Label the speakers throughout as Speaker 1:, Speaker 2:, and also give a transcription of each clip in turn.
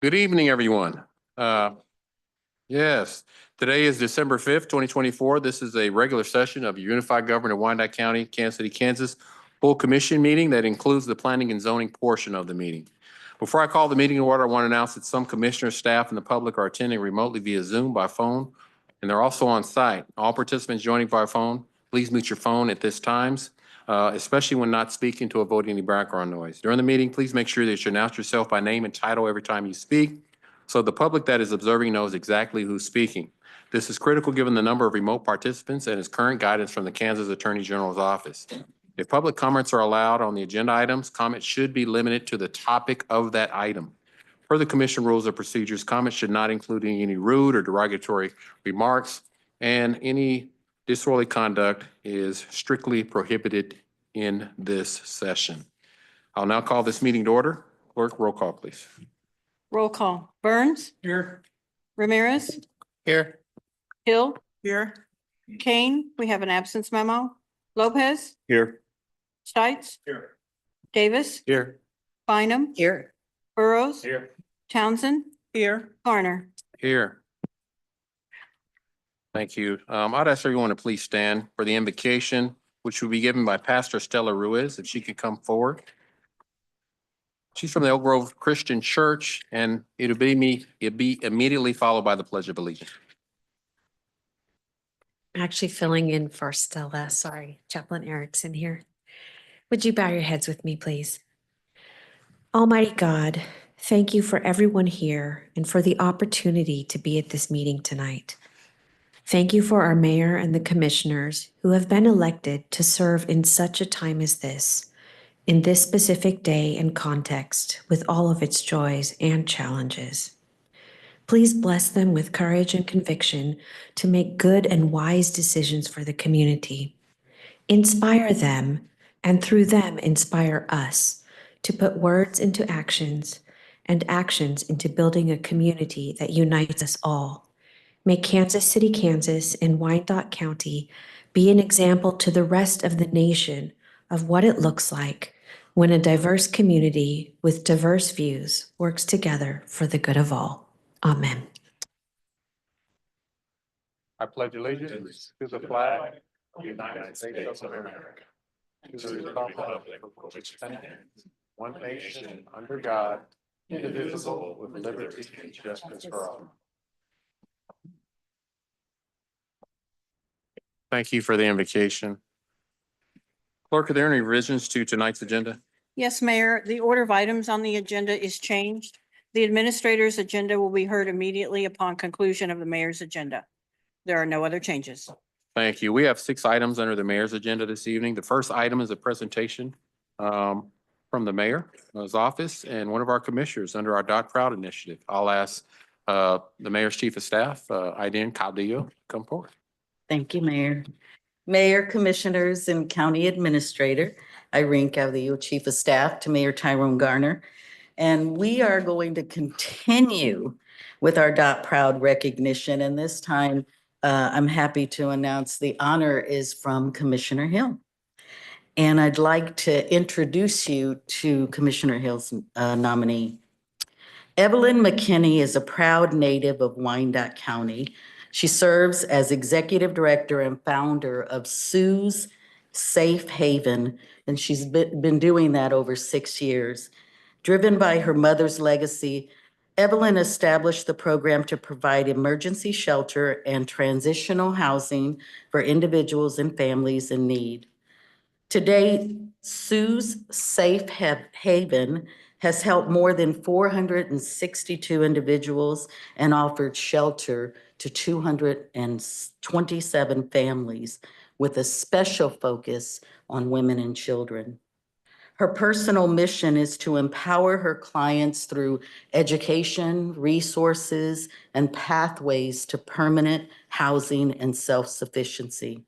Speaker 1: Good evening, everyone. Yes, today is December 5th, 2024. This is a regular session of Unified Government of Wyandotte County, Kansas City, Kansas, full commission meeting that includes the planning and zoning portion of the meeting. Before I call the meeting to order, I want to announce that some commissioners, staff, and the public are attending remotely via Zoom, by phone, and they're also on site. All participants joining by phone, please mute your phone at this times, especially when not speaking to avoid any background noise. During the meeting, please make sure that you announce yourself by name and title every time you speak, so the public that is observing knows exactly who's speaking. This is critical given the number of remote participants and its current guidance from the Kansas Attorney General's office. If public comments are allowed on the agenda items, comments should be limited to the topic of that item. Per the commission rules of procedures, comments should not include any rude or derogatory remarks, and any disorderly conduct is strictly prohibited in this session. I'll now call this meeting to order. Clerk, roll call, please.
Speaker 2: Roll call. Burns.
Speaker 1: Here.
Speaker 2: Ramirez.
Speaker 1: Here.
Speaker 2: Hill.
Speaker 1: Here.
Speaker 2: Kane. We have an absence memo. Lopez.
Speaker 1: Here.
Speaker 2: Stites.
Speaker 1: Here.
Speaker 2: Davis.
Speaker 1: Here.
Speaker 2: Bynum.
Speaker 3: Here.
Speaker 2: Burrows.
Speaker 1: Here.
Speaker 2: Townsend.
Speaker 3: Here.
Speaker 2: Garner.
Speaker 1: Here. Thank you. I'd ask everyone to please stand for the invocation, which will be given by Pastor Stella Ruiz, if she could come forward. She's from the Oak Grove Christian Church, and it'll be immediately followed by the Pledge of Allegiance.
Speaker 3: I'm actually filling in for Stella. Sorry, Chaplain Erickson here. Would you bow your heads with me, please? Almighty God, thank you for everyone here and for the opportunity to be at this meeting tonight. Thank you for our mayor and the commissioners who have been elected to serve in such a time as this, in this specific day and context, with all of its joys and challenges. Please bless them with courage and conviction to make good and wise decisions for the community. Inspire them, and through them inspire us to put words into actions and actions into building a community that unites us all. May Kansas City, Kansas, and Wyandotte County be an example to the rest of the nation of what it looks like when a diverse community with diverse views works together for the good of all. Amen.
Speaker 1: I pledge allegiance to the flag of the United States of America, to the republic for which it stands, one nation under God, indivisible, with liberty and justice for all. Thank you for the invocation. Clerk, are there any revisions to tonight's agenda?
Speaker 2: Yes, Mayor. The order of items on the agenda is changed. The administrator's agenda will be heard immediately upon conclusion of the mayor's agenda. There are no other changes.
Speaker 1: Thank you. We have 6 items under the mayor's agenda this evening. The first item is a presentation from the mayor's office and one of our commissioners under our Dot Proud initiative. I'll ask the mayor's chief of staff, Aiden Caudillo, to come forward.
Speaker 4: Thank you, Mayor. Mayor, Commissioners, and County Administrator, Irene Caudillo, Chief of Staff, to Mayor Tyrone Garner. And we are going to continue with our Dot Proud recognition. And this time, I'm happy to announce the honor is from Commissioner Hill. And I'd like to introduce you to Commissioner Hill's nominee. Evelyn McKinney is a proud native of Wyandotte County. She serves as Executive Director and founder of Sue's Safe Haven, and she's been doing that over 6 years. Driven by her mother's legacy, Evelyn established the program to provide emergency shelter and transitional housing for individuals and families in need. Today, Sue's Safe Haven has helped more than 462 individuals and offered shelter to 227 families, with a special focus on women and children. Her personal mission is to empower her clients through education, resources, and pathways to permanent housing and self-sufficiency.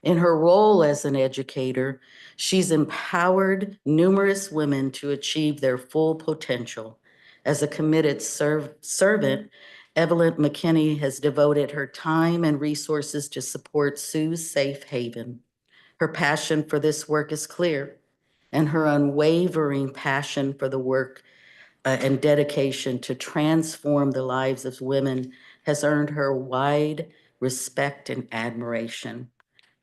Speaker 4: In her role as an educator, she's empowered numerous women to achieve their full potential. As a committed servant, Evelyn McKinney has devoted her time and resources to support Sue's Safe Haven. Her passion for this work is clear, and her unwavering passion for the work and dedication to transform the lives of women has earned her wide respect and admiration.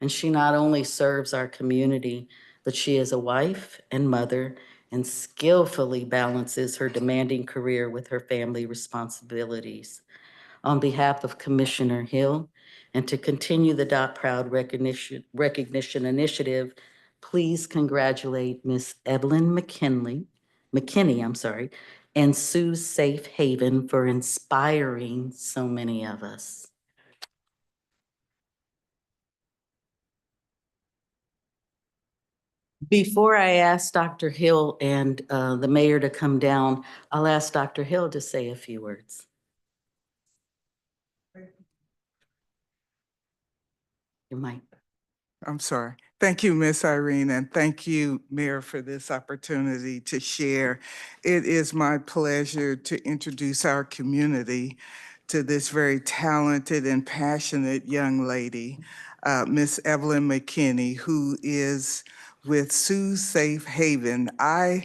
Speaker 4: And she not only serves our community, but she is a wife and mother and skillfully balances her demanding career with her family responsibilities. On behalf of Commissioner Hill, and to continue the Dot Proud recognition initiative, please congratulate Miss Evelyn McKinney, and Sue Safe Haven for inspiring so many of us. Before I ask Dr. Hill and the mayor to come down, I'll ask Dr. Hill to say a few words. Your mic.
Speaker 5: I'm sorry. Thank you, Miss Irene, and thank you, Mayor, for this opportunity to share. It is my pleasure to introduce our community to this very talented and passionate young lady, Miss Evelyn McKinney, who is with Sue Safe Haven. I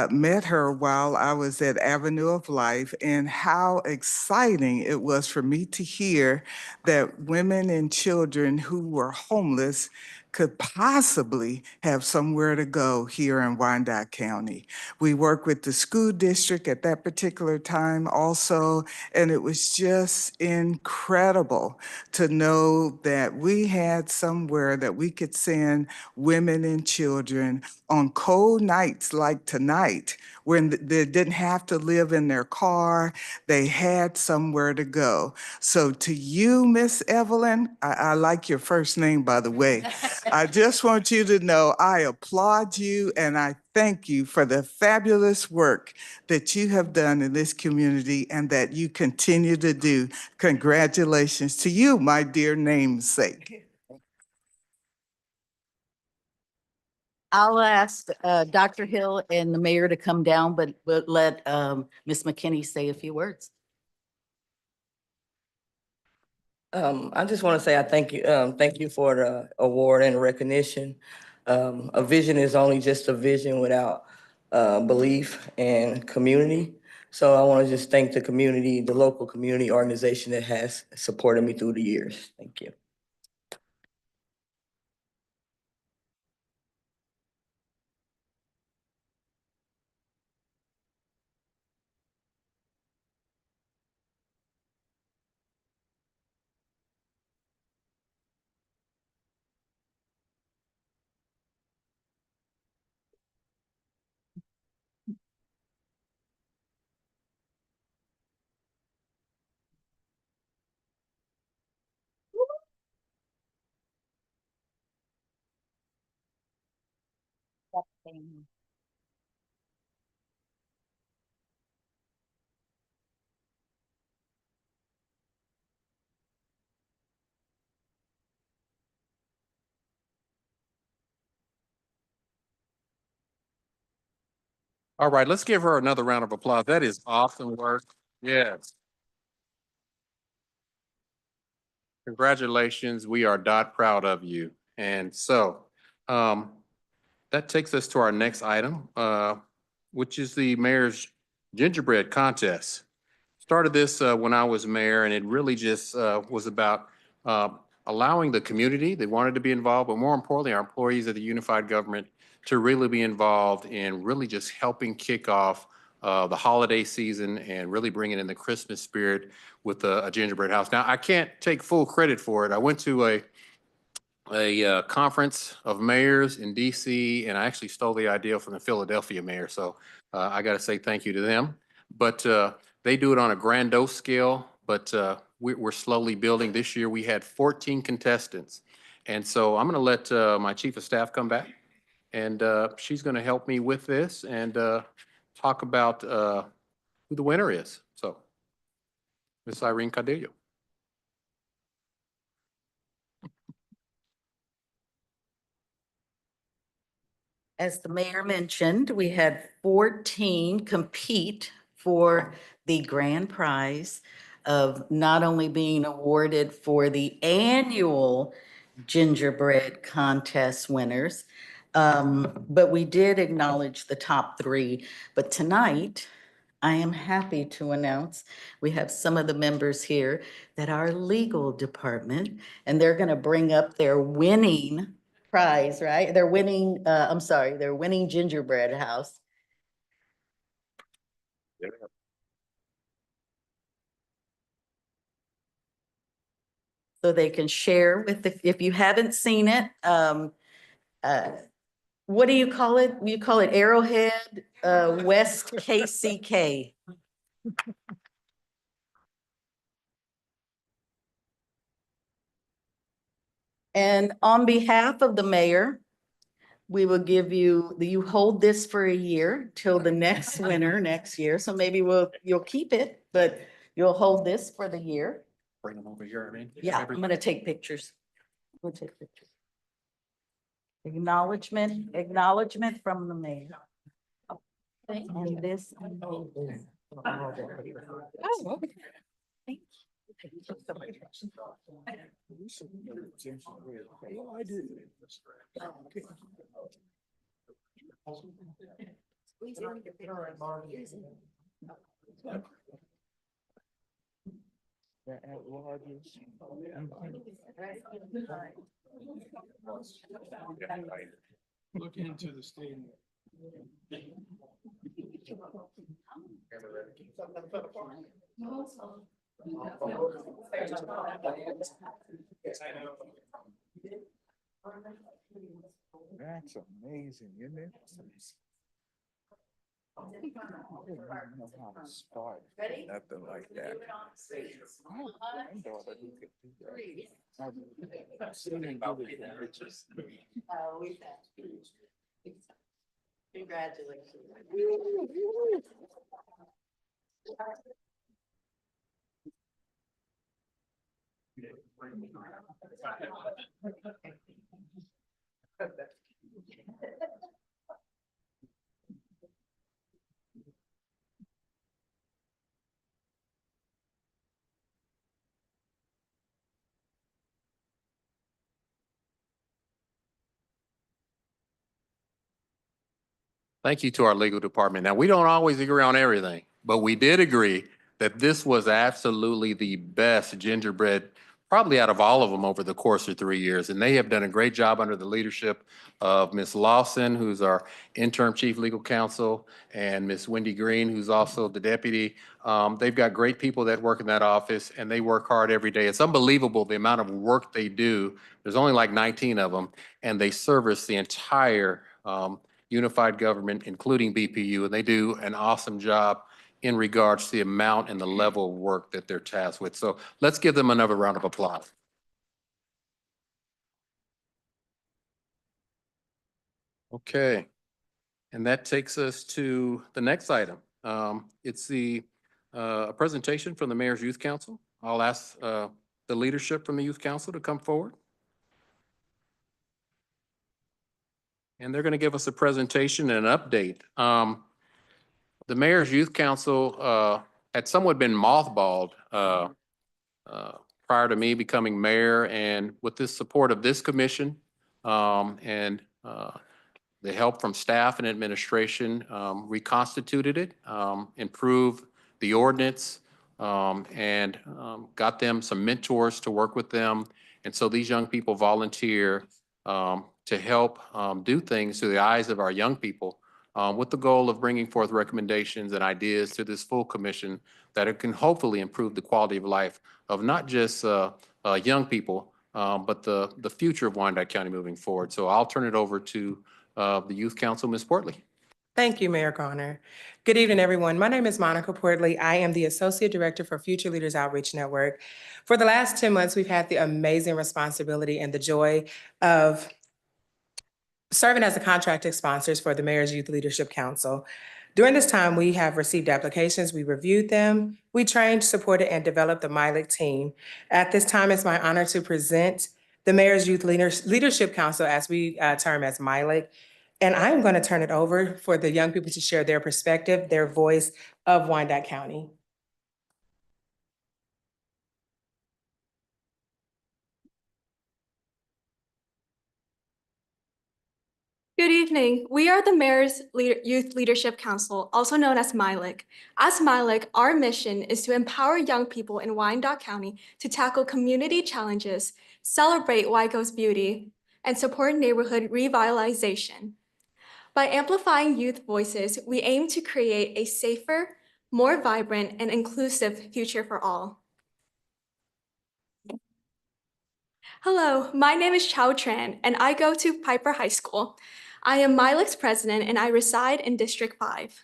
Speaker 5: met her while I was at Avenue of Life, and how exciting it was for me to hear that women and children who were homeless could possibly have somewhere to go here in Wyandotte County. We worked with the school district at that particular time also, and it was just incredible to know that we had somewhere that we could send women and children on cold nights like tonight, when they didn't have to live in their car, they had somewhere to go. So to you, Miss Evelyn, I like your first name, by the way. I just want you to know I applaud you and I thank you for the fabulous work that you have done in this community and that you continue to do. Congratulations to you, my dear namesake.
Speaker 4: I'll ask Dr. Hill and the mayor to come down, but let Ms. McKinney say a few words.
Speaker 6: I just want to say I thank you for the award and recognition. A vision is only just a vision without belief and community. So I want to just thank the community, the local community organization that has supported me through the years. Thank you.
Speaker 1: All right, let's give her another round of applause. That is awesome work. Yes. Congratulations. We are dot proud of you. And so that takes us to our next item, which is the mayor's gingerbread contest. Started this when I was mayor, and it really just was about allowing the community that wanted to be involved, but more importantly, our employees of the unified government to really be involved in really just helping kick off the holiday season and really bringing in the Christmas spirit with a gingerbread house. Now, I can't take full credit for it. I went to a conference of mayors in DC, and I actually stole the idea from the Philadelphia mayor. So I got to say thank you to them. But they do it on a grandiose scale, but we're slowly building. This year we had 14 contestants. And so I'm going to let my chief of staff come back, and she's going to help me with this and talk about who the winner is. So, Ms. Irene Cadillo.
Speaker 4: As the mayor mentioned, we had 14 compete for the grand prize of not only being awarded for the annual gingerbread contest winners, but we did acknowledge the top three. But tonight, I am happy to announce we have some of the members here that are legal department, and they're going to bring up their winning prize, right? They're winning, I'm sorry, they're winning gingerbread house. So they can share with, if you haven't seen it, what do you call it? You call it Arrowhead, West KCK. And on behalf of the mayor, we will give you, you hold this for a year till the next winter next year. So maybe you'll keep it, but you'll hold this for the year.
Speaker 1: Bring them over here, I mean.
Speaker 4: Yeah, I'm gonna take pictures. We'll take pictures. Acknowledgement from the mayor. And this. Oh, okay. Thank
Speaker 7: Look into the stadium.
Speaker 5: That's amazing, isn't it? I didn't know how to start. Nothing like that. Oh, my daughter who could do that. I've seen him do it in pictures.
Speaker 4: Congratulations.
Speaker 1: Thank you to our legal department. Now, we don't always agree on everything, but we did agree that this was absolutely the best gingerbread, probably out of all of them over the course of 3 years. And they have done a great job under the leadership of Ms. Lawson, who's our interim chief legal counsel, and Ms. Wendy Green, who's also the deputy. They've got great people that work in that office, and they work hard every day. It's unbelievable the amount of work they do. There's only like 19 of them, and they service the entire unified government, including BPU, and they do an awesome job in regards to the amount and the level of work that they're tasked with. So let's give them another round of applause. Okay, and that takes us to the next item. It's a presentation from the Mayor's Youth Council. I'll ask the leadership from the Youth Council to come forward. And they're going to give us a presentation and an update. The Mayor's Youth Council had somewhat been mothballed prior to me becoming mayor, and with the support of this commission and the help from staff and administration, reconstituted it, improved the ordinance, and got them some mentors to work with them. And so these young people volunteer to help do things through the eyes of our young people, with the goal of bringing forth recommendations and ideas to this full commission that it can hopefully improve the quality of life of not just young people, but the future of Wyandotte County moving forward. So I'll turn it over to the Youth Council, Ms. Portley.
Speaker 8: Thank you, Mayor Garner. Good evening, everyone. My name is Monica Portley. I am the Associate Director for Future Leaders Outreach Network. For the last 10 months, we've had the amazing responsibility and the joy of serving as the contracted sponsors for the Mayor's Youth Leadership Council. During this time, we have received applications, we reviewed them, we trained, supported, and developed the MILIC team. At this time, it's my honor to present the Mayor's Youth Leadership Council, as we term as MILIC. And I'm going to turn it over for the young people to share their perspective, their voice of Wyandotte County.
Speaker 7: Good evening. We are the Mayor's Youth Leadership Council, also known as MILEC. As MILEC, our mission is to empower young people in Wyandotte County to tackle community challenges, celebrate Wyco's beauty, and support neighborhood revitalization. By amplifying youth voices, we aim to create a safer, more vibrant, and inclusive future for all. Hello, my name is Chao Tran, and I go to Piper High School. I am MILEC's president, and I reside in District 5.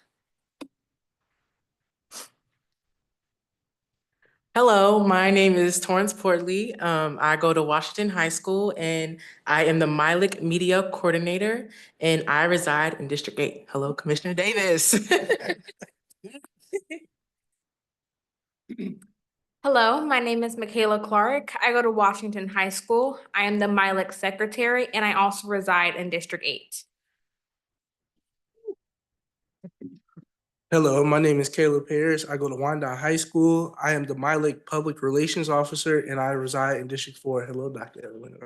Speaker 8: Hello, my name is Torrance Portley. I go to Washington High School and I am the MILEC Media Coordinator and I reside in District 8. Hello, Commissioner Davis.
Speaker 9: Hello, my name is Michaela Clark. I go to Washington High School. I am the MILEC secretary, and I also reside in District 8.
Speaker 10: Hello, my name is Caleb Harris. I go to Wyandotte High School. I am the MILEC Public Relations Officer and I reside in District 4. Hello, Dr. Evelyn.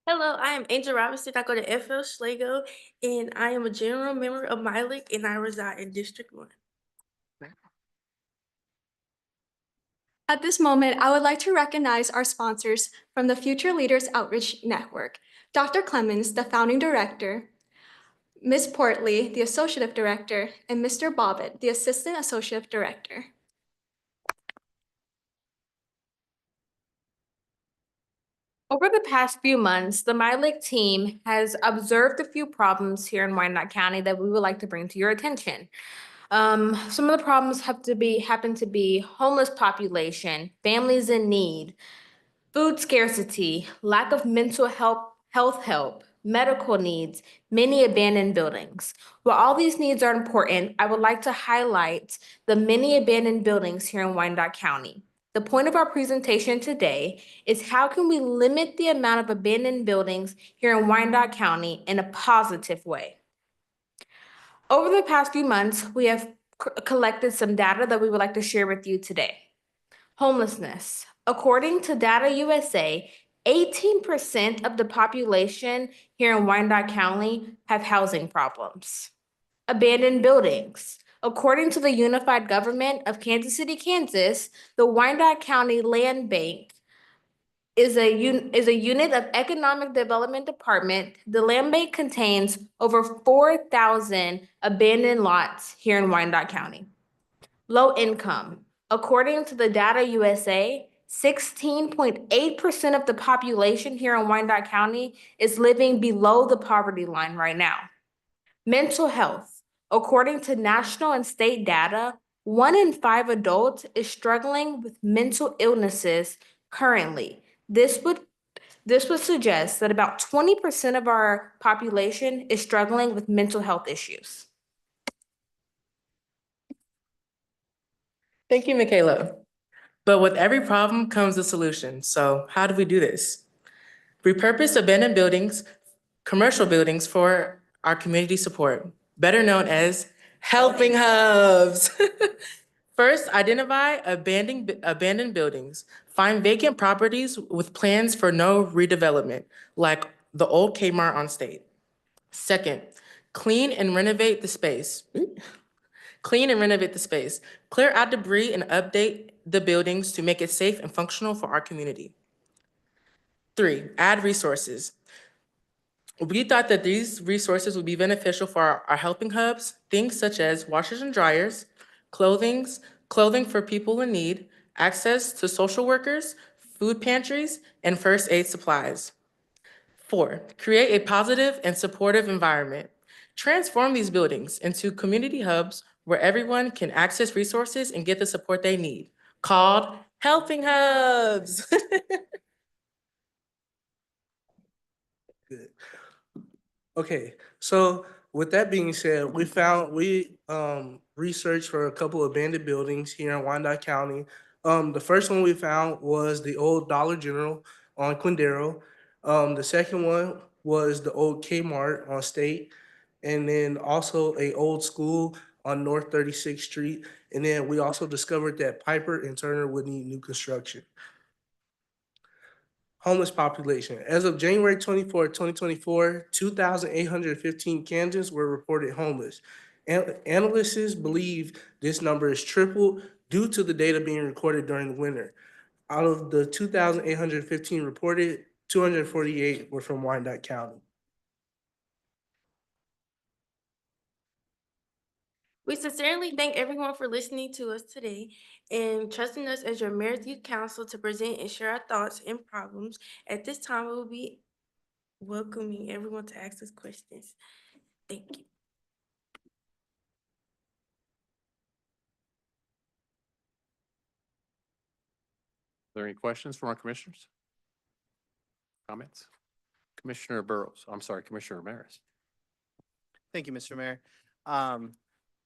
Speaker 11: Hello, I am Angel Robinson. I go to FL Schlago, and I am a general member of MILEC, and I reside in District 1.
Speaker 7: At this moment, I would like to recognize our sponsors from the Future Leaders Outreach Network, Dr. Clemens, the founding director, Ms. Portley, the associate director, and Mr. Bobbitt, the assistant associate director.
Speaker 9: Over the past few months, the MILEC team has observed a few problems here in Wyandotte County that we would like to bring to your attention. Some of the problems happen to be homeless population, families in need, food scarcity, lack of mental health help, medical needs, many abandoned buildings. While all these needs are important, I would like to highlight the many abandoned buildings here in Wyandotte County. The point of our presentation today is how can we limit the amount of abandoned buildings here in Wyandotte County in a positive way. Over the past few months, we have collected some data that we would like to share with you today. Homelessness. According to Data USA, 18% of the population here in Wyandotte County have housing problems. Abandoned buildings. According to the Unified Government of Kansas City, Kansas, the Wyandotte County Land Bank is a unit of economic development department. The land bank contains over 4,000 abandoned lots here in Wyandotte County. Low income. According to the Data USA, 16.8% of the population here in Wyandotte County is living below the poverty line right now. Mental health. According to national and state data, 1 in 5 adults is struggling with mental illnesses currently. This would suggest that about 20% of our population is struggling with mental health issues.
Speaker 8: Thank you, Michaela. But with every problem comes a solution. So how do we do this? Repurpose abandoned buildings, commercial buildings for our community support, better known as helping hubs. First, identify abandoned buildings. Find vacant properties with plans for no redevelopment, like the old Kmart on State. Second, clean and renovate the space. Clear out debris and update the buildings to make it safe and functional for our community. 3, add resources. We thought that these resources would be beneficial for our helping hubs, things such as washers and dryers, clothing for people in need, access to social workers, food pantries, and first aid supplies. 4, create a positive and supportive environment. Transform these buildings into community hubs where everyone can access resources and get the support they need, called helping hubs.
Speaker 10: Good. Okay, so with that being said, we researched for a couple abandoned buildings here in Wyandotte County. The first one we found was the old Dollar General on Quindaro. The second one was the old Kmart on State, and then also a old school on North 36th Street. And then we also discovered that Piper and Turner would need new construction. Homeless population. As of January 24, 2024, 2,815 Kansans were reported homeless. Analysts believe this number is tripled due to the data being recorded during the winter. Out of the 2,815 reported, 248 were from Wyandotte County.
Speaker 11: We sincerely thank everyone for listening to us today and trusting us as your Mayor's Youth Council to present and share our thoughts and problems. At this time, we will be welcoming everyone to ask us questions. Thank you.
Speaker 1: Are there any questions from our commissioners? Comments? Commissioner Burrows, I'm sorry, Commissioner Ramirez.
Speaker 12: Thank you, Mr. Mayor.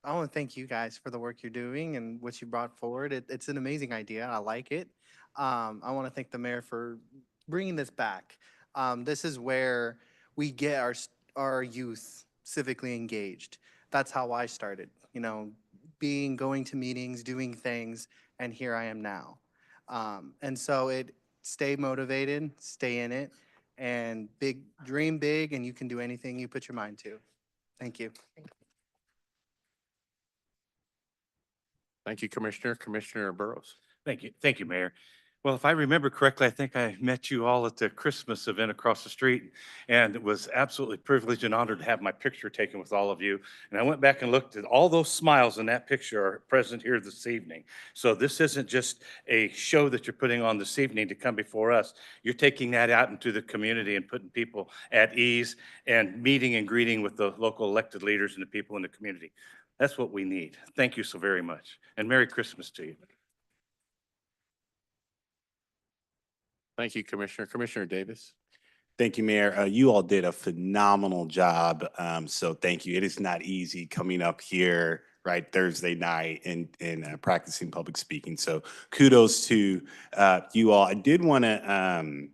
Speaker 12: I want to thank you guys for the work you're doing and what you brought forward. It's an amazing idea. I like it. I want to thank the mayor for bringing this back. This is where we get our youth civically engaged. That's how I started, going to meetings, doing things, and here I am now. And so stay motivated, stay in it, and dream big, and you can do anything you put your mind to. Thank you.
Speaker 1: Thank you, Commissioner. Commissioner Burrows.
Speaker 13: Thank you. Thank you, Mayor. Well, if I remember correctly, I think I met you all at the Christmas event across the street, and it was absolutely privileged and honored to have my picture taken with all of you. And I went back and looked at all those smiles in that picture are present here this evening. So this isn't just a show that you're putting on this evening to come before us. You're taking that out into the community and putting people at ease and meeting and greeting with the local elected leaders and the people in the community. That's what we need. Thank you so very much. And Merry Christmas to you.
Speaker 1: Thank you, Commissioner. Commissioner Davis.
Speaker 14: Thank you, Mayor. You all did a phenomenal job. So thank you. It is not easy coming up here, right, Thursday night and practicing public speaking. So kudos to you all. I did want to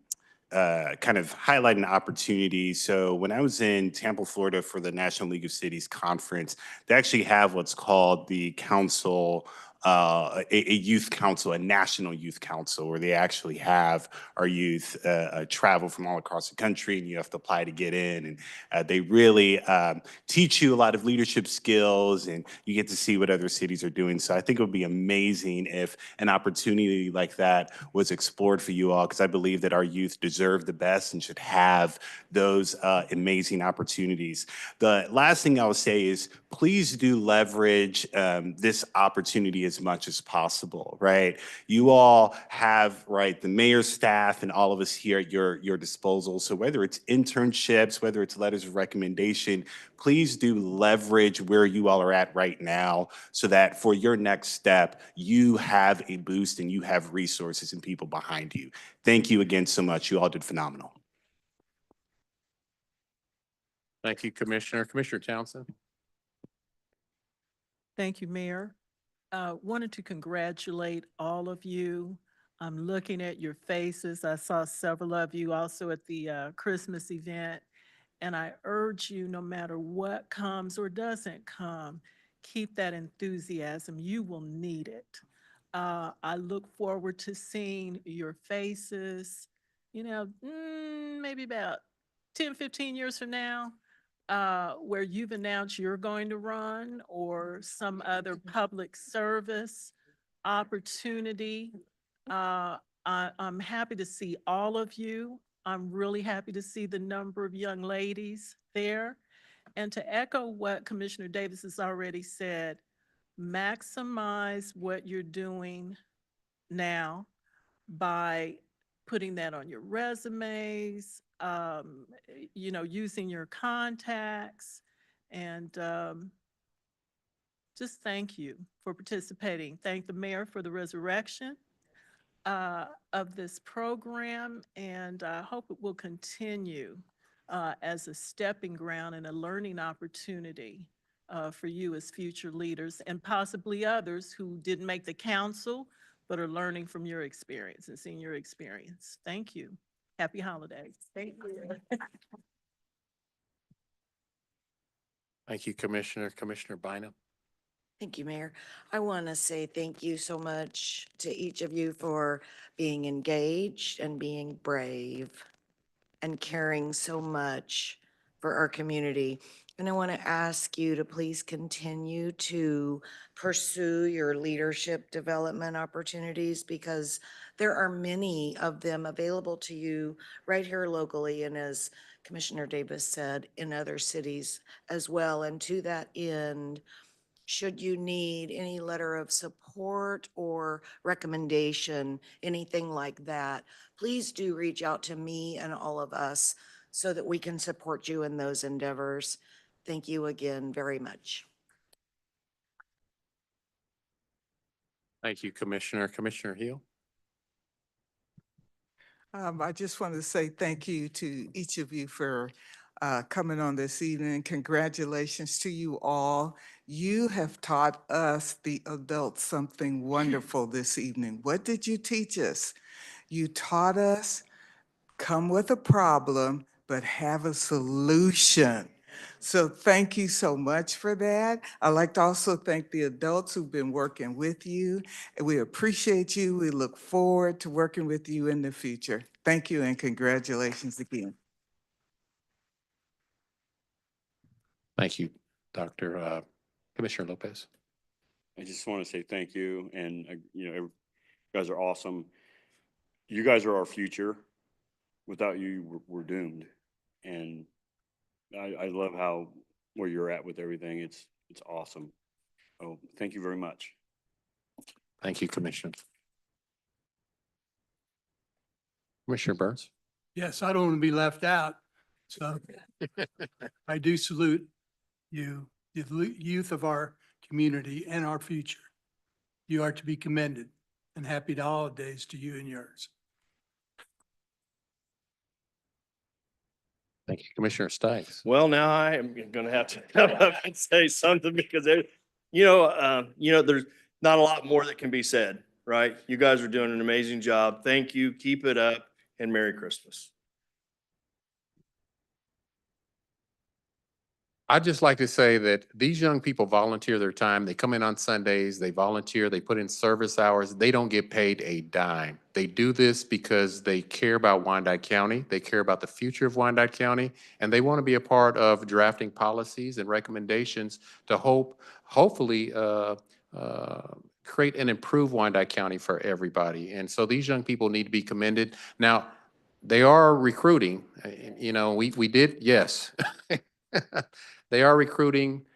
Speaker 14: kind of highlight an opportunity. So when I was in Tampa, Florida for the National League of Cities conference, they actually have what's called the council, a youth council, a national youth council, where they actually have our youth travel from all across the country, and you have to apply to get in. And they really teach you a lot of leadership skills, and you get to see what other cities are doing. So I think it would be amazing if an opportunity like that was explored for you all, because I believe that our youth deserve the best and should have those amazing opportunities. The last thing I will say is please do leverage this opportunity as much as possible, right? You all have, right, the mayor's staff and all of us here at your disposal. So whether it's internships, whether it's letters of recommendation, please do leverage where you all are at right now so that for your next step, you have a boost and you have resources and people behind you. Thank you again so much. You all did phenomenal.
Speaker 1: Thank you, Commissioner. Commissioner Townsend.
Speaker 15: Thank you, Mayor. Wanted to congratulate all of you. I'm looking at your faces. I saw several of you also at the Christmas event. And I urge you, no matter what comes or doesn't come, keep that enthusiasm. You will need it. I look forward to seeing your faces, maybe about 10, 15 years from now, where you've announced you're going to run or some other public service opportunity. I'm happy to see all of you. I'm really happy to see the number of young ladies there. And to echo what Commissioner Davis has already said, maximize what you're doing now by putting that on your resumes, using your contacts, and just thank you for participating. Thank the mayor for the resurrection of this program, and I hope it will continue as a stepping ground and a learning opportunity for you as future leaders and possibly others who didn't make the council but are learning from your experience and seeing your experience. Thank you. Happy holidays. Thank you.
Speaker 1: Thank you, Commissioner. Commissioner Bynum.
Speaker 16: Thank you, Mayor. I want to say thank you so much to each of you for being engaged and being brave and caring so much for our community. And I want to ask you to please continue to pursue your leadership development opportunities because there are many of them available to you right here locally and, as Commissioner Davis said, in other cities as well. And to that end, should you need any letter of support or recommendation, anything like that, please do reach out to me and all of us so that we can support you in those endeavors. Thank you again very much.
Speaker 1: Thank you, Commissioner. Commissioner Hill?
Speaker 5: I just wanted to say thank you to each of you for coming on this evening. Congratulations to you all. You have taught us, the adults, something wonderful this evening. What did you teach us? You taught us come with a problem, but have a solution. So thank you so much for that. I'd like to also thank the adults who've been working with you. We appreciate you. We look forward to working with you in the future. Thank you and congratulations again.
Speaker 1: Thank you, Dr. Commissioner Lopez.
Speaker 17: I just want to say thank you, and you guys are awesome. You guys are our future. Without you, we're doomed. And I love where you're at with everything. It's awesome. Oh, thank you very much.
Speaker 1: Thank you, Commissioner. Commissioner Burns?
Speaker 18: Yes, I don't want to be left out. So I do salute you, the youth of our community and our future. You are to be commended, and happy holidays to you and yours.
Speaker 1: Thank you, Commissioner Stikes.
Speaker 19: Well, now I am going to have to come up and say something because there's not a lot more that can be said, right? You guys are doing an amazing job. Thank you. Keep it up, and Merry Christmas.
Speaker 1: I'd just like to say that these young people volunteer their time. They come in on Sundays, they volunteer, they put in service hours. They don't get paid a dime. They do this because they care about Wyandotte County. They care about the future of Wyandotte County, and they want to be a part of drafting policies and recommendations to hopefully create and improve Wyandotte County for everybody. And so these young people need to be commended. Now, they are recruiting. We did, yes. They are recruiting.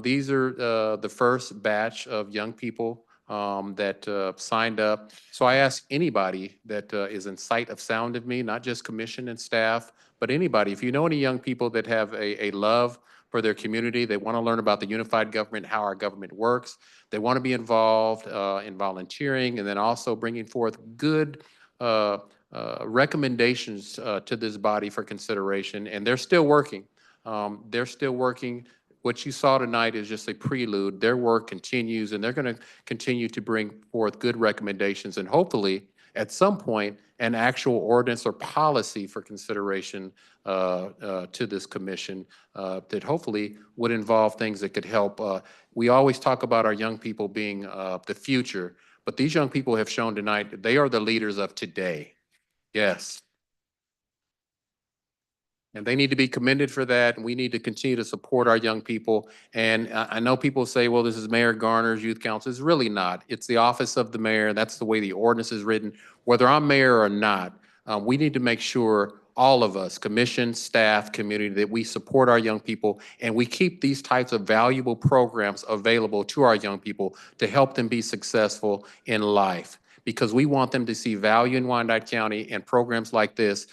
Speaker 1: These are the first batch of young people that signed up. So I ask anybody that is in sight of sound of me, not just commission and staff, but anybody, if you know any young people that have a love for their community, they want to learn about the unified government, how our government works, they want to be involved in volunteering, and then also bringing forth good recommendations to this body for consideration, and they're still working. They're still working. What you saw tonight is just a prelude. Their work continues, and they're going to continue to bring forth good recommendations and hopefully at some point an actual ordinance or policy for consideration to this commission that hopefully would involve things that could help. We always talk about our young people being the future, but these young people have shown tonight that they are the leaders of today. Yes. And they need to be commended for that, and we need to continue to support our young people. And I know people say, well, this is Mayor Garner's Youth Council. It's really not. It's the office of the mayor. That's the way the ordinance is written. Whether I'm mayor or not, we need to make sure all of us, commission, staff, community, that we support our young people and we keep these types of valuable programs available to our young people to help them be successful in life. Because we want them to see value in Wyandotte County, and programs like this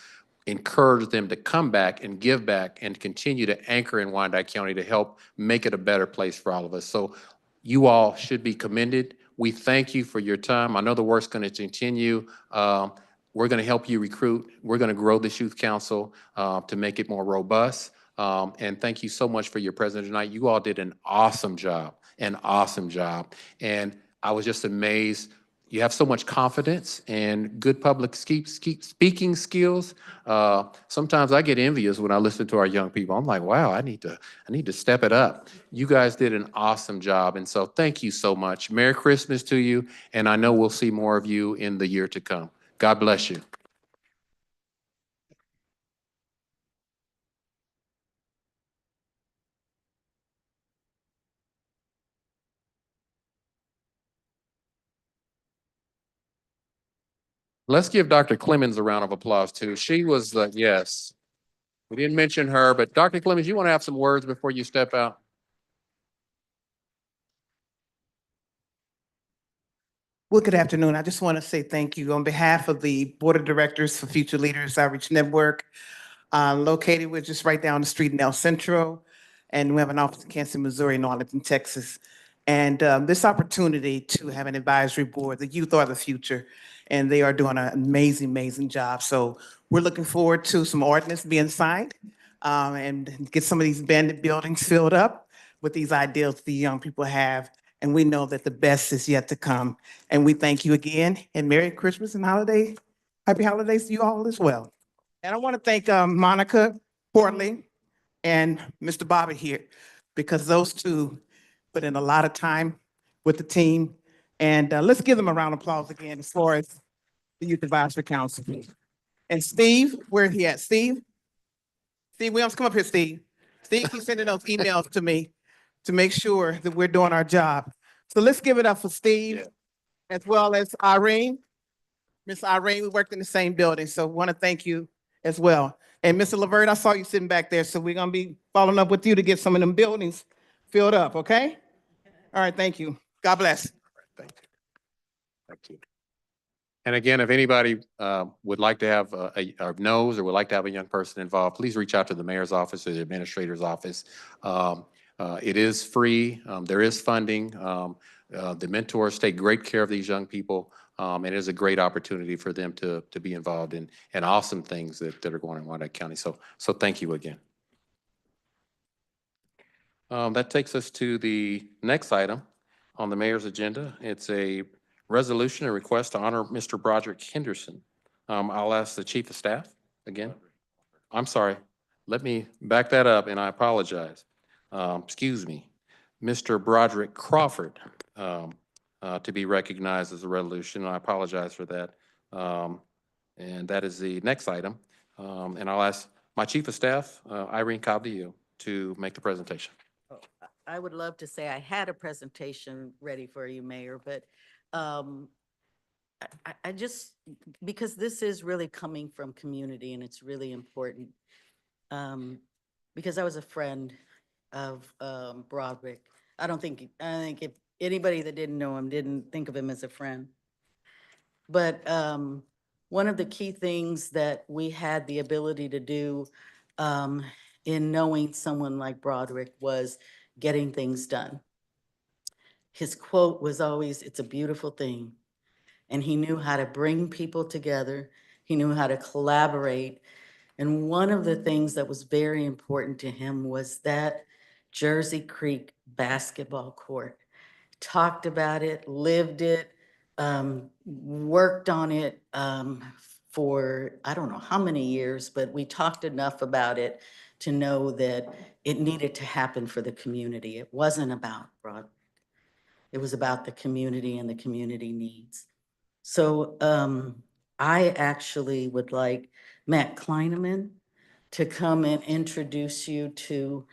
Speaker 1: encourage them to come back and give back and continue to anchor in Wyandotte County to help make it a better place for all of us. So you all should be commended. We thank you for your time. I know the work's going to continue. We're going to help you recruit. We're going to grow this youth council to make it more robust. And thank you so much for your presence tonight. You all did an awesome job, an awesome job. And I was just amazed. you have so much confidence and good public speaking skills. Sometimes I get envious when I listen to our young people. I'm like, wow, I need to step it up. You guys did an awesome job. And so thank you so much. Merry Christmas to you. And I know we'll see more of you in the year to come. God bless you. Let's give Dr. Clemens a round of applause too. She was, yes, we didn't mention her, but Dr. Clemens, you want to have some words before you step out?
Speaker 20: Well, good afternoon. I just want to say thank you on behalf of the Board of Directors for Future Leaders Outreach Network, located, we're just right down the street in El Centro, and we have an office in Kansas, Missouri, and Arlington, Texas. And this opportunity to have an advisory board, the youth are the future, and they are doing an amazing, amazing job. So we're looking forward to some ordinance being signed and get some of these abandoned buildings filled up with these ideals the young people have. And we know that the best is yet to come. And we thank you again, and Merry Christmas and happy holidays to you all as well. And I want to thank Monica Portley and Mr. Bobby here, because those two put in a lot of time with the team. And let's give them a round of applause again as far as the Youth Advisory Council. And Steve, where is he at? Steve Williams, come up here, Steve. Steve keeps sending those emails to me to make sure that we're doing our job. So let's give it up for Steve, as well as Irene. Miss Irene, we worked in the same building, so want to thank you as well. And Mr. Lavert, I saw you sitting back there, so we're gonna be following up with you to get some of them buildings filled up, okay? All right, thank you. God bless.
Speaker 1: Thank you. Thank you. And again, if anybody would like to have or knows or would like to have a young person involved, please reach out to the mayor's office or the administrator's office. It is free. There is funding. The mentors take great care of these young people. And it is a great opportunity for them to be involved in awesome things that are going on in Wyandotte County. So thank you again. That takes us to the next item on the mayor's agenda. It's a resolution, a request to honor Mr. Broderick Henderson. I'll ask the chief of staff again. I'm sorry. Let me back that up, and I apologize. Excuse me. Mr. Broderick Crawford to be recognized as a resolution. I apologize for that. And that is the next item. And I'll ask my chief of staff, Irene Cabrillo, to make the presentation.
Speaker 4: I would love to say I had a presentation ready for you, Mayor, but I just, because this is really coming from community and it's really important. Because I was a friend of Broderick. I think if anybody that didn't know him didn't think of him as a friend. But one of the key things that we had the ability to do in knowing someone like Broderick was getting things done. His quote was always, "It's a beautiful thing." And he knew how to bring people together. He knew how to collaborate. And one of the things that was very important to him was that Jersey Creek basketball court. Talked about it, lived it, worked on it for I don't know how many years, but we talked enough about it to know that it needed to happen for the community. It wasn't about Broadway. It was about the community and the community needs. So I actually would like Matt Kleineman to come and introduce you to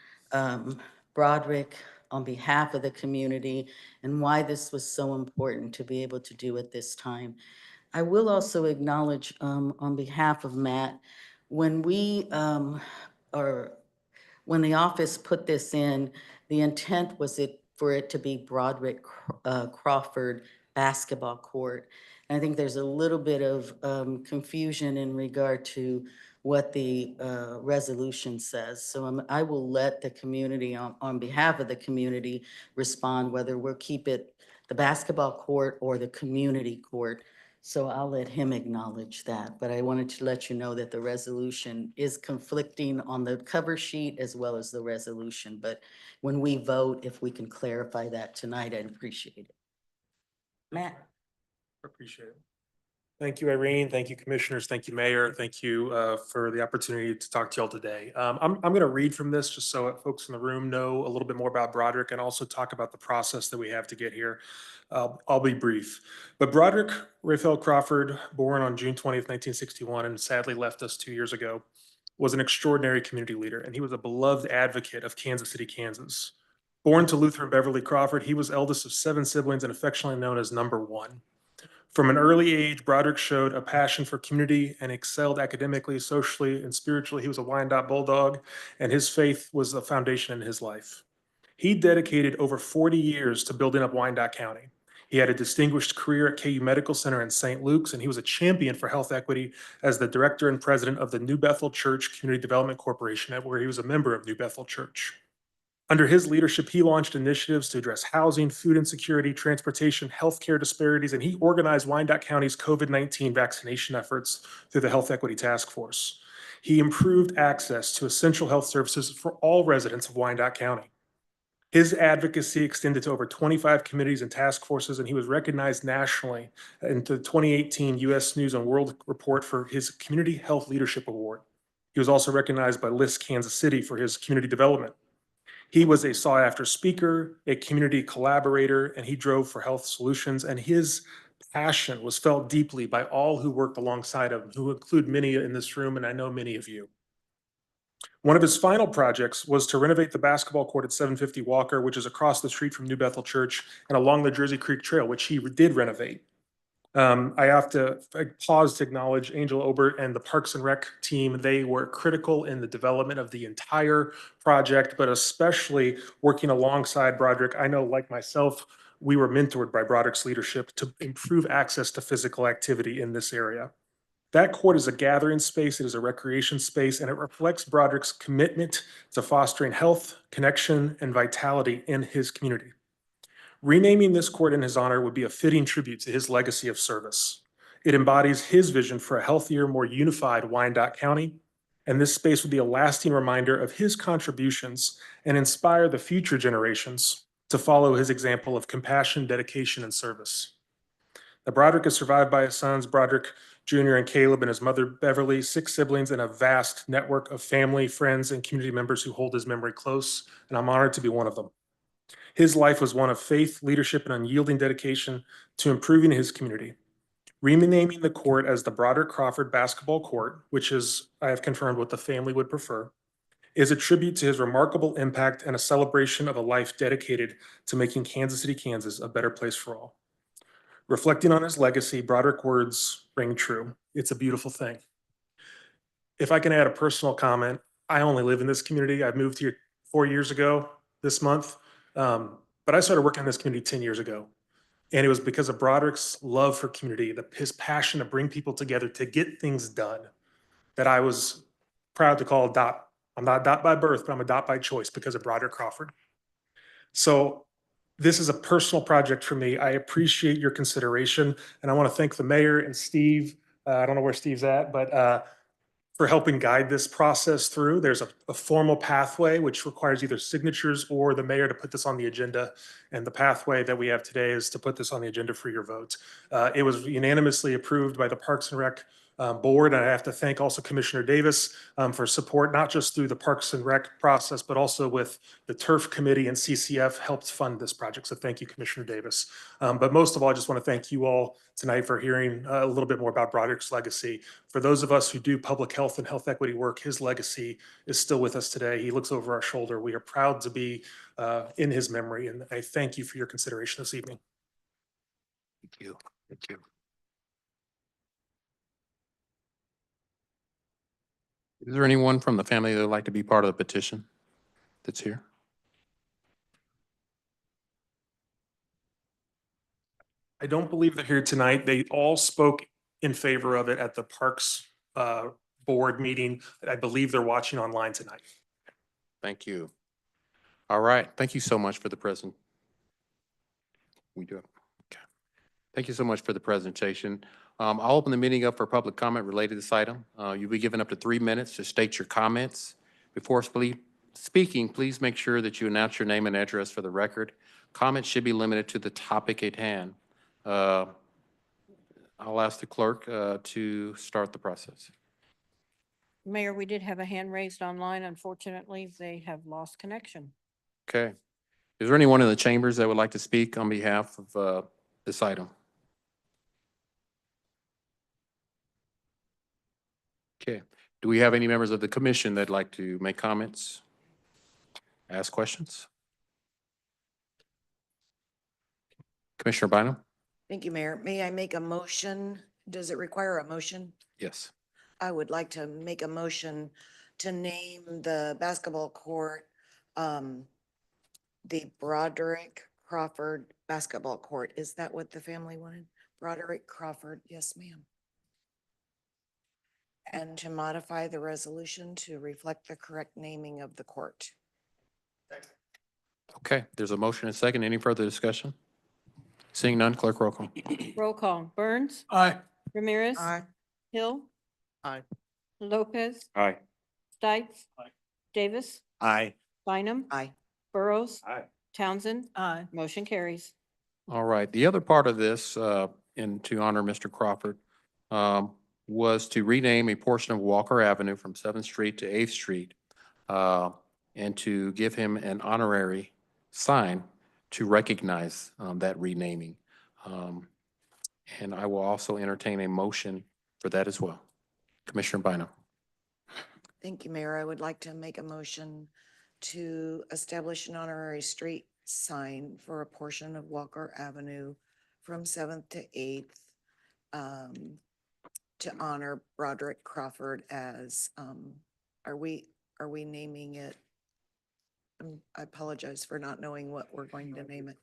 Speaker 4: Broderick on behalf of the community and why this was so important to be able to do at this time. I will also acknowledge on behalf of Matt, when we when the office put this in, the intent was for it to be Broderick Crawford basketball court. And I think there's a little bit of confusion in regard to what the resolution says. So I will let the community, on behalf of the community, respond whether we'll keep it the basketball court or the community court. So I'll let him acknowledge that. But I wanted to let you know that the resolution is conflicting on the cover sheet as well as the resolution. But when we vote, if we can clarify that tonight, I'd appreciate it. Matt.
Speaker 21: Appreciate it. Thank you, Irene. Thank you, commissioners. Thank you, Mayor. Thank you for the opportunity to talk to y'all today. I'm going to read from this just so folks in the room know a little bit more about Broderick and also talk about the process that we have to get here. I'll be brief. But Broderick Raphael Crawford, born on June 20th, 1961, and sadly left us 2 years ago, was an extraordinary community leader, and he was a beloved advocate of Kansas City, Kansas. Born to Luther and Beverly Crawford, he was eldest of 7 siblings and affectionately known as number 1. From an early age, Broderick showed a passion for community and excelled academically, socially, and spiritually. He was a Wyandotte Bulldog, and his faith was the foundation in his life. He dedicated over 40 years to building up Wyandotte County. He had a distinguished career at KU Medical Center in St. Luke's, and he was a champion for health equity as the director and president of the New Bethel Church Community Development Corporation, where he was a member of New Bethel Church. Under his leadership, he launched initiatives to address housing, food insecurity, transportation, healthcare disparities, and he organized Wyandotte County's COVID-19 vaccination efforts through the Health Equity Task Force. He improved access to essential health services for all residents of Wyandotte County. His advocacy extended to over 25 committees and task forces, and he was recognized nationally in the 2018 U.S. News and World Report for his Community Health Leadership Award. He was also recognized by List Kansas City for his community development. He was a sought-after speaker, a community collaborator, and he drove for health solutions, and his passion was felt deeply by all who worked alongside him, who include many in this room, and I know many of you. One of his final projects was to renovate the basketball court at 750 Walker, which is across the street from New Bethel Church and along the Jersey Creek Trail, which he did renovate. I have to pause to acknowledge Angel Obert and the Parks and Rec team. They were critical in the development of the entire project, but especially working alongside Broderick. I know, like myself, we were mentored by Broderick's leadership to improve access to physical activity in this area. That court is a gathering space, it is a recreation space, and it reflects Broderick's commitment to fostering health, connection, and vitality in his community. Renaming this court in his honor would be a fitting tribute to his legacy of service. It embodies his vision for a healthier, more unified Wyandotte County, and this space would be a lasting reminder of his contributions and inspire the future generations to follow his example of compassion, dedication, and service. Now, Broderick is survived by his sons, Broderick Jr. and Caleb, and his mother, Beverly, 6 siblings, and a vast network of family, friends, and community members who hold his memory close, and I'm honored to be one of them. His life was one of faith, leadership, and unyielding dedication to improving his community. Renaming the court as the Broderick Crawford Basketball Court, which is, I have confirmed, what the family would prefer, is a tribute to his remarkable impact and a celebration of a life dedicated to making Kansas City, Kansas a better place for all. Reflecting on his legacy, Broderick words ring true. It's a beautiful thing. If I can add a personal comment, I only live in this community. I've moved here 4 years ago this month. But I started working in this community 10 years ago. And it was because of Broderick's love for community, his passion to bring people together to get things done, that I was proud to call a DOT. I'm not a DOT by birth, but I'm a DOT by choice because of Broderick Crawford. So this is a personal project for me. I appreciate your consideration. And I want to thank the mayor and Steve. I don't know where Steve's at, but for helping guide this process through. There's a formal pathway which requires either signatures or the mayor to put this on the agenda. And the pathway that we have today is to put this on the agenda for your vote. It was unanimously approved by the Parks and Rec board. And I have to thank also Commissioner Davis for support, not just through the Parks and Rec process, but also with the Turf Committee and CCF helped fund this project. So thank you, Commissioner Davis. But most of all, I just want to thank you all tonight for hearing a little bit more about Broderick's legacy. For those of us who do public health and health equity work, his legacy is still with us today. He looks over our shoulder. We are proud to be in his memory, and I thank you for your consideration this evening.
Speaker 1: Thank you. Thank you. Is there anyone from the family that would like to be part of the petition that's here?
Speaker 21: I don't believe they're here tonight. They all spoke in favor of it at the Parks board meeting. I believe they're watching online tonight.
Speaker 1: Thank you. All right. Thank you so much for the present. We do. Okay. Thank you so much for the presentation. I'll open the meeting up for public comment related to this item. You'll be given up to 3 minutes to state your comments. Before speaking, please make sure that you announce your name and address for the record. Comments should be limited to the topic at hand. I'll ask the clerk to start the process.
Speaker 2: Mayor, we did have a hand raised online. Unfortunately, they have lost connection.
Speaker 1: Okay. Is there anyone in the chambers that would like to speak on behalf of this item? Okay. Do we have any members of the commission that'd like to make comments? Ask questions? Commissioner Bynum?
Speaker 16: Thank you, Mayor. May I make a motion? Does it require a motion?
Speaker 1: Yes.
Speaker 16: I would like to make a motion to name the basketball court, the Broderick Crawford Basketball Court. Is that what the family wanted? Broderick Crawford, yes, ma'am. And to modify the resolution to reflect the correct naming of the court.
Speaker 1: Okay, there's a motion and a second. Any further discussion? Seeing none, clerk roll call.
Speaker 2: Roll call. Burns?
Speaker 18: Aye.
Speaker 2: Ramirez?
Speaker 16: Aye.
Speaker 2: Hill?
Speaker 12: Aye.
Speaker 2: Lopez?
Speaker 17: Aye.
Speaker 2: Stites? Davis?
Speaker 14: Aye.
Speaker 2: Bynum?
Speaker 16: Aye.
Speaker 2: Burrows?
Speaker 17: Aye.
Speaker 2: Townsend?
Speaker 15: Aye.
Speaker 2: Motion carries.
Speaker 1: All right, the other part of this, and to honor Mr. Crawford, was to rename a portion of Walker Avenue from 7th Street to 8th Street, and to give him an honorary sign to recognize that renaming. And I will also entertain a motion for that as well. Commissioner Bynum.
Speaker 16: Thank you, Mayor. I would like to make a motion to establish an honorary street sign for a portion of Walker Avenue from 7th to 8th to honor Broderick Crawford as, are we naming it? I apologize for not knowing what we're going to name it.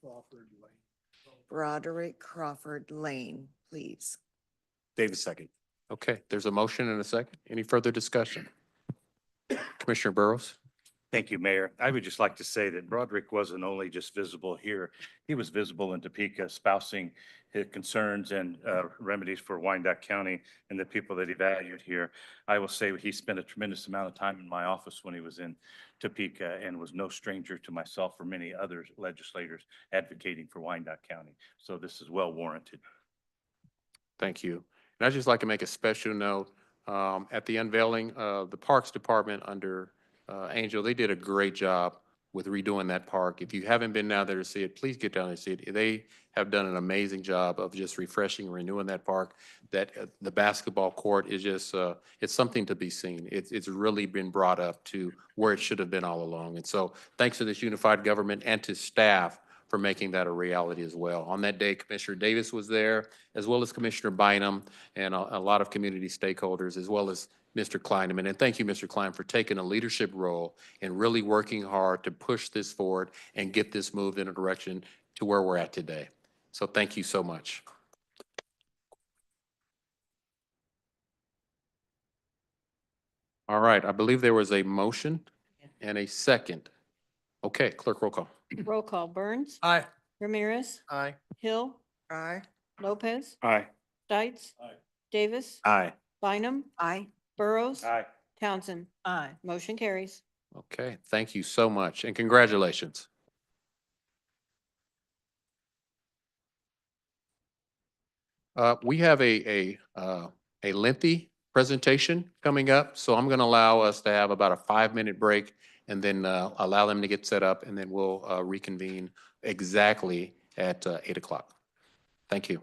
Speaker 16: Broderick Crawford Lane, please.
Speaker 14: Davis, second.
Speaker 1: Okay, there's a motion and a second. Any further discussion? Commissioner Burrows?
Speaker 13: Thank you, Mayor. I would just like to say that Broderick wasn't only just visible here, he was visible in Topeka espousing his concerns and remedies for Wyandotte County and the people that he valued here. I will say he spent a tremendous amount of time in my office when he was in Topeka and was no stranger to myself or many other legislators advocating for Wyandotte County. So this is well warranted.
Speaker 1: Thank you. And I'd just like to make a special note, at the unveiling of the Parks Department under Angel, they did a great job with redoing that park. If you haven't been down there to see it, please get down there and see it. They have done an amazing job of just refreshing and renewing that park. That the basketball court is just, it's something to be seen. It's really been brought up to where it should have been all along. And so thanks to this unified government and to staff for making that a reality as well. On that day, Commissioner Davis was there, as well as Commissioner Bynum and a lot of community stakeholders, as well as Mr. Kleineman. And thank you, Mr. Klein, for taking a leadership role and really working hard to push this forward and get this moved in a direction to where we're at today. So thank you so much. All right, I believe there was a motion and a second. Okay, clerk roll call.
Speaker 2: Roll call. Burns?
Speaker 18: Aye.
Speaker 2: Ramirez?
Speaker 12: Aye.
Speaker 2: Hill?
Speaker 16: Aye.
Speaker 2: Lopez?
Speaker 17: Aye.
Speaker 2: Stites? Davis?
Speaker 14: Aye.
Speaker 2: Bynum?
Speaker 16: Aye.
Speaker 2: Burrows?
Speaker 17: Aye.
Speaker 2: Townsend?
Speaker 15: Aye.
Speaker 2: Motion carries.
Speaker 1: Okay, thank you so much and congratulations. We have a lengthy presentation coming up, so I'm going to allow us to have about a 5-minute break and then allow them to get set up, and then we'll reconvene exactly at 8 o'clock. Thank you.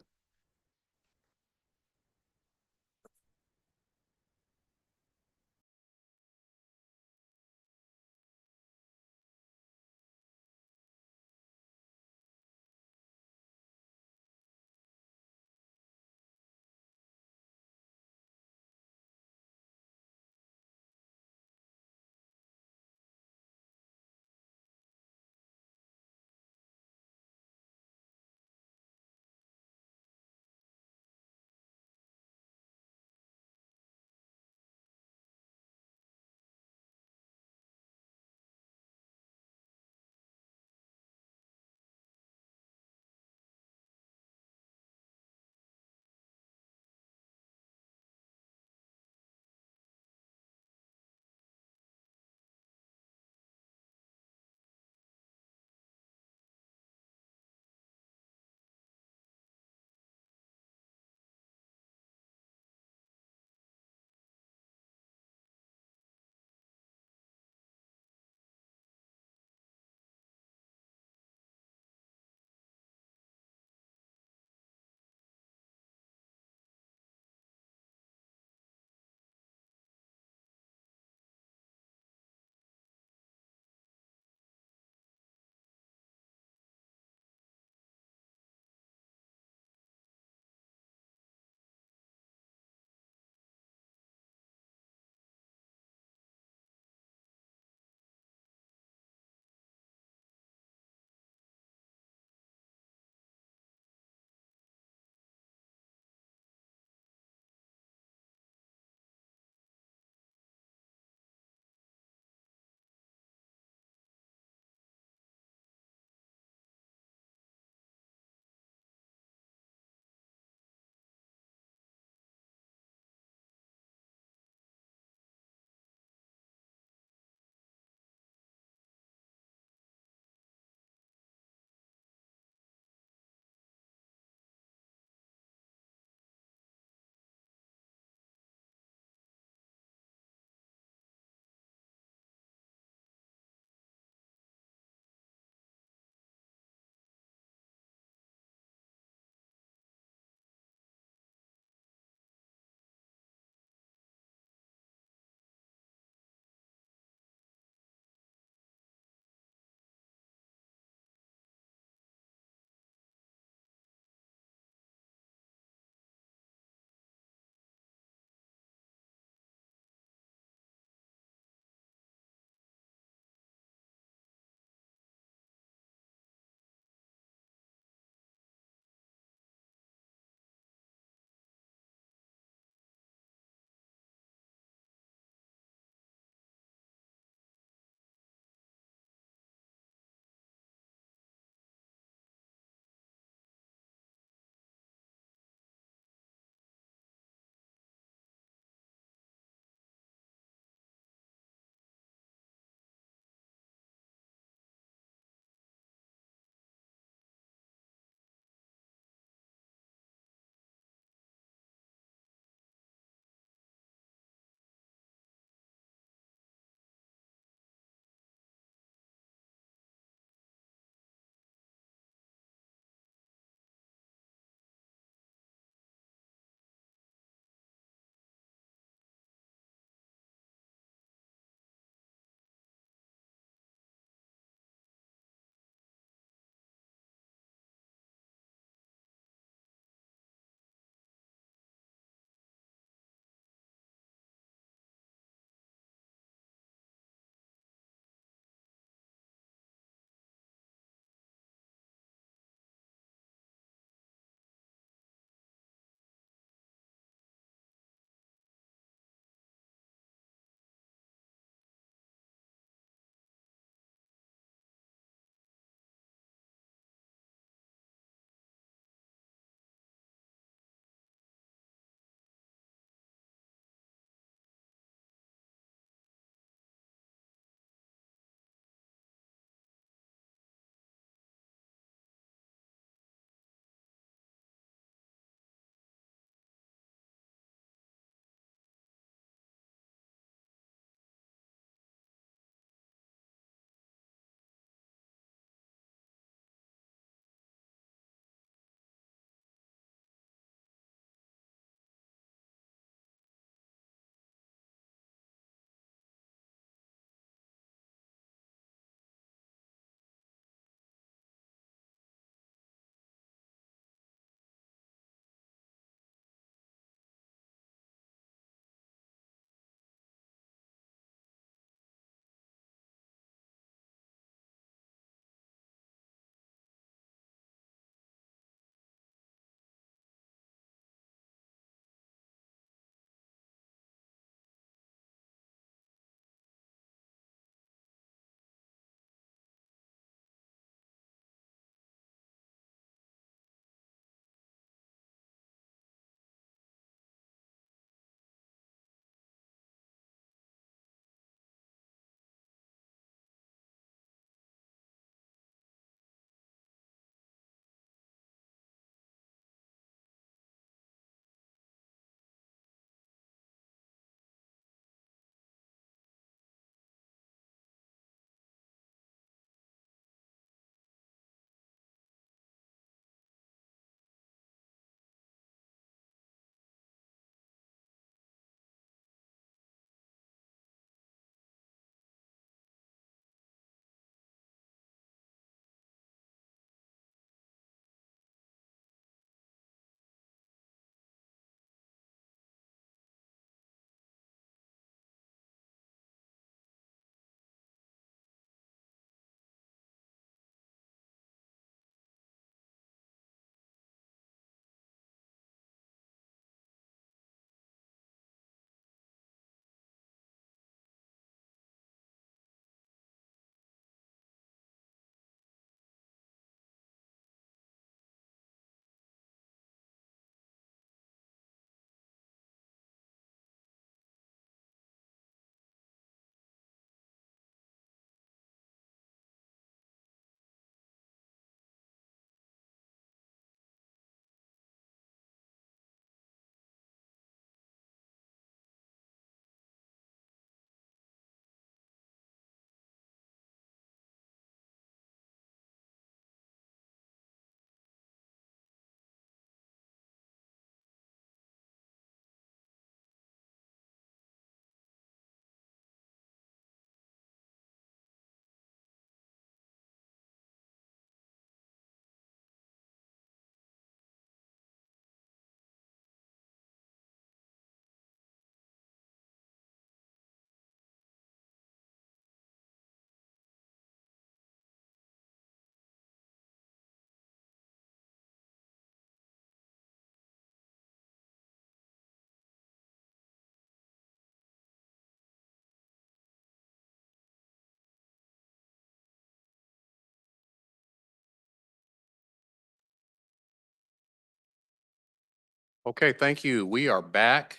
Speaker 1: Okay, thank you. We are back.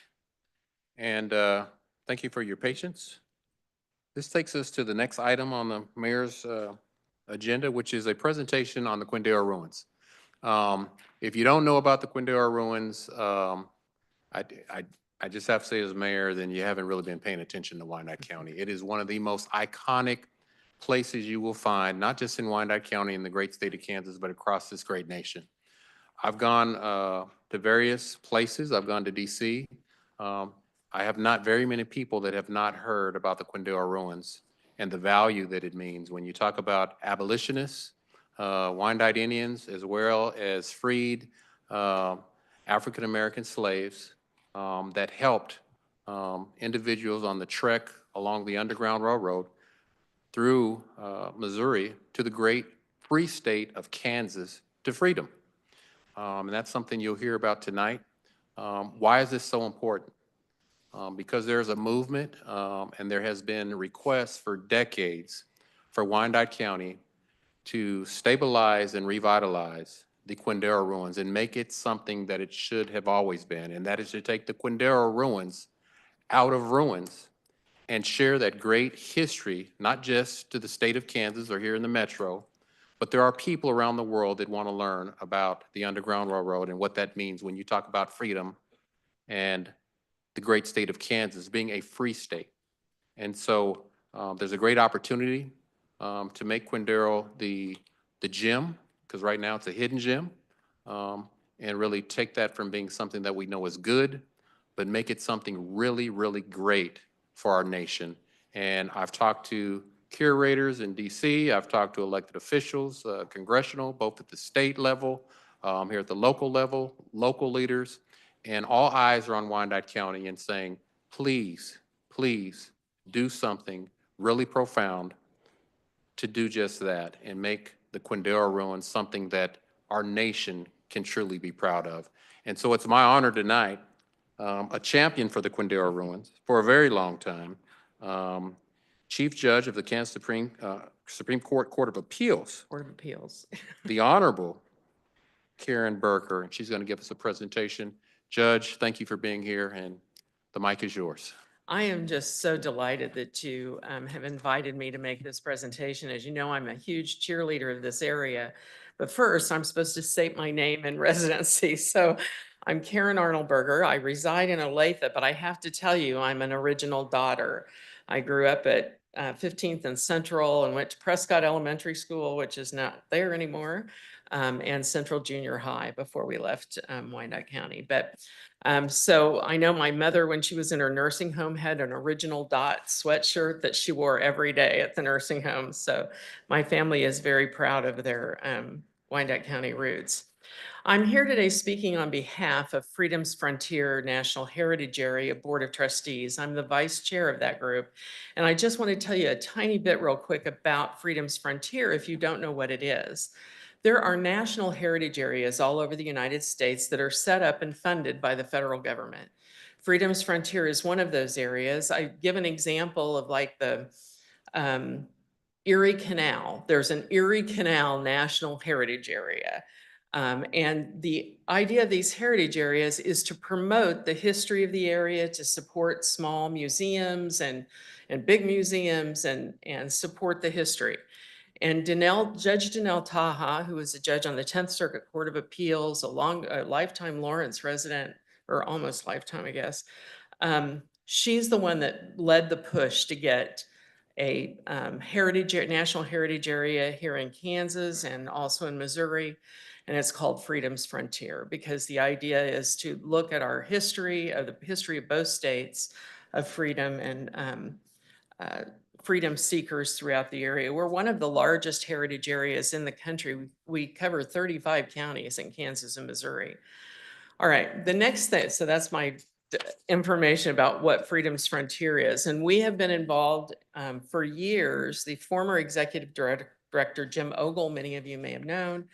Speaker 1: And thank you for your patience. This takes us to the next item on the mayor's agenda, which is a presentation on the Quindaro ruins. If you don't know about the Quindaro ruins, I, I, I just have to say as mayor, then you haven't really been paying attention to Wyandotte County. It is one of the most iconic places you will find, not just in Wyandotte County in the great state of Kansas, but across this great nation. I've gone to various places. I've gone to DC. I have not very many people that have not heard about the Quindaro ruins and the value that it means when you talk about abolitionists, Wyandotte Indians, as well as freed African-American slaves that helped individuals on the trek along the Underground Railroad through Missouri to the great free state of Kansas to freedom. And that's something you'll hear about tonight. Why is this so important? Because there's a movement and there has been requests for decades for Wyandotte County to stabilize and revitalize the Quindaro ruins and make it something that it should have always been, and that is to take the Quindaro ruins out of ruins and share that great history, not just to the state of Kansas or here in the metro, but there are people around the world that want to learn about the Underground Railroad and what that means when you talk about freedom and the great state of Kansas being a free state. And so there's a great opportunity to make Quindaro the gem, because right now it's a hidden gem, and really take that from being something that we know is good, but make it something really, really great for our nation. And I've talked to curators in DC, I've talked to elected officials, congressional, both at the state level, here at the local level, local leaders, and all eyes are on Wyandotte County and saying, please, please do something really profound to do just that and make the Quindaro ruins something that our nation can truly be proud of. And so it's my honor tonight, a champion for the Quindaro ruins for a very long time, Chief Judge of the Kansas Supreme Court of Appeals.
Speaker 3: Court of Appeals.
Speaker 1: The Honorable Karen Berker, and she's going to give us a presentation. Judge, thank you for being here, and the mic is yours.
Speaker 3: I am just so delighted that you have invited me to make this presentation. As you know, I'm a huge cheerleader of this area. But first, I'm supposed to state my name and residency. So I'm Karen Arnoldberger. I reside in Olathe, but I have to tell you, I'm an original daughter. I grew up at 15th and Central and went to Prescott Elementary School, which is not there anymore, and Central Junior High before we left Wyandotte County. But so I know my mother, when she was in her nursing home, had an original Dot sweatshirt that she wore every day at the nursing home. So my family is very proud of their Wyandotte County roots. I'm here today speaking on behalf of Freedom's Frontier National Heritage Area Board of Trustees. I'm the vice chair of that group. And I just want to tell you a tiny bit real quick about Freedom's Frontier if you don't know what it is. There are national heritage areas all over the United States that are set up and funded by the federal government. Freedom's Frontier is one of those areas. I give an example of like the Erie Canal. There's an Erie Canal National Heritage Area. And the idea of these heritage areas is to promote the history of the area, to support small museums and big museums and support the history. And Judge Danelle Taha, who was a judge on the 10th Circuit Court of Appeals, a lifetime Lawrence resident, or almost lifetime, I guess, she's the one that led the push to get a national heritage area here in Kansas and also in Missouri. And it's called Freedom's Frontier because the idea is to look at our history, of the history of both states of freedom and freedom seekers throughout the area. We're one of the largest heritage areas in the country. We cover 35 counties in Kansas and Missouri. All right, the next thing, so that's my information about what Freedom's Frontier is. And we have been involved for years. The former executive director, Jim Ogle, many of you may have known,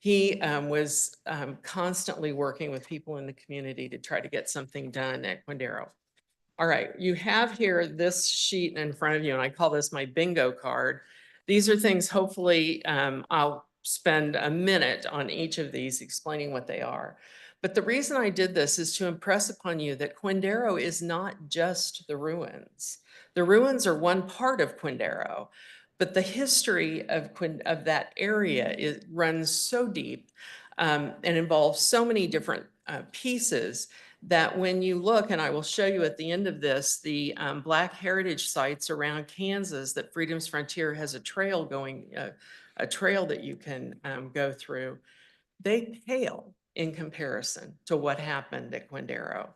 Speaker 3: he was constantly working with people in the community to try to get something done at Quindaro. All right, you have here this sheet in front of you, and I call this my bingo card. These are things, hopefully, I'll spend a minute on each of these explaining what they are. But the reason I did this is to impress upon you that Quindaro is not just the ruins. The ruins are one part of Quindaro, but the history of that area runs so deep and involves so many different pieces that when you look, and I will show you at the end of this, the Black heritage sites around Kansas that Freedom's Frontier has a trail going, a trail that you can go through, they pale in comparison to what happened at Quindaro.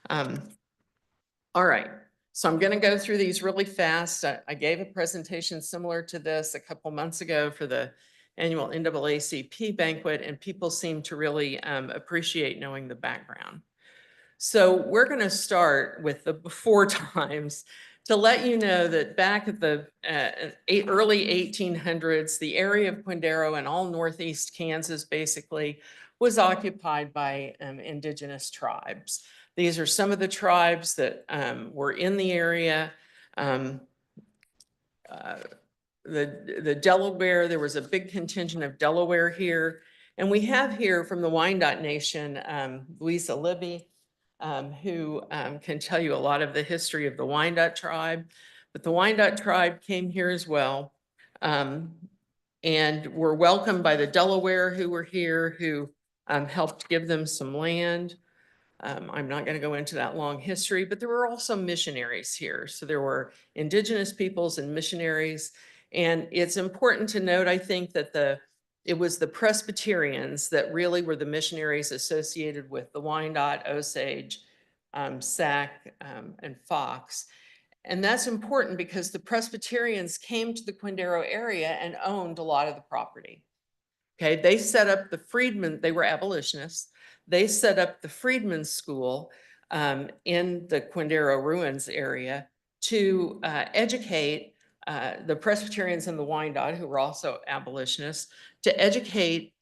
Speaker 3: All right, so I'm going to go through these really fast. I gave a presentation similar to this a couple months ago for the annual NAACP banquet, and people seem to really appreciate knowing the background. So we're going to start with the before times to let you know that back at the early 1800s, the area of Quindaro and all northeast Kansas basically was occupied by indigenous tribes. These are some of the tribes that were in the area. The Delaware, there was a big contingent of Delaware here. And we have here from the Wyandotte Nation, Louisa Libby, who can tell you a lot of the history of the Wyandotte tribe. But the Wyandotte tribe came here as well and were welcomed by the Delaware who were here, who helped give them some land. I'm not going to go into that long history, but there were also missionaries here. So there were indigenous peoples and missionaries. And it's important to note, I think, that it was the Presbyterians that really were the missionaries associated with the Wyandotte, Osage, Sac, and Fox. And that's important because the Presbyterians came to the Quindaro area and owned a lot of the property. Okay, they set up the Freedmen, they were abolitionists. They set up the Freedmen's School in the Quindaro Ruins area to educate the Presbyterians in the Wyandotte, who were also abolitionists, to educate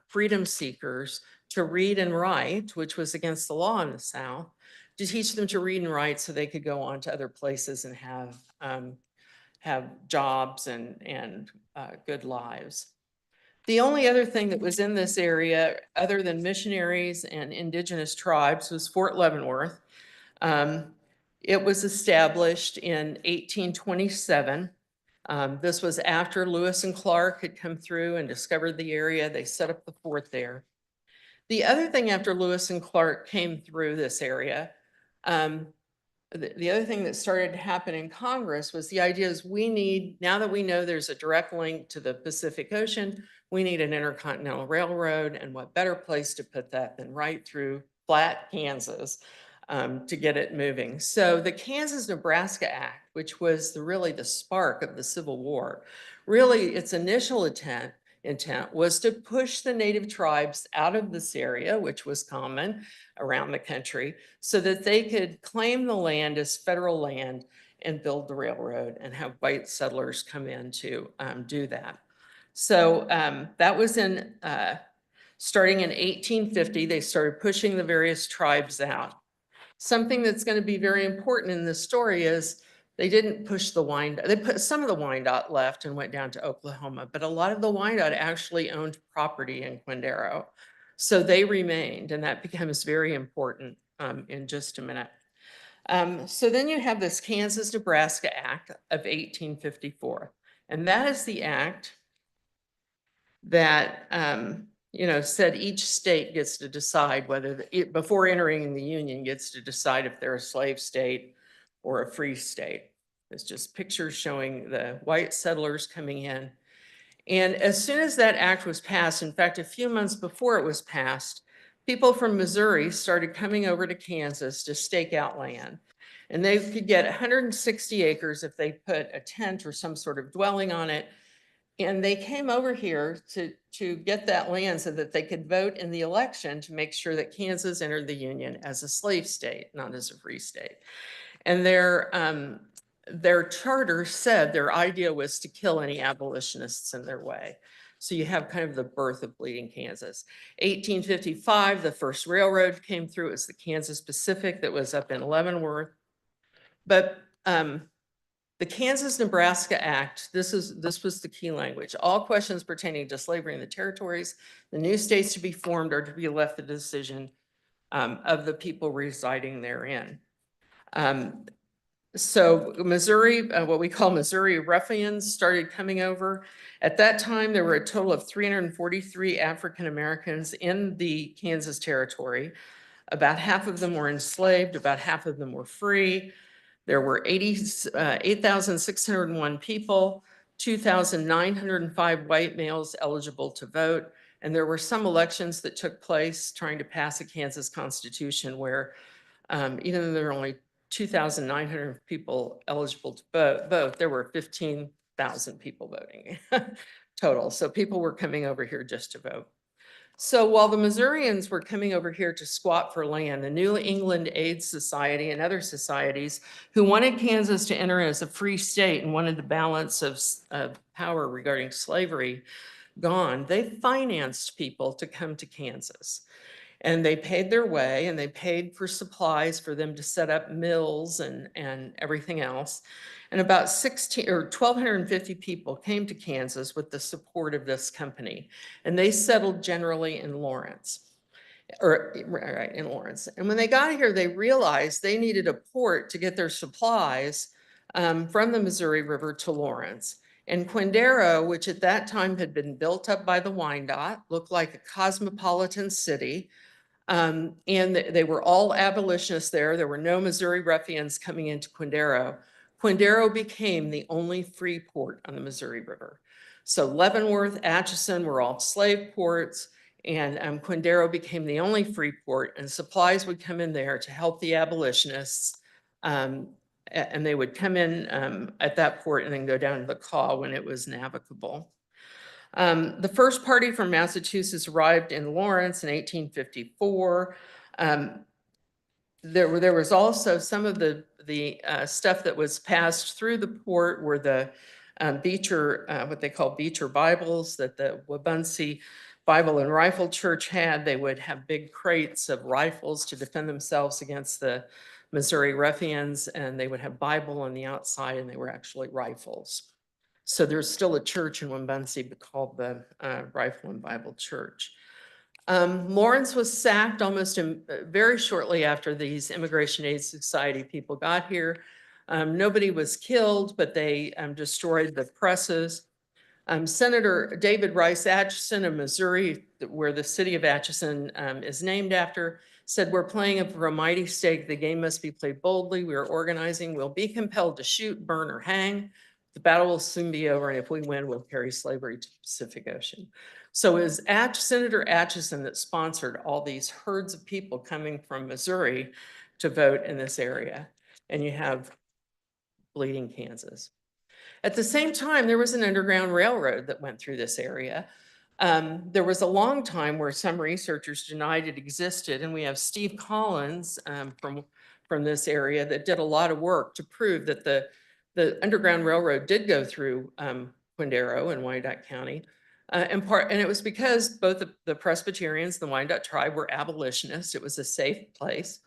Speaker 3: freedom seekers to read and write, which was against the law in the South, to teach them to read and write so they could go on to other places and have jobs and good lives. The only other thing that was in this area, other than missionaries and indigenous tribes, was Fort Leavenworth. It was established in 1827. This was after Lewis and Clark had come through and discovered the area. They set up the fort there. The other thing after Lewis and Clark came through this area, the other thing that started to happen in Congress was the idea is now that we know there's a direct link to the Pacific Ocean, we need an intercontinental railroad, and what better place to put that than right through flat Kansas to get it moving. So the Kansas-Nebraska Act, which was really the spark of the Civil War, really its initial intent was to push the native tribes out of this area, which was common around the country, so that they could claim the land as federal land and build the railroad and have white settlers come in to do that. So that was starting in 1850, they started pushing the various tribes out. Something that's going to be very important in this story is they didn't push the Wyandotte. They put some of the Wyandotte left and went down to Oklahoma, but a lot of the Wyandotte actually owned property in Quindaro. So they remained, and that becomes very important in just a minute. So then you have this Kansas-Nebraska Act of 1854, and that is the act that said each state gets to decide whether, before entering the Union, gets to decide if they're a slave state or a free state. It's just pictures showing the white settlers coming in. And as soon as that act was passed, in fact, a few months before it was passed, people from Missouri started coming over to Kansas to stake out land. And they could get 160 acres if they put a tent or some sort of dwelling on it. And they came over here to get that land so that they could vote in the election to make sure that Kansas entered the Union as a slave state, not as a free state. And their charter said their idea was to kill any abolitionists in their way. So you have kind of the birth of Bleeding Kansas. 1855, the first railroad came through. It was the Kansas Pacific that was up in Leavenworth. But The Kansas-Nebraska Act, this was the key language. All questions pertaining to slavery in the territories, the new states to be formed are to be left the decision of the people residing therein. So Missouri, what we call Missouri ruffians started coming over. At that time, there were a total of 343 African Americans in the Kansas territory. About half of them were enslaved, about half of them were free. There were 8,601 people, 2,905 white males eligible to vote. And there were some elections that took place trying to pass a Kansas Constitution where even though there were only 2,900 people eligible to vote, there were 15,000 people voting total. So people were coming over here just to vote. So while the Missourians were coming over here to squat for land, the New England Aid Society and other societies who wanted Kansas to enter as a free state and wanted the balance of power regarding slavery gone, they financed people to come to Kansas. And they paid their way and they paid for supplies for them to set up mills and everything else. And about 1,250 people came to Kansas with the support of this company. And they settled generally in Lawrence, in Lawrence. And when they got here, they realized they needed a port to get their supplies from the Missouri River to Lawrence. And Quindaro, which at that time had been built up by the Wyandotte, looked like a cosmopolitan city. And they were all abolitionists there. There were no Missouri ruffians coming into Quindaro. Quindaro became the only free port on the Missouri River. So Leavenworth, Atchison were all slave ports, and Quindaro became the only free port, and supplies would come in there to help the abolitionists. And they would come in at that port and then go down to the Kaw when it was navigable. The first party from Massachusetts arrived in Lawrence in 1854. There was also some of the stuff that was passed through the port were the Beecher, what they call Beecher Bibles that the Wabaunsee Bible and Rifle Church had. They would have big crates of rifles to defend themselves against the Missouri ruffians, and they would have Bible on the outside, and they were actually rifles. So there's still a church in Wabaunsee called the Rifle and Bible Church. Lawrence was sacked almost very shortly after these Immigration Aid Society people got here. Nobody was killed, but they destroyed the presses. Senator David Rice Atchison of Missouri, where the city of Atchison is named after, said, "We're playing for a mighty stake. The game must be played boldly. We are organizing. We'll be compelled to shoot, burn, or hang. The battle will soon be over, and if we win, we'll carry slavery to the Pacific Ocean." So it was Senator Atchison that sponsored all these herds of people coming from Missouri to vote in this area. And you have bleeding Kansas. At the same time, there was an underground railroad that went through this area. There was a long time where some researchers denied it existed, and we have Steve Collins from this area that did a lot of work to prove that the Underground Railroad did go through Quindaro and Wyandotte County. And it was because both the Presbyterians, the Wyandotte tribe, were abolitionists. It was a safe place.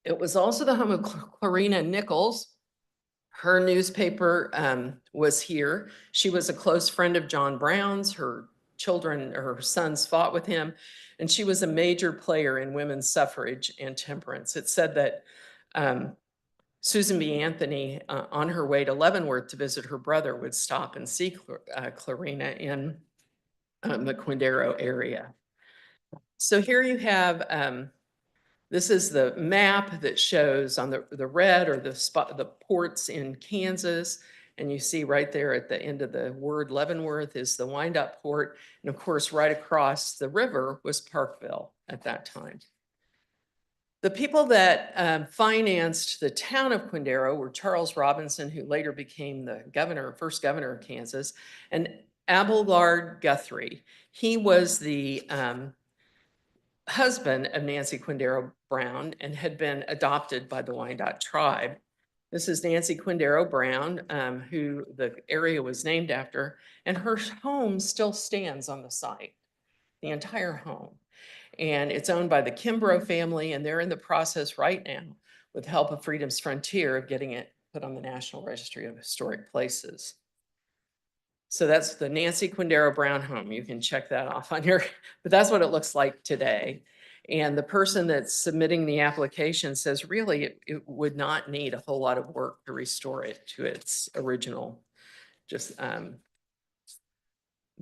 Speaker 3: It was also the home of Clarina Nichols. Her newspaper was here. She was a close friend of John Brown's. Her sons fought with him, and she was a major player in women's suffrage and temperance. It said that Susan B. Anthony, on her way to Leavenworth to visit her brother, would stop and see Clarina in the Quindaro area. So here you have, this is the map that shows on the red or the ports in Kansas. And you see right there at the end of the word Leavenworth is the Wyandotte port. And of course, right across the river was Parkville at that time. The people that financed the town of Quindaro were Charles Robinson, who later became the first governor of Kansas, and Abelard Guthrie. He was the husband of Nancy Quindaro Brown and had been adopted by the Wyandotte tribe. This is Nancy Quindaro Brown, who the area was named after, and her home still stands on the site, the entire home. And it's owned by the Kimbrough family, and they're in the process right now with the help of Freedom's Frontier of getting it put on the National Registry of Historic Places. So that's the Nancy Quindaro Brown home. You can check that off on your, but that's what it looks like today. And the person that's submitting the application says really it would not need a whole lot of work to restore it to its original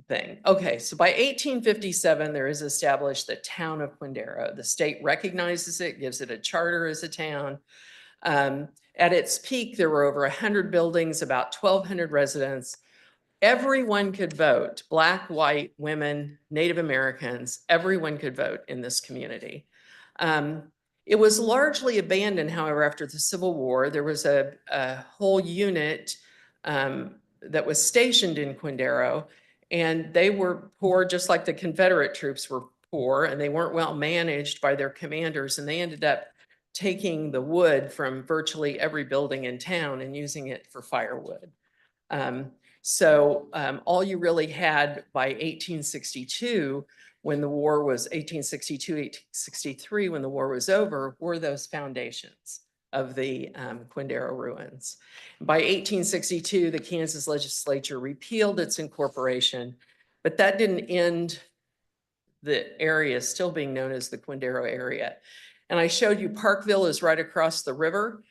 Speaker 3: thing. Okay, so by 1857, there is established the town of Quindaro. The state recognizes it, gives it a charter as a town. At its peak, there were over 100 buildings, about 1,200 residents. Everyone could vote, Black, white, women, Native Americans, everyone could vote in this community. It was largely abandoned, however, after the Civil War. There was a whole unit that was stationed in Quindaro, and they were poor, just like the Confederate troops were poor, and they weren't well managed by their commanders, and they ended up taking the wood from virtually every building in town and using it for firewood. All you really had by 1862, when the war was 1862, 1863, when the war was over, were those foundations of the Quindaro ruins. By 1862, the Kansas legislature repealed its incorporation, but that didn't end the area still being known as the Quindaro area. And I showed you Parkville is right across the river.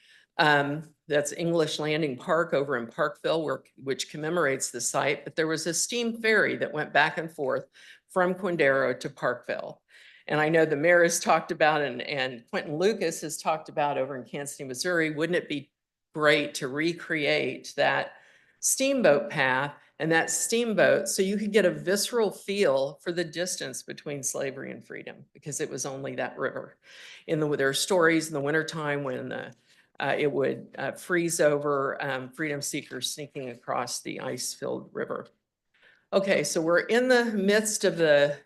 Speaker 3: That's English Landing Park over in Parkville, which commemorates the site. But there was a steam ferry that went back and forth from Quindaro to Parkville. And I know the mayor has talked about, and Quentin Lucas has talked about over in Kansas City, Missouri, wouldn't it be great to recreate that steamboat path and that steamboat so you could get a visceral feel for the distance between slavery and freedom, because it was only that river. There are stories in the wintertime when it would freeze over, freedom seekers sneaking across the ice-filled river. Okay, so we're in the midst of the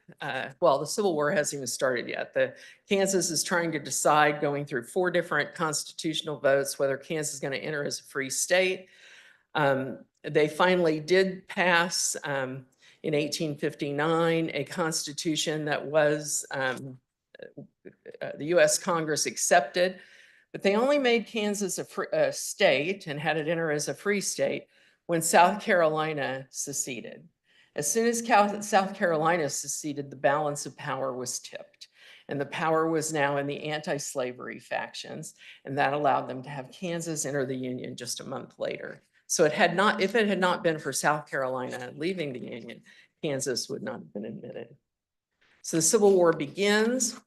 Speaker 3: Civil War hasn't even started yet. Kansas is trying to decide, going through 4 different constitutional votes, whether Kansas is going to enter as a free state. They finally did pass in 1859 a constitution that was the US Congress accepted, but they only made Kansas a state and had it enter as a free state when South Carolina seceded. As soon as South Carolina seceded, the balance of power was tipped, and the power was now in the anti-slavery factions, and that allowed them to have Kansas enter the Union just a month later. So if it had not been for South Carolina leaving the Union, Kansas would not have been admitted. So the Civil War begins.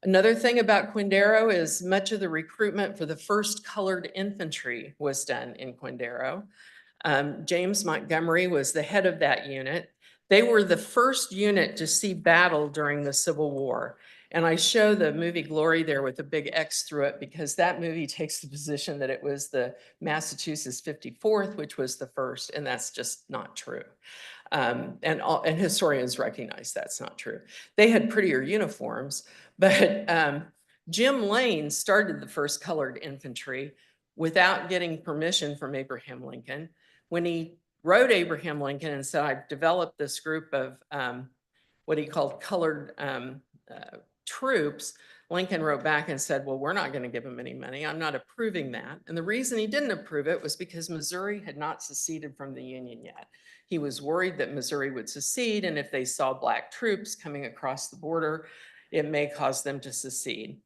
Speaker 3: Another thing about Quindaro is much of the recruitment for the first colored infantry was done in Quindaro. James Montgomery was the head of that unit. They were the first unit to see battle during the Civil War. And I show the movie Glory there with a big X through it because that movie takes the position that it was the Massachusetts 54th, which was the first, and that's just not true. And historians recognize that's not true. They had prettier uniforms, but Jim Lane started the first colored infantry without getting permission from Abraham Lincoln. When he wrote Abraham Lincoln and said, I've developed this group of what he called colored troops, Lincoln wrote back and said, well, we're not going to give him any money. I'm not approving that. And the reason he didn't approve it was because Missouri had not seceded from the Union yet. He was worried that Missouri would secede, and if they saw Black troops coming across the border, it may cause them to secede.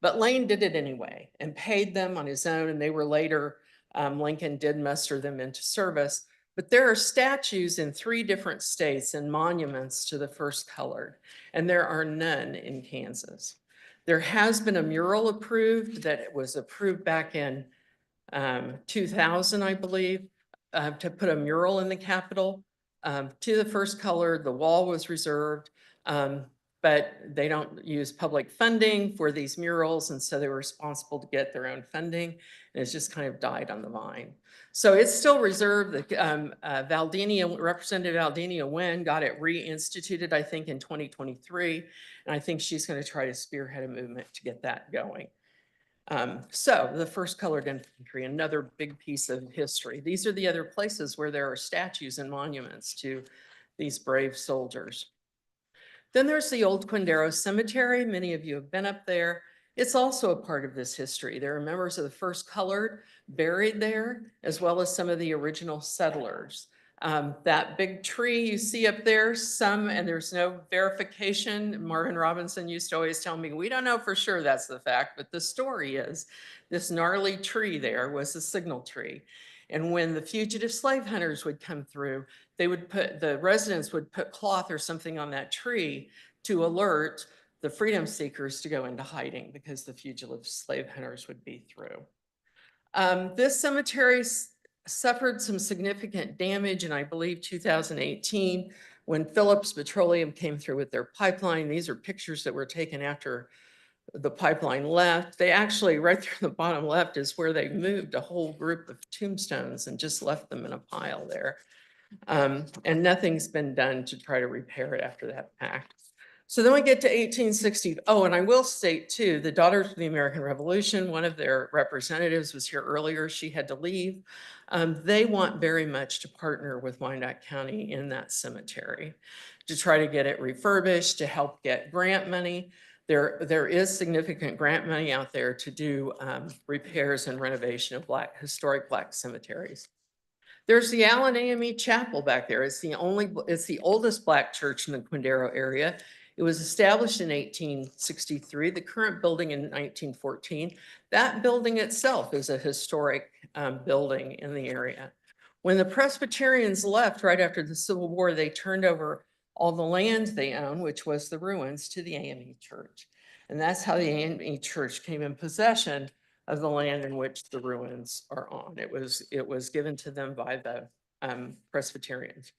Speaker 3: But Lane did it anyway and paid them on his own, and they were later, Lincoln did muster them into service. But there are statues in 3 different states and monuments to the first colored, and there are none in Kansas. There has been a mural approved that was approved back in 2000, I believe, to put a mural in the Capitol to the first colored. The wall was reserved, but they don't use public funding for these murals, and so they were responsible to get their own funding, and it's just kind of died on the vine. So it's still reserved. Representative Valdenia Nguyen got it reinstituted, I think, in 2023, and I think she's going to try to spearhead a movement to get that going. So the first colored infantry, another big piece of history. These are the other places where there are statues and monuments to these brave soldiers. Then there's the old Quindaro Cemetery. Many of you have been up there. It's also a part of this history. There are members of the First Colored buried there, as well as some of the original settlers. That big tree you see up there, and there's no verification. Marvin Robinson used to always tell me, we don't know for sure that's the fact, but the story is this gnarly tree there was a signal tree. And when the fugitive slave hunters would come through, the residents would put cloth or something on that tree to alert the freedom seekers to go into hiding because the fugitive slave hunters would be through. This cemetery suffered some significant damage in, I believe, 2018 when Phillips Petroleum came through with their pipeline. These are pictures that were taken after the pipeline left. They actually, right there in the bottom left is where they moved a whole group of tombstones and just left them in a pile there. And nothing's been done to try to repair it after that fact. So then we get to 1860. Oh, and I will state too, the Daughters of the American Revolution, one of their representatives was here earlier. She had to leave. They want very much to partner with Wyandotte County in that cemetery to try to get it refurbished, to help get grant money. There is significant grant money out there to do repairs and renovation of historic Black cemeteries. There's the Allen AME Chapel back there. It's the oldest Black church in the Quindaro area. It was established in 1863, the current building in 1914. That building itself is a historic building in the area. When the Presbyterians left right after the Civil War, they turned over all the land they owned, which was the ruins, to the AME Church. And that's how the AME Church came in possession of the land in which the ruins are on. It was given to them by the Presbyterians.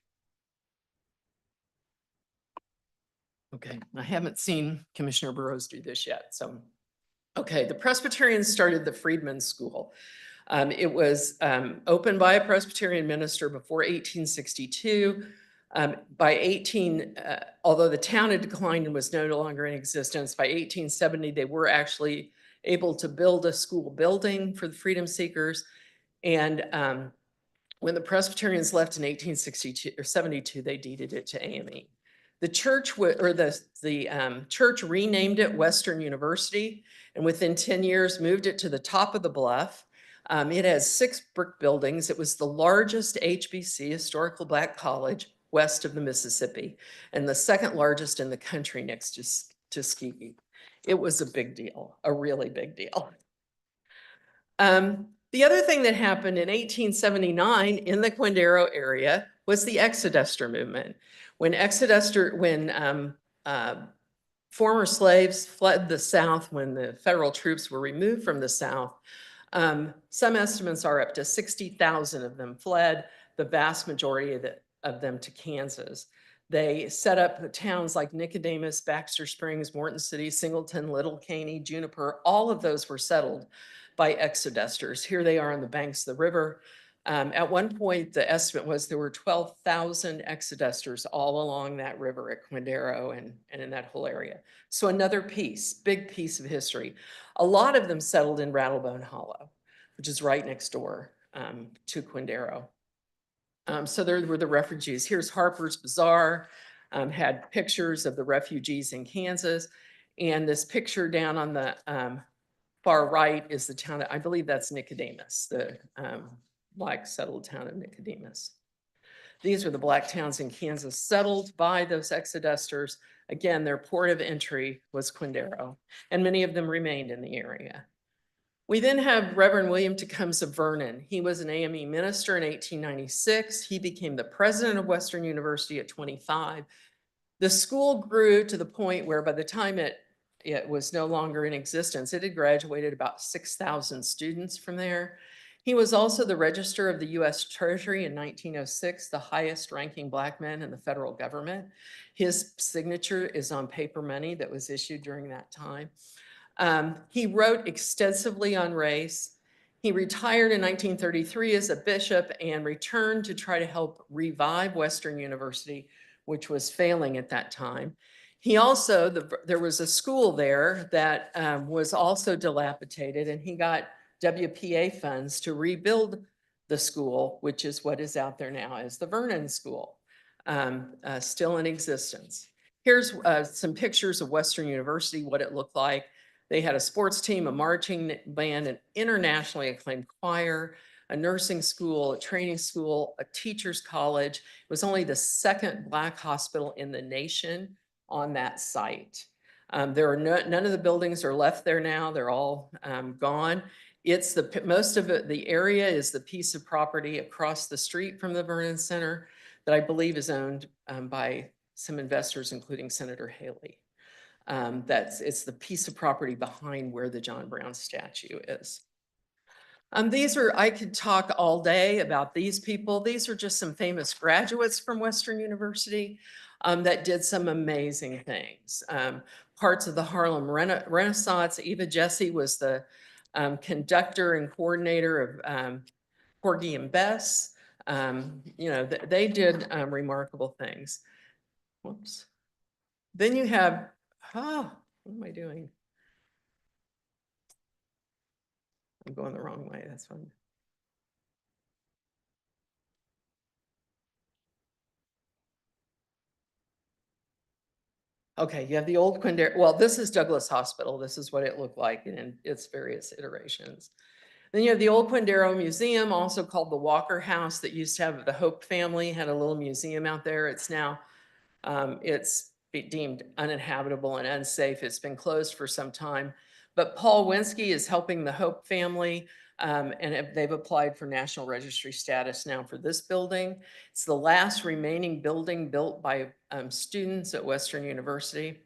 Speaker 3: Okay, I haven't seen Commissioner Burrows do this yet. So, okay, the Presbyterians started the Freedmen's School. It was opened by a Presbyterian minister before 1862. Although the town had declined and was no longer in existence, by 1870, they were actually able to build a school building for the freedom seekers. And when the Presbyterians left in 1862 or 72, they deeded it to AME. The church church renamed it Western University, and within 10 years moved it to the top of the bluff. It has 6 brick buildings. It was the largest HBC, historical Black college, west of the Mississippi, and the second largest in the country next to Tuskegee. It was a big deal, a really big deal. The other thing that happened in 1879 in the Quindaro area was the Exoduster movement. When former slaves fled the South, when the federal troops were removed from the South, some estimates are up to 60,000 of them fled, the vast majority of them to Kansas. They set up towns like Nicodemus, Baxter Springs, Morton City, Singleton, Little Caney, Juniper. All of those were settled by Exodusters. Here they are on the banks of the river. At one point, the estimate was there were 12,000 Exodusters all along that river at Quindaro and in that whole area. So another big piece of history. A lot of them settled in Rattlebone Hollow, which is right next door to Quindaro. So there were the refugees. Here's Harper's Bazaar, had pictures of the refugees in Kansas. And this picture down on the far right is the town, I believe that's Nicodemus, the Black settled town of Nicodemus. These are the Black towns in Kansas settled by those Exodusters. Again, their port of entry was Quindaro, and many of them remained in the area. We then have Reverend William Tecumseh Vernon. He was an AME minister in 1896. He became the president of Western University at 25. The school grew to the point where by the time it was no longer in existence, it had graduated about 6,000 students from there. He was also the Register of the U.S. Treasury in 1906, the highest ranking Black man in the federal government. His signature is on paper money that was issued during that time. He wrote extensively on race. He retired in 1933 as a bishop and returned to try to help revive Western University, which was failing at that time. He also, there was a school there that was also dilapidated, and he got WPA funds to rebuild the school, which is what is out there now as the Vernon School, still in existence. Here's some pictures of Western University, what it looked like. They had a sports team, a marching band, an internationally acclaimed choir, a nursing school, a training school, a teacher's college. It was only the second Black hospital in the nation on that site. There are none of the buildings are left there now. They're all gone. It's most of it, the area is the piece of property across the street from the Vernon Center that I believe is owned by some investors, including Senator Haley. It's the piece of property behind where the John Brown statue is. I could talk all day about these people. These are just some famous graduates from Western University that did some amazing things. Parts of the Harlem Renaissance. Eva Jesse was the conductor and coordinator of Porgy and Bess. They did remarkable things. Whoops. Then you have, what am I doing? I'm going the wrong way, that's fine. Okay, you have the old Quindaro, well, this is Douglas Hospital. This is what it looked like in its various iterations. Then you have the old Quindaro Museum, also called the Walker House, that used to have the Hope family, had a little museum out there. It's now, it's deemed uninhabitable and unsafe. It's been closed for some time. But Paul Winsky is helping the Hope family, and they've applied for National Registry status now for this building. It's the last remaining building built by students at Western University.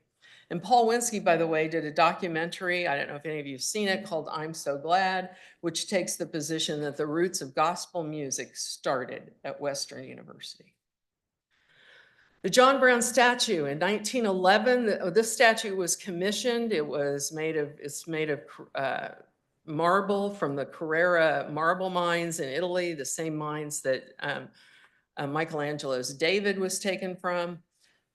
Speaker 3: And Paul Winsky, by the way, did a documentary, I don't know if any of you have seen it, called I'm So Glad, which takes the position that the roots of gospel music started at Western University. The John Brown statue in 1911, this statue was commissioned. It's made of marble from the Carrara marble mines in Italy, the same mines that Michelangelo's David was taken from.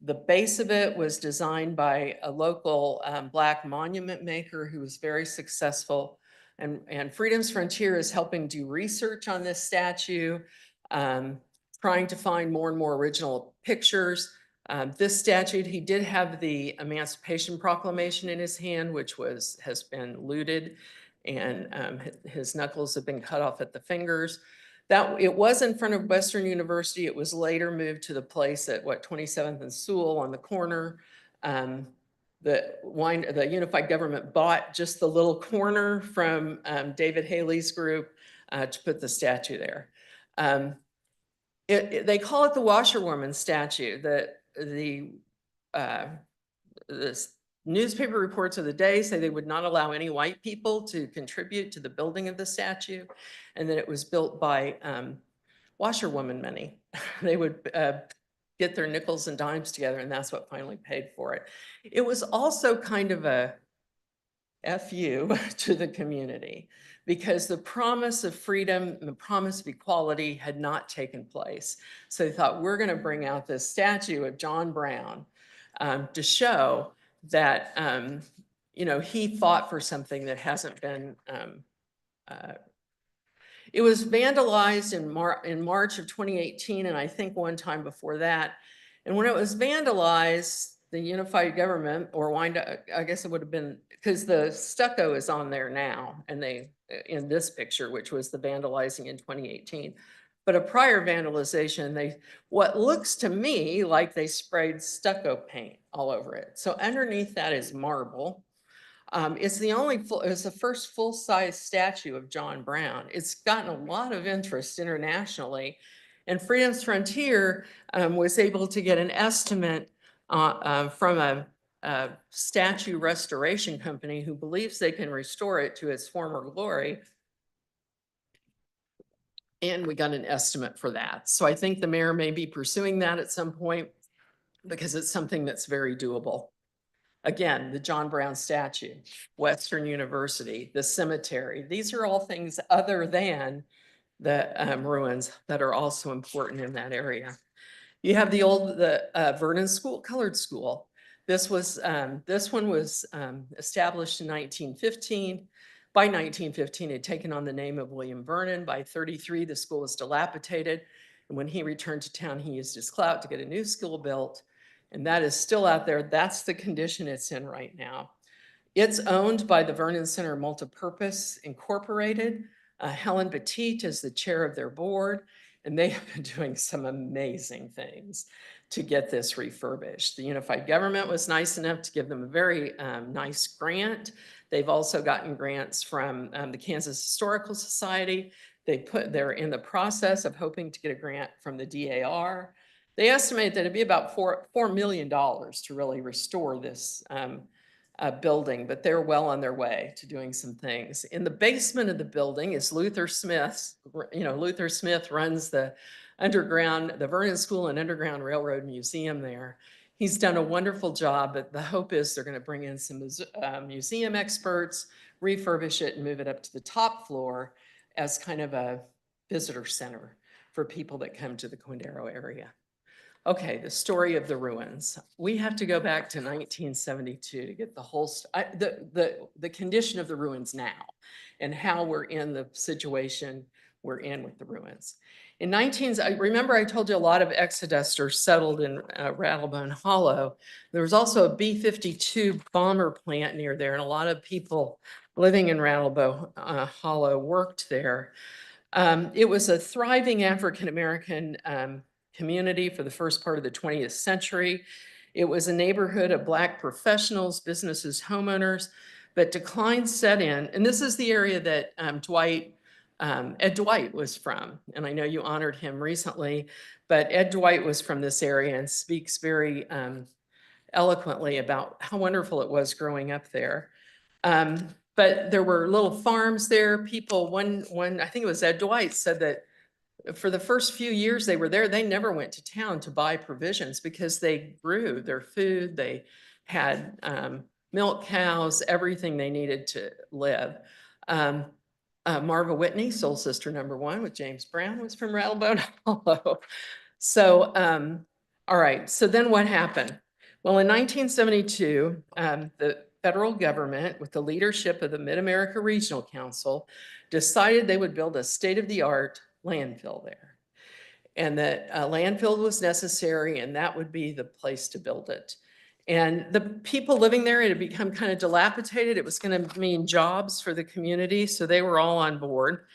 Speaker 3: The base of it was designed by a local Black monument maker who was very successful. And Freedom's Frontier is helping do research on this statue, trying to find more and more original pictures. This statue, he did have the Emancipation Proclamation in his hand, which has been looted, and his knuckles have been cut off at the fingers. It was in front of Western University. It was later moved to the place at 27th and Sewell on the corner. The Unified Government bought just the little corner from David Haley's group to put the statue there. They call it the washerwoman statue. The newspaper reports of the day say they would not allow any white people to contribute to the building of the statue, and that it was built by washerwoman money. They would get their nickels and dimes together, and that's what finally paid for it. It was also kind of a FU to the community, because the promise of freedom and the promise of equality had not taken place. So they thought, we're going to bring out this statue of John Brown to show that, he fought for something that hasn't been. It was vandalized in March of 2018, and I think one time before that. And when it was vandalized, the Unified Government, or Wyandotte, I guess it would have been, because the stucco is on there now, and in this picture, which was the vandalizing in 2018. But a prior vandalization, what looks to me like they sprayed stucco paint all over it. So underneath that is marble. It's the first full-size statue of John Brown. It's gotten a lot of interest internationally, and Freedom's Frontier was able to get an estimate from a statue restoration company who believes they can restore it to its former glory. And we got an estimate for that. So I think the mayor may be pursuing that at some point, because it's something that's very doable. Again, the John Brown statue, Western University, the cemetery. These are all things other than the ruins that are also important in that area. You have the Vernon School, Colored School. This one was established in 1915. By 1915, it had taken on the name of William Vernon. By 33, the school was dilapidated. And when he returned to town, he used his clout to get a new school built. And that is still out there. That's the condition it's in right now. It's owned by the Vernon Center Multipurpose Incorporated. Helen Petit is the chair of their board, and they have been doing some amazing things to get this refurbished. The Unified Government was nice enough to give them a very nice grant. They've also gotten grants from the Kansas Historical Society. They're in the process of hoping to get a grant from the DAR. They estimate that it'd be about $4 million to really restore this building, but they're well on their way to doing some things. In the basement of the building is Luther Smith's. Luther Smith runs the Vernon School and Underground Railroad Museum there. He's done a wonderful job, but the hope is they're going to bring in some museum experts, refurbish it, and move it up to the top floor as kind of a visitor center for people that come to the Quindaro area. Okay, the story of the ruins. We have to go back to 1972 to get the whole, the condition of the ruins now and how we're in the situation we're in with the ruins. Remember I told you a lot of exodusters settled in Rattlebone Hollow. There was also a B-52 bomber plant near there, and a lot of people living in Rattlebone Hollow worked there. It was a thriving African-American community for the first part of the 20th century. It was a neighborhood of Black professionals, businesses, homeowners, but decline set in. And this is the area that Ed Dwight was from. And I know you honored him recently, but Ed Dwight was from this area and speaks very eloquently about how wonderful it was growing up there. But there were little farms there. People, I think it was Ed Dwight, said that for the first few years they were there, they never went to town to buy provisions because they grew their food. They had milk cows, everything they needed to live. Marva Whitney, Soul Sister #1 with James Brown, was from Rattlebone Hollow. So, all right, so then what happened? Well, in 1972, the federal government, with the leadership of the Mid-America Regional Council, decided they would build a state-of-the-art landfill there. And that a landfill was necessary, and that would be the place to build it. And the people living there, it had become kind of dilapidated. It was going to mean jobs for the community, so they were all on board.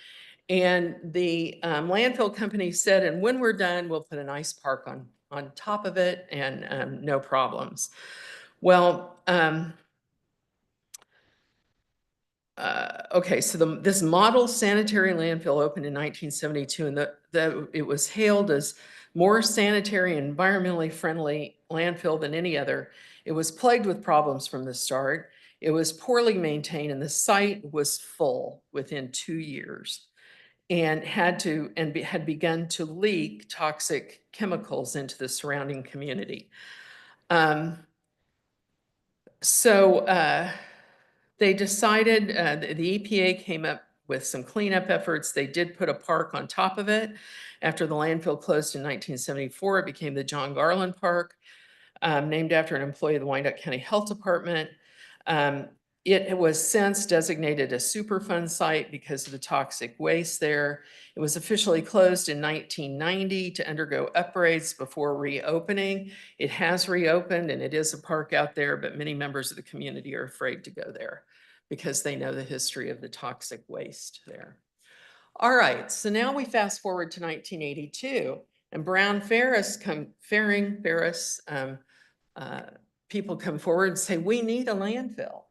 Speaker 3: And the landfill company said, and when we're done, we'll put a nice park on top of it, and no problems. Well, okay, so this model sanitary landfill opened in 1972, and it was hailed as more sanitary and environmentally friendly landfill than any other. It was plagued with problems from the start. It was poorly maintained, and the site was full within 2 years, and had begun to leak toxic chemicals into the surrounding community. They decided, the EPA came up with some cleanup efforts. They did put a park on top of it. After the landfill closed in 1974, it became the John Garland Park, named after an employee of the Wyandotte County Health Department. It was since designated a Superfund site because of the toxic waste there. It was officially closed in 1990 to undergo upgrades before reopening. It has reopened, and it is a park out there, but many members of the community are afraid to go there because they know the history of the toxic waste there. All right, so now we fast forward to 1982, and people come forward and say, we need a landfill.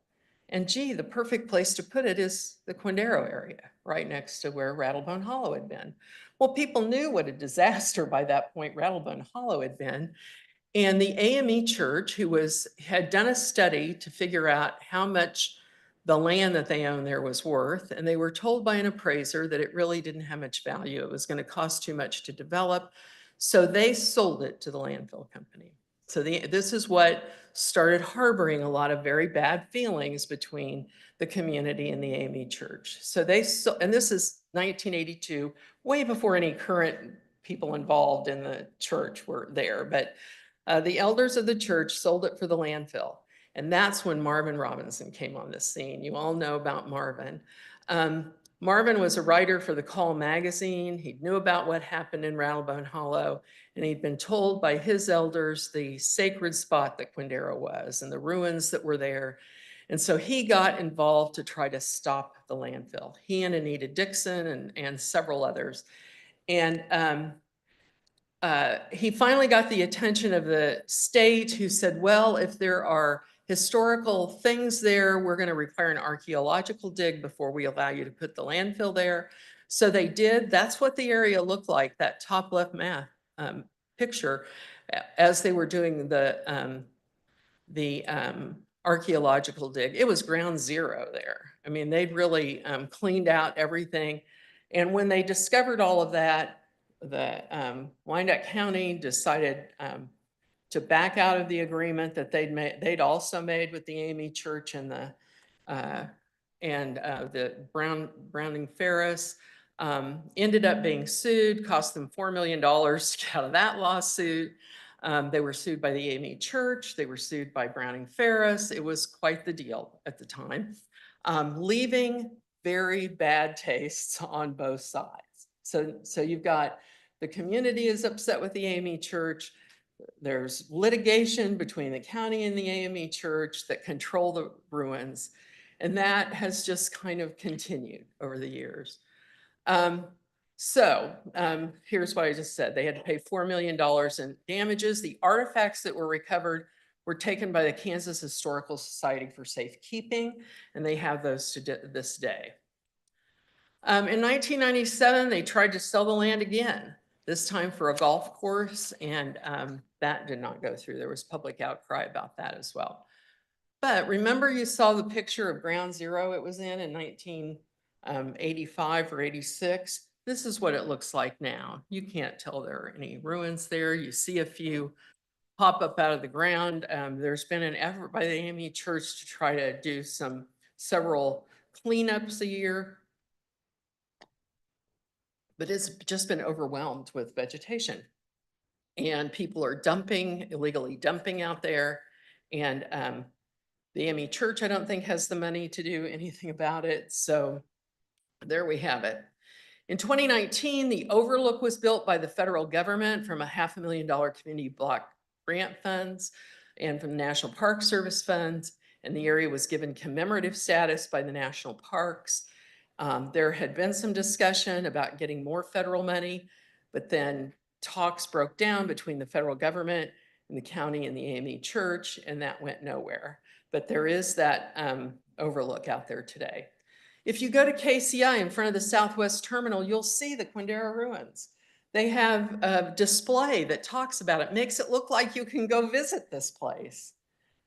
Speaker 3: And gee, the perfect place to put it is the Quindaro area, right next to where Rattlebone Hollow had been. Well, people knew what a disaster by that point Rattlebone Hollow had been. And the AME Church, who had done a study to figure out how much the land that they owned there was worth, and they were told by an appraiser that it really didn't have much value. It was going to cost too much to develop. So they sold it to the landfill company. So this is what started harboring a lot of very bad feelings between the community and the AME Church. And this is 1982, way before any current people involved in the church were there. But the elders of the church sold it for the landfill. And that's when Marvin Robinson came on the scene. You all know about Marvin. Marvin was a writer for the Call magazine. He knew about what happened in Rattlebone Hollow, and he'd been told by his elders the sacred spot that Quindaro was and the ruins that were there. And so he got involved to try to stop the landfill. He and Anita Dixon and several others. And he finally got the attention of the state, who said, well, if there are historical things there, we're going to require an archaeological dig before we allow you to put the landfill there. So they did. That's what the area looked like, that top left map picture, as they were doing the archaeological dig. It was ground zero there. I mean, they'd really cleaned out everything. And when they discovered all of that, the Wyandotte County decided to back out of the agreement that they'd also made with the AME Church and the Browning Ferris. Ended up being sued, cost them $4 million to get out of that lawsuit. They were sued by the AME Church. They were sued by Browning Ferris. It was quite the deal at the time, leaving very bad tastes on both sides. So you've got the community is upset with the AME Church. There's litigation between the county and the AME Church that control the ruins. And that has just kind of continued over the years. Here's what I just said. They had to pay $4 million in damages. The artifacts that were recovered were taken by the Kansas Historical Society for safekeeping, and they have those to this day. In 1997, they tried to sell the land again, this time for a golf course, and that did not go through. There was public outcry about that as well. But remember, you saw the picture of Ground Zero it was in 1985 or 86. This is what it looks like now. You can't tell there are any ruins there. You see a few pop up out of the ground. There's been an effort by the AME Church to try to do several cleanups a year, but it's just been overwhelmed with vegetation. And people are illegally dumping out there. And the AME Church, I don't think, has the money to do anything about it. So there we have it. In 2019, the overlook was built by the federal government from a $500,000 community block grant funds and from the National Park Service funds. And the area was given commemorative status by the national parks. There had been some discussion about getting more federal money, but then talks broke down between the federal government and the county and the AME Church, and that went nowhere. But there is that overlook out there today. If you go to KCI in front of the Southwest Terminal, you'll see the Quindera ruins. They have a display that talks about it, makes it look like you can go visit this place,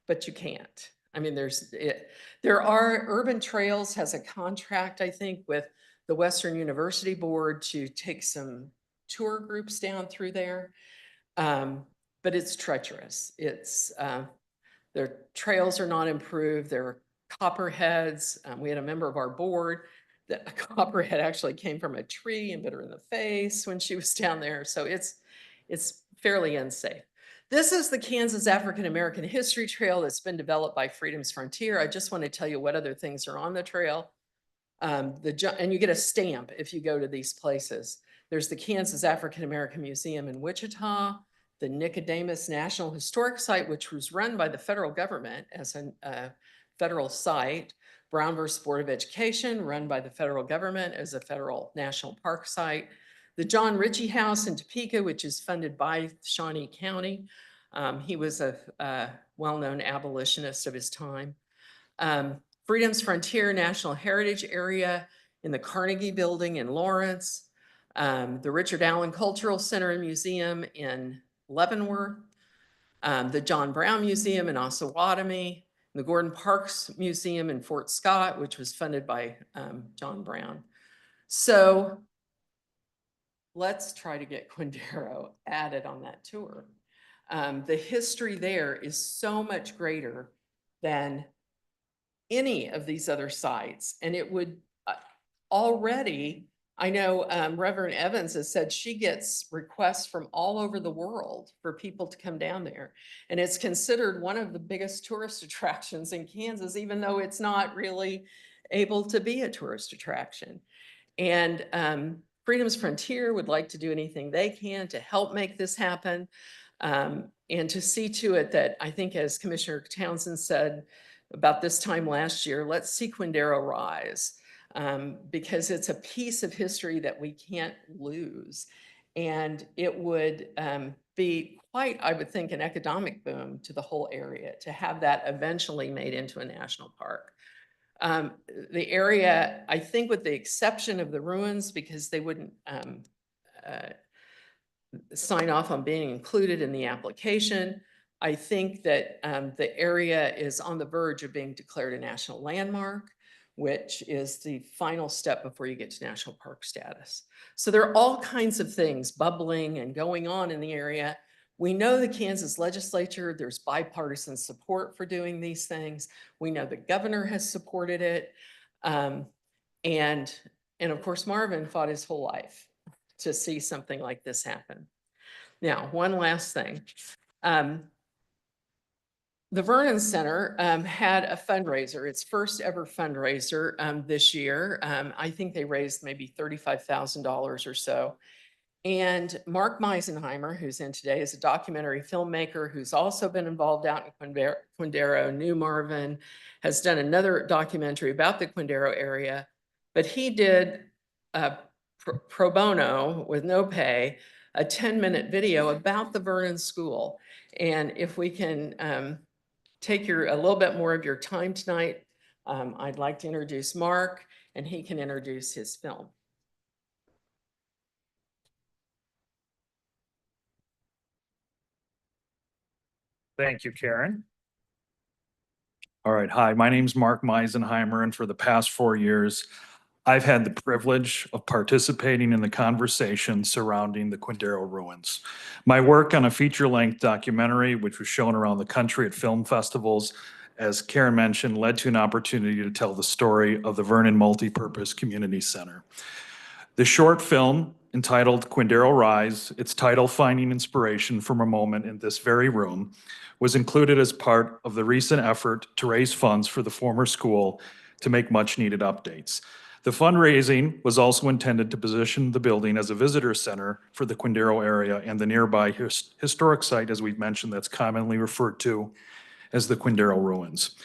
Speaker 3: but you can't. I mean, there are Urban Trails has a contract, I think, with the Western University Board to take some tour groups down through there, but it's treacherous. Their trails are not improved. There are copperheads. We had a member of our board that a copperhead actually came from a tree and bit her in the face when she was down there. So it's fairly unsafe. This is the Kansas African American History Trail that's been developed by Freedom's Frontier. I just want to tell you what other things are on the trail. And you get a stamp if you go to these places. There's the Kansas African American Museum in Wichita, the Nicodemus National Historic Site, which was run by the federal government as a federal site, Brown versus Board of Education, run by the federal government as a federal national park site, the John Ritchie House in Topeka, which is funded by Shawnee County. He was a well-known abolitionist of his time. Freedom's Frontier National Heritage Area in the Carnegie Building in Lawrence, the Richard Allen Cultural Center and Museum in Leavenworth, the John Brown Museum in Osawatomie, the Gordon Parks Museum in Fort Scott, which was funded by John Brown. So let's try to get Quindera added on that tour. The history there is so much greater than any of these other sites. And it would already, I know Reverend Evans has said she gets requests from all over the world for people to come down there. And it's considered one of the biggest tourist attractions in Kansas, even though it's not really able to be a tourist attraction. And Freedom's Frontier would like to do anything they can to help make this happen, and to see to it that, I think as Commissioner Townsend said, about this time last year, let's see Quindaro rise, because it's a piece of history that we can't lose. And it would be quite, I would think, an economic boom to the whole area to have that eventually made into a national park. The area, I think with the exception of the ruins, because they wouldn't sign off on being included in the application, I think that the area is on the verge of being declared a national landmark, which is the final step before you get to national park status. So there are all kinds of things bubbling and going on in the area. We know the Kansas legislature, there's bipartisan support for doing these things. We know the governor has supported it. And of course, Marvin fought his whole life to see something like this happen. Now, one last thing. The Vernon Center had a fundraiser, its first ever fundraiser this year. I think they raised maybe $35,000 or so. And Mark Meisenheimer, who's in today, is a documentary filmmaker who's also been involved out in Quindaro, knew Marvin, has done another documentary about the Quindaro area, but he did pro bono with no pay, a 10-minute video about the Vernon School. And if we can take a little bit more of your time tonight, I'd like to introduce Mark, and he can introduce his film.
Speaker 6: Thank you, Karen. All right, hi, my name's Mark Meisenheimer, and for the past 4 years, I've had the privilege of participating in the conversation surrounding the Quindaro ruins. My work on a feature-length documentary, which was shown around the country at film festivals, as Karen mentioned, led to an opportunity to tell the story of the Vernon Multipurpose Community Center. The short film, entitled Quindaro Rise, its title finding inspiration from a moment in this very room, was included as part of the recent effort to raise funds for the former school to make much-needed updates. The fundraising was also intended to position the building as a visitor center for the Quindaro area and the nearby historic site, as we've mentioned, that's commonly referred to as the Quindaro ruins.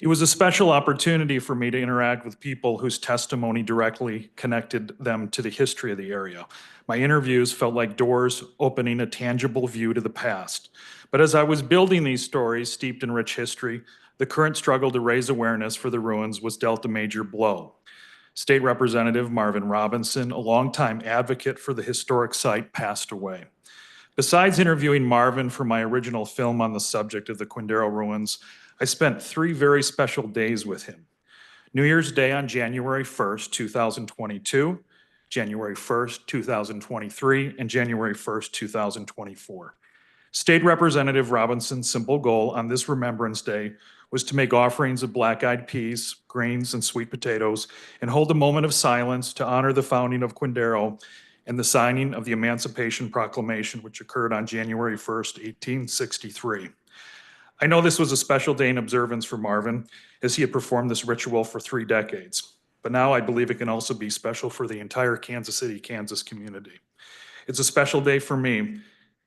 Speaker 6: It was a special opportunity for me to interact with people whose testimony directly connected them to the history of the area. My interviews felt like doors opening a tangible view to the past. But as I was building these stories steeped in rich history, the current struggle to raise awareness for the ruins was dealt a major blow. State Representative Marvin Robinson, a longtime advocate for the historic site, passed away. Besides interviewing Marvin for my original film on the subject of the Quindaro ruins, I spent 3 very special days with him. New Year's Day on January 1st, 2022, January 1st, 2023, and January 1st, 2024. State Representative Robinson's simple goal on this Remembrance Day was to make offerings of black-eyed peas, greens, and sweet potatoes, and hold a moment of silence to honor the founding of Quindaro and the signing of the Emancipation Proclamation, which occurred on January 1st, 1863. I know this was a special day in observance for Marvin, as he had performed this ritual for 3 decades. But now I believe it can also be special for the entire Kansas City, Kansas community. It's a special day for me.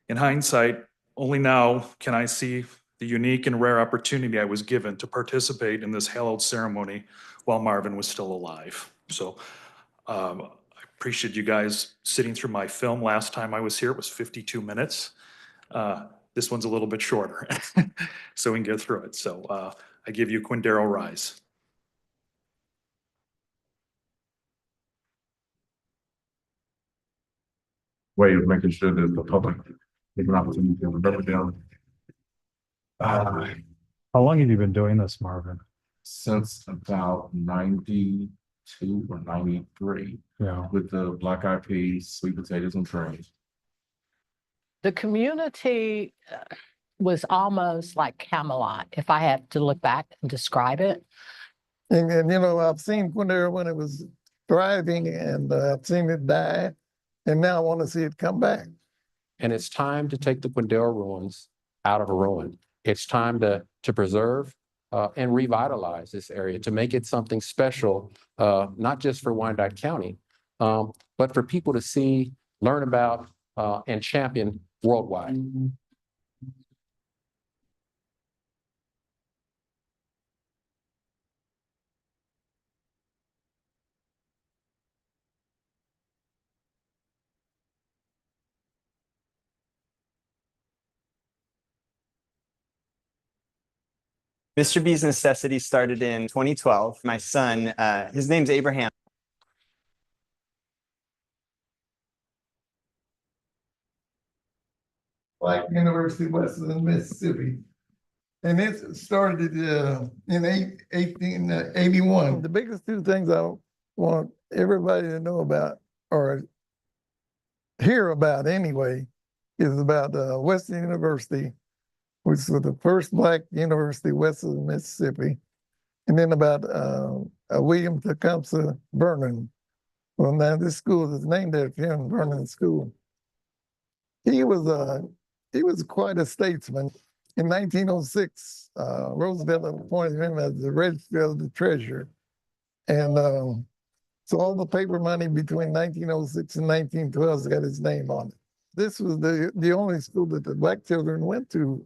Speaker 6: In hindsight, only now can I see the unique and rare opportunity I was given to participate in this hallowed ceremony while Marvin was still alive. So I appreciate you guys sitting through my film. Last time I was here, it was 52 minutes. This one's a little bit shorter, so we can get through it. So I give you Quindaro Rise.
Speaker 22: Way of making sure that the public get an opportunity to remember them.
Speaker 6: How long have you been doing this, Marvin?
Speaker 22: Since about 92 or 93.
Speaker 6: Yeah.
Speaker 22: With the black eyed peas, sweet potatoes, and trains.
Speaker 23: The community was almost like Camelot, if I had to look back and describe it.
Speaker 24: And you know, I've seen Quindaro when it was thriving, and I've seen it die, and now I want to see it come back.
Speaker 1: And it's time to take the Quindaro ruins out of a ruin. It's time to preserve and revitalize this area, to make it something special, not just for Wyandotte County, but for people to see, learn about, and champion worldwide.
Speaker 7: Mr. B's Necessities started in 2012. My son, his name's Abraham.
Speaker 24: Black University West of Mississippi. And it started in 1881. The biggest two things I want everybody to know about, or hear about anyway, is about Western University, which was the first Black university west of the Mississippi, and then about William Tecumseh Vernon. Well, now this school is named after him, Vernon School. He was quite a statesman. In 1906, Roosevelt appointed him as the Register of the Treasurer. And so all the paper money between 1906 and 1912 got his name on it. This was the only school that the Black children went to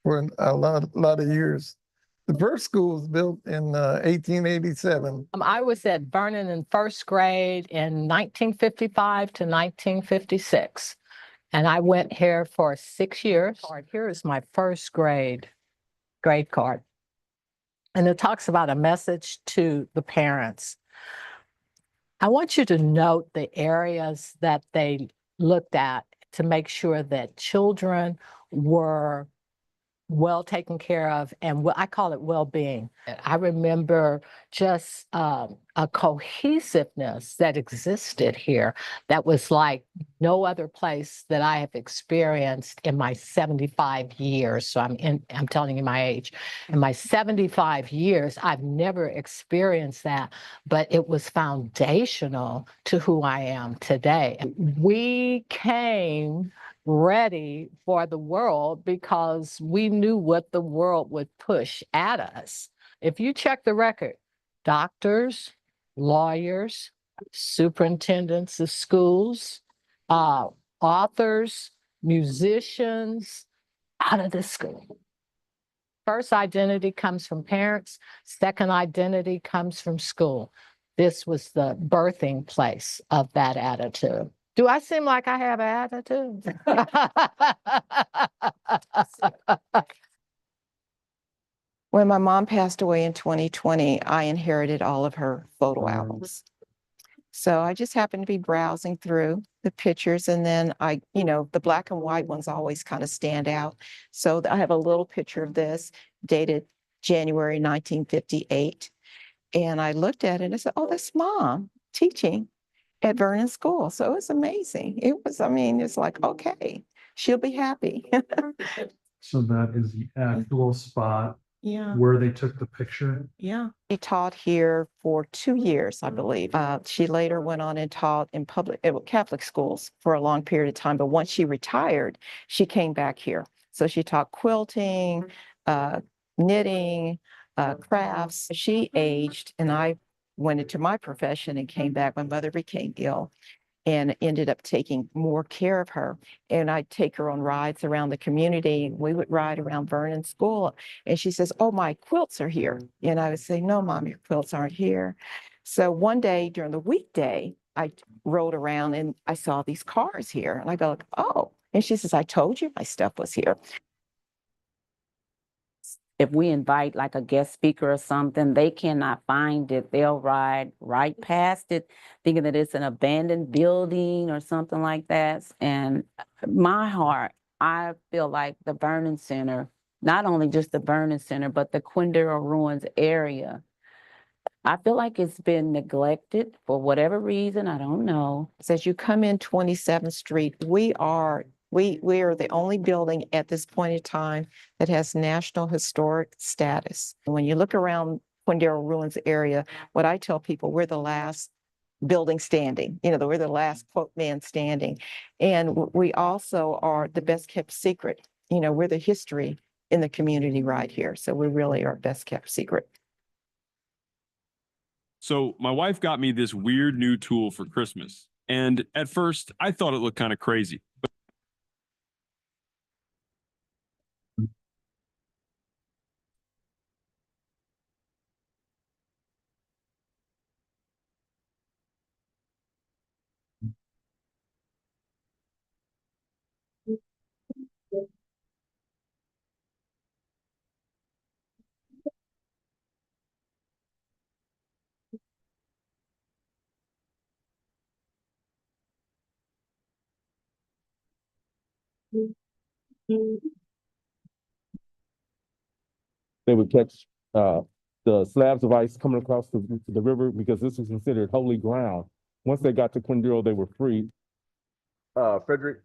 Speaker 24: for a lot of years. The first school was built in 1887.
Speaker 23: I was at Vernon in first grade in 1955 to 1956. And I went here for 6 years. Here is my first grade card. And it talks about a message to the parents. I want you to note the areas that they looked at to make sure that children were well taken care of, and I call it well-being. I remember just a cohesiveness that existed here that was like no other place that I have experienced in my 75 years. So I'm telling you my age. In my 75 years, I've never experienced that, but it was foundational to who I am today. We came ready for the world because we knew what the world would push at us. If you check the record, doctors, lawyers, superintendents of schools, authors, musicians, out of this school. First identity comes from parents. Second identity comes from school. This was the birthing place of that attitude. Do I seem like I have an attitude?
Speaker 8: When my mom passed away in 2020, I inherited all of her photo albums. So I just happened to be browsing through the pictures, and then the black and white ones always kind of stand out. So I have a little picture of this dated January 1958. And I looked at it and I said, oh, that's Mom teaching at Vernon School. So it's amazing. It's like, okay, she'll be happy.
Speaker 6: So that is the actual spot
Speaker 8: Yeah.
Speaker 6: where they took the picture.
Speaker 8: Yeah. She taught here for 2 years, I believe. She later went on and taught in Catholic schools for a long period of time. But once she retired, she came back here. So she taught quilting, knitting, crafts. She aged, and I went into my profession and came back. My mother became ill and ended up taking more care of her. And I'd take her on rides around the community. We would ride around Vernon School. And she says, oh, my quilts are here. And I would say, no, Mom, your quilts aren't here. So one day during the weekday, I rode around and I saw these cars here. And I go, oh. And she says, I told you my stuff was here.
Speaker 9: If we invite like a guest speaker or something, they cannot find it. They'll ride right past it, thinking that it's an abandoned building or something like that. And my heart, I feel like the Vernon Center, not only just the Vernon Center, but the Quindaro Ruins area, I feel like it's been neglected for whatever reason. I don't know.
Speaker 8: So as you come in 27th Street, we are the only building at this point in time that has National Historic status. When you look around Quindaro Ruins area, what I tell people, we're the last building standing. We're the last quote man standing. And we also are the best kept secret. We're the history in the community right here. So we really are best kept secret.
Speaker 10: So my wife got me this weird new tool for Christmas. And at first I thought it looked kind of crazy.
Speaker 22: They would catch the slabs of ice coming across the river because this was considered holy ground. Once they got to Quindaro, they were free. Frederick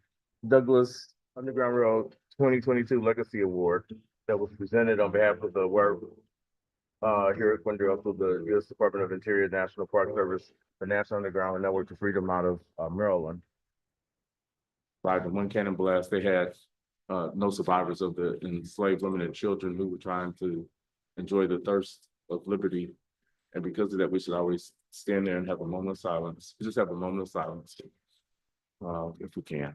Speaker 22: Douglass Underground Railroad 2022 Legacy Award that was presented on behalf of the work here at Quindaro through the U.S. Department of Interior, National Park Service, the National Underground Network to Freedom out of Maryland. By the one cannon blast, they had no survivors of the enslaved women and children who were trying to enjoy the thirst of liberty. And because of that, we should always stand there and have a moment of silence. Just have a moment of silence, if we can.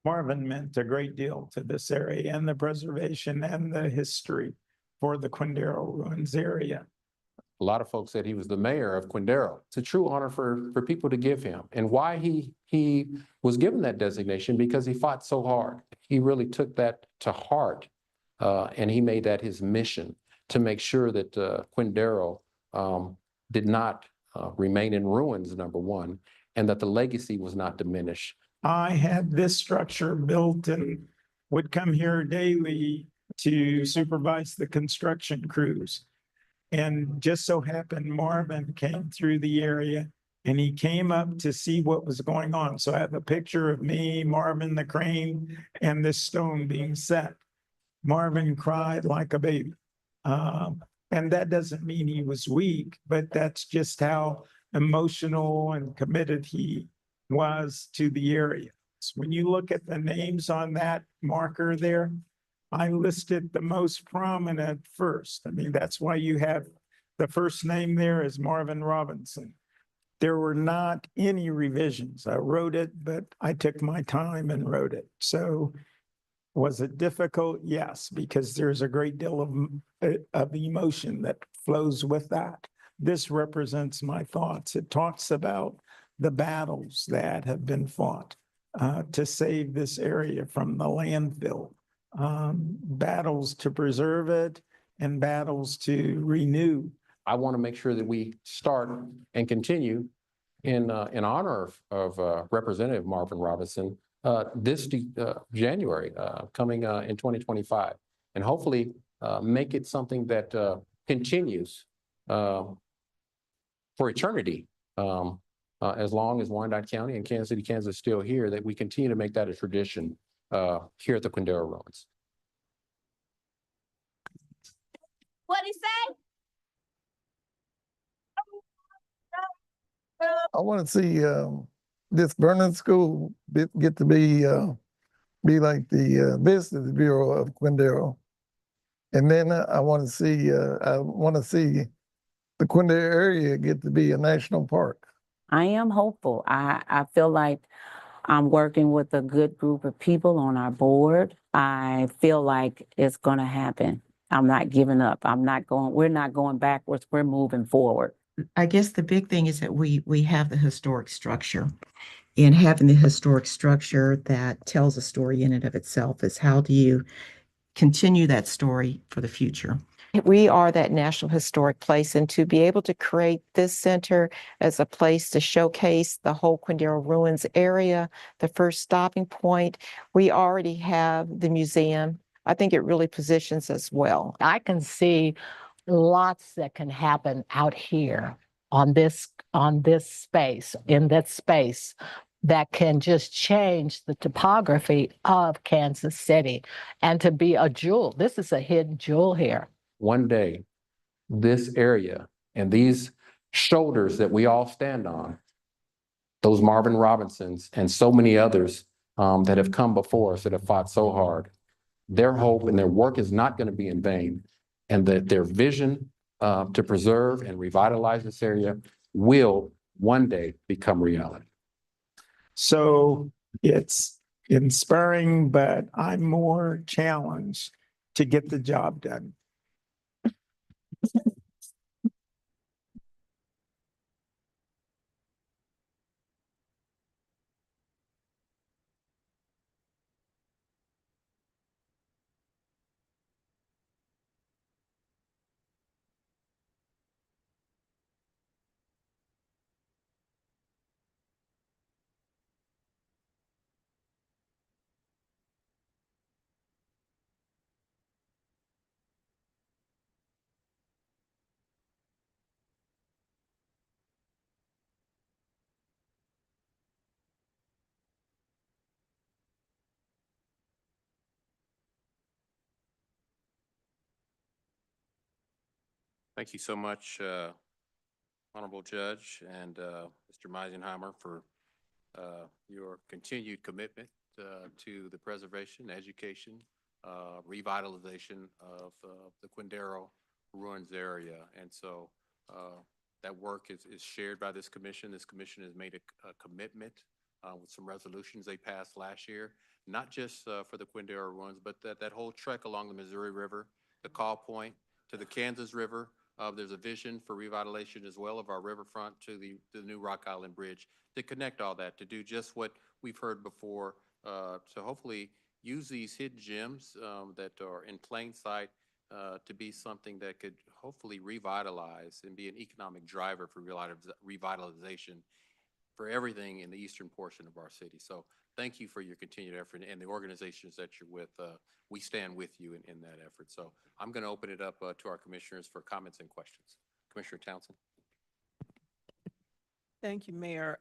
Speaker 5: Marvin meant a great deal to this area and the preservation and the history for the Quindaro Ruins area.
Speaker 1: A lot of folks said he was the mayor of Quindaro. It's a true honor for people to give him. And why he was given that designation, because he fought so hard. He really took that to heart, and he made that his mission to make sure that Quindaro did not remain in ruins, number one, and that the legacy was not diminished.
Speaker 5: I had this structure built and would come here daily to supervise the construction crews. And just so happened Marvin came through the area and he came up to see what was going on. So I have a picture of me, Marvin, the crane, and this stone being set. Marvin cried like a baby. And that doesn't mean he was weak, but that's just how emotional and committed he was to the area. So when you look at the names on that marker there, I listed the most prominent first. I mean, that's why you have the first name there is Marvin Robinson. There were not any revisions. I wrote it, but I took my time and wrote it. So was it difficult? Yes, because there's a great deal of emotion that flows with that. This represents my thoughts. It talks about the battles that have been fought to save this area from the landfill, battles to preserve it, and battles to renew.
Speaker 1: I want to make sure that we start and continue in honor of Representative Marvin Robinson this January, coming in 2025, and hopefully make it something that continues for eternity. As long as Wyandotte County and Kansas City, Kansas is still here, that we continue to make that a tradition here at the Quindaro Ruins.
Speaker 11: What'd he say?
Speaker 24: I want to see this Vernon School get to be like the Business Bureau of Quindaro, and then I want to see the Quindaro area get to be a national park.
Speaker 9: I am hopeful. I feel like I'm working with a good group of people on our board. I feel like it's going to happen. I'm not giving up. We're not going backwards. We're moving forward.
Speaker 19: I guess the big thing is that we have the historic structure, and having the historic structure that tells a story in and of itself is how do you continue that story for the future?
Speaker 8: We are that National Historic Place, and to be able to create this center as a place to showcase the whole Quindaro Ruins area, the first stopping point, we already have the museum. I think it really positions us well.
Speaker 23: I can see lots that can happen out here on this space, in that space, that can just change the topography of Kansas City and to be a jewel. This is a hidden jewel here.
Speaker 1: One day, this area and these shoulders that we all stand on, those Marvin Robinsons and so many others that have come before us that have fought so hard, their hope and their work is not going to be in vain, and that their vision to preserve and revitalize this area will one day become reality.
Speaker 5: So it's inspiring, but I'm more challenged to get the job done.
Speaker 1: Thank you so much, Honorable Judge and Mr. Meisenheimer, for your continued commitment to the preservation, education, revitalization of the Quindaro Ruins area. And so that work is shared by this commission. This commission has made a commitment with some resolutions they passed last year, not just for the Quindaro Ruins, but that whole trek along the Missouri River, the Call Point to the Kansas River. There's a vision for revitalization as well of our riverfront to the new Rock Island Bridge, to connect all that, to do just what we've heard before, to hopefully use these hidden gems that are in plain sight to be something that could hopefully revitalize and be an economic driver for revitalization for everything in the eastern portion of our city. So thank you for your continued effort, and the organizations that you're with. We stand with you in that effort. So I'm going to open it up to our commissioners for comments and questions. Commissioner Townsend.
Speaker 15: Thank you, Mayor.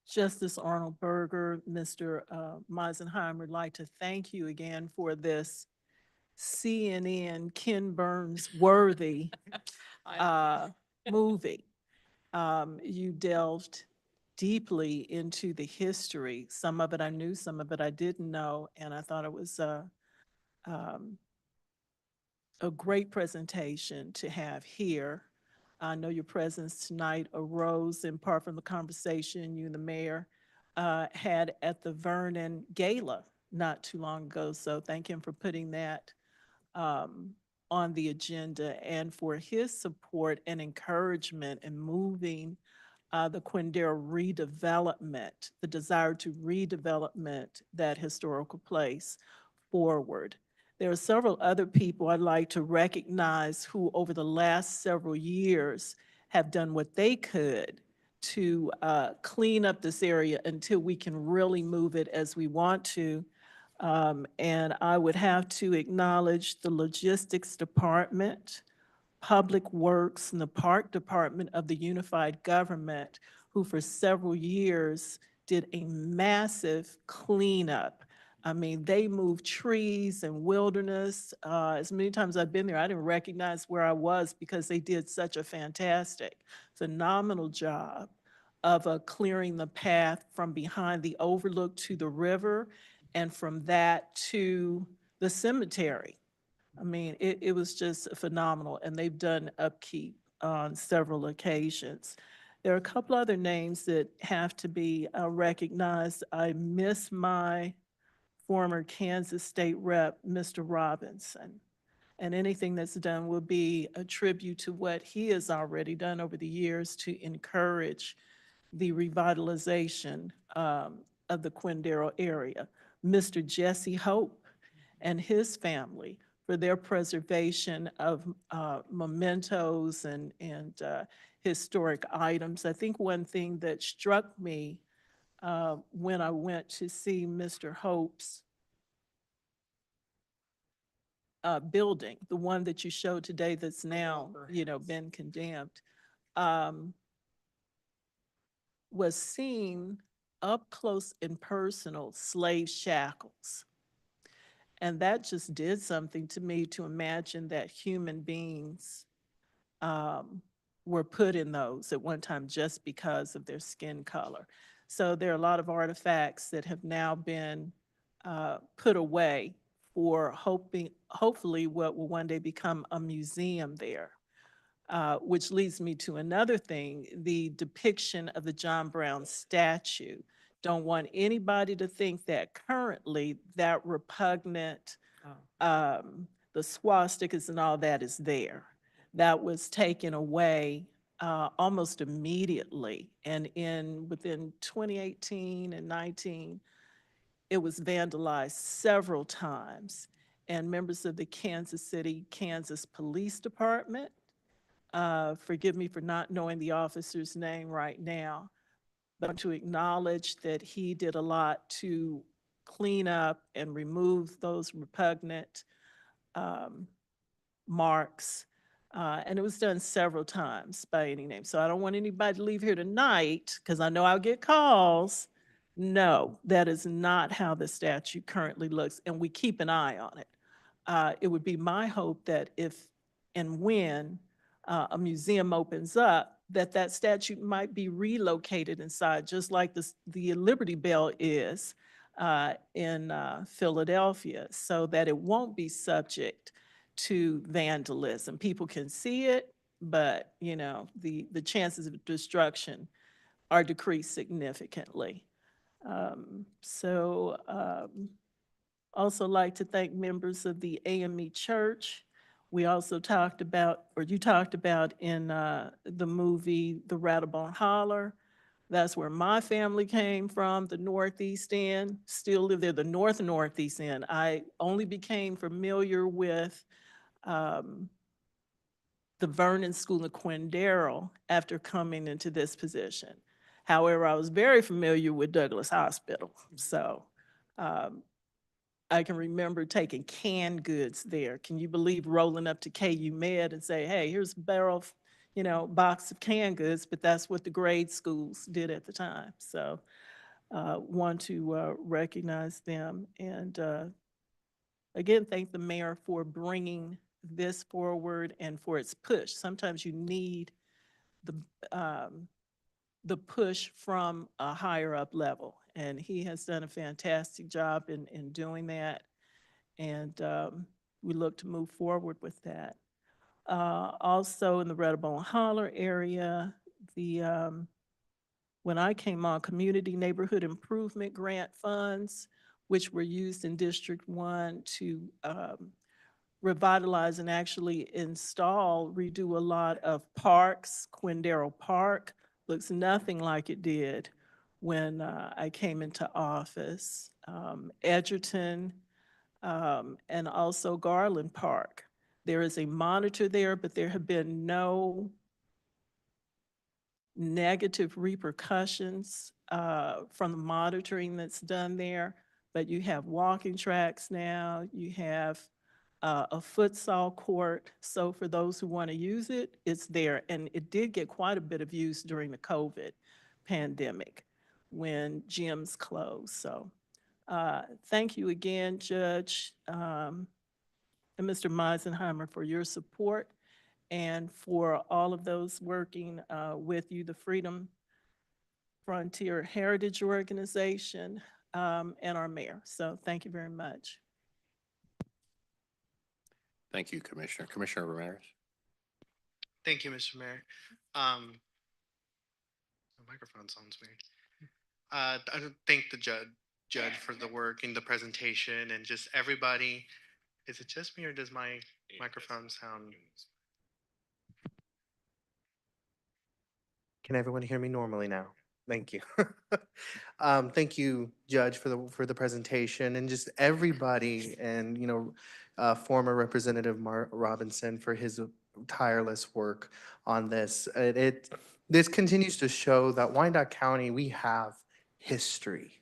Speaker 15: Justice Arnold Berger, Mr. Meisenheimer, would like to thank you again for this CNN Ken Burns worthy movie. You delved deeply into the history. Some of it I knew, some of it I didn't know, and I thought it was a great presentation to have here. I know your presence tonight arose in part from the conversation you and the mayor had at the Vernon Gala not too long ago. So thank him for putting that on the agenda and for his support and encouragement in moving the Quindaro redevelopment, the desire to redevelopment that historical place forward. There are several other people I'd like to recognize who over the last several years have done what they could to clean up this area until we can really move it as we want to. And I would have to acknowledge the logistics department, Public Works, and the Park Department of the Unified Government, who for several years did a massive cleanup. I mean, they moved trees and wilderness. As many times I've been there, I didn't recognize where I was because they did such a fantastic, phenomenal job of clearing the path from behind the overlook to the river and from that to the cemetery. I mean, it was just phenomenal, and they've done upkeep on several occasions. There are a couple other names that have to be recognized. I miss my former Kansas State Rep, Mr. Robinson, and anything that's done will be a tribute to what he has already done over the years to encourage the revitalization of the Quindaro area. Mr. Jesse Hope and his family for their preservation of mementos and historic items. I think one thing that struck me when I went to see Mr. Hope's building, the one that you showed today that's now, been condemned, was seeing up close and personal slave shackles. And that just did something to me to imagine that human beings were put in those at one time just because of their skin color. So there are a lot of artifacts that have now been put away for hopefully what will one day become a museum there. Which leads me to another thing, the depiction of the John Brown statue don't want anybody to think that currently that repugnant, the swastikas and all that is there. That was taken away almost immediately. And within 2018 and 19, it was vandalized several times. And members of the Kansas City, Kansas Police Department, forgive me for not knowing the officer's name right now, but to acknowledge that he did a lot to clean up and remove those repugnant marks. And it was done several times by any name. So I don't want anybody to leave here tonight, because I know I'll get calls. No, that is not how the statute currently looks, and we keep an eye on it. It would be my hope that if and when a museum opens up, that statute might be relocated inside, just like the Liberty Bell is in Philadelphia, so that it won't be subject to vandalism. People can see it, but the chances of destruction are decreased significantly. Also like to thank members of the AME Church. We also talked about, or you talked about in the movie, The Rattlebone Holler. That's where my family came from, the Northeast End, still live there, the Northeast End. I only became familiar with the Vernon School of Quindaro after coming into this position. However, I was very familiar with Douglas Hospital. So I can remember taking canned goods there. Can you believe rolling up to KU Med and say, hey, here's a barrel, box of canned goods, but that's what the grade schools did at the time. So want to recognize them. And again, thank the mayor for bringing this forward and for its push. Sometimes you need the push from a higher up level. And he has done a fantastic job in doing that. And we look to move forward with that. Also in the Rattlebone Holler area, when I came on, community neighborhood improvement grant funds, which were used in District 1 to revitalize and actually redo a lot of parks. Quindaro Park looks nothing like it did when I came into office. Edgerton, and also Garland Park. There is a monitor there, but there have been no negative repercussions from the monitoring that's done there. But you have walking tracks now, you have a futsal court. So for those who want to use it, it's there. And it did get quite a bit of use during the COVID pandemic when gyms closed. So thank you again, Judge and Mr. Meisenheimer, for your support and for all of those working with you, the Freedom Frontier Heritage Organization, and our mayor. So thank you very much.
Speaker 1: Thank you, Commissioner. Commissioner Ramirez.
Speaker 12: Thank you, Mr. Mayor. The microphone sounds weird. I thank the judge for the work and the presentation and just everybody. Is it just me or does my microphone sound? Can everyone hear me normally now? Thank you. Thank you, Judge, for the presentation and just everybody and former Representative Mark Robinson for his tireless work on this. This continues to show that Wyandotte County, we have history.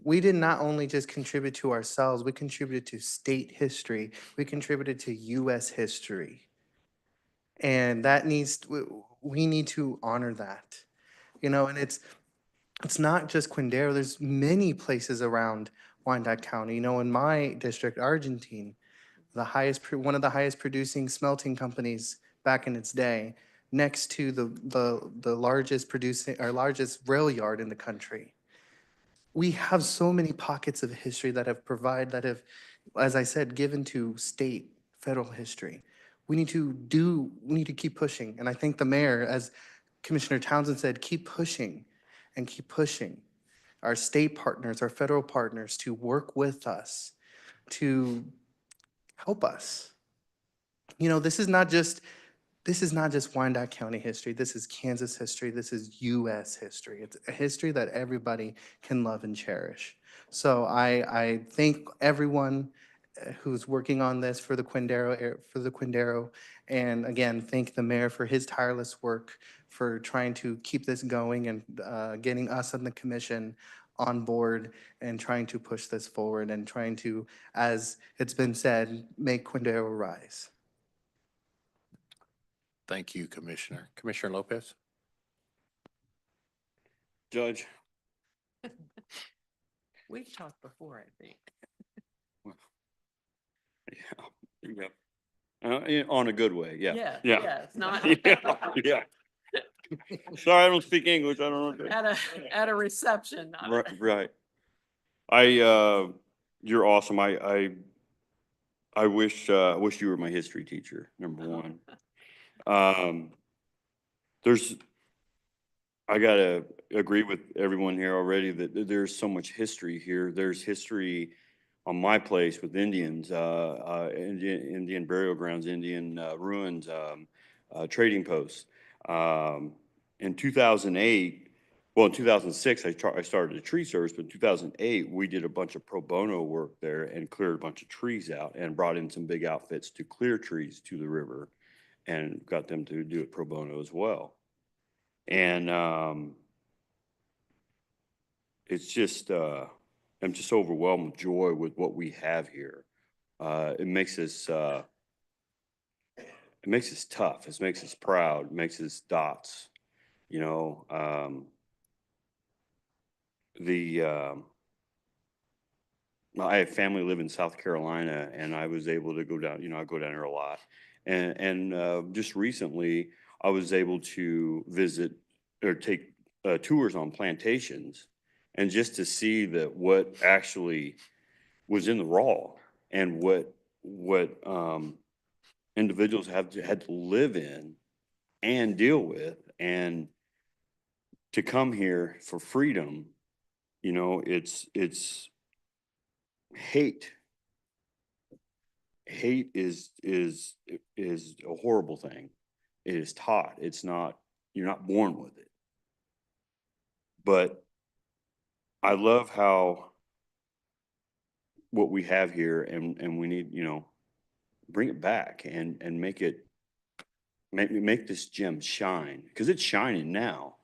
Speaker 12: We did not only just contribute to ourselves, we contributed to state history. We contributed to U.S. history. And we need to honor that. And it's not just Quindaro. There's many places around Wyandotte County. In my district, Argentine, one of the highest producing smelting companies back in its day, next to the largest rail yard in the country. We have so many pockets of history that have, as I said, given to state, federal history. We need to keep pushing. And I think the mayor, as Commissioner Townsend said, keep pushing and keep pushing. our state partners, our federal partners to work with us, to help us. You know, this is not just Wyandotte County history. This is Kansas history. This is U.S. history. It's a history that everybody can love and cherish. So I thank everyone who's working on this for the Quindaro, and again, thank the mayor for his tireless work for trying to keep this going and getting us on the commission on board and trying to push this forward and trying to, as it's been said, make Quindaro rise.
Speaker 1: Thank you, Commissioner. Commissioner Lopez?
Speaker 17: Judge,
Speaker 3: We've talked before, I think.
Speaker 17: yeah, on a good way, yeah.
Speaker 3: Yeah,
Speaker 17: Yeah.
Speaker 3: yeah, it's not.
Speaker 17: Yeah. Sorry, I don't speak English. I don't know.
Speaker 3: At a reception. not-
Speaker 17: Right. You're awesome. I wish you were my history teacher, number one. I gotta agree with everyone here already that there's so much history here. There's history on my place with Indians, Indian burial grounds, Indian ruins, trading posts. In 2008, well, in 2006, I started a tree service, but in 2008, we did a bunch of pro bono work there and cleared a bunch of trees out and brought in some big outfits to clear trees to the river and got them to do it pro bono as well. And it's just, I'm just overwhelmed with joy with what we have here. It makes us tough. It makes us proud. It makes us dots. You know, I have family live in South Carolina, and I was able to go down. You know, I go down there a lot, and just recently I was able to visit or take tours on plantations, and just to see that what actually was in the raw and what individuals had to live in and deal with, and to come here for freedom, you know, it's hate. Hate is a horrible thing. It is taught. It's not, you're not born with it. But I love how what we have here, and we need, you know, bring it back and make this gem shine, because it's shining now,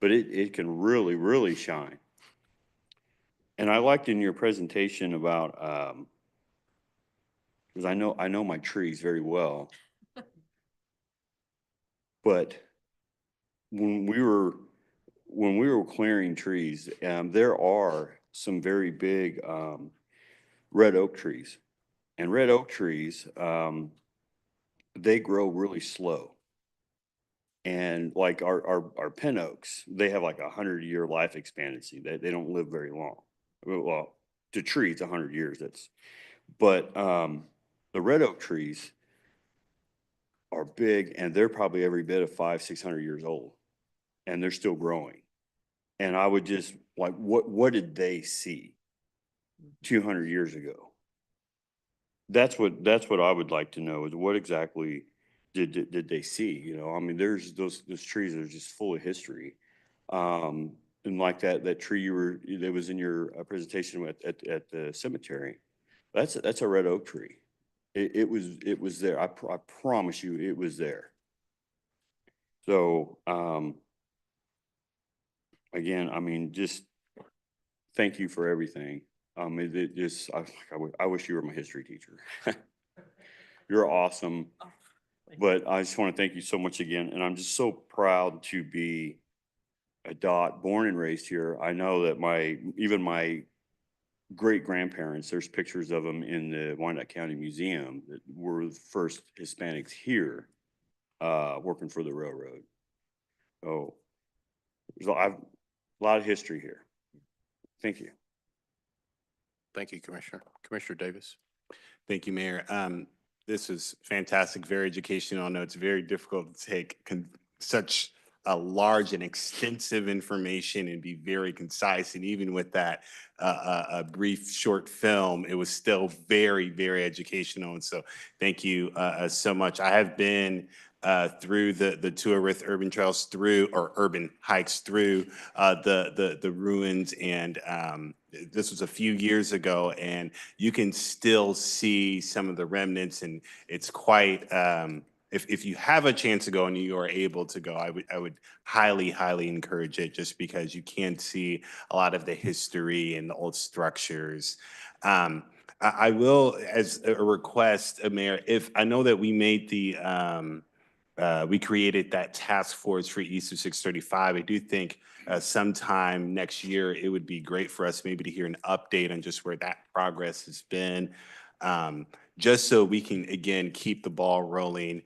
Speaker 17: but it can really, really shine. And I liked in your presentation about, because I know my trees very well, but when we were clearing trees, there are some very big red oak trees, and red oak trees, they grow really slow. And like our pin oaks, they have like 100-year life expectancy. They don't live very long. Well, to trees, 100 years. But the red oak trees are big, and they're probably every bit of 500-600 years old, and they're still growing. And I would just like, what did they see 200 years ago? That's what I would like to know, is what exactly did they see? You know, I mean, there's those trees that are just full of history. And like that tree that was in your presentation at the cemetery, that's a red oak tree. It was there. I promise you, it was there. So again, I mean, just thank you for everything. It just I wish you were my history teacher. You're awesome. But I just want to thank you so much again. And I'm just so proud to be a Dot, born and raised here. I know that even my great grandparents, there's pictures of them in the Wyandotte County Museum, that were the first Hispanics here working for the railroad. So there's a lot of history here. Thank you.
Speaker 1: Thank you, Commissioner. Commissioner Davis?
Speaker 14: Thank you, Mayor. This is fantastic, very educational. I know it's very difficult to take such a large and extensive information and be very concise. And even with that a brief short film, it was still very, very educational. And so thank you so much. I have been through the tour with Urban Trails through, or urban hikes through the ruins. And this was a few years ago, and you can still see some of the remnants, and it's quite, if you have a chance to go and you are able to go, I would highly, highly encourage it, just because you can see a lot of the history and the old structures. I will, as a request, Mayor, if I know that we made we created that task force for Easter 635. I do think sometime next year, it would be great for us maybe to hear an update on just where that progress has been. Just so we can, again, keep the ball rolling.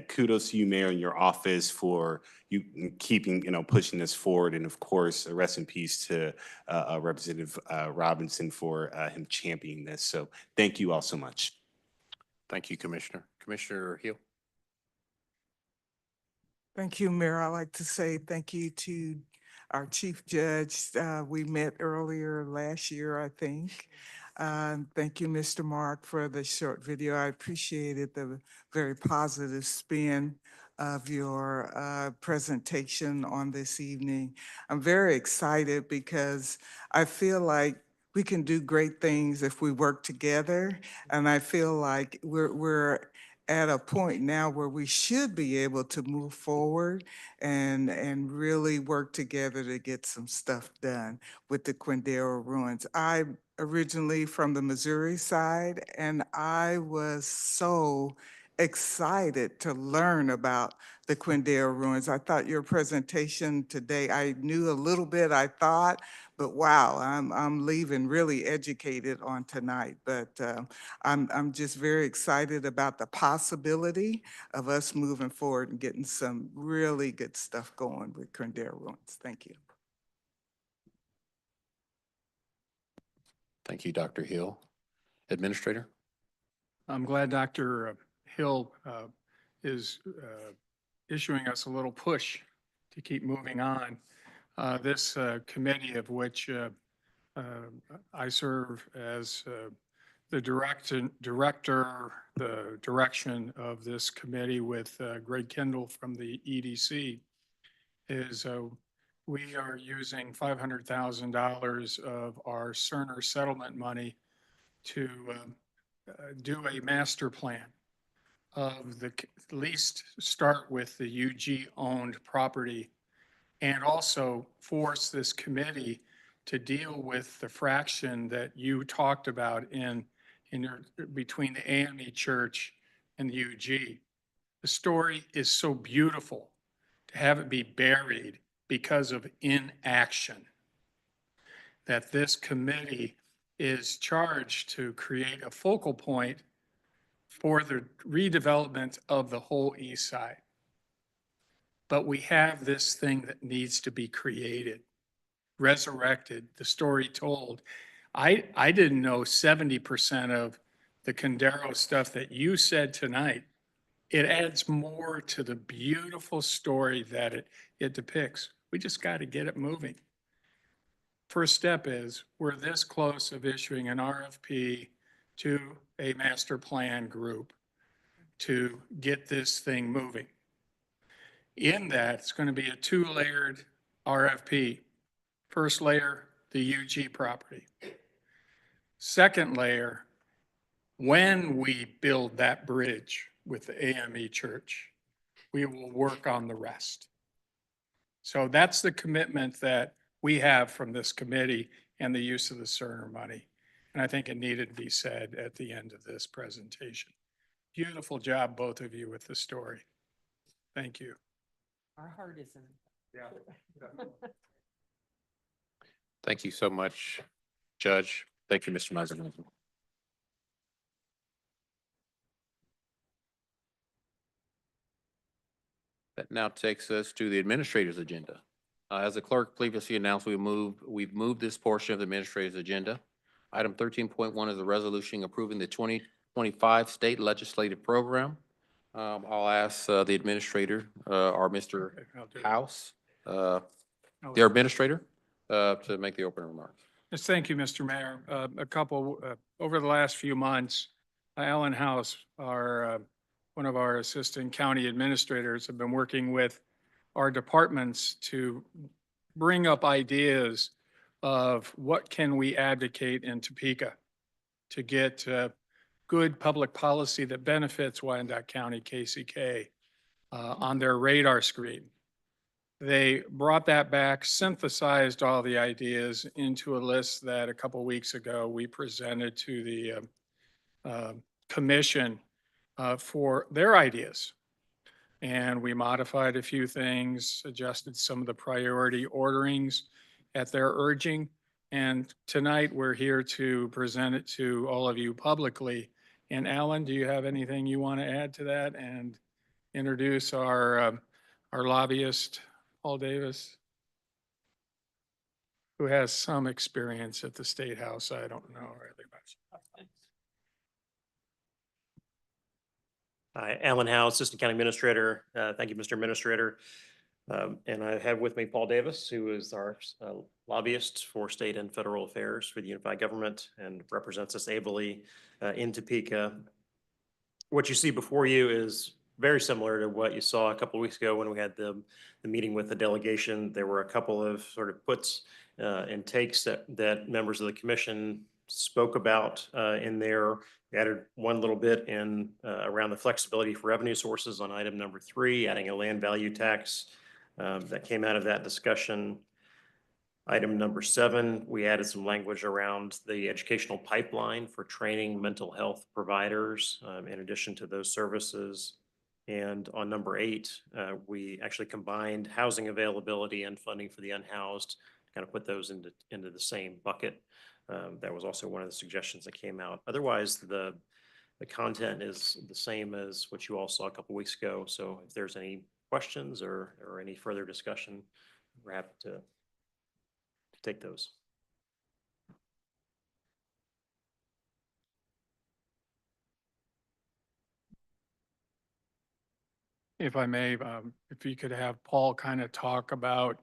Speaker 14: Kudos to you, Mayor, and your office for you keeping, pushing this forward. And of course, rest in peace to Representative Robinson for him championing this. So thank you all so much.
Speaker 1: Thank you, Commissioner. Commissioner Hill.
Speaker 4: Thank you, Mayor. I'd like to say thank you to our Chief Judge. We met earlier last year, I think. Thank you, Mr. Mark, for the short video. I appreciated the very positive spin of your presentation on this evening. I'm very excited because I feel like we can do great things if we work together. And I feel like we're at a point now where we should be able to move forward and really work together to get some stuff done with the Quindaro ruins. I'm originally from the Missouri side, and I was so excited to learn about the Quindaro ruins. I thought your presentation today, I knew a little bit, I thought, but wow, I'm leaving really educated on tonight. But I'm just very excited about the possibility of us moving forward and getting some really good stuff going with Quindaro ruins. Thank you.
Speaker 1: Thank you, Dr. Hill. Administrator?
Speaker 13: I'm glad Dr. Hill is issuing us a little push to keep moving on. This committee, of which I serve as the director, the direction of this committee with Greg Kendall from the EDC, is we are using $500,000 of our Cerner settlement money to do a master plan of at least start with the UG-owned property, and also force this committee to deal with the fraction that you talked about between the AME Church and the UG. The story is so beautiful to have it be buried because of inaction, that this committee is charged to create a focal point for the redevelopment of the whole east side. But we have this thing that needs to be created, resurrected, the story told. I didn't know 70% of the Quindaro stuff that you said tonight. It adds more to the beautiful story that it depicts. We just got to get it moving. First step is we're this close of issuing an RFP to a master plan group to get this thing moving. In that, it's going to be a two-layered RFP. First layer, the UG property. Second layer, when we build that bridge with the AME Church, we will work on the rest. So that's the commitment that we have from this committee and the use of the Cerner money. And I think it needed to be said at the end of this presentation. Beautiful job, both of you, with the story. Thank you.
Speaker 3: Our heart is in it.
Speaker 13: Yeah.
Speaker 1: Thank you so much, Judge. Thank you, Mr. Meisner. That now takes us to the administrator's agenda. As the clerk previously announced, we've moved this portion of the administrator's agenda. Item 13.1 is a resolution approving the 2025 state legislative program. I'll ask the administrator, or Mr.
Speaker 13: Okay, I'll do it.
Speaker 1: House,
Speaker 13: Oh,
Speaker 1: the administrator, to make the opening remarks.
Speaker 13: Yes, thank you, Mr. Mayor. Over the last few months, Alan House, one of our assistant county administrators, have been working with our departments to bring up ideas of what can we advocate in Topeka to get good public policy that benefits Wyandotte County KCK on their radar screen. They brought that back, synthesized all the ideas into a list that a couple weeks ago we presented to the commission for their ideas. And we modified a few things, adjusted some of the priority orderings at their urging. And tonight we're here to present it to all of you publicly. And Alan, do you have anything you want to add to that and introduce our lobbyist, Paul Davis, who has some experience at the State House? I don't know really much.
Speaker 16: Hi, Alan Howe, Assistant County Administrator. Thank you, Mr. Administrator. And I have with me Paul Davis, who is our lobbyist for state and federal affairs for the unified government and represents us ably in Topeka. What you see before you is very similar to what you saw a couple of weeks ago when we had the meeting with the delegation. There were a couple of sort of puts and takes that members of the commission spoke about in there. We added one little bit in around the flexibility for revenue sources on item number 3, adding a land value tax that came out of that discussion. Item number 7, we added some language around the educational pipeline for training mental health providers in addition to those services. And on number 8, we actually combined housing availability and funding for the unhoused to kind of put those into the same bucket. That was also one of the suggestions that came out. Otherwise, the content is the same as what you all saw a couple weeks ago. So if there's any questions or any further discussion, we're happy to take those.
Speaker 13: If I may, if you could have Paul kind of talk about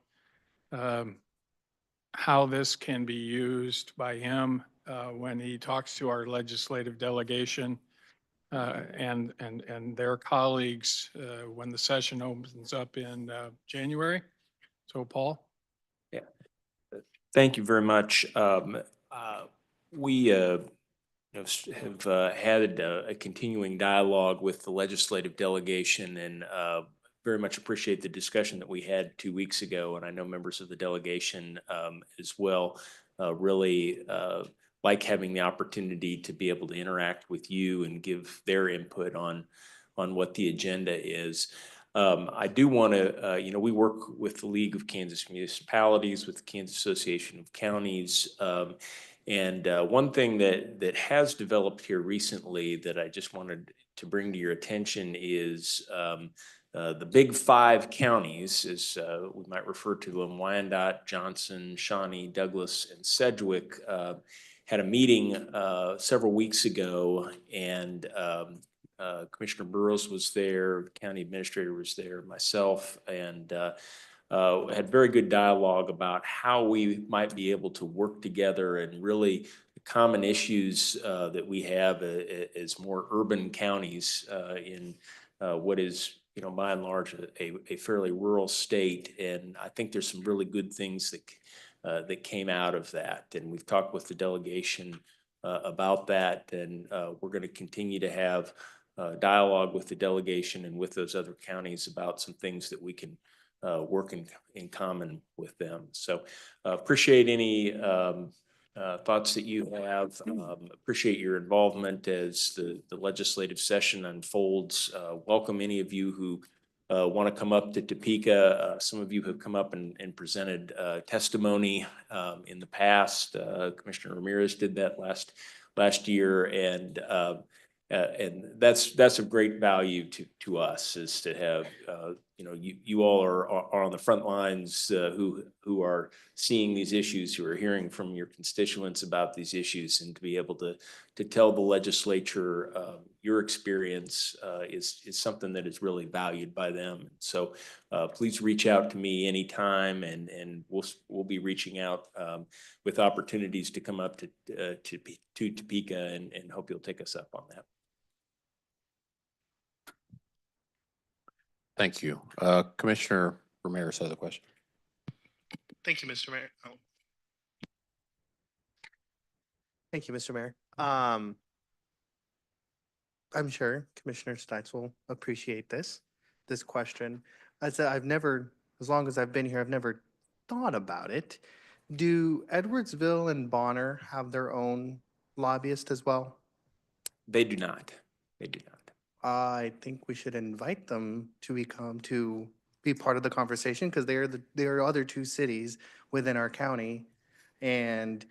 Speaker 13: how this can be used by him when he talks to our legislative delegation and their colleagues when the session opens up in January. So Paul?
Speaker 18: Yeah, thank you very much. We have had a continuing dialogue with the legislative delegation and very much appreciate the discussion that we had 2 weeks ago. And I know members of the delegation as well really like having the opportunity to be able to interact with you and give their input on what the agenda is. I do want to, we work with the League of Kansas Municipalities, with the Kansas Association of Counties. And one thing that has developed here recently that I just wanted to bring to your attention is the big 5 counties, as we might refer to them, Wyandotte, Johnson, Shawnee, Douglas, and Sedgwick, had a meeting several weeks ago, and Commissioner Burrows was there, the county administrator was there, myself, and had very good dialogue about how we might be able to work together and really the common issues that we have as more urban counties in what is, by and large, a fairly rural state. And I think there's some really good things that came out of that. And we've talked with the delegation about that, and we're going to continue to have dialogue with the delegation and with those other counties about some things that we can work in common with them. So appreciate any thoughts that you have. Appreciate your involvement as the legislative session unfolds. Welcome any of you who want to come up to Topeka. Some of you have come up and presented testimony in the past. Commissioner Ramirez did that last year, and that's of great value to us, is to have you know, you all are on the front lines, who are seeing these issues, who are hearing from your constituents about these issues, and to be able to tell the legislature your experience is something that is really valued by them. So please reach out to me anytime, and we'll be reaching out with opportunities to come up to Topeka, and hope you'll take us up on that.
Speaker 1: Thank you. Commissioner Ramirez has a question.
Speaker 12: Thank you, Mr. Mayor. Oh. Thank you, Mr. Mayor. I'm sure Commissioner Stites will appreciate this question. As I've never, as long as I've been here, I've never thought about it. Do Edwardsville and Bonner have their own lobbyist as well?
Speaker 18: They do not. They do not.
Speaker 12: I think we should invite them to be part of the conversation, because they are other two cities within our county, and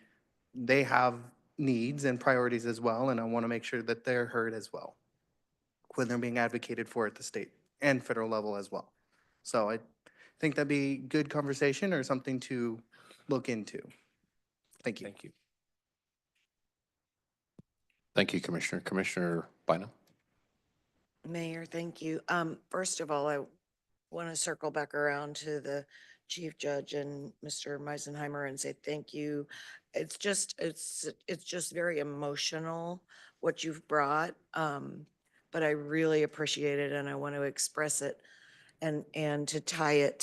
Speaker 12: they have needs and priorities as well, and I want to make sure that they're heard as well when they're being advocated for at the state and federal level as well. So I think that'd be good conversation or something to look into. Thank you.
Speaker 18: Thank you.
Speaker 1: Thank you, Commissioner. Commissioner Bynum?
Speaker 2: Mayor, thank you. First of all, I want to circle back around to the Chief Judge and Mr. Meisenheimer and say thank you. It's just very emotional what you've brought, but I really appreciate it, and I want to express it and to tie it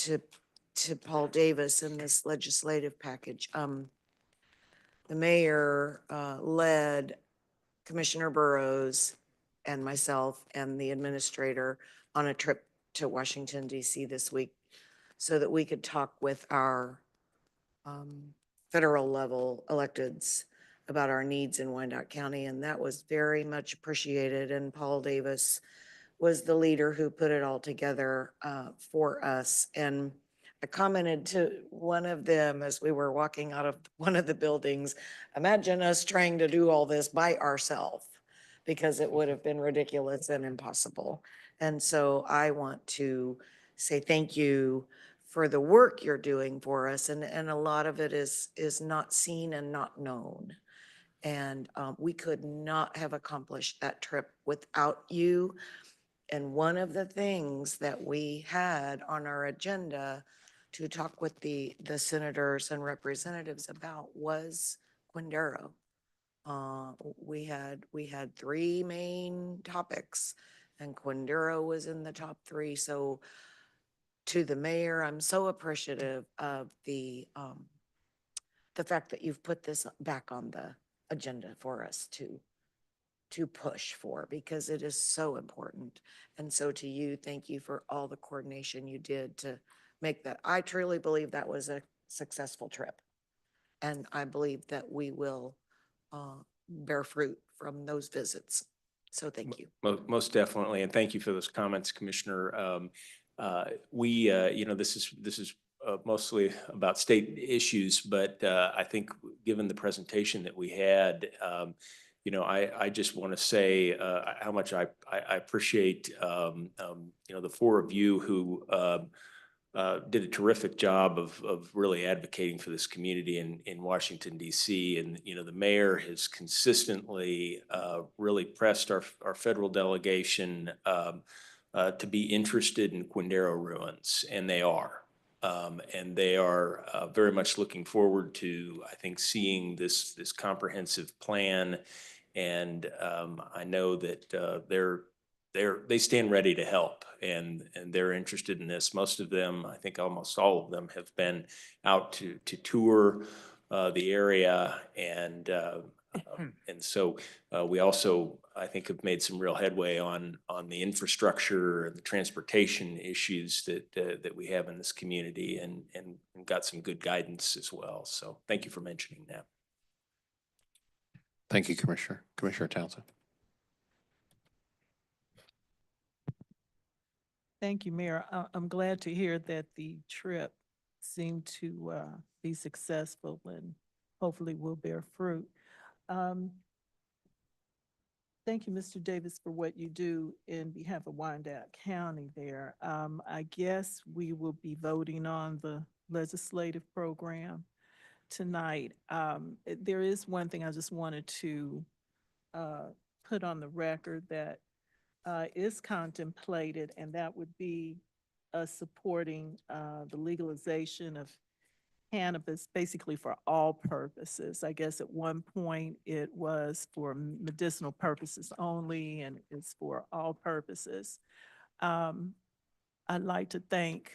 Speaker 2: to Paul Davis in this legislative package. The mayor led Commissioner Burrows and myself and the administrator on a trip to Washington, D.C. this week so that we could talk with our federal level electeds about our needs in Wyandotte County. And that was very much appreciated. And Paul Davis was the leader who put it all together for us. And I commented to one of them as we were walking out of one of the buildings, imagine us trying to do all this by ourselves, because it would have been ridiculous and impossible. And so I want to say thank you for the work you're doing for us. And a lot of it is not seen and not known. And we could not have accomplished that trip without you. And one of the things that we had on our agenda to talk with the senators and representatives about was Quindaro. We had three main topics, and Quindaro was in the top three. So to the mayor, I'm so appreciative of the fact that you've put this back on the agenda for us to push for, because it is so important. And so to you, thank you for all the coordination you did to make that. I truly believe that was a successful trip. And I believe that we will bear fruit from those visits. So thank you.
Speaker 18: Most definitely, and thank you for those comments, Commissioner. This is mostly about state issues, but I think given the presentation that we had, I just want to say how much I appreciate the four of you who did a terrific job of really advocating for this community in Washington, D.C. And, the mayor has consistently really pressed our federal delegation to be interested in Quindaro ruins, and they are. And they are very much looking forward to, I think, seeing this comprehensive plan. And I know that they stand ready to help, and they're interested in this. Most of them, I think almost all of them, have been out to tour the area, and so we also, I think, have made some real headway on the infrastructure and the transportation issues that we have in this community, and got some good guidance as well. So thank you for mentioning that.
Speaker 1: Thank you, Commissioner. Commissioner Townsend.
Speaker 15: Thank you, Mayor. I'm glad to hear that the trip seemed to be successful and hopefully will bear fruit. thank you, Mr. Davis, for what you do in behalf of Wyandotte County there. I guess we will be voting on the legislative program tonight. There is one thing I just wanted to put on the record that is contemplated, and that would be supporting the legalization of cannabis basically for all purposes. I guess at one point it was for medicinal purposes only, and it's for all purposes. I'd like to thank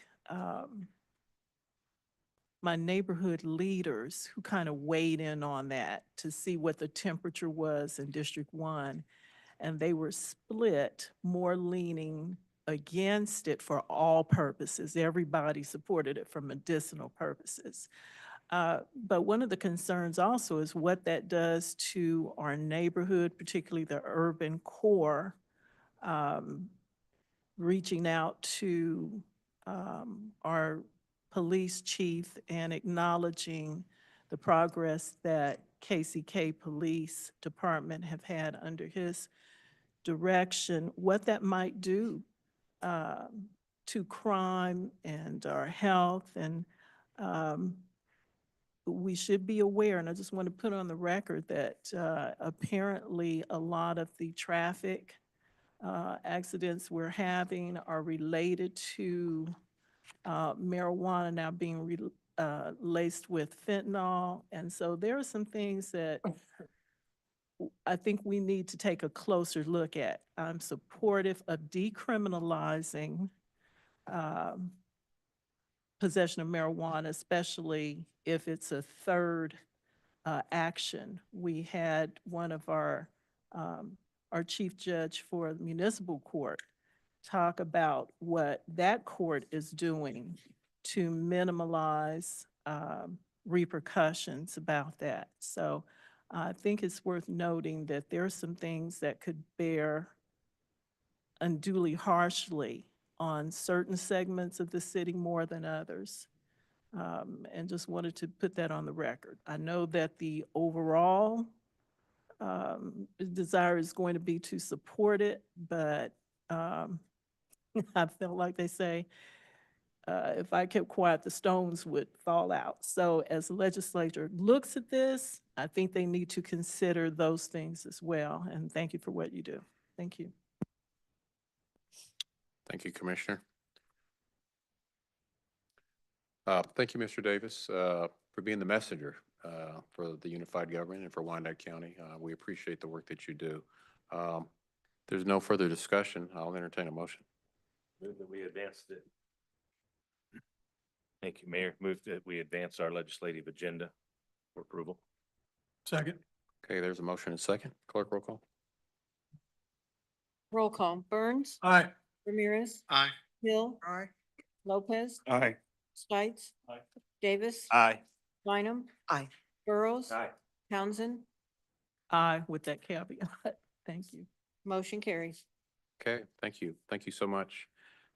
Speaker 15: my neighborhood leaders who kind of weighed in on that to see what the temperature was in District 1. And they were split, more leaning against it for all purposes. Everybody supported it for medicinal purposes. But one of the concerns also is what that does to our neighborhood, particularly the urban core, reaching out to our police chief and acknowledging the progress that KCK Police Department have had under his direction, what that might do to crime and our health. And we should be aware, and I just want to put on the record that apparently a lot of the traffic accidents we're having are related to marijuana now being laced with fentanyl. And so there are some things that I think we need to take a closer look at. I'm supportive of decriminalizing possession of marijuana, especially if it's a third action. We had one of our chief judge for the municipal court talk about what that court is doing to minimize repercussions about that. So I think it's worth noting that there are some things that could bear unduly harshly on certain segments of the city more than others. And just wanted to put that on the record. I know that the overall desire is going to be to support it, but I felt like they say, if I kept quiet, the stones would fall out. So as the legislature looks at this, I think they need to consider those things as well. And thank you for what you do. Thank you.
Speaker 1: Thank you, Commissioner. Thank you, Mr. Davis, for being the messenger for the unified government and for Wyandotte County. We appreciate the work that you do. There's no further discussion. I'll entertain a motion.
Speaker 6: Move that we advanced it. Thank you, Mayor. Move that we advance our legislative agenda for approval.
Speaker 13: Second.
Speaker 1: Okay, there's a motion and second. Clerk, roll call.
Speaker 7: Roll call. Burns.
Speaker 13: Aye.
Speaker 7: Ramirez.
Speaker 12: Aye.
Speaker 7: Hill.
Speaker 13: Aye.
Speaker 7: Lopez.
Speaker 6: Aye.
Speaker 7: Stites.
Speaker 6: Aye.
Speaker 7: Davis.
Speaker 6: Aye.
Speaker 7: Bynum.
Speaker 2: Aye.
Speaker 7: Burrows.
Speaker 6: Aye.
Speaker 7: Townsend.
Speaker 15: Aye, with that caveat. Thank you.
Speaker 7: Motion carries.
Speaker 1: Okay, thank you. Thank you so much.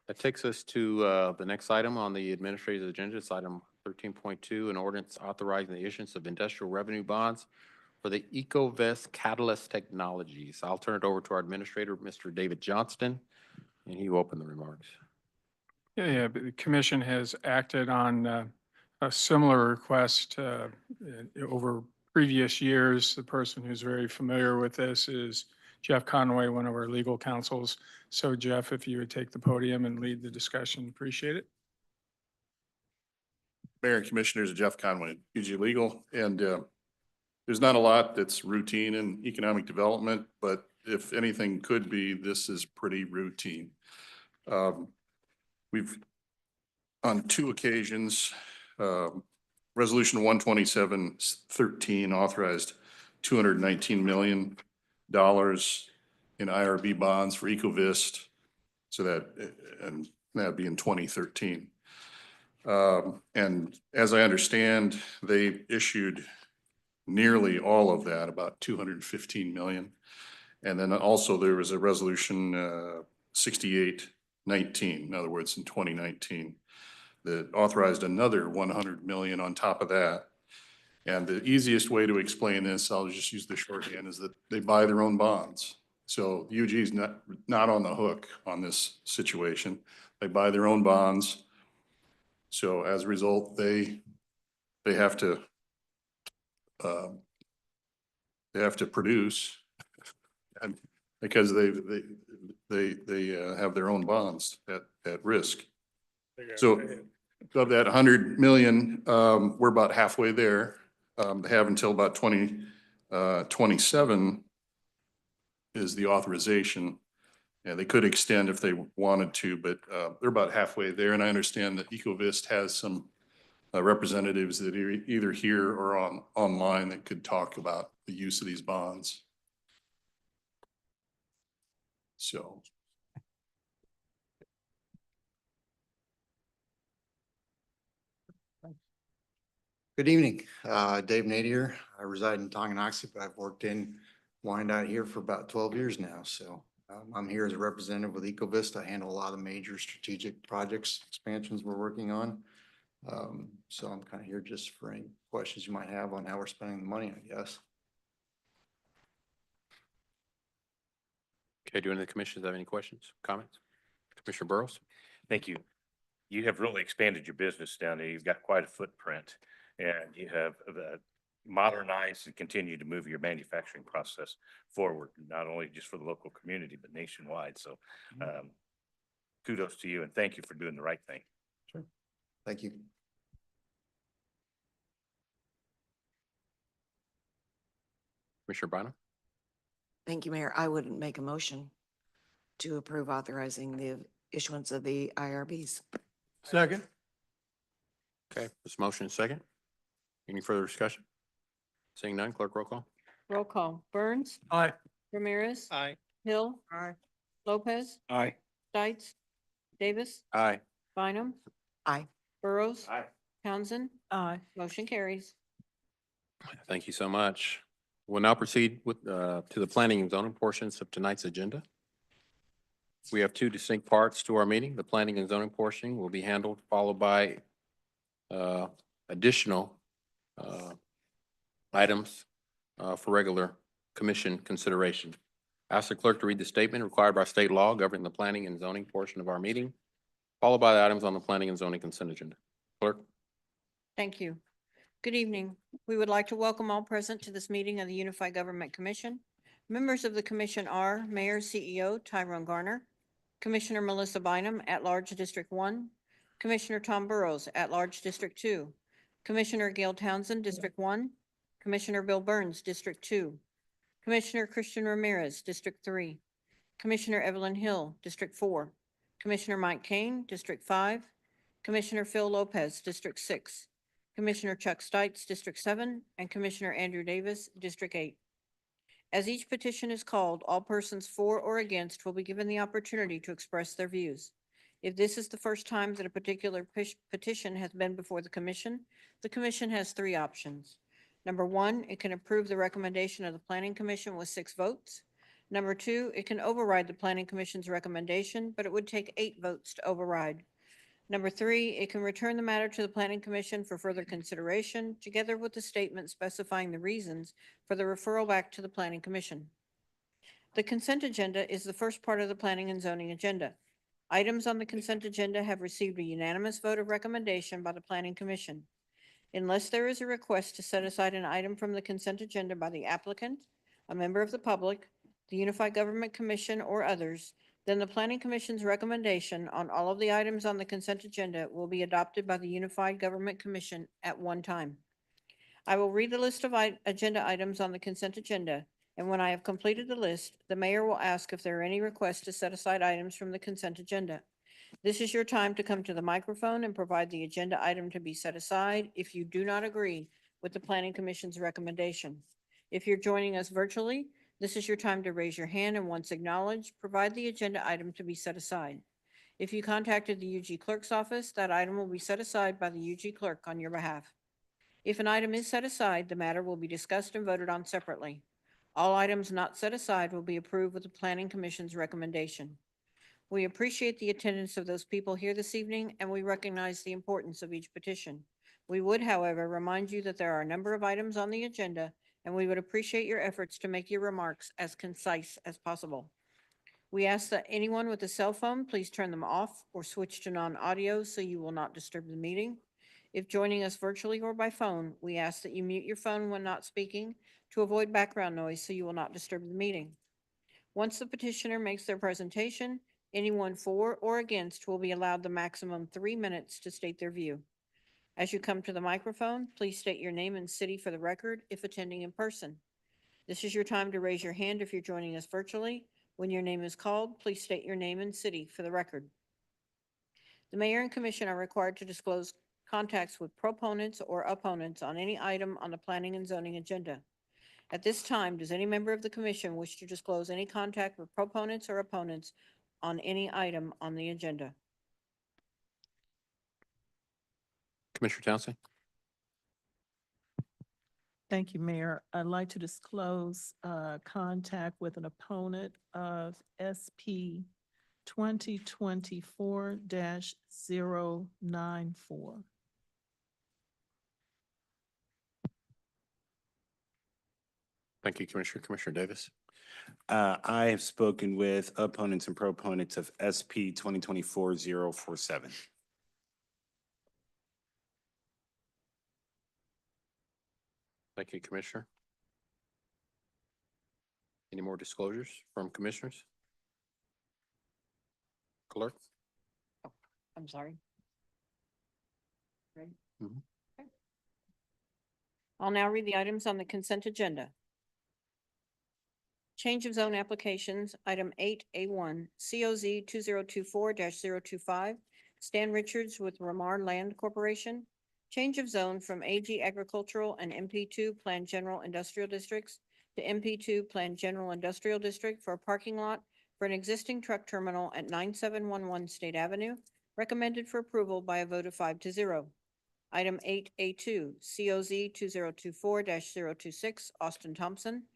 Speaker 1: That takes us to the next item on the administrative agenda. It's item 13.2, an ordinance authorizing the issuance of industrial revenue bonds for the EcoVest Catalyst Technologies. I'll turn it over to our administrator, Mr. David Johnston, and he will open the remarks.
Speaker 13: Yeah, but the commission has acted on a similar request over previous years. The person who's very familiar with this is Jeff Conway, one of our legal counsels. So Jeff, if you would take the podium and lead the discussion, appreciate it.
Speaker 20: Mayor and Commissioners, Jeff Conway, PG Legal, and there's not a lot that's routine in economic development, but if anything could be, this is pretty routine. We've, on two occasions, Resolution 127-13 authorized $219 million in IRB bonds for EcoVest, so that'd be in 2013. And as I understand, they issued nearly all of that, about 215 million. And then also there was a resolution 68-19, in other words, in 2019, that authorized another 100 million on top of that. And the easiest way to explain this, I'll just use the shorthand, is that they buy their own bonds. So UG is not on the hook on this situation. They buy their own bonds. So as a result, they have to produce and because they have their own bonds at risk. So of that 100 million, we're about halfway there. They have until about 2027 is the authorization. And they could extend if they wanted to, but they're about halfway there. And I understand that Ecovist has some representatives that are either here or online that could talk about the use of these bonds. So.
Speaker 10: Good evening, Dave Nadier. I reside in Tonganoxie, but I've worked in Wyandotte here for about 12 years now. So I'm here as a representative with Ecovist. I handle a lot of major strategic projects, expansions we're working on. So I'm kind of here just for any questions you might have on how we're spending the money, I guess.
Speaker 1: Okay, do any of the commissioners have any questions, comments? Commissioner Burrows?
Speaker 6: Thank you. You have really expanded your business down there. You've got quite a footprint and you have modernized and continued to move your manufacturing process forward, not only just for the local community, but nationwide. So kudos to you and thank you for doing the right thing.
Speaker 10: Sure. Thank you.
Speaker 1: Commissioner Bynum?
Speaker 2: Thank you, Mayor. I would make a motion to approve authorizing the issuance of the IRBs.
Speaker 13: Second.
Speaker 1: Okay, this motion is second. Any further discussion? Seeing none, clerk roll call.
Speaker 7: Roll call. Burns,
Speaker 13: Aye.
Speaker 7: Ramirez,
Speaker 12: Aye.
Speaker 7: Hill,
Speaker 4: Aye.
Speaker 7: Lopez,
Speaker 13: Aye.
Speaker 7: Stites, Davis,
Speaker 1: Aye.
Speaker 7: Bynum,
Speaker 2: Aye.
Speaker 7: Burrows,
Speaker 6: Aye.
Speaker 7: Townsend.
Speaker 15: Aye.
Speaker 7: Motion carries.
Speaker 1: Thank you so much. We'll now proceed with, to the planning and zoning portions of tonight's agenda. We have two distinct parts to our meeting. The planning and zoning portion will be handled, followed by additional items for regular commission consideration. Ask the clerk to read the statement required by state law governing the planning and zoning portion of our meeting, followed by the items on the planning and zoning consent agenda. Clerk?
Speaker 7: Thank you. Good evening. We would like to welcome all present to this meeting of the Unified Government Commission. Members of the commission are Mayor CEO Tyrone Garner, Commissioner Melissa Bynum, At-Large District 1, Commissioner Tom Burrows, At-Large District 2, Commissioner Gail Townsend, District 1, Commissioner Bill Burns, District 2, Commissioner Christian Ramirez, District 3, Commissioner Evelyn Hill, District 4, Commissioner Mike Kane, District 5, Commissioner Phil Lopez, District 6, Commissioner Chuck Stites, District 7, and Commissioner Andrew Davis, District 8. As each petition is called, all persons for or against will be given the opportunity to express their views. If this is the first time that a particular petition has been before the commission has three options. Number one, it can approve the recommendation of the Planning Commission with 6 votes. Number two, it can override the Planning Commission's recommendation, but it would take 8 votes to override. Number three, it can return the matter to the Planning Commission for further consideration, together with the statement specifying the reasons for the referral back to the Planning Commission. The consent agenda is the first part of the Planning and Zoning agenda. Items on the consent agenda have received a unanimous vote of recommendation by the Planning Commission. Unless there is a request to set aside an item from the consent agenda by the applicant, a member of the public, the Unified Government Commission, or others, then the Planning Commission's recommendation on all of the items on the consent agenda will be adopted by the Unified Government Commission at one time. I will read the list of agenda items on the consent agenda, and when I have completed the list, the mayor will ask if there are any requests to set aside items from the consent agenda. This is your time to come to the microphone and provide the agenda item to be set aside if you do not agree with the Planning Commission's recommendation. If you're joining us virtually, this is your time to raise your hand and once acknowledged, provide the agenda item to be set aside. If you contacted the UG Clerk's office, that item will be set aside by the UG Clerk on your behalf. If an item is set aside, the matter will be discussed and voted on separately. All items not set aside will be approved with the Planning Commission's recommendation. We appreciate the attendance of those people here this evening, and we recognize the importance of each petition. We would, however, remind you that there are a number of items on the agenda, and we would appreciate your efforts to make your remarks as concise as possible. We ask that anyone with a cell phone, please turn them off or switch to non-audio so you will not disturb the meeting. If joining us virtually or by phone, we ask that you mute your phone when not speaking to avoid background noise so you will not disturb the meeting. Once the petitioner makes their presentation, anyone for or against will be allowed the maximum 3 minutes to state their view. As you come to the microphone, please state your name and city for the record if attending in person. This is your time to raise your hand if you're joining us virtually. When your name is called, please state your name and city for the record. The mayor and commission are required to disclose contacts with proponents or opponents on any item on the planning and zoning agenda. At this time, does any member of the commission wish to disclose any contact with proponents or opponents on any item on the agenda?
Speaker 1: Commissioner Townsend?
Speaker 15: Thank you, Mayor. I'd like to disclose contact with an opponent of SP 2024-094.
Speaker 1: Thank you, Commissioner. Commissioner Davis?
Speaker 14: I have spoken with opponents and proponents of SP 2024-047.
Speaker 1: Thank you, Commissioner. Any more disclosures from commissioners? Clerk?
Speaker 7: I'm sorry. Ready?
Speaker 1: Mhm.
Speaker 7: Okay. I'll now read the items on the consent agenda. Change of zone applications, item 8A1, COZ 2024-025, Stan Richards with Ramar Land Corporation. Change of zone from AG Agricultural and MP2 Planned General Industrial Districts to MP2 Planned General Industrial District for a parking lot for an existing truck terminal at 9711 State Avenue, recommended for approval by a vote of 5-0. Item 8A2, COZ 2024-026, Austin Thompson.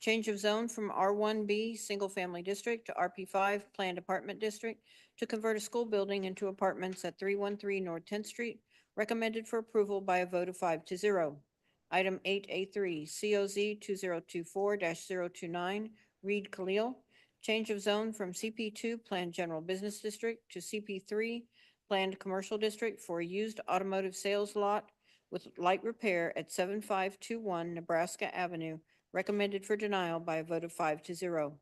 Speaker 7: Change of zone from R1B Single Family District to RP5 Planned Apartment District to convert a school building into apartments at 313 North 10th Street, recommended for approval by a vote of 5-0. Item 8A3, COZ 2024-029, Reed Khalil. Change of zone from CP2 Planned General Business District to CP3 Planned Commercial District for a used automotive sales lot with light repair at 7521 Nebraska Avenue, recommended for denial by a vote of 5-0.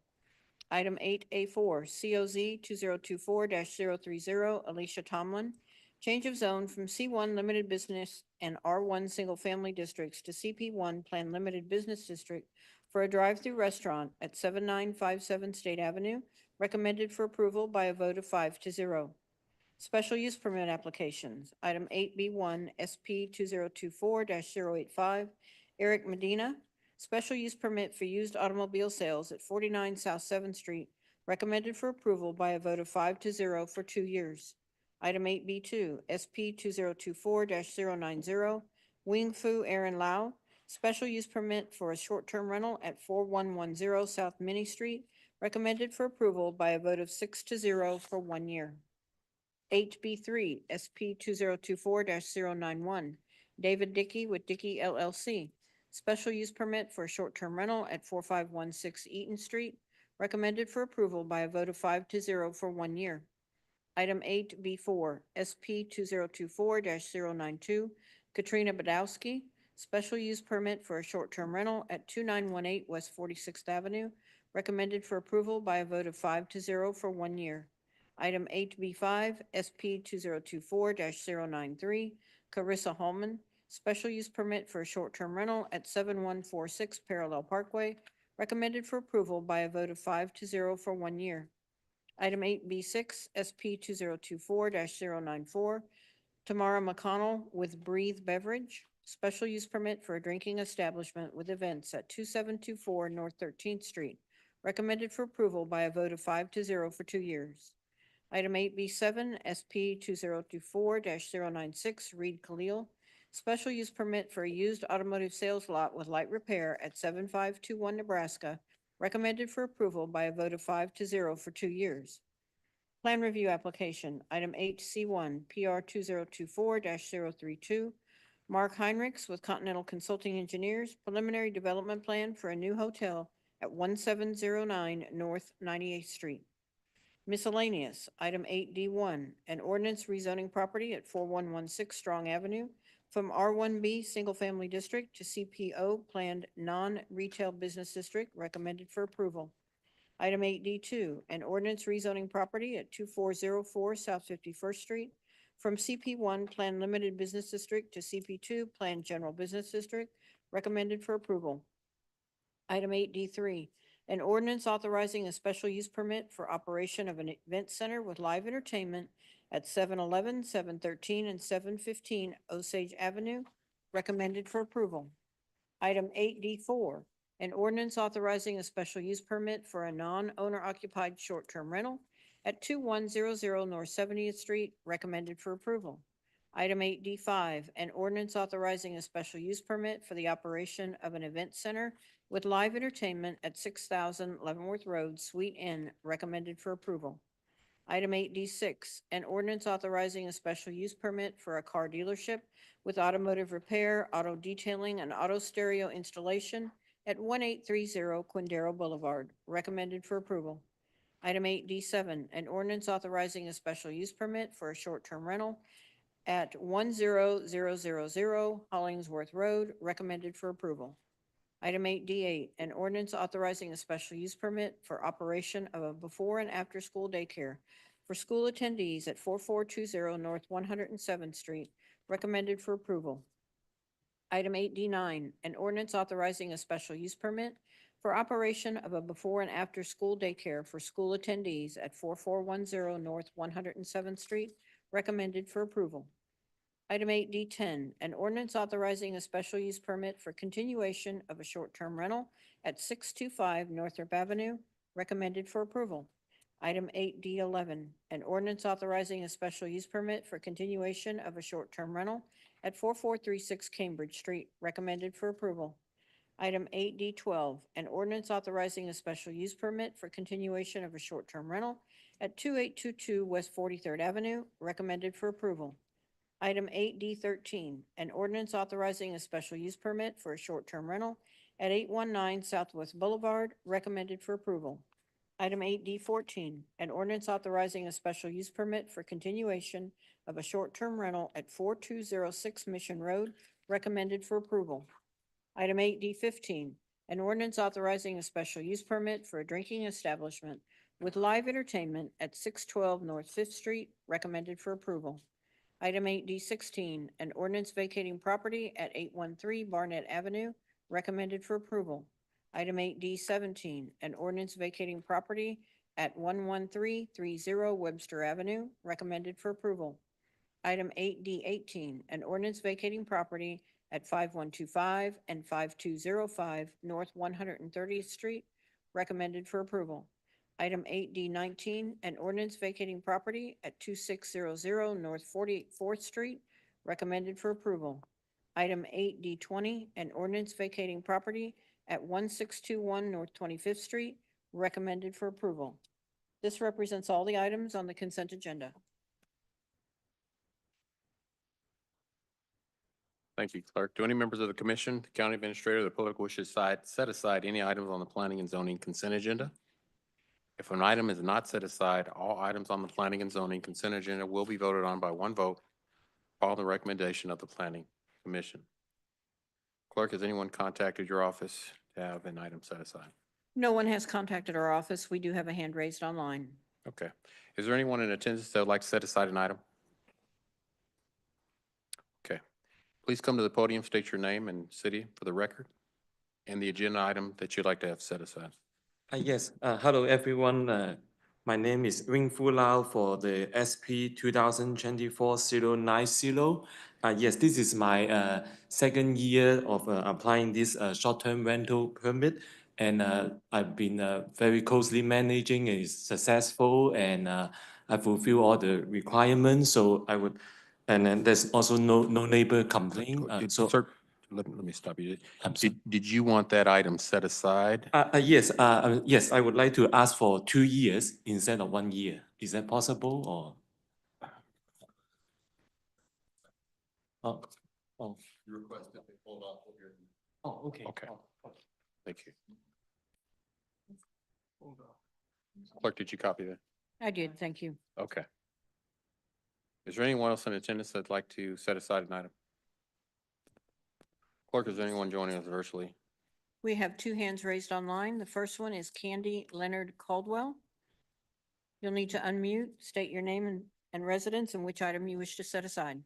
Speaker 7: Item 8A4, COZ 2024-030, Alicia Tomlin. Change of zone from C1 Limited Business and R1 Single Family Districts to CP1 Planned Limited Business District for a drive-through restaurant at 7957 State Avenue, recommended for approval by a vote of 5-0. Special use permit applications. Item 8B1, SP 2024-085, Eric Medina. Special use permit for used automobile sales at 49 South 7th Street, recommended for approval by a vote of 5-0 for 2 years. Item 8B2, SP 2024-090, Wing Fu Aaron Lau. Special use permit for a short-term rental at 4110 South Minnie Street, recommended for approval by a vote of 6-0 for 1 year. 8B3, SP 2024-091, David Dickey with Dickey LLC. Special use permit for a short-term rental at 4516 Eaton Street, recommended for approval by a vote of 5-0 for 1 year. Item 8B4, SP 2024-092, Katrina Badowski. Special use permit for a short-term rental at 2918 West 46th Avenue, recommended for approval by a vote of 5-0 for 1 year. Item 8B5, SP 2024-093, Carissa Holman. Special use permit for a short-term rental at 7146 Parallel Parkway, recommended for approval by a vote of 5-0 for 1 year. Item 8B6, SP 2024-094, Tamara McConnell with Breathe Beverage. Special use permit for a drinking establishment with events at 2724 North 13th Street, recommended for approval by a vote of 5-0 for 2 years. Item 8B7, SP 2024-096, Reed Khalil. Special use permit for a used automotive sales lot with light repair at 7521 Nebraska, recommended for approval by a vote of 5-0 for 2 years. Plan review application, item 8C1, PR 2024-032, Mark Heinrichs with Continental Consulting Engineers, preliminary development plan for a new hotel at 1709 North 98th Street. Miscellaneous, item 8D1, an ordinance rezoning property at 4116 Strong Avenue from R1B Single Family District to CPO Planned Non-Retail Business District, recommended for approval. Item 8D2, an ordinance rezoning property at 2404 South 51st Street from CP1 Planned Limited Business District to CP2 Planned General Business District, recommended for approval. Item 8D3, an ordinance authorizing a special use permit for operation of an event center with live entertainment at 711, 713, and 715 Osage Avenue, recommended for approval. Item 8D4, an ordinance authorizing a special use permit for a non-owner occupied short-term rental at 2100 North 70th Street, recommended for approval. Item 8D5, an ordinance authorizing a special use permit for the operation of an event center with live entertainment at 6000 Leavenworth Road, Suite Inn, recommended for approval. Item 8D6, an ordinance authorizing a special use permit for a car dealership with automotive repair, auto detailing, and auto stereo installation at 1830 Quindaro Boulevard, recommended for approval. Item 8D7, an ordinance authorizing a special use permit for a short-term rental at 10000 Hollingsworth Road, recommended for approval. Item 8D8, an ordinance authorizing a special use permit for operation of a before and after school daycare for school attendees at 4420 North 107th Street, recommended for approval. Item 8D9, an ordinance authorizing a special use permit for operation of a before and after school daycare for school attendees at 4410 North 107th Street, recommended for approval. Item 8D10, an ordinance authorizing a special use permit for continuation of a short-term rental at 625 Northrop Avenue, recommended for approval. Item 8D11, an ordinance authorizing a special use permit for continuation of a short-term rental at 4436 Cambridge Street, recommended for approval. Item 8D12, an ordinance authorizing a special use permit for continuation of a short-term rental at 2822 West 43rd Avenue, recommended for approval. Item 8D13, an ordinance authorizing a special use permit for a short-term rental at 819 Southwest Boulevard, recommended for approval. Item 8D14, an ordinance authorizing a special use permit for continuation of a short-term rental at 4206 Mission Road, recommended for approval. Item 8D15, an ordinance authorizing a special use permit for a drinking establishment with live entertainment at 612 North 5th Street, recommended for approval. Item 8D16, an ordinance vacating property at 813 Barnett Avenue, recommended for approval. Item 8D17, an ordinance vacating property at 11330 Webster Avenue, recommended for approval. Item 8D18, an ordinance vacating property at 5125 and 5205 North 130th Street, recommended for approval. Item 8D19, an ordinance vacating property at 2600 North 44th Street, recommended for approval. Item 8D20, an ordinance vacating property at 1621 North 25th Street, recommended for approval. This represents all the items on the consent agenda.
Speaker 1: Thank you, Clerk. Do any members of the commission, the county administrator, or the public wish to set aside any items on the planning and zoning consent agenda? If an item is not set aside, all items on the planning and zoning consent agenda will be voted on by one vote, following the recommendation of the planning commission. Clerk, has anyone contacted your office to have an item set aside?
Speaker 7: No one has contacted our office. We do have a hand raised online.
Speaker 1: Okay. Is there anyone in attendance that would like to set aside an item? Okay. Please come to the podium, state your name and city for the record, and the agenda item that you'd like to have set aside.
Speaker 11: Yes, hello everyone. My name is Wing Fu Lao for the SP 2024-090. Yes, this is my second year of applying this short-term rental permit, and I've been very closely managing. It's successful, and I fulfill all the requirements. So I would, and then there's also no neighbor complaint.
Speaker 1: Sir, let me stop you. Did you want that item set aside?
Speaker 11: Yes, yes, I would like to ask for 2 years instead of 1 year. Is that possible or? Oh,
Speaker 1: You request that they pull it off of your.
Speaker 11: Oh, okay.
Speaker 1: Okay. Thank you. Clerk, did you copy that?
Speaker 7: I did, thank you.
Speaker 1: Okay. Is there anyone else in attendance that'd like to set aside an item? Clerk, is there anyone joining us virtually?
Speaker 7: We have two hands raised online. The first one is Candy Leonard Caldwell. You'll need to unmute, state your name and residence and which item you wish to set aside.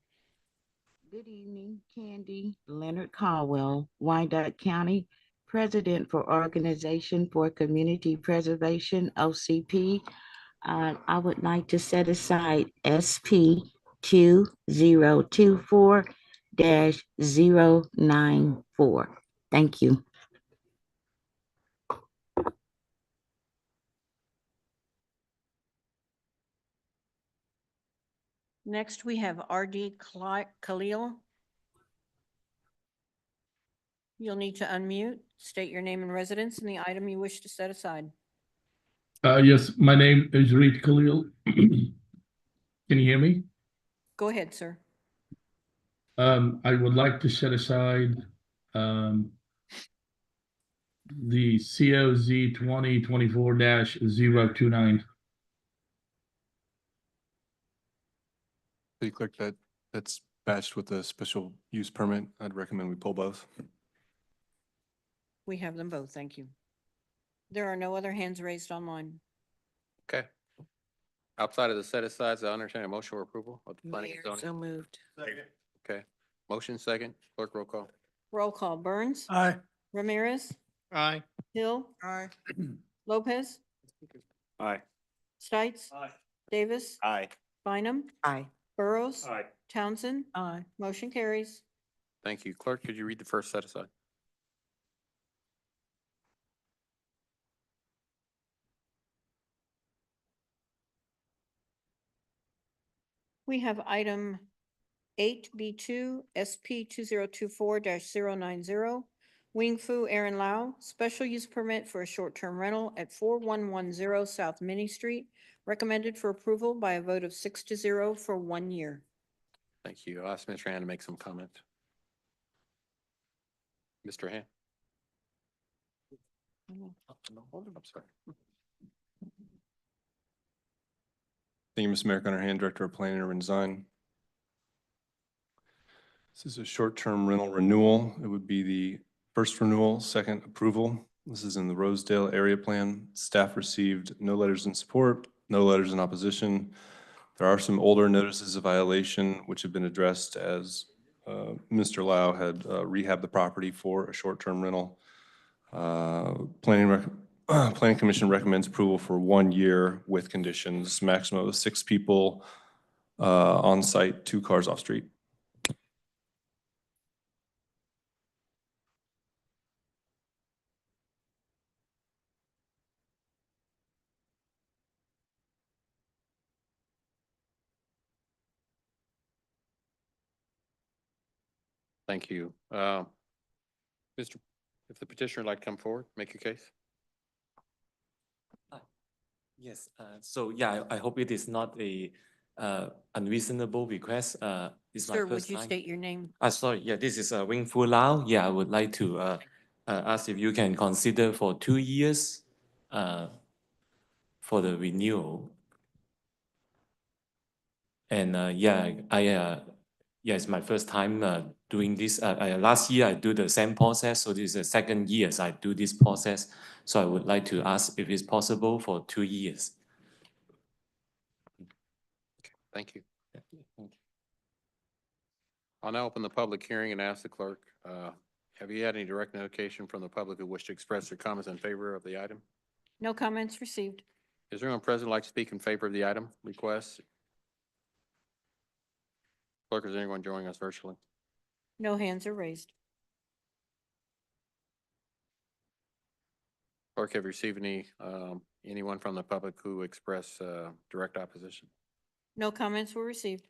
Speaker 9: Good evening, Candy Leonard Caldwell, Wyandotte County, President for Organization for Community Preservation, OCP. I would like to set aside SP 2024-094. Thank you.
Speaker 7: Next, we have RD Khalil. You'll need to unmute, state your name and residence and the item you wish to set aside.
Speaker 21: Yes, my name is Reed Khalil. Can you hear me?
Speaker 7: Go ahead, sir.
Speaker 21: I would like to set aside the COZ 2024-029.
Speaker 20: City Clerk, that's batched with a special use permit. I'd recommend we pull both.
Speaker 7: We have them both, thank you. There are no other hands raised online.
Speaker 1: Okay. Outside of the set asides, I entertain a motion for approval of the planning and
Speaker 2: Mayor,
Speaker 1: zoning.
Speaker 2: so moved.
Speaker 1: Okay. Motion second. Clerk, roll call.
Speaker 7: Roll call, Burns,
Speaker 13: Aye.
Speaker 7: Ramirez,
Speaker 12: Aye.
Speaker 7: Hill,
Speaker 4: Aye.
Speaker 7: Lopez,
Speaker 17: Aye.
Speaker 7: Stites, Davis,
Speaker 14: Aye.
Speaker 7: Bynum,
Speaker 2: Aye.
Speaker 7: Burrows,
Speaker 17: Aye.
Speaker 7: Townsend,
Speaker 15: Aye.
Speaker 7: motion carries.
Speaker 1: Thank you. Clerk, could you read the first set aside?
Speaker 7: We have item 8B2 SP 2024-090, Wing Fu Aaron Lau, special use permit for a short-term rental at 4110 South Minnie Street, recommended for approval by a vote of 6-0 for 1 year.
Speaker 1: Thank you. I'll ask Mr. Hand to make some comment. Mr. Hand. Hold it, I'm sorry.
Speaker 20: Thank you, Mr. Mayor. Gunnar Hand, Director of Planning and Urban Design. This is a short-term rental renewal. It would be the first renewal, second approval. This is in the Rosedale area plan. Staff received no letters in support, no letters in opposition. There are some older notices of violation which have been addressed as Mr. Lau had rehabbed the property for a short-term rental. Planning Commission recommends approval for 1 year with conditions, maximum of 6 people on site, 2 cars off street.
Speaker 1: Thank you. Mr. If the petitioner would like to come forward, make your case.
Speaker 11: Yes, so yeah, I hope it is not a unreasonable request. It's my
Speaker 7: Sir,
Speaker 11: first
Speaker 7: would you
Speaker 11: time.
Speaker 7: state your name?
Speaker 11: Sorry, yeah, this is Wing Fu Lau. Yeah, I would like to ask if you can consider for 2 years for the renewal. And yeah, yeah, it's my first time doing this. Last year I do the same process, so this is the second year I do this process. So I would like to ask if it's possible for 2 years.
Speaker 1: Thank you. I'll now open the public hearing and ask the clerk, have you had any direct notification from the public who wish to express their comments in favor of the item?
Speaker 7: No comments received.
Speaker 1: Is there anyone present who'd like to speak in favor of the item request? Clerk, is there anyone joining us virtually?
Speaker 7: No hands are raised.
Speaker 1: Clerk, have you received anyone from the public who expressed direct opposition?
Speaker 7: No comments were received.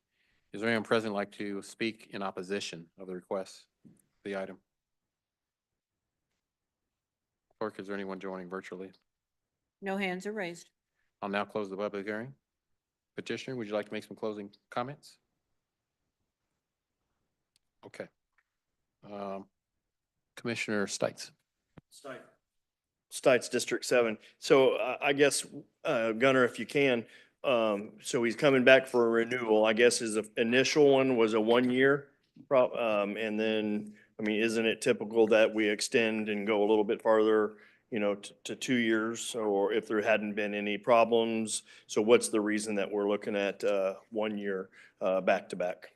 Speaker 1: Is there anyone present who'd like to speak in opposition of the request, the item? Clerk, is there anyone joining virtually?
Speaker 7: No hands are raised.
Speaker 1: I'll now close the public hearing. Petitioner, would you like to make some closing comments? Okay. Commissioner Stites.
Speaker 8: Stites District 7. So I guess, Gunner, if you can, so he's coming back for a renewal. I guess his initial one was a 1 year. And then, I mean, isn't it typical that we extend and go a little bit farther, you know, to 2 years? Or if there hadn't been any problems? So what's the reason that we're looking at 1 year back to back?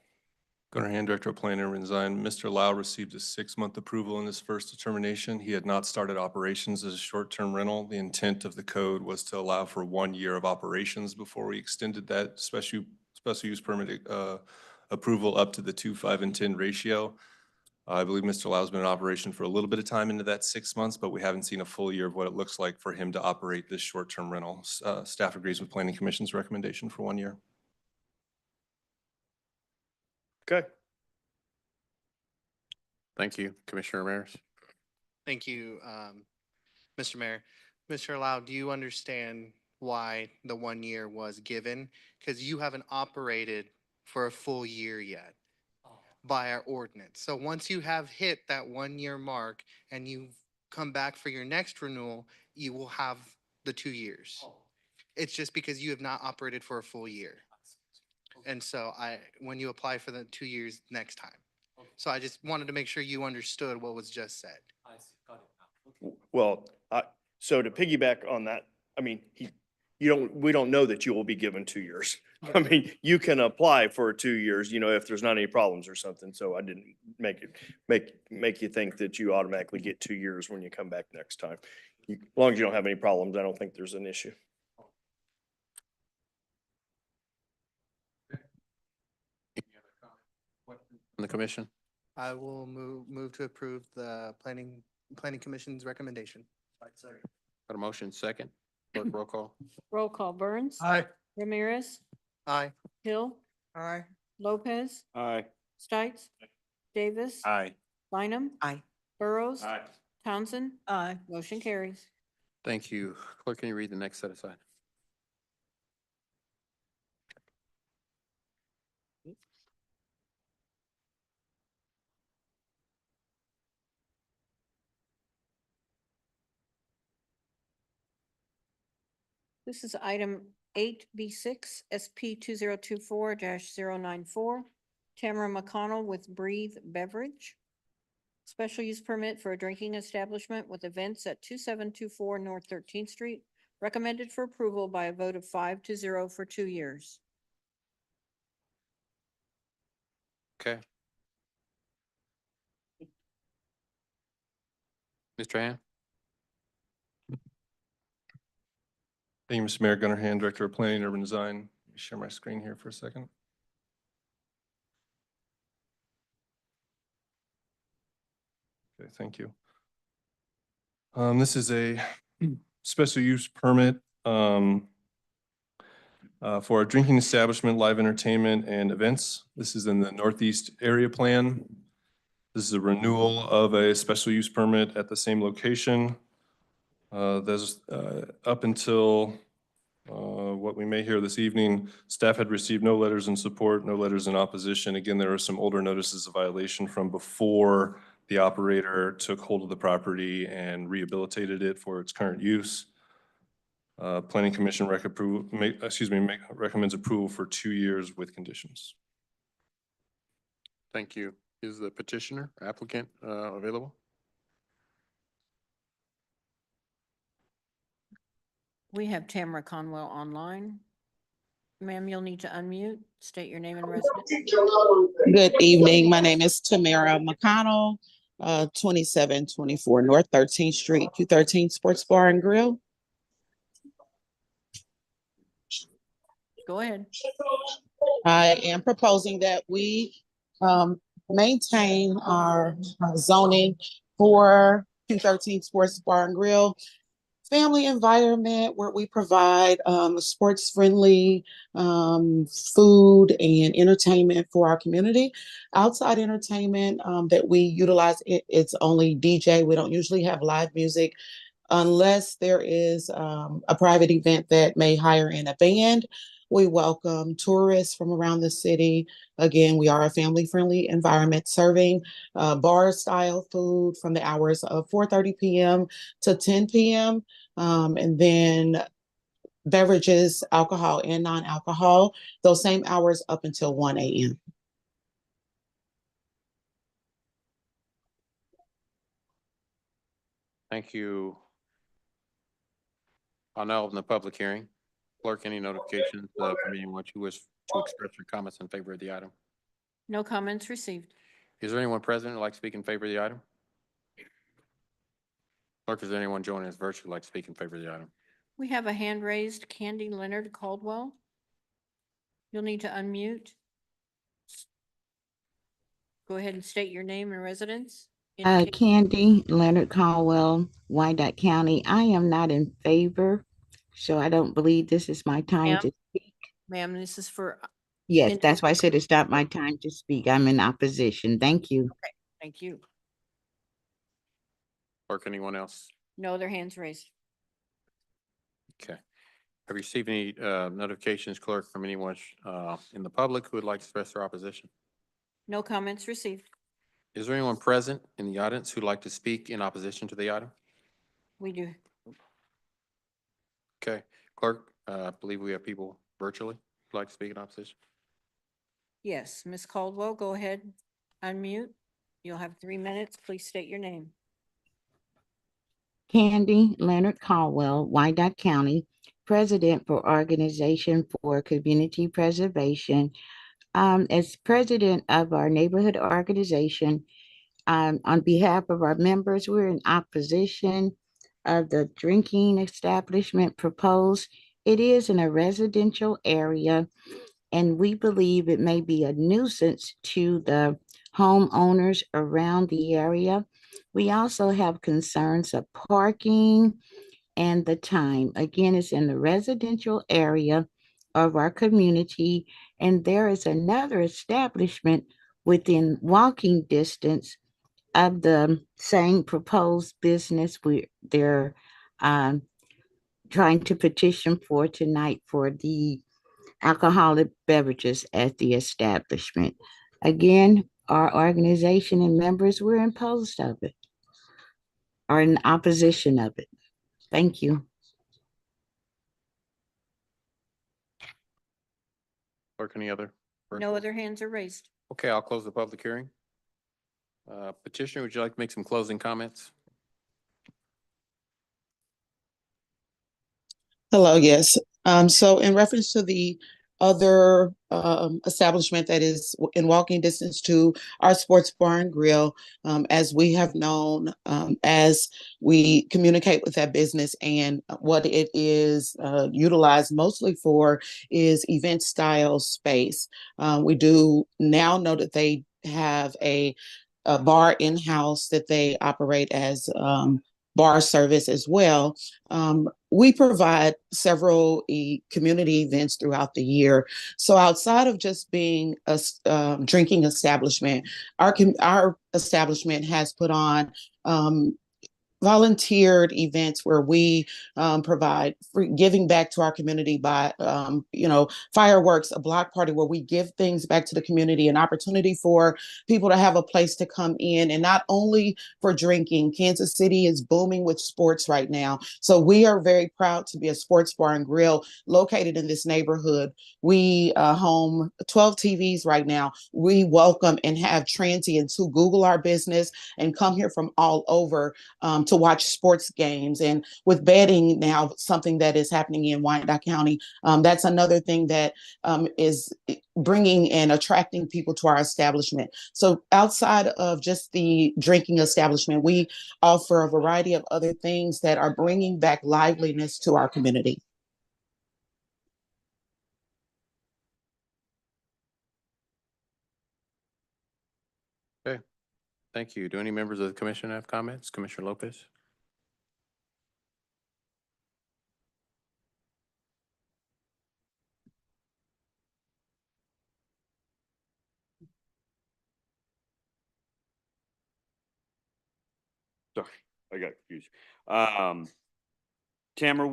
Speaker 19: Gunnar Hand, Director of Planning and Design. Mr. Lau received a 6-month approval in his first determination. He had not started operations as a short-term rental. The intent of the code was to allow for 1 year of operations before we extended that special use permit approval up to the 2, 5, and 10 ratio. I believe Mr. Lau's been in operation for a little bit of time into that 6 months, but we haven't seen a full year of what it looks like for him to operate this short-term rental. Staff agrees with Planning Commission's recommendation for 1 year.
Speaker 8: Okay.
Speaker 1: Thank you, Commissioner Ramirez.
Speaker 12: Thank you, Mr. Mayor. Mr. Lau, do you understand why the 1 year was given? Because you haven't operated for a full year yet by our ordinance. So once you have hit that 1 year mark and you come back for your next renewal, you will have the 2 years. It's just because you have not operated for a full year. And so when you apply for the 2 years next time. So I just wanted to make sure you understood what was just said.
Speaker 8: Well, so to piggyback on that, I mean, we don't know that you will be given 2 years. I mean, you can apply for 2 years, you know, if there's not any problems or something. So I didn't make you think that you automatically get 2 years when you come back next time. As long as you don't have any problems, I don't think there's an issue.
Speaker 1: From the commission?
Speaker 12: I will move to approve the planning commission's recommendation.
Speaker 1: Got a motion second. Clerk, roll call.
Speaker 7: Roll call. Burns.
Speaker 12: Aye.
Speaker 7: Ramirez.
Speaker 12: Aye.
Speaker 7: Hill.
Speaker 4: Aye.
Speaker 7: Lopez.
Speaker 17: Aye.
Speaker 7: Stites. Davis.
Speaker 14: Aye.
Speaker 7: Bynum.
Speaker 2: Aye.
Speaker 7: Burrows.
Speaker 17: Aye.
Speaker 7: Townsend.
Speaker 15: Aye.
Speaker 7: Motion carries.
Speaker 1: Thank you. Clerk, can you read the next set aside?
Speaker 7: This is item 8B6, SP 2024-094. Tamara McConnell with Breathe Beverage. Special use permit for a drinking establishment with events at 2724 North 13th Street. Recommended for approval by a vote of 5-0 for 2 years.
Speaker 1: Okay. Mr. Hand?
Speaker 19: Thank you, Mr. Mayor. Gunnar Hand, Director of Planning and Urban Design. Let me share my screen here for a second. Okay, thank you. This is a special use permit for a drinking establishment, live entertainment, and events. This is in the Northeast Area Plan. This is a renewal of a special use permit at the same location. There's up until what we may hear this evening, staff had received no letters in support, no letters in opposition. Again, there are some older notices of violation from before the operator took hold of the property and rehabilitated it for its current use. Planning Commission recommends approval for 2 years with conditions.
Speaker 1: Thank you. Is the petitioner applicant available?
Speaker 7: We have Tamara Conwell online. Ma'am, you'll need to unmute, state your name and residence.
Speaker 22: Good evening. My name is Tamara McConnell, 2724 North 13th Street, Q13 Sports Bar and Grill.
Speaker 7: Go ahead.
Speaker 22: I am proposing that we maintain our zoning for Q13 Sports Bar and Grill. Family environment where we provide sports friendly food and entertainment for our community. Outside entertainment that we utilize, it's only DJ. We don't usually have live music unless there is a private event that may hire in a band. We welcome tourists from around the city. Again, we are a family-friendly environment serving bar-style food from the hours of 4:30 p.m. to 10 p.m. And then beverages, alcohol and non-alcohol, those same hours up until 1 a.m.
Speaker 1: Thank you. I'll now open the public hearing. Clerk, any notifications from anyone who wish to express their comments in favor of the item?
Speaker 7: No comments received.
Speaker 1: Is there anyone present who'd like to speak in favor of the item? Clerk, is there anyone joining us virtually who'd like to speak in favor of the item?
Speaker 7: We have a hand raised, Candy Leonard Caldwell. You'll need to unmute. Go ahead and state your name and residence. Indicate-
Speaker 9: Candy Leonard Caldwell, Wyandotte County. I am not in favor, so I don't believe this is my time
Speaker 7: Ma'am?
Speaker 9: to speak.
Speaker 7: Ma'am, this is for,
Speaker 9: Yes, that's why I said it's not my time to speak. I'm in opposition. Thank you.
Speaker 7: thank you.
Speaker 1: Clerk, anyone else?
Speaker 7: No other hands raised.
Speaker 1: Okay. Have you received any notifications, clerk, from anyone in the public who would like to express their opposition?
Speaker 7: No comments received.
Speaker 1: Is there anyone present in the audience who'd like to speak in opposition to the item?
Speaker 7: We do.
Speaker 1: Okay, clerk, I believe we have people virtually who'd like to speak in opposition.
Speaker 7: Yes, Ms. Caldwell, go ahead, unmute. You'll have 3 minutes. Please state your name.
Speaker 9: Candy Leonard Caldwell, Wyandotte County, President for Organization for Community Preservation. As president of our neighborhood organization, on behalf of our members, we're in opposition of the drinking establishment proposed. It is in a residential area, and we believe it may be a nuisance to the homeowners around the area. We also have concerns of parking and the time. Again, it's in the residential area of our community, and there is another establishment within walking distance of the same proposed business they're um, trying to petition for tonight for the alcoholic beverages at the establishment. Again, our organization and members were opposed of it, are in opposition of it. Thank you.
Speaker 1: Clerk, any other?
Speaker 7: No other hands are raised.
Speaker 1: Okay, I'll close the public hearing. Petitioner, would you like to make some closing comments?
Speaker 22: Hello, yes. So in reference to the other establishment that is in walking distance to our sports bar and grill, as we have known, as we communicate with that business, and what it is utilized mostly for is event style space. We do now know that they have a bar in-house that they operate as bar service as well. We provide several community events throughout the year. So outside of just being a drinking establishment, our establishment has put on volunteered events where we provide free giving back to our community by fireworks, a block party where we give things back to the community, an opportunity for people to have a place to come in, and not only for drinking. Kansas City is booming with sports right now, so we are very proud to be a sports bar and grill located in this neighborhood. We home 12 TVs right now. We welcome and have transients who Google our business and come here from all over to watch sports games. And with betting now, something that is happening in Wyandotte County, that's another thing that is bringing and attracting people to our establishment. So outside of just the drinking establishment, we offer a variety of other things that are bringing back liveliness to our community.
Speaker 1: Okay, thank you. Do any members of the commission have comments? Commissioner Lopez?
Speaker 17: Sorry, I got confused. Tamara,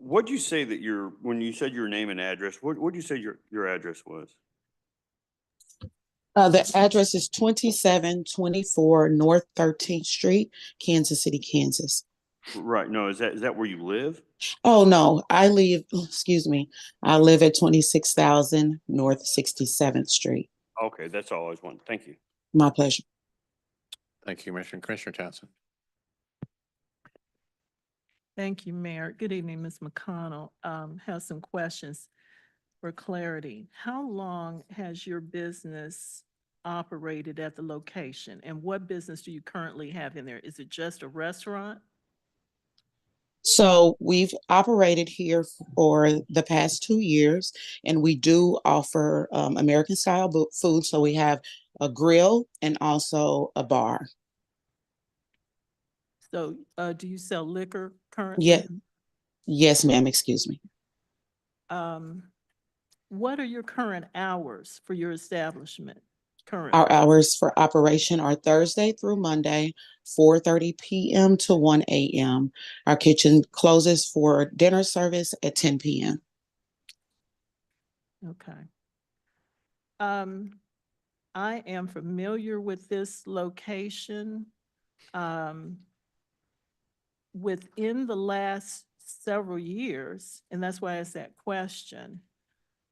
Speaker 17: What'd you say that when you said your name and address, what'd you say your address was?
Speaker 22: The address is 2724 North 13th Street, Kansas City, Kansas.
Speaker 17: Right, no, is that where you live?
Speaker 22: Oh, no, I live, excuse me, I live at 26,000 North 67th Street.
Speaker 17: Okay, that's all I was wanting. Thank you.
Speaker 22: My pleasure.
Speaker 1: Thank you, Commissioner. Commissioner Townsend.
Speaker 15: Thank you, Mayor. Good evening, Ms. McConnell. Have some questions for clarity. How long has your business operated at the location, and what business do you currently have in there? Is it just a restaurant?
Speaker 22: So we've operated here for the past 2 years, and we do offer American style food. So we have a grill and also a bar.
Speaker 15: So, do you sell liquor
Speaker 22: Yeah,
Speaker 15: currently?
Speaker 22: yes, ma'am. Excuse me.
Speaker 15: What are your current hours for your establishment currently?
Speaker 22: Our hours for operation are Thursday through Monday, 4:30 p.m. to 1 a.m. Our kitchen closes for dinner service at 10 p.m.
Speaker 15: Okay. I am familiar with this location. Within the last several years, and that's why I asked that question,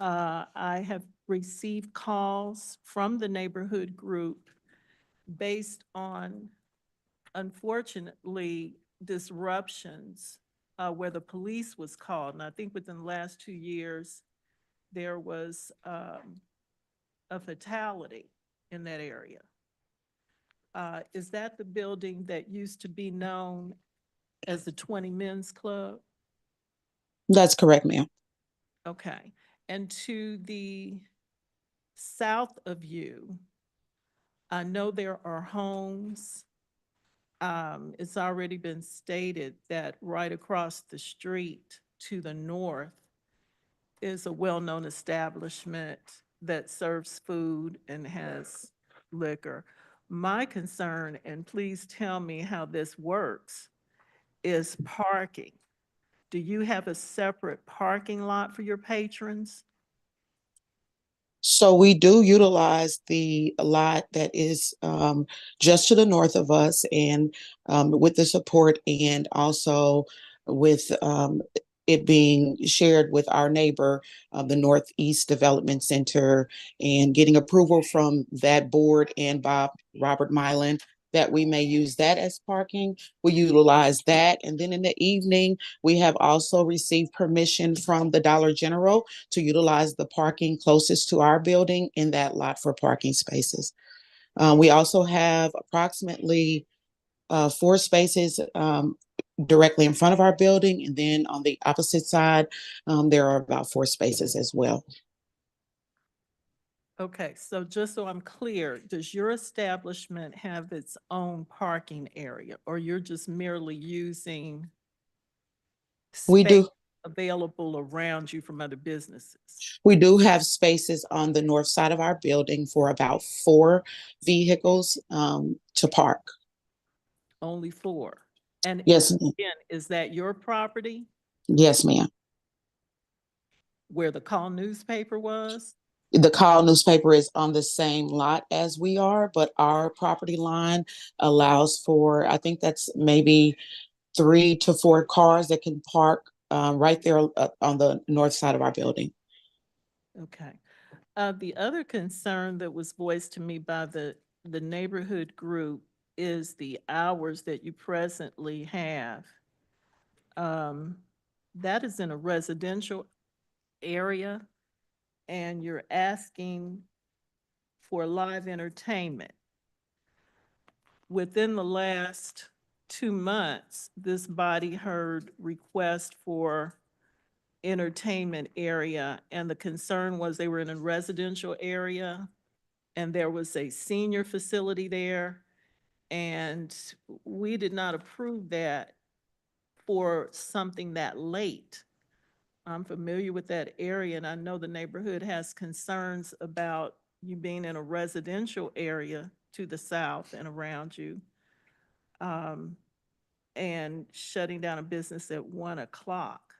Speaker 15: I have received calls from the neighborhood group based on, unfortunately, disruptions where the police was called. And I think within the last 2 years, there was a fatality in that area. Is that the building that used to be known as the 20 Men's Club?
Speaker 22: That's correct, ma'am.
Speaker 15: Okay. And to the south of you, I know there are homes. It's already been stated that right across the street to the north is a well-known establishment that serves food and has liquor. My concern, and please tell me how this works, is parking. Do you have a separate parking lot for your patrons?
Speaker 22: So we do utilize the lot that is just to the north of us, and with the support and also with it being shared with our neighbor, the Northeast Development Center, and getting approval from that board and Bob Robert Mylan that we may use that as parking. We utilize that. And then in the evening, we have also received permission from the Dollar General to utilize the parking closest to our building in that lot for parking spaces. We also have approximately 4 spaces directly in front of our building. And then on the opposite side, there are about 4 spaces as well.
Speaker 15: Okay, so just so I'm clear, does your establishment have its own parking area, or you're just merely using
Speaker 22: We
Speaker 15: space
Speaker 22: do.
Speaker 15: available around you from other businesses?
Speaker 22: We do have spaces on the north side of our building for about 4 vehicles to park.
Speaker 15: Only 4? And
Speaker 22: Yes, ma'am.
Speaker 15: again, is that your property
Speaker 22: Yes, ma'am.
Speaker 15: where the Call newspaper was?
Speaker 22: The Call newspaper is on the same lot as we are, but our property line allows for, I think that's maybe 3 to 4 cars that can park right there on the north side of our building.
Speaker 15: Okay. The other concern that was voiced to me by the neighborhood group is the hours that you presently have. That is in a residential area, and you're asking for live entertainment. Within the last 2 months, this body heard requests for entertainment area, and the concern was they were in a residential area, and there was a senior facility there, and we did not approve that for something that late. I'm familiar with that area, and I know the neighborhood has concerns about you being in a residential area to the south and around you, and shutting down a business at 1 o'clock.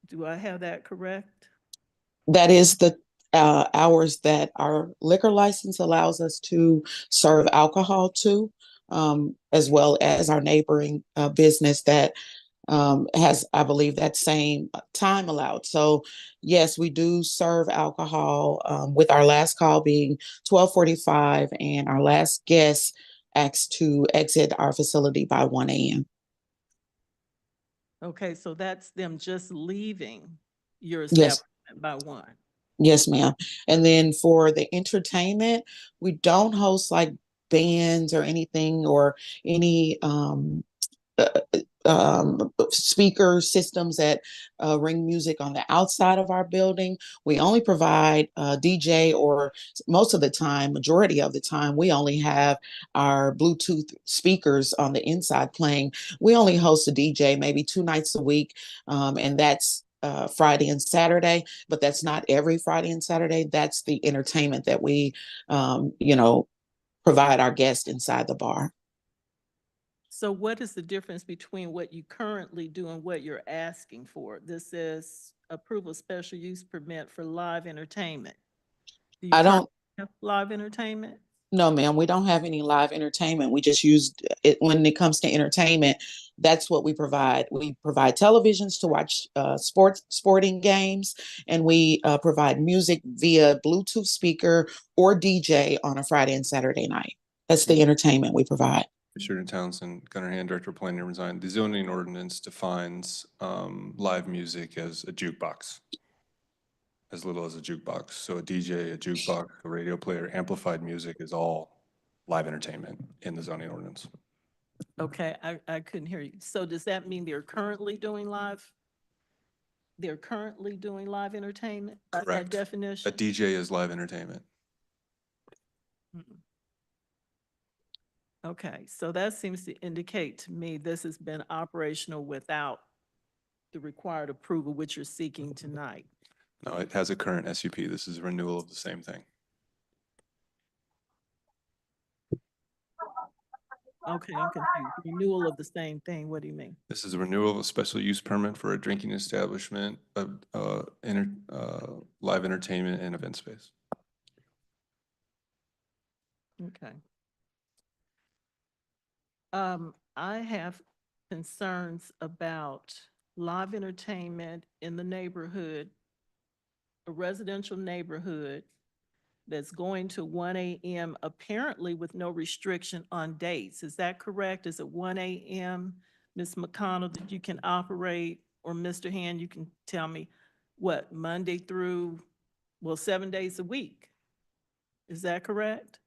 Speaker 15: Do I have that correct?
Speaker 22: That is the hours that our liquor license allows us to serve alcohol to, as well as our neighboring business that has, I believe, that same time allowed. So yes, we do serve alcohol, with our last call being 12:45, and our last guest asked to exit our facility by 1 a.m.
Speaker 15: Okay, so that's them just leaving your
Speaker 22: Yes.
Speaker 15: establishment by 1.
Speaker 22: Yes, ma'am. And then for the entertainment, we don't host like bands or anything, or any uh, speaker systems that ring music on the outside of our building. We only provide DJ, or most of the time, majority of the time, we only have our Bluetooth speakers on the inside playing. We only host a DJ maybe 2 nights a week, and that's Friday and Saturday, but that's not every Friday and Saturday. That's the entertainment that we, provide our guests inside the bar.
Speaker 15: So what is the difference between what you currently do and what you're asking for? This is approval special use permit for live entertainment. Do you
Speaker 22: I
Speaker 15: currently
Speaker 22: don't
Speaker 15: have live entertainment?
Speaker 22: No, ma'am, we don't have any live entertainment. We just use it when it comes to entertainment. That's what we provide. We provide televisions to watch sporting games, and we provide music via Bluetooth speaker or DJ on a Friday and Saturday night. That's the entertainment we provide.
Speaker 19: Commissioner Townsend, Gunner Hand, Director of Planning and Design. The zoning ordinance defines live music as a jukebox, as little as a jukebox. So a DJ, a jukebox, a radio player, amplified music is all live entertainment in the zoning ordinance.
Speaker 15: Okay, I couldn't hear you. So does that mean they're currently doing live? They're currently doing live entertainment? By that
Speaker 19: Correct.
Speaker 15: definition?
Speaker 19: A DJ is live entertainment.
Speaker 15: Mm. Okay, so that seems to indicate to me this has been operational without the required approval, which you're seeking tonight.
Speaker 19: No, it has a current SUP. This is a renewal of the same thing.
Speaker 15: Okay, I'm confused. Renewal of the same thing, what do you mean?
Speaker 19: This is a renewal of a special use permit for a drinking establishment, live entertainment and event space.
Speaker 15: Okay. I have concerns about live entertainment in the neighborhood, a residential neighborhood that's going to 1 a.m. apparently with no restriction on dates. Is that correct? Is it 1 a.m., Ms. McConnell, that you can operate, or Mr. Hand, you can tell me what, Monday through, well, 7 days a week? Is that correct?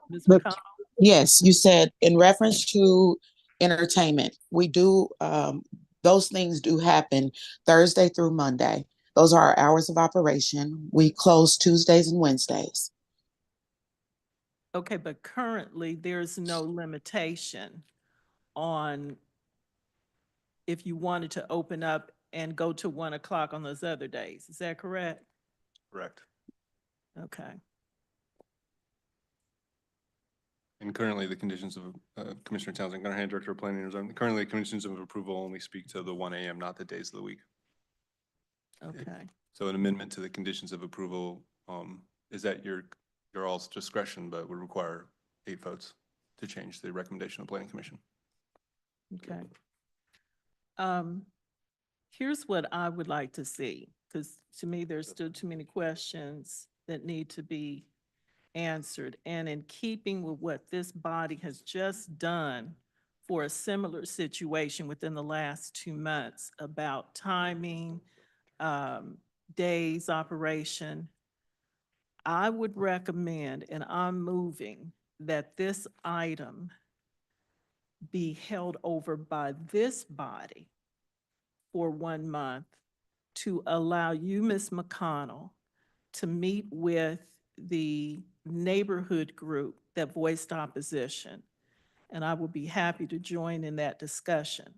Speaker 15: Ms.
Speaker 22: But
Speaker 15: McConnell?
Speaker 22: yes, you said in reference to entertainment, we do, those things do happen Thursday through Monday. Those are our hours of operation. We close Tuesdays and Wednesdays.
Speaker 15: Okay, but currently there's no limitation on if you wanted to open up and go to 1 o'clock on those other days. Is that correct?
Speaker 19: Correct.
Speaker 15: Okay.
Speaker 19: And currently the conditions of, Commissioner Townsend, Gunner Hand, Director of Planning and Design, currently the conditions of approval only speak to the 1 a.m., not the days of the week.
Speaker 15: Okay.
Speaker 19: So an amendment to the conditions of approval is at your all's discretion, but would require 8 votes to change the recommendation of the Planning Commission.
Speaker 15: Okay. Here's what I would like to see, because to me, there's still too many questions that need to be answered. And in keeping with what this body has just done for a similar situation within the last 2 months about timing, days operation, I would recommend, and I'm moving, that this item be held over by this body for 1 month to allow you, Ms. McConnell, to meet with the neighborhood group that voiced opposition. And I will be happy to join in that discussion.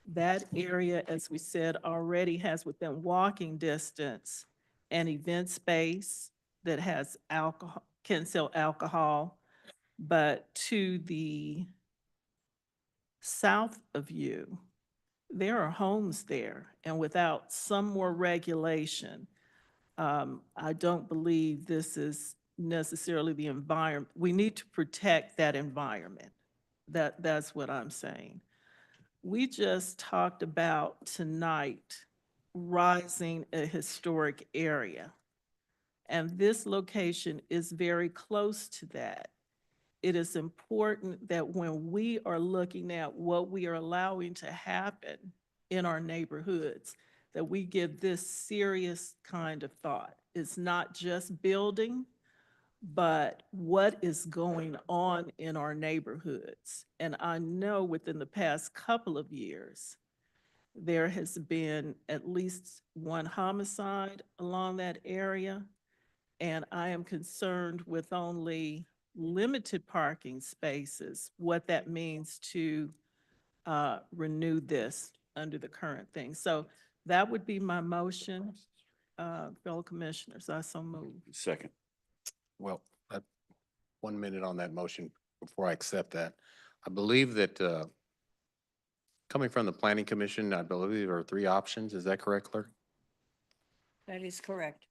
Speaker 15: That area, as we said, already has within walking distance an event space that has alcohol, can sell alcohol. But to the south of you, there are homes there, and without some more regulation, I don't believe this is necessarily the environment. We need to protect that environment. That's what I'm saying. We just talked about tonight rising a historic area, and this location is very close to that. It is important that when we are looking at what we are allowing to happen in our neighborhoods, that we give this serious kind of thought. It's not just building, but what is going on in our neighborhoods. And I know within the past couple of years, there has been at least one homicide along that area. And I am concerned with only limited parking spaces, what that means to renew this under the current thing. So that would be my motion, fellow commissioners. I so move.
Speaker 17: Second.
Speaker 1: Well, 1 minute on that motion before I accept that. I believe that coming from the Planning Commission, I believe there are 3 options. Is that correct, Clerk?
Speaker 7: That is correct.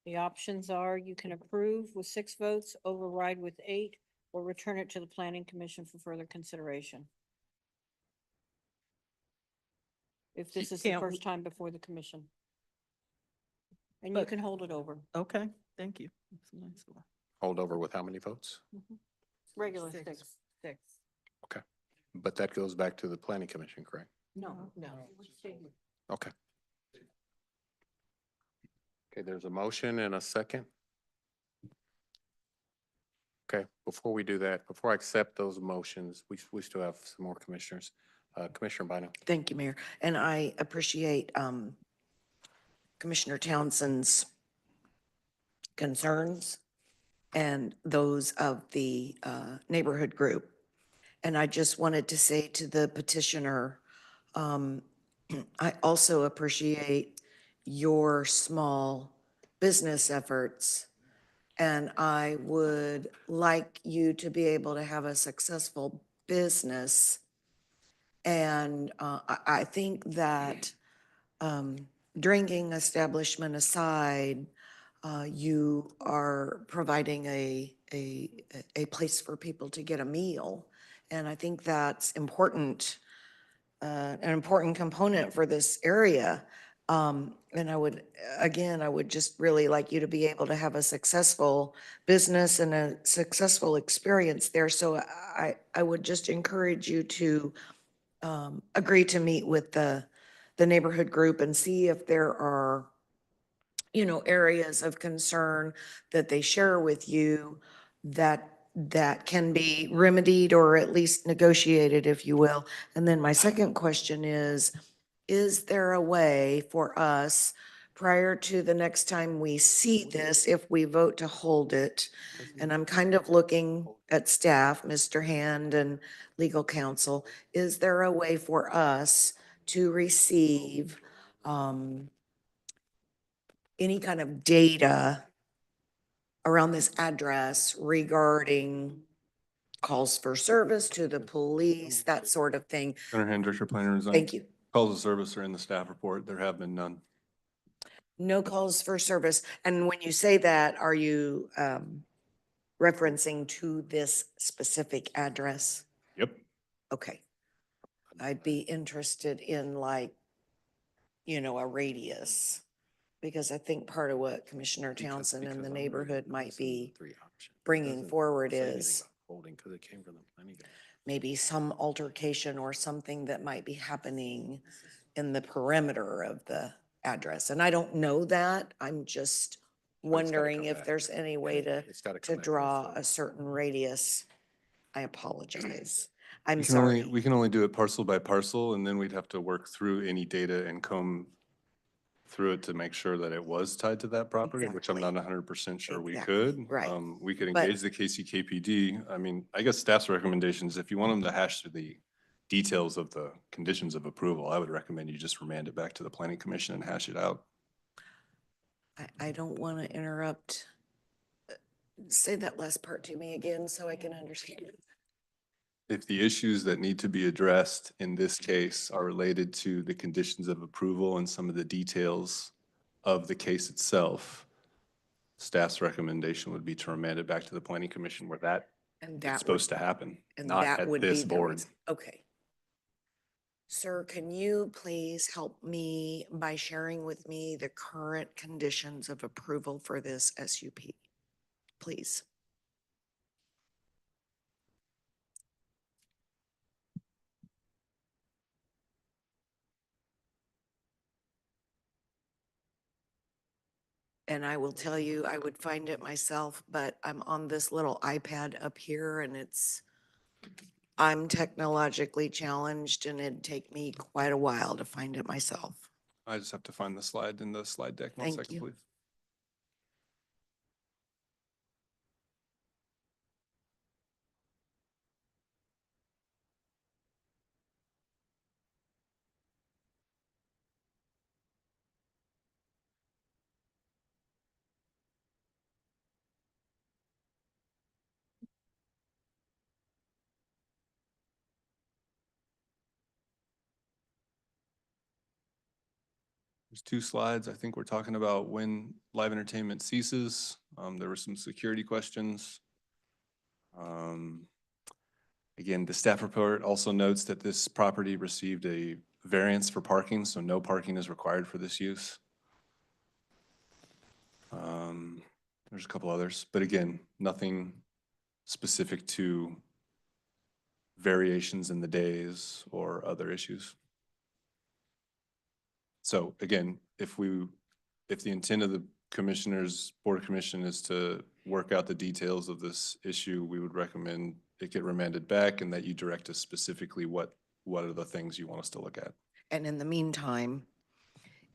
Speaker 7: The options are you can approve with 6 votes, override with 8, or return it to the Planning Commission for further consideration. If this is the
Speaker 15: Can't
Speaker 7: first time before the commission. And you
Speaker 15: But-
Speaker 7: can hold it over.
Speaker 15: Okay, thank you. That's a nice one.
Speaker 1: Hold over with how many votes?
Speaker 7: Regular
Speaker 15: 6.
Speaker 7: 6.
Speaker 1: Okay. But that goes back to the Planning Commission, correct?
Speaker 7: No.
Speaker 1: Okay. Okay, there's a motion and a second. Okay, before we do that, before I accept those motions, we still have some more commissioners. Commissioner Bynum.
Speaker 2: Thank you, Mayor. And I appreciate Commissioner Townsend's concerns and those of the neighborhood group. And I just wanted to say to the petitioner, I also appreciate your small business efforts. And I would like you to be able to have a successful business. And I think that drinking establishment aside, you are providing a place for people to get a meal. And I think that's important, an important component for this area. And I would, again, I would just really like you to be able to have a successful business and a successful experience there. So I would just encourage you to agree to meet with the neighborhood group and see if there are, areas of concern that they share with you that can be remedied or at least negotiated, if you will. And then my second question is there a way for us prior to the next time we see this, if we vote to hold it? And I'm kind of looking at staff, Mr. Hand and legal counsel, is there a way for us to receive any kind of data around this address regarding calls for service to the police, that sort of thing?
Speaker 19: Gunner Hand, Director of Planning and Design.
Speaker 2: Thank you.
Speaker 19: Calls of service are in the staff report. There have been none.
Speaker 2: No calls for service. And when you say that, are you referencing to this specific address?
Speaker 19: Yep.
Speaker 2: Okay. I'd be interested in like, a radius. Because I think part of what Commissioner Townsend and the neighborhood might be bringing forward is
Speaker 1: Holding because it came from the Planning Commission.
Speaker 2: maybe some altercation or something that might be happening in the perimeter of the address. And I don't know that. I'm just wondering if there's any way to draw a certain radius. I apologize. I'm sorry.
Speaker 19: We can only do it parcel by parcel, and then we'd have to work through any data and comb through it to make sure that it was tied to that property, which I'm not 100% sure we could.
Speaker 2: Right.
Speaker 19: We could
Speaker 2: But-
Speaker 19: engage the KCKPD. I mean, I guess staff's recommendations, if you want them to hash through the details of the conditions of approval, I would recommend you just remand it back to the Planning Commission and hash it out.
Speaker 2: I don't want to interrupt Say that last part to me again so I can understand.
Speaker 19: If the issues that need to be addressed in this case are related to the conditions of approval and some of the details of the case itself, staff's recommendation would be to remand it back to the planning commission where that
Speaker 2: And
Speaker 19: is
Speaker 2: that would,
Speaker 19: supposed to happen,
Speaker 2: and
Speaker 19: not
Speaker 2: that
Speaker 19: at
Speaker 2: would be
Speaker 19: this
Speaker 2: the
Speaker 19: board.
Speaker 2: reason. Okay. Sir, can you please help me by sharing with me the current conditions of approval for this SUP? Please. And I will tell you, I would find it myself, but I'm on this little iPad up here and I'm technologically challenged and it'd take me quite a while to find it myself.
Speaker 19: I just have to find the slide in the slide deck. One
Speaker 2: Thank
Speaker 19: second,
Speaker 2: you.
Speaker 19: please. There's two slides. I think we're talking about when live entertainment ceases. There were some security questions. Again, the staff report also notes that this property received a variance for parking, so no parking is required for this use. There's a couple others, but again, nothing specific to variations in the days or other issues. So again, if the intent of the commissioners, Board of Commission is to work out the details of this issue, we would recommend it get remanded back and that you direct us specifically what are the things you want us to look at.
Speaker 2: And in the meantime,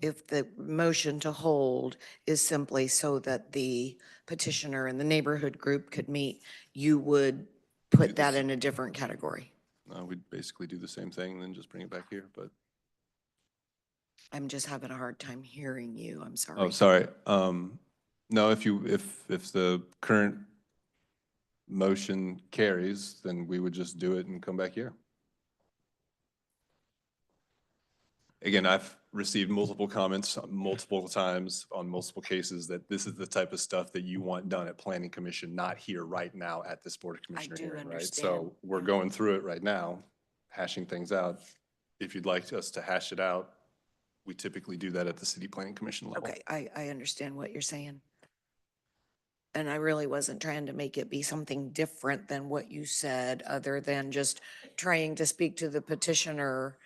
Speaker 2: if the motion to hold is simply so that the petitioner and the neighborhood group could meet, you would put that in a different category.
Speaker 19: We'd basically do the same thing and then just bring it back here, but.
Speaker 2: I'm just having a hard time hearing you. I'm sorry.
Speaker 19: Oh, sorry. No, if the current motion carries, then we would just do it and come back here. Again, I've received multiple comments multiple times on multiple cases that this is the type of stuff that you want done at Planning Commission, not here right now at this Board of Commissioner
Speaker 2: do
Speaker 19: hearing, right?
Speaker 2: understand.
Speaker 19: So we're going through it right now, hashing things out. If you'd like us to hash it out, we typically do that at the City Planning Commission level.
Speaker 2: Okay, I understand what you're saying. And I really wasn't trying to make it be something different than what you said, other than just trying to speak to the petitioner,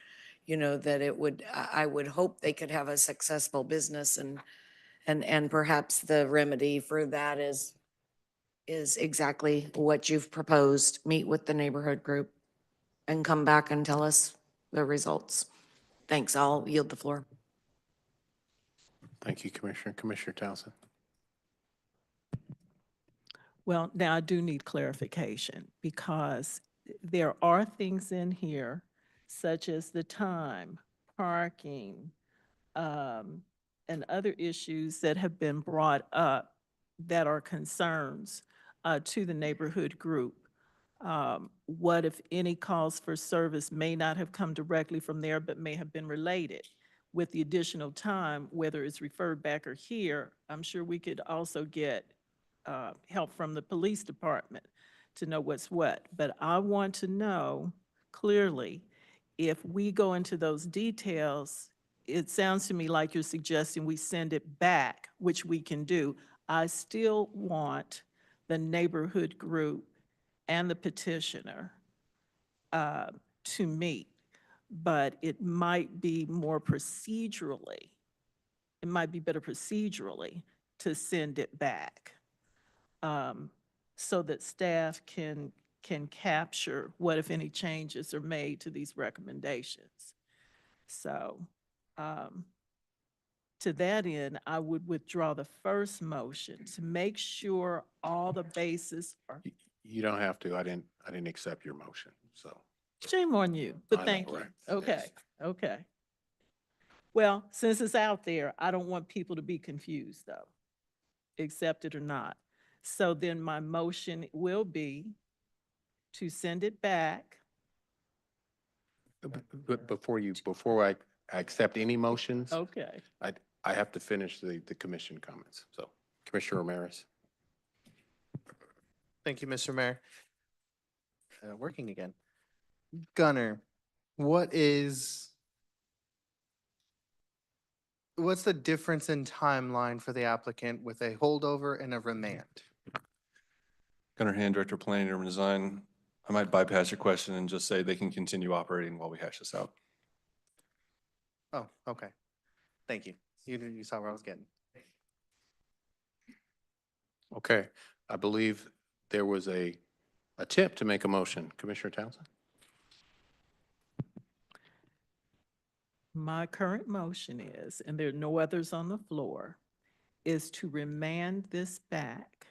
Speaker 2: you know, that it would, I would hope they could have a successful business and perhaps the remedy for that is exactly what you've proposed. Meet with the neighborhood group and come back and tell us the results. Thanks. I'll yield the floor.
Speaker 1: Thank you, Commissioner. Commissioner Townsend.
Speaker 15: Well, now I do need clarification because there are things in here such as the time, parking, and other issues that have been brought up that are concerns to the neighborhood group. What, if any, calls for service may not have come directly from there, but may have been related. With the additional time, whether it's referred back or here, I'm sure we could also get help from the police department to know what's what. But I want to know clearly, if we go into those details, it sounds to me like you're suggesting we send it back, which we can do. I still want the neighborhood group and the petitioner to meet, but it might be more procedurally, it might be better procedurally to send it back so that staff can capture what, if any, changes are made to these recommendations. So to that end, I would withdraw the first motion to make sure all the bases are.
Speaker 1: You don't have to. I didn't accept your motion, so.
Speaker 15: Shame on you,
Speaker 1: I
Speaker 15: but
Speaker 1: know,
Speaker 15: thank you.
Speaker 1: right?
Speaker 15: Okay,
Speaker 1: Yes.
Speaker 15: okay. Well, since it's out there, I don't want people to be confused though, accept it or not. So then my motion will be to send it back.
Speaker 1: But before I accept any motions,
Speaker 15: Okay.
Speaker 1: I have to finish the commission comments. So Commissioner Ramirez.
Speaker 12: Thank you, Mr. Mayor. Working again. Gunner, what's the difference in timeline for the applicant with a holdover and a remand?
Speaker 19: Gunnar Hand, Director of Planning and Urban Design. I might bypass your question and just say they can continue operating while we hash this out.
Speaker 12: Oh, okay. Thank you. You saw where I was getting.
Speaker 1: Okay, I believe there was a attempt to make a motion. Commissioner Townsend?
Speaker 15: My current motion is, and there are no others on the floor, is to remand this back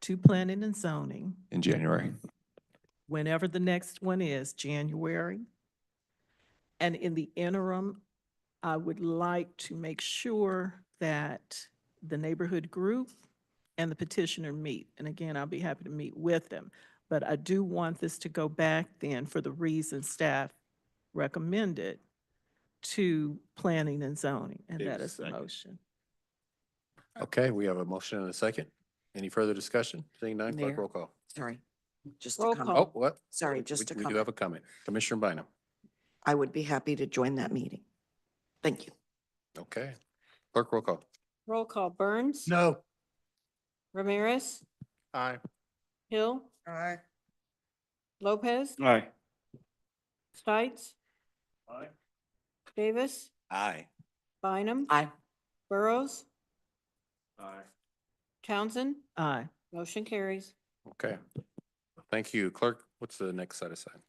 Speaker 15: to planning and zoning
Speaker 19: In January.
Speaker 15: whenever the next one is, January. And in the interim, I would like to make sure that the neighborhood group and the petitioner meet. And again, I'll be happy to meet with them. But I do want this to go back then for the reasons staff recommended to planning and zoning, and that is the motion.
Speaker 1: Okay, we have a motion and a second. Any further discussion? Seeing none, clerk,
Speaker 2: Mayor.
Speaker 1: roll call.
Speaker 2: Sorry, just a
Speaker 7: Roll
Speaker 2: comment.
Speaker 7: call.
Speaker 1: Oh, what?
Speaker 2: Sorry, just a
Speaker 1: We do
Speaker 2: comment.
Speaker 1: have a comment. Commissioner Bynum.
Speaker 2: I would be happy to join that meeting. Thank you.
Speaker 1: Okay. Clerk, roll call.
Speaker 7: Roll call. Burns.
Speaker 12: No.
Speaker 7: Ramirez.
Speaker 12: Aye.
Speaker 7: Hill.
Speaker 12: Aye.
Speaker 7: Lopez.
Speaker 17: Aye.
Speaker 7: Stites.
Speaker 12: Aye.
Speaker 7: Davis.
Speaker 14: Aye.
Speaker 7: Bynum.
Speaker 2: Aye.
Speaker 7: Burrows.
Speaker 12: Aye.
Speaker 7: Townsend.
Speaker 15: Aye.
Speaker 7: Motion carries.
Speaker 1: Okay. Thank you. Clerk, what's the next set aside?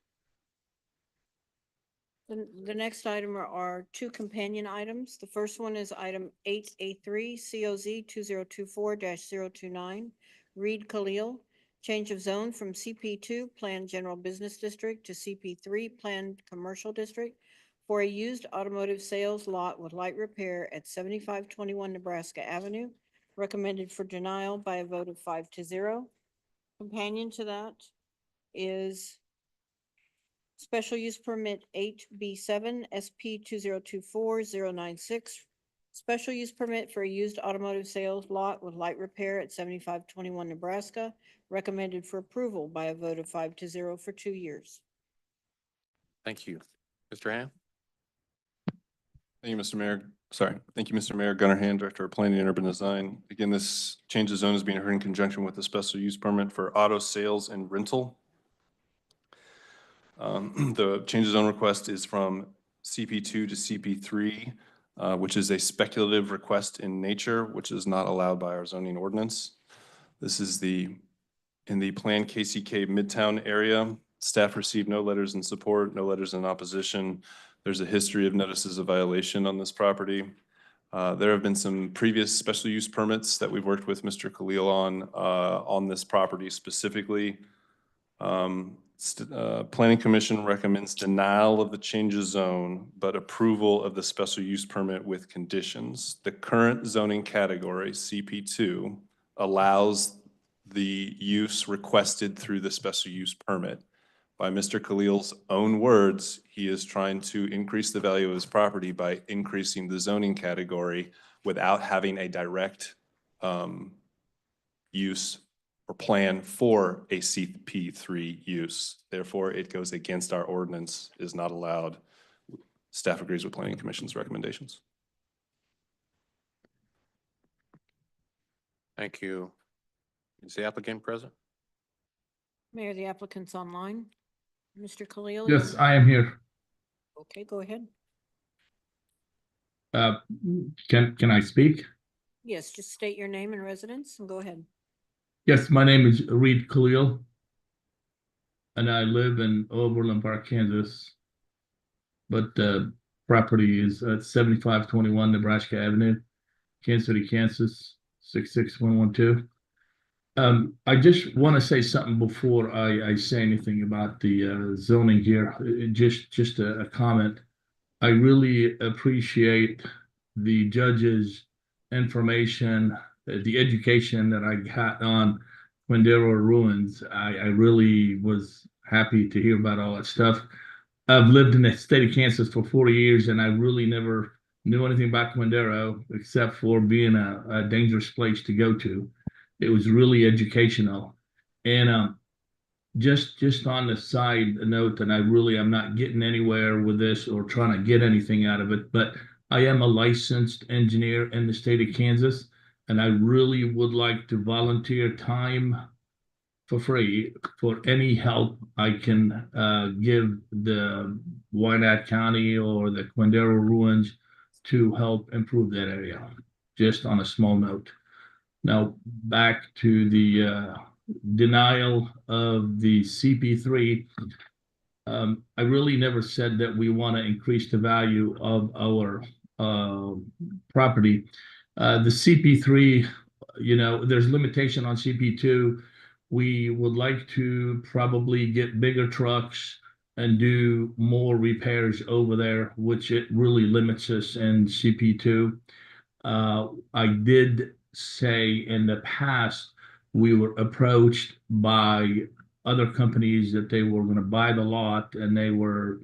Speaker 7: The next item are two companion items. The first one is item 8A3, COZ 2024-029, Reed Khalil, change of zone from CP2 Planned General Business District to CP3 Planned Commercial District for a used automotive sales lot with light repair at 7521 Nebraska Avenue, recommended for denial by a vote of 5-0. Companion to that is Special Use Permit 8B7 SP 2024-096. Special Use Permit for a used automotive sales lot with light repair at 7521 Nebraska, recommended for approval by a vote of 5-0 for 2 years.
Speaker 1: Thank you. Mr. Ham?
Speaker 19: Thank you, Mr. Mayor. Sorry. Thank you, Mr. Mayor. Gunnar Hand, Director of Planning and Urban Design. Again, this change of zone is being heard in conjunction with the special use permit for auto sales and rental. The change of zone request is from CP2 to CP3, which is a speculative request in nature, which is not allowed by our zoning ordinance. This is in the planned KCK Midtown area. Staff received no letters in support, no letters in opposition. There's a history of notices of violation on this property. There have been some previous special use permits that we've worked with Mr. Khalil on this property specifically. Planning Commission recommends denial of the change of zone, but approval of the special use permit with conditions. The current zoning category, CP2, allows the use requested through the special use permit. By Mr. Khalil's own words, he is trying to increase the value of his property by increasing the zoning category without having a direct use or plan for a CP3 use. Therefore, it goes against our ordinance, is not allowed. Staff agrees with Planning Commission's recommendations.
Speaker 1: Thank you. Is the applicant present?
Speaker 7: Mayor, the applicant's online. Mr. Khalil?
Speaker 21: Yes, I am here.
Speaker 7: Okay, go ahead.
Speaker 21: Can I speak?
Speaker 7: Yes, just state your name and residence and go ahead.
Speaker 21: Yes, my name is Reed Khalil, and I live in Overland Park, Kansas. But the property is at 7521 Nebraska Avenue, Kansas City, Kansas, 66112. I just want to say something before I say anything about the zoning here. Just a comment. I really appreciate the judge's information the education that I got on Quindaro ruins, I really was happy to hear about all that stuff. I've lived in the state of Kansas for 40 years, and I really never knew anything about Quindaro except for being a dangerous place to go to. It was really educational. And just on the side note, and I'm not getting anywhere with this or trying to get anything out of it, but I am a licensed engineer in the state of Kansas, and I really would like to volunteer time for free for any help I can give the Wyandotte County or the Quindaro ruins to help improve that area, just on a small note. Now, back to the denial of the CP3. I really never said that we want to increase the value of our property. The CP3, there's limitation on CP2. We would like to probably get bigger trucks and do more repairs over there, which it really limits us in CP2. I did say in the past, we were approached by other companies that they were going to buy the lot, and they were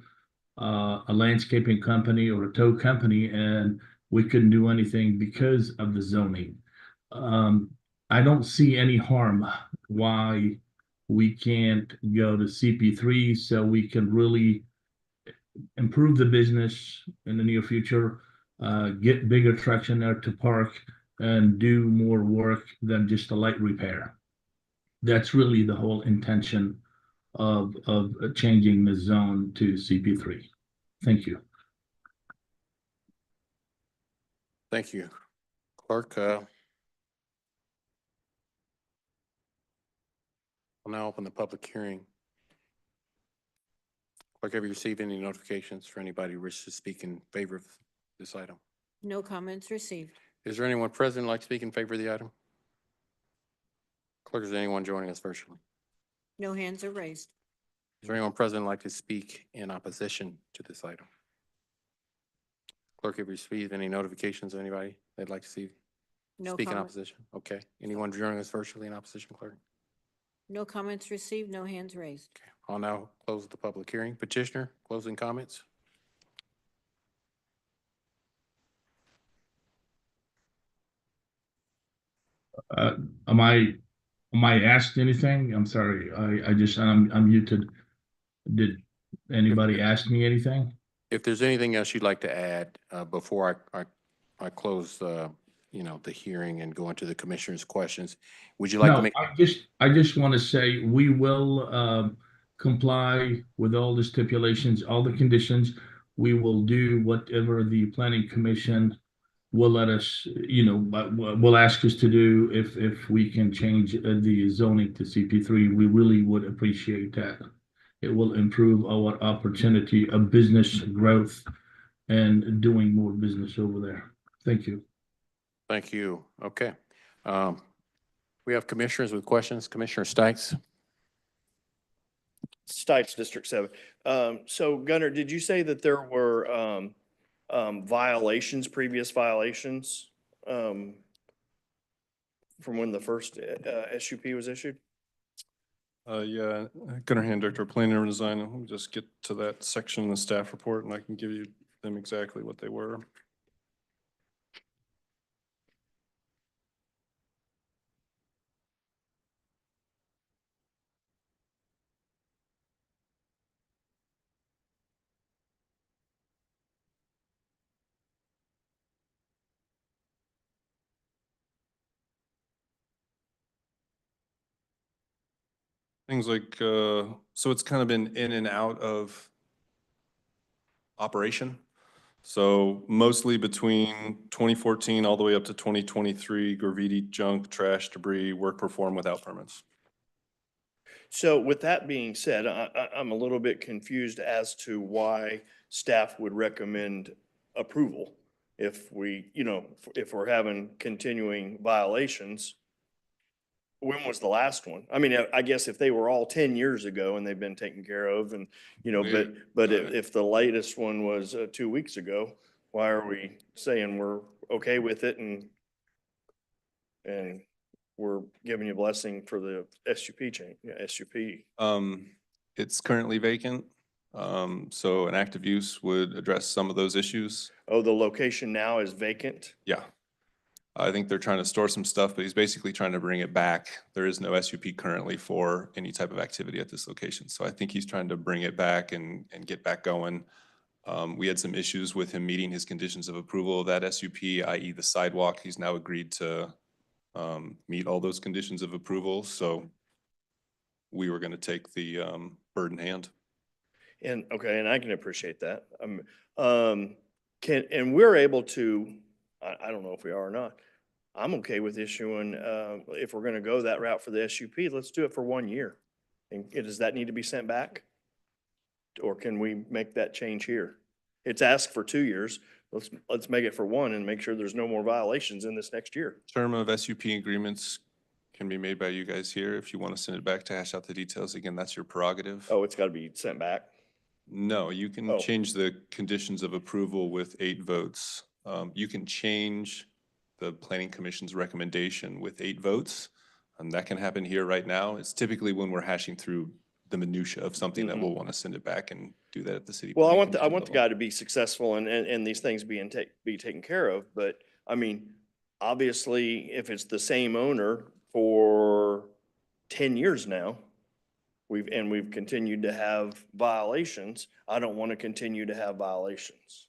Speaker 21: a landscaping company or a tow company, and we couldn't do anything because of the zoning. I don't see any harm why we can't go to CP3 so we can really improve the business in the near future, get bigger trucks in there to park and do more work than just a light repair. That's really the whole intention of changing the zone to CP3. Thank you.
Speaker 1: Thank you. Clerk, I'll now open the public hearing. Clerk, have you received any notifications for anybody who wishes to speak in favor of this item?
Speaker 7: No comments received.
Speaker 1: Is there anyone present who'd like to speak in favor of the item? Clerk, is there anyone joining us virtually?
Speaker 7: No hands are raised.
Speaker 1: Is there anyone present who'd like to speak in opposition to this item? Clerk, have you received any notifications of anybody they'd like to see
Speaker 7: No
Speaker 1: speak in
Speaker 7: comment.
Speaker 1: opposition? Okay. Anyone joining us virtually in opposition, Clerk?
Speaker 7: No comments received, no hands raised.
Speaker 1: I'll now close the public hearing. Petitioner, closing comments?
Speaker 21: Am I asked anything? I'm sorry. I'm muted. Did anybody ask me anything?
Speaker 1: If there's anything else you'd like to add before I close, the hearing and go into the commissioner's questions, would you like to
Speaker 21: No,
Speaker 1: make?
Speaker 21: I just want to say we will comply with all the stipulations, all the conditions. We will do whatever the planning commission will let us, will ask us to do if we can change the zoning to CP3. We really would appreciate that. It will improve our opportunity of business growth and doing more business over there. Thank you.
Speaker 1: Thank you. Okay. We have commissioners with questions. Commissioner Stikes.
Speaker 8: Stipes, District 7. So Gunnar, did you say that there were violations, previous violations from when the first SUP was issued?
Speaker 19: Yeah, Gunnar Hand, Director of Planning and Design. Let me just get to that section in the staff report and I can give you them exactly what they were. Things like, so it's kind of been in and out of operation. So mostly between 2014 all the way up to 2023, graffiti, junk, trash, debris, work performed without permits.
Speaker 8: So with that being said, I'm a little bit confused as to why staff would recommend approval if if we're having continuing violations. When was the last one? I mean, I guess if they were all 10 years ago and they've been taken care of and, but if the latest one was 2 weeks ago, why are we saying we're okay with it? And And we're giving you a blessing for the SUP change, SUP.
Speaker 19: It's currently vacant. So an active use would address some of those issues.
Speaker 8: Oh, the location now is vacant?
Speaker 19: Yeah. I think they're trying to store some stuff, but he's basically trying to bring it back. There is no SUP currently for any type of activity at this location. So I think he's trying to bring it back and get back going. We had some issues with him meeting his conditions of approval of that SUP, i.e. the sidewalk. He's now agreed to meet all those conditions of approval. So we were going to take the bird in hand.
Speaker 8: And, okay, and I can appreciate that. And we're able to, I don't know if we are or not. I'm okay with issuing, if we're gonna go that route for the SUP, let's do it for 1 year. And does that need to be sent back? Or can we make that change here? It's asked for 2 years. Let's make it for 1 and make sure there's no more violations in this next year.
Speaker 19: Term of SUP agreements can be made by you guys here. If you want to send it back to hash out the details, again, that's your prerogative.
Speaker 8: Oh, it's gotta be sent back?
Speaker 19: No, you can
Speaker 8: Oh.
Speaker 19: change the conditions of approval with 8 votes. You can change the planning commission's recommendation with 8 votes. And that can happen here right now. It's typically when we're hashing through the minutia of something that we'll want to send it back and do that at the city.
Speaker 8: Well, I
Speaker 19: planning
Speaker 8: want the
Speaker 19: commission
Speaker 8: guy
Speaker 19: level.
Speaker 8: to be successful and these things be taken care of, but I mean, obviously, if it's the same owner for 10 years now, we've continued to have violations, I don't want to continue to have violations.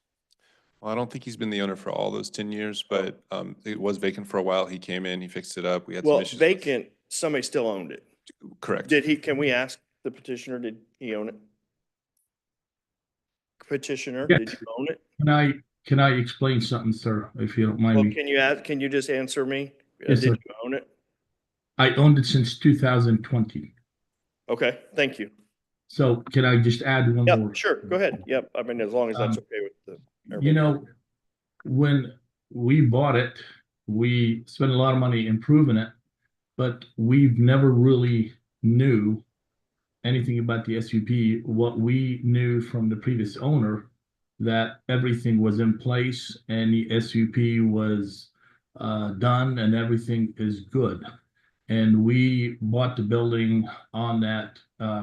Speaker 19: Well, I don't think he's been the owner for all those 10 years, but it was vacant for a while. He came in, he fixed it up. We had some
Speaker 8: Well,
Speaker 19: issues. with-
Speaker 8: vacant, somebody still owned it.
Speaker 19: Correct.
Speaker 8: Can we ask the petitioner, did he own it? Petitioner,
Speaker 21: Yes.
Speaker 8: did you own it?
Speaker 21: Can I explain something, sir, if you don't mind
Speaker 8: Well,
Speaker 21: me?
Speaker 8: can you just answer me?
Speaker 21: Yes,
Speaker 8: Did
Speaker 21: sir.
Speaker 8: you own it?
Speaker 21: I owned it since 2020.
Speaker 8: Okay, thank you.
Speaker 21: So can I just add one more?
Speaker 8: Yep, sure, go ahead. Yep, I mean, as long as that's
Speaker 21: Um,
Speaker 8: okay with the.
Speaker 21: You know, when we bought it, we spent a lot of money improving it, but we've never really knew anything about the SUP. What we knew from the previous owner, that everything was in place and the SUP was done and everything is good. And we bought the building on that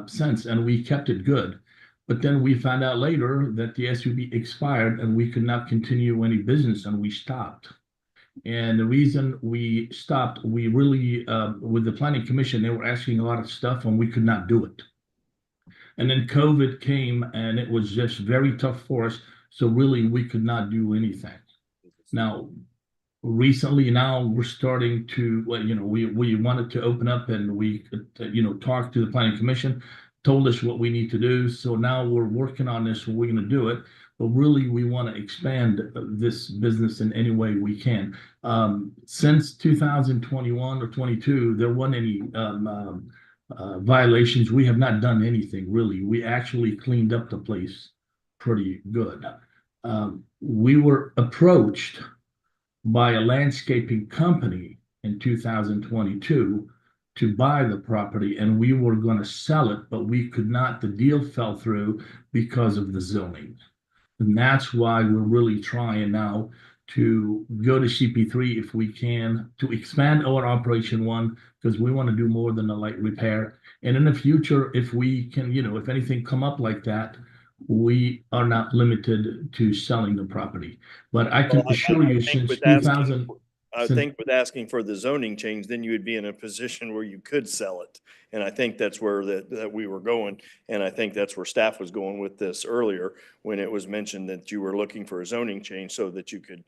Speaker 21: sense, and we kept it good. But then we found out later that the SUP expired and we could not continue any business, and we stopped. And the reason we stopped, we really, with the planning commission, they were asking a lot of stuff and we could not do it. And then COVID came and it was just very tough for us. So really, we could not do anything. Now, recently now we're starting to, well, you know, we wanted to open up and we could, you know, talk to the planning commission, told us what we need to do. So now we're working on this, we're going to do it. But really, we want to expand this business in any way we can. Since 2021 or 22, there weren't any violations. We have not done anything really. We actually cleaned up the place pretty good. We were approached by a landscaping company in 2022 to buy the property, and we were going to sell it, but we could not. The deal fell through because of the zoning. And that's why we're really trying now to go to CP3 if we can, to expand our Operation 1, because we want to do more than a light repair. And in the future, if we can, you know, if anything come up like that, we are not limited to selling the property. But I can assure you, since 2000,
Speaker 8: I think with asking for the zoning change, then you would be in a position where you could sell it. And I think that's where that we were going. And I think that's where staff was going with this earlier, when it was mentioned that you were looking for a zoning change so that you could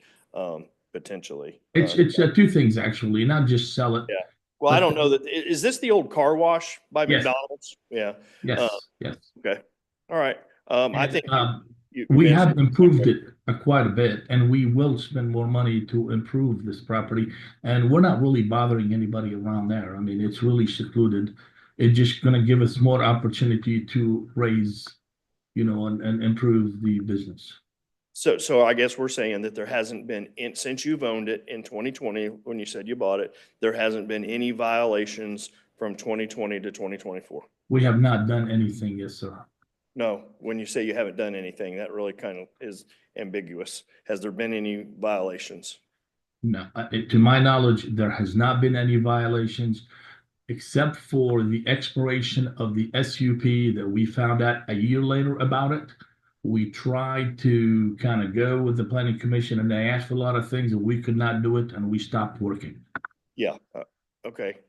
Speaker 8: potentially.
Speaker 21: it's two things actually, not just sell it.
Speaker 8: Yeah. Well, I don't know that, is this the old car wash by
Speaker 21: Yes.
Speaker 8: McDonald's? Yeah.
Speaker 21: Yes, yes.
Speaker 8: Okay. All right. I think
Speaker 21: we have improved it quite a bit, and we will spend more money to improve this property. And we're not really bothering anybody around there. I mean, it's really secluded. It's just going to give us more opportunity to raise, you know, and improve the business.
Speaker 8: So I guess we're saying that there hasn't been, since you've owned it in 2020, when you said you bought it, there hasn't been any violations from 2020 to 2024.
Speaker 21: We have not done anything, yes, sir.
Speaker 8: No, when you say you haven't done anything, that really kind of is ambiguous. Has there been any violations?
Speaker 21: No, to my knowledge, there has not been any violations except for the expiration of the SUP that we found out a year later about it. We tried to kind of go with the planning commission and they asked for a lot of things and we could not do it and we stopped working.
Speaker 8: Yeah, okay.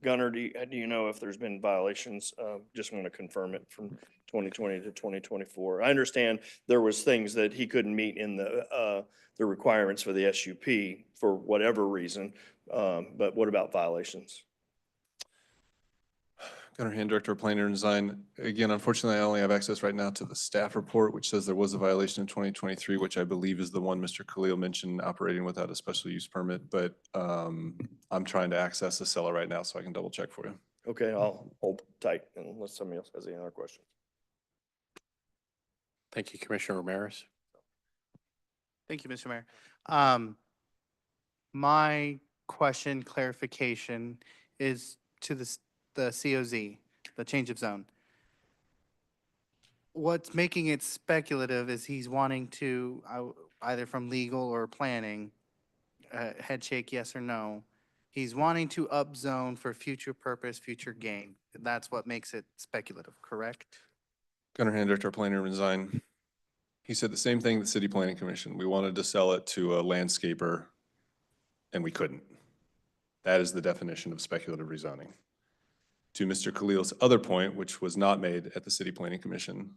Speaker 8: Gunnar, do you know if there's been violations? Just want to confirm it from 2020 to 2024. I understand there was things that he couldn't meet in the requirements for the SUP for whatever reason. But what about violations?
Speaker 19: Gunnar Hand, Director of Planning and Design. Again, unfortunately, I only have access right now to the staff report, which says there was a violation in 2023, which I believe is the one Mr. Khalil mentioned, operating without a special use permit. But I'm trying to access the seller right now so I can double check for you.
Speaker 8: Okay, I'll hold tight unless somebody else has any other questions.
Speaker 1: Thank you, Commissioner Ramirez.
Speaker 12: Thank you, Mr. Mayor. My question clarification is to the COZ, the change of zone. What's making it speculative is he's wanting to, either from legal or planning, head shake yes or no. He's wanting to upzone for future purpose, future gain. That's what makes it speculative, correct?
Speaker 19: Gunnar Hand, Director of Planning and Design. He said the same thing the City Planning Commission. We wanted to sell it to a landscaper and we couldn't. That is the definition of speculative rezoning. To Mr. Khalil's other point, which was not made at the City Planning Commission,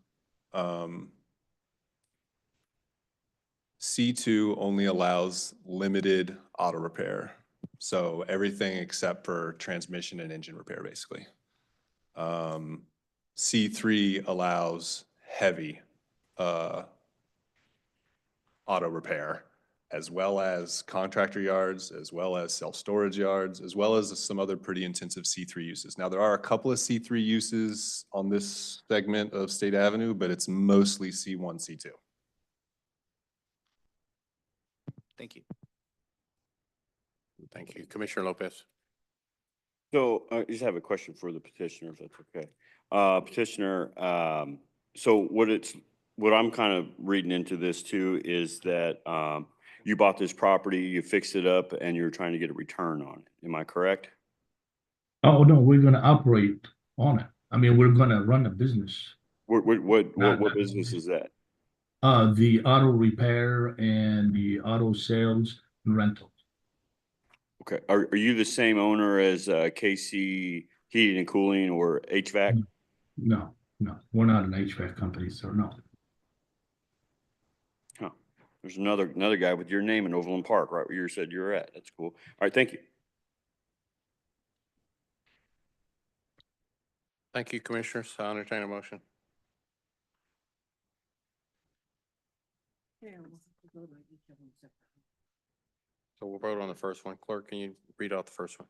Speaker 19: C2 only allows limited auto repair. So everything except for transmission and engine repair, basically. C3 allows heavy auto repair, as well as contractor yards, as well as self-storage yards, as well as some other pretty intensive C3 uses. Now, there are a couple of C3 uses on this segment of State Avenue, but it's mostly C1, C2.
Speaker 12: Thank you.
Speaker 1: Thank you. Commissioner Lopez.
Speaker 17: So I just have a question for the petitioner, if that's okay. Petitioner, so what I'm kind of reading into this too is that you bought this property, you fixed it up, and you're trying to get a return on it. Am I correct?
Speaker 21: Oh, no, we're gonna operate on it. I mean, we're gonna run a business.
Speaker 17: What business is that?
Speaker 21: The auto repair and the auto sales and rental.
Speaker 17: Okay, are you the same owner as KC Heating and Cooling or HVAC?
Speaker 21: No, we're not an HVAC company, so no.
Speaker 17: Huh. There's another guy with your name in Overland Park, right where you said you're at. That's cool. All right, thank you.
Speaker 1: Thank you, Commissioners. I'll entertain a motion. So we'll vote on the first one. Clerk, can you read out the first one?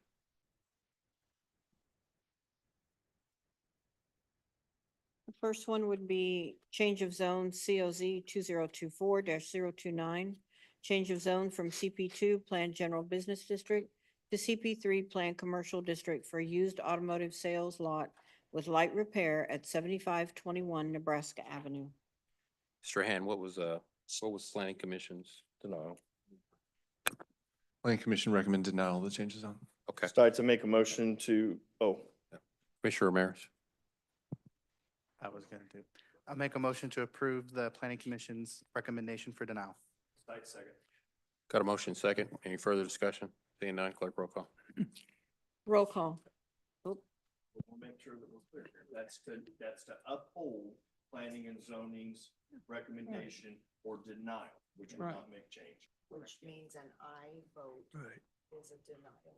Speaker 7: The first one would be change of zone COZ 2024-029. Change of zone from CP2 Planned General Business District to CP3 Planned Commercial District for used automotive sales lot with light repair at 7521 Nebraska Avenue.
Speaker 1: Mr. Hand, what was Planning Commission's denial?
Speaker 19: Planning Commission recommend denial of the change of zone.
Speaker 1: Okay.
Speaker 8: Start to make a motion to,
Speaker 1: Commissioner Ramirez.
Speaker 12: I was going to do. I'll make a motion to approve the Planning Commission's recommendation for denial.
Speaker 8: second.
Speaker 1: Got a motion second. Any further discussion? Seeing none, clerk roll call.
Speaker 7: Roll call.
Speaker 8: We'll make sure that we're clear here. That's to uphold planning and zoning's recommendation or denial, which would
Speaker 15: Right.
Speaker 8: not make change.
Speaker 2: Which means an aye vote
Speaker 19: Right.
Speaker 2: is a denial vote.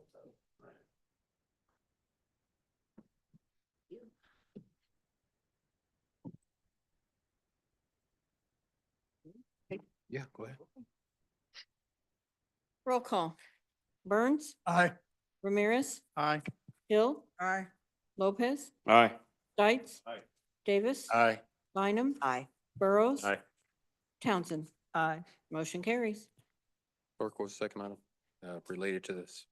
Speaker 1: Yeah, go ahead.
Speaker 7: Roll call. Burns,
Speaker 12: Aye.
Speaker 7: Ramirez,
Speaker 12: Aye.
Speaker 7: Hill,
Speaker 15: Aye.
Speaker 7: Lopez,
Speaker 17: Aye.
Speaker 7: Stites.
Speaker 8: Aye.
Speaker 7: Davis.
Speaker 1: Aye.
Speaker 7: Bynum.
Speaker 2: Aye.
Speaker 7: Burrows.
Speaker 6: Aye.
Speaker 7: Townsend.
Speaker 15: Aye.
Speaker 7: Motion carries.
Speaker 1: Clerk, what was the second item related to this?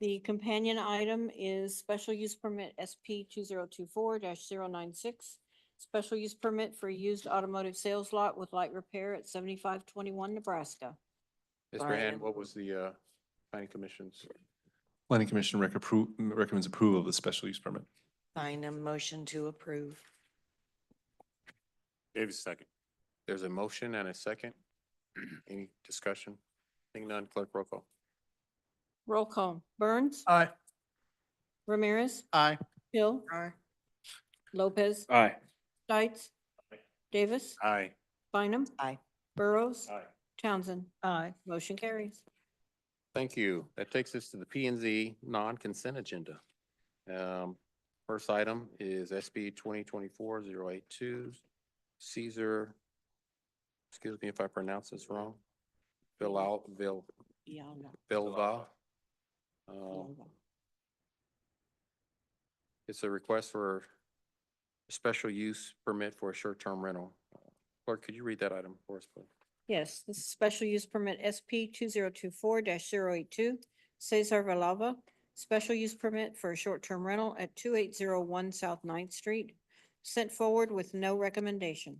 Speaker 7: The companion item is special use permit SP 2024-096. Special use permit for used automotive sales lot with light repair at 7521 Nebraska.
Speaker 1: Mr. Hand, what was the planning commission's?
Speaker 19: Planning Commission recommends approval of the special use permit.
Speaker 2: Sign a motion to approve.
Speaker 14: Davis, second.
Speaker 1: There's a motion and a second. Any discussion? Seeing none, clerk roll call.
Speaker 7: Roll call. Burns,
Speaker 12: Aye.
Speaker 7: Ramirez,
Speaker 12: Aye.
Speaker 7: Hill. Lopez,
Speaker 17: Aye.
Speaker 7: Stites, Davis,
Speaker 14: Aye.
Speaker 7: Bynum,
Speaker 2: Aye.
Speaker 7: Burrows,
Speaker 6: Aye.
Speaker 7: Townsend. Aye. Motion carries.
Speaker 1: Thank you. That takes us to the P and Z non-consent agenda. First item is SB 2024-082, Caesar, excuse me if I pronounce this wrong, Bilva. It's a request for a special use permit for a short-term rental. Clerk, could you read that item for us, please?
Speaker 7: Yes, this is special use permit SP 2024-082, Cesar Villalba, special use permit for a short-term rental at 2801 South 9th Street, sent forward with no recommendation.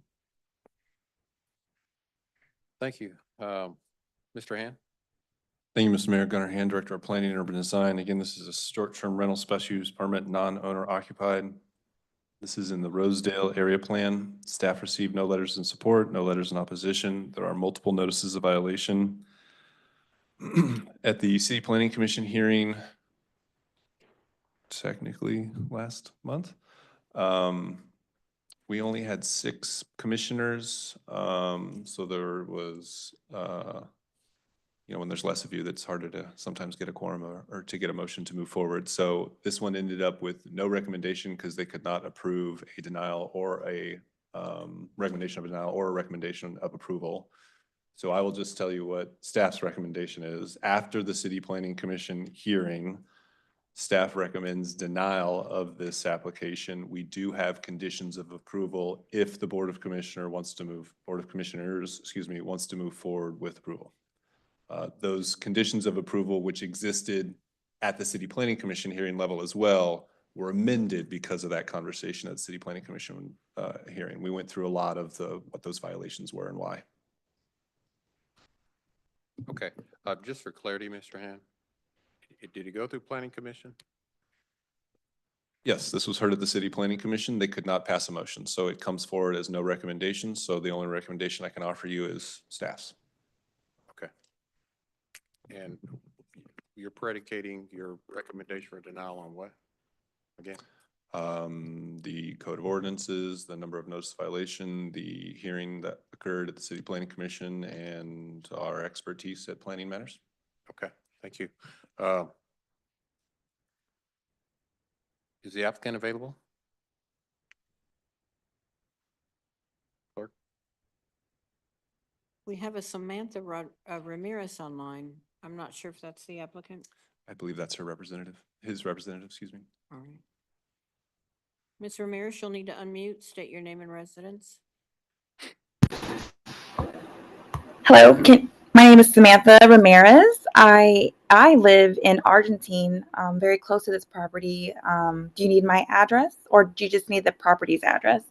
Speaker 1: Thank you. Mr. Hand?
Speaker 19: Thank you, Mr. Mayor. Gunnar Hand, Director of Planning and Urban Design. Again, this is a short-term rental special use permit, non-owner occupied. This is in the Rosedale area plan. Staff received no letters in support, no letters in opposition. There are multiple notices of violation. At the City Planning Commission hearing, technically last month, we only had 6 commissioners. So there was, when there's less of you, that's harder to sometimes get a quorum or to get a motion to move forward. So this one ended up with no recommendation because they could not approve a denial or a recommendation of denial or a recommendation of approval. So I will just tell you what staff's recommendation is. After the City Planning Commission hearing, staff recommends denial of this application. We do have conditions of approval if the Board of Commissioners, wants to move forward with approval. Those conditions of approval, which existed at the City Planning Commission hearing level as well, were amended because of that conversation at the City Planning Commission hearing. We went through a lot of what those violations were and why.
Speaker 1: Okay, just for clarity, Mr. Hand, did it go through Planning Commission?
Speaker 19: Yes, this was heard at the City Planning Commission. They could not pass a motion, so it comes forward as no recommendation. So the only recommendation I can offer you is staff's.
Speaker 1: Okay. And you're predicating your recommendation for denial on what? Again?
Speaker 19: The code of ordinances, the number of notice of violation, the hearing that occurred at the City Planning Commission, and our expertise at planning matters.
Speaker 1: Okay, thank you. Is the applicant available? Clerk?
Speaker 7: We have a Samantha Ramirez online. I'm not sure if that's the applicant.
Speaker 19: I believe that's her representative, his representative, excuse me.
Speaker 7: All right. Ms. Ramirez, you'll need to unmute, state your name and residence.
Speaker 3: Hello, my name is Samantha Ramirez. I live in Argentine, very close to this property. Do you need my address, or do you just need the property's address?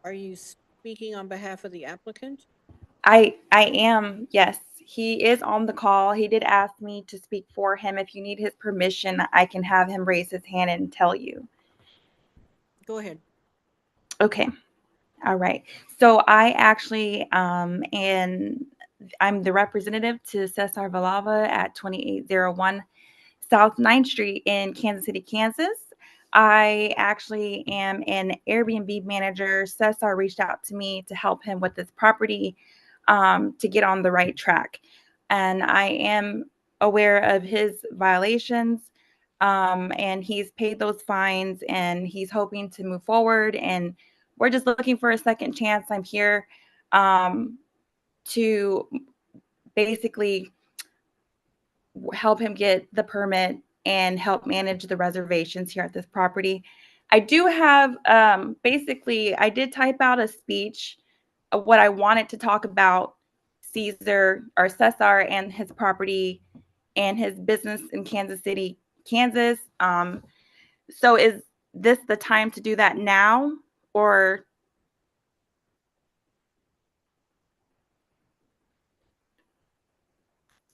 Speaker 7: Are you speaking on behalf of the applicant?
Speaker 3: I am, yes. He is on the call. He did ask me to speak for him. If you need his permission, I can have him raise his hand and tell you.
Speaker 7: Go ahead.
Speaker 3: Okay. All right. So I actually and I'm the representative to Cesar Villalba at 2801 South 9th Street in Kansas City, Kansas. I actually am an Airbnb manager. Cesar reached out to me to help him with this property to get on the right track. And I am aware of his violations. And he's paid those fines and he's hoping to move forward. And we're just looking for a second chance. I'm here to basically help him get the permit and help manage the reservations here at this property. I do have basically, I did type out a speech of what I wanted to talk about Cesar and his property and his business in Kansas City, Kansas. So is this the time to do that now, or?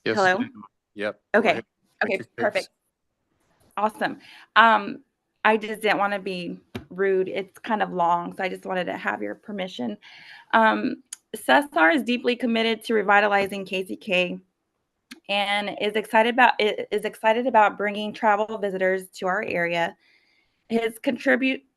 Speaker 1: Yes.
Speaker 3: Hello?
Speaker 1: Yep. Go
Speaker 3: Okay.
Speaker 1: ahead. Make
Speaker 3: Okay,
Speaker 1: your case.
Speaker 3: perfect. Awesome. I just didn't want to be rude. It's kind of long, so I just wanted to have your permission. Cesar is deeply committed to revitalizing KCK and is excited about bringing travel visitors to our area. His contributions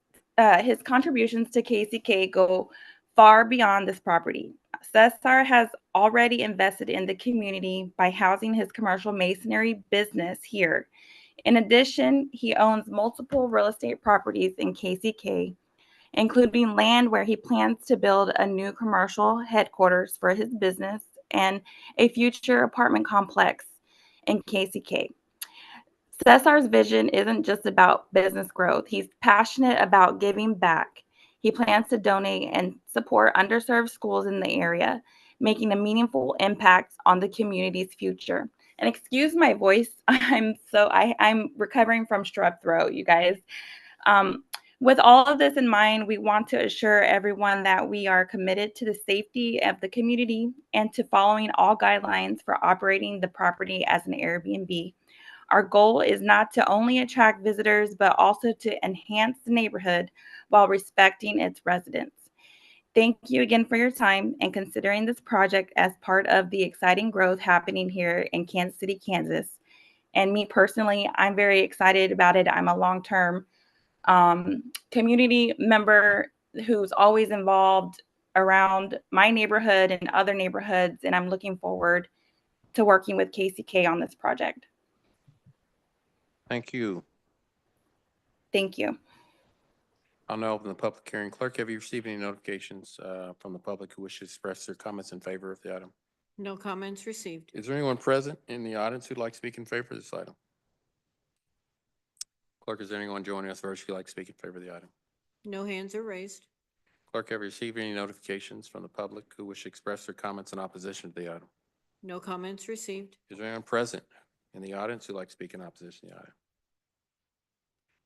Speaker 3: to KCK go far beyond this property. Cesar has already invested in the community by housing his commercial masonry business here. In addition, he owns multiple real estate properties in KCK, including land where he plans to build a new commercial headquarters for his business and a future apartment complex in KCK. Cesar's vision isn't just about business growth. He's passionate about giving back. He plans to donate and support underserved schools in the area, making a meaningful impact on the community's future. And excuse my voice, I'm recovering from strep throat, you guys. With all of this in mind, we want to assure everyone that we are committed to the safety of the community and to following all guidelines for operating the property as an Airbnb. Our goal is not to only attract visitors, but also to enhance the neighborhood while respecting its residents. Thank you again for your time and considering this project as part of the exciting growth happening here in Kansas City, Kansas. And me personally, I'm very excited about it. I'm a long-term community member who's always involved around my neighborhood and other neighborhoods, and I'm looking forward to working with KCK on this project.
Speaker 1: Thank you.
Speaker 3: Thank you.
Speaker 1: I'll now open the public hearing. Clerk, have you received any notifications from the public who wish to express their comments in favor of the item?
Speaker 7: No comments received.
Speaker 1: Is there anyone present in the audience who'd like to speak in favor of this item? Clerk, is there anyone joining us virtually who'd like to speak in favor of the item?
Speaker 7: No hands are raised.
Speaker 1: Clerk, have you received any notifications from the public who wish to express their comments in opposition to the item?
Speaker 7: No comments received.
Speaker 1: Is there anyone present in the audience who'd like to speak in opposition to the item?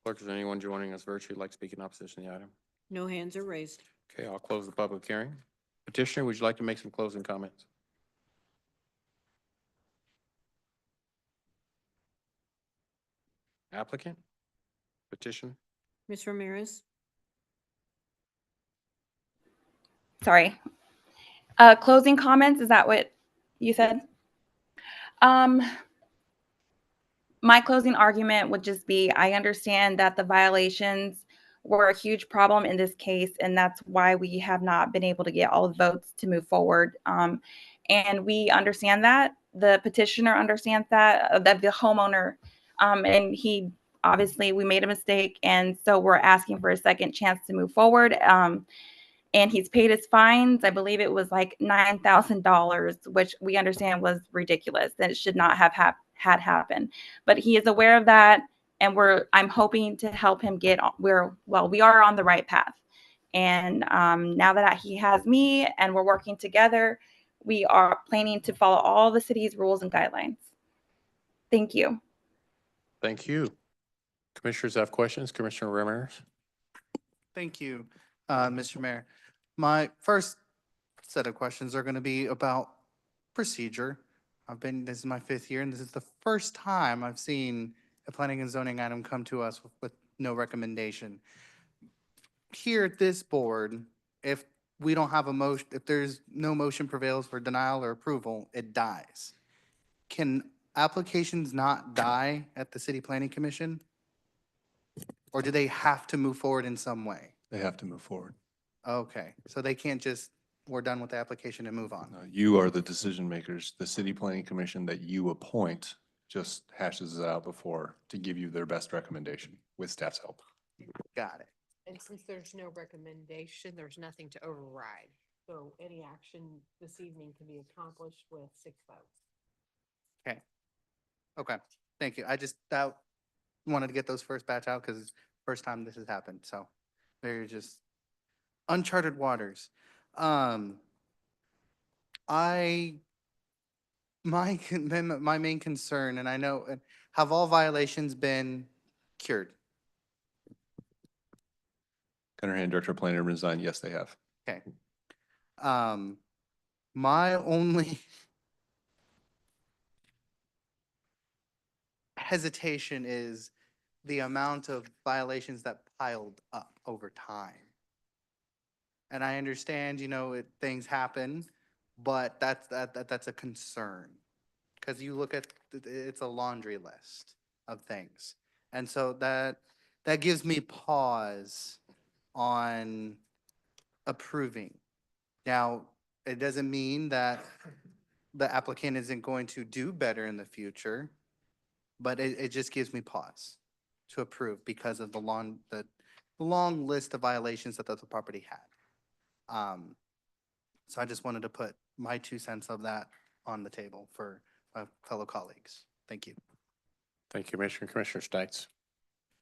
Speaker 1: Clerk, is there anyone joining us virtually who'd like to speak in opposition to the item?
Speaker 7: No hands are raised.
Speaker 1: Okay, I'll close the public hearing. Petitioner, would you like to make some closing comments? Applicant? Petitioner?
Speaker 7: Ms. Ramirez?
Speaker 3: Sorry. Closing comments, is that what you said? My closing argument would just be, I understand that the violations were a huge problem in this case, and that's why we have not been able to get all the votes to move forward. And we understand that, the petitioner understands that the homeowner, and obviously we made a mistake, and so we're asking for a second chance to move forward. And he's paid his fines. I believe it was like $9,000, which we understand was ridiculous. That it should not have had happened. But he is aware of that, and I'm hoping to help him we are on the right path. And now that he has me and we're working together, we are planning to follow all the city's rules and guidelines. Thank you.
Speaker 1: Thank you. Commissioners have questions? Commissioner Ramirez?
Speaker 12: Thank you, Mr. Mayor. My first set of questions are going to be about procedure. This is my 5th year, and this is the first time I've seen a planning and zoning item come to us with no recommendation. Here at this board, if we don't have a motion, if there's no motion prevails for denial or approval, it dies. Can applications not die at the City Planning Commission? Or do they have to move forward in some way?
Speaker 20: They have to move forward.
Speaker 12: Okay, so they can't just, we're done with the application and move on.
Speaker 20: You are the decision makers. The city planning commission that you appoint just hashes it out before to give you their best recommendation with staff's help.
Speaker 12: Got it.
Speaker 5: And since there's no recommendation, there's nothing to override. So any action this evening can be accomplished with 6 votes.
Speaker 12: Okay, thank you. I just wanted to get those first batch out because it's the first time this has happened. So they're just uncharted waters. My main concern, and I know, have all violations been cured?
Speaker 20: Gunner Hand, Director of Planning and Design, yes, they have.
Speaker 12: Okay. My only hesitation is the amount of violations that piled up over time. And I understand, things happen, but that's a concern. Because you look at, it's a laundry list of things. And so that gives me pause on approving. Now, it doesn't mean that the applicant isn't going to do better in the future, but it just gives me pause to approve because of the long list of violations that the property had. So I just wanted to put my 2 cents of that on the table for my fellow colleagues. Thank you.
Speaker 1: Thank you, Commissioner Stites.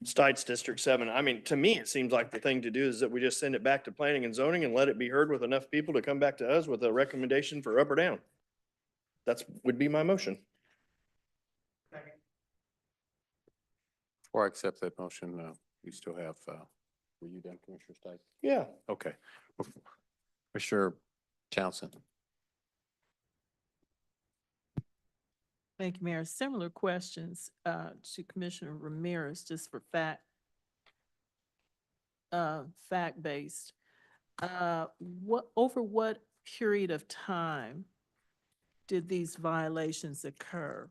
Speaker 8: Stites District 7. I mean, to me, it seems like the thing to do is that we just send it back to planning and zoning and let it be heard with enough people to come back to us with a recommendation for up or down. Would be my motion.
Speaker 1: Before I accept that motion, we still have, were you done, Commissioner Stites?
Speaker 8: Yeah.
Speaker 1: Okay. Commissioner Townsend.
Speaker 15: Thank you, Mayor. Similar questions to Commissioner Ramirez, just for fact-based. Over what period of time did these violations occur?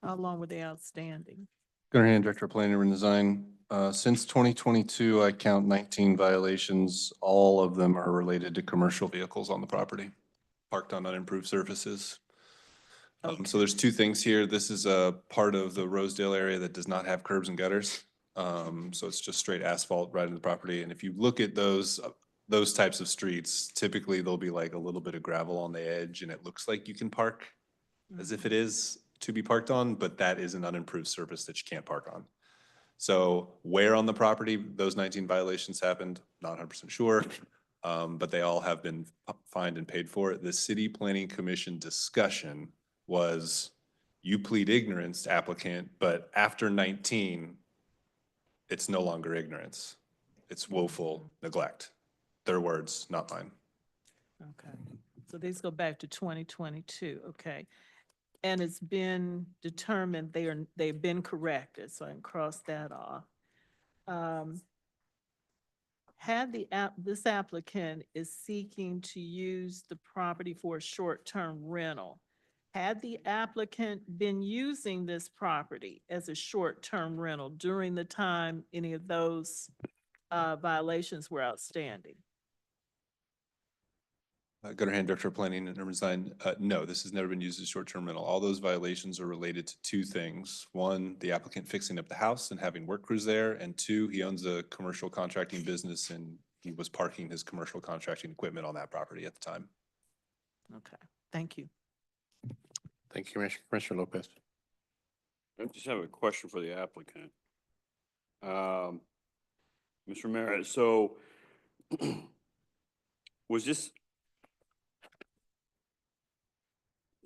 Speaker 15: How long were they outstanding?
Speaker 19: Gunnar Hand, Director of Planning and Design. Since 2022, I count 19 violations. All of them are related to commercial vehicles on the property, parked on unimproved surfaces. So there's two things here. This is a part of the Rosedale area that does not have curbs and gutters. So it's just straight asphalt right in the property. And if you look at those types of streets, typically there'll be like a little bit of gravel on the edge and it looks like you can park as if it is to be parked on, but that is an unimproved surface that you can't park on. So where on the property those 19 violations happened, not 100% sure, but they all have been fined and paid for. The City Planning Commission discussion was you plead ignorance, applicant, but after 19, it's no longer ignorance. It's woeful neglect. Their words, not mine.
Speaker 15: Okay, so these go back to 2022, okay. And it's been determined they've been corrected, so I can cross that off. This applicant is seeking to use the property for a short-term rental. Had the applicant been using this property as a short-term rental during the time any of those violations were outstanding?
Speaker 19: Gunnar Hand, Director of Planning and Urban Design. No, this has never been used as short-term rental. All those violations are related to two things. One, the applicant fixing up the house and having work crews there. And two, he owns a commercial contracting business and he was parking his commercial contracting equipment on that property at the time.
Speaker 15: Okay, thank you.
Speaker 1: Thank you, Commissioner Lopez.
Speaker 17: I just have a question for the applicant. Mr. Mayor, so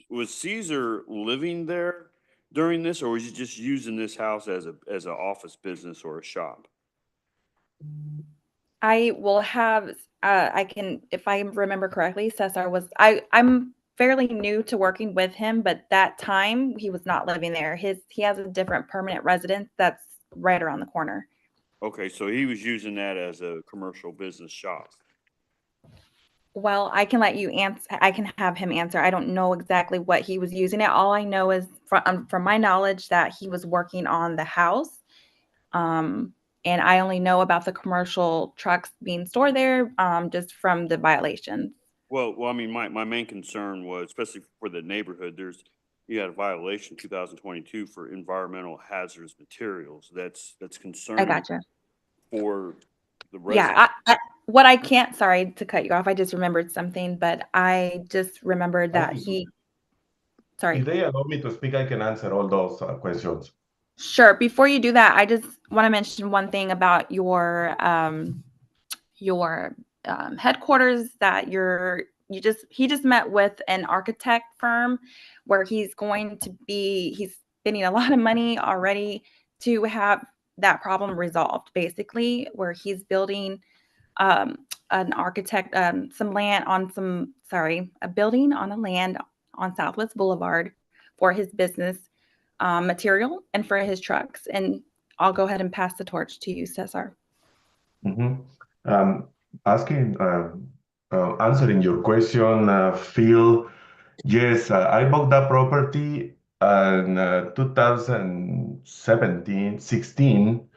Speaker 17: was Caesar living there during this, or was he just using this house as an office business or a shop?
Speaker 3: I will have, I can, if I remember correctly, Cesar was, I'm fairly new to working with him, but that time he was not living there. He has a different permanent residence that's right around the corner.
Speaker 17: Okay, so he was using that as a commercial business shop.
Speaker 3: Well, I can let you answer. I can have him answer. I don't know exactly what he was using it. All I know is from my knowledge that he was working on the house. And I only know about the commercial trucks being stored there just from the violations.
Speaker 17: Well, I mean, my main concern was, especially for the neighborhood, you had a violation 2022 for environmental hazardous materials. That's concerning.
Speaker 3: I gotcha.
Speaker 17: For the residents.
Speaker 3: Yeah, what I can't, sorry to cut you off, I just remembered something, but I just remembered that sorry.
Speaker 16: If they allow me to speak, I can answer all those questions.
Speaker 3: Sure. Before you do that, I just want to mention one thing about your headquarters that he just met with an architect firm where he's spending a lot of money already to have that problem resolved, basically, where he's building a building on a land on Southwest Boulevard for his business. material and for his trucks. And I'll go ahead and pass the torch to you, Cesar.
Speaker 16: Asking, answering your question, Phil, yes, I bought that property in 2017, 16,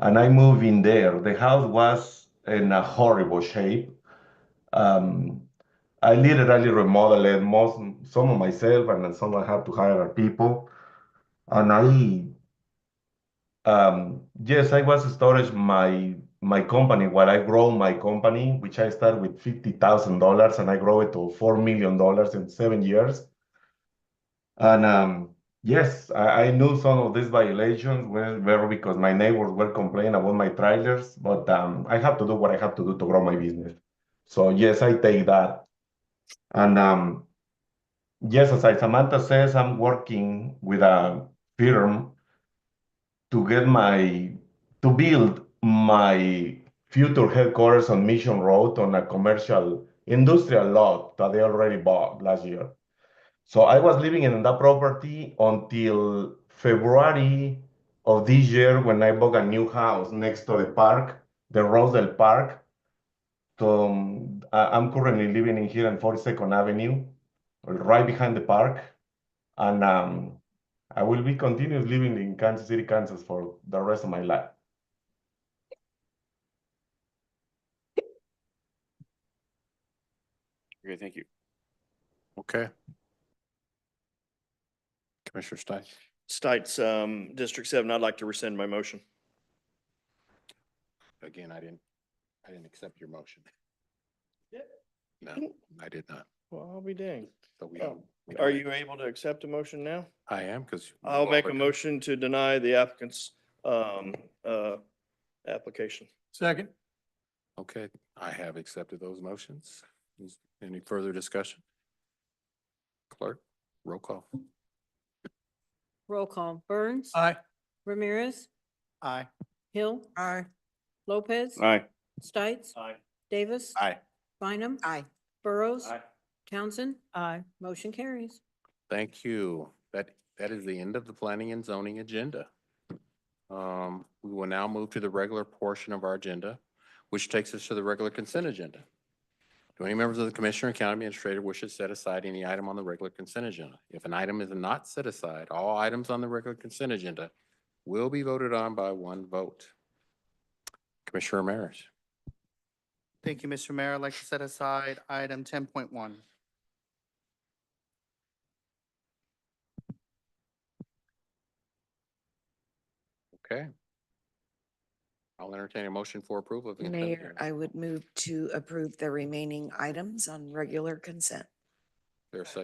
Speaker 16: and I moved in there. The house was in a horrible shape. Um, I literally remodeled it, some of myself, and then some I had to hire people. And yes, I was storage my company while I grow my company, which I started with $50,000 and I grow it to $4 million in 7 years. And yes, I knew some of these violations were because my neighbors were complaining about my trailers, but I have to do what I have to do to grow my business. So yes, I take that. And yes, as Samantha says, I'm working with a firm to build my future headquarters on Mission Road on a commercial industrial lot that they already bought last year. So I was living in that property until February of this year when I bought a new house next to the park, the Rosedale Park. So I'm currently living in here on 42nd Avenue, right behind the park. And I will be continuous living in Kansas City, Kansas for the rest of my life.
Speaker 17: Okay, thank you.
Speaker 1: Okay. Commissioner Stein.
Speaker 8: Stites, District 7, I'd like to rescind my motion.
Speaker 1: Again, I didn't accept your motion. No, I did not.
Speaker 8: Well, I'll be dang.
Speaker 1: So we
Speaker 8: Oh,
Speaker 1: we
Speaker 8: Are
Speaker 1: don't-
Speaker 8: you able to accept a motion now?
Speaker 1: I am, because.
Speaker 8: I'll make a motion to deny the applicant's application.
Speaker 13: Second.
Speaker 1: Okay, I have accepted those motions. Is any further discussion? Clerk, roll call.
Speaker 7: Roll call. Burns.
Speaker 13: Aye.
Speaker 7: Ramirez.
Speaker 12: Aye.
Speaker 7: Hill.
Speaker 4: Aye.
Speaker 7: Lopez.
Speaker 17: Aye.
Speaker 7: Stites.
Speaker 8: Aye.
Speaker 7: Davis.
Speaker 1: Aye.
Speaker 7: Bynum.
Speaker 2: Aye.
Speaker 7: Burrows.
Speaker 8: Aye.
Speaker 7: Townsend.
Speaker 15: Aye.
Speaker 7: Motion carries.
Speaker 1: Thank you. That is the end of the planning and zoning agenda. We will now move to the regular portion of our agenda, which takes us to the regular consent agenda. Do any members of the Commissioner and County Administrator wish to set aside any item on the regular consent agenda? If an item is not set aside, all items on the regular consent agenda will be voted on by one vote. Commissioner Ramirez.
Speaker 12: Thank you, Mr. Mayor. I'd like to set aside item 10.1.
Speaker 1: Okay. I'll entertain a motion for approval of the consent
Speaker 2: Mayor,
Speaker 1: agenda.
Speaker 2: I would move to approve the remaining items on regular consent.
Speaker 1: There's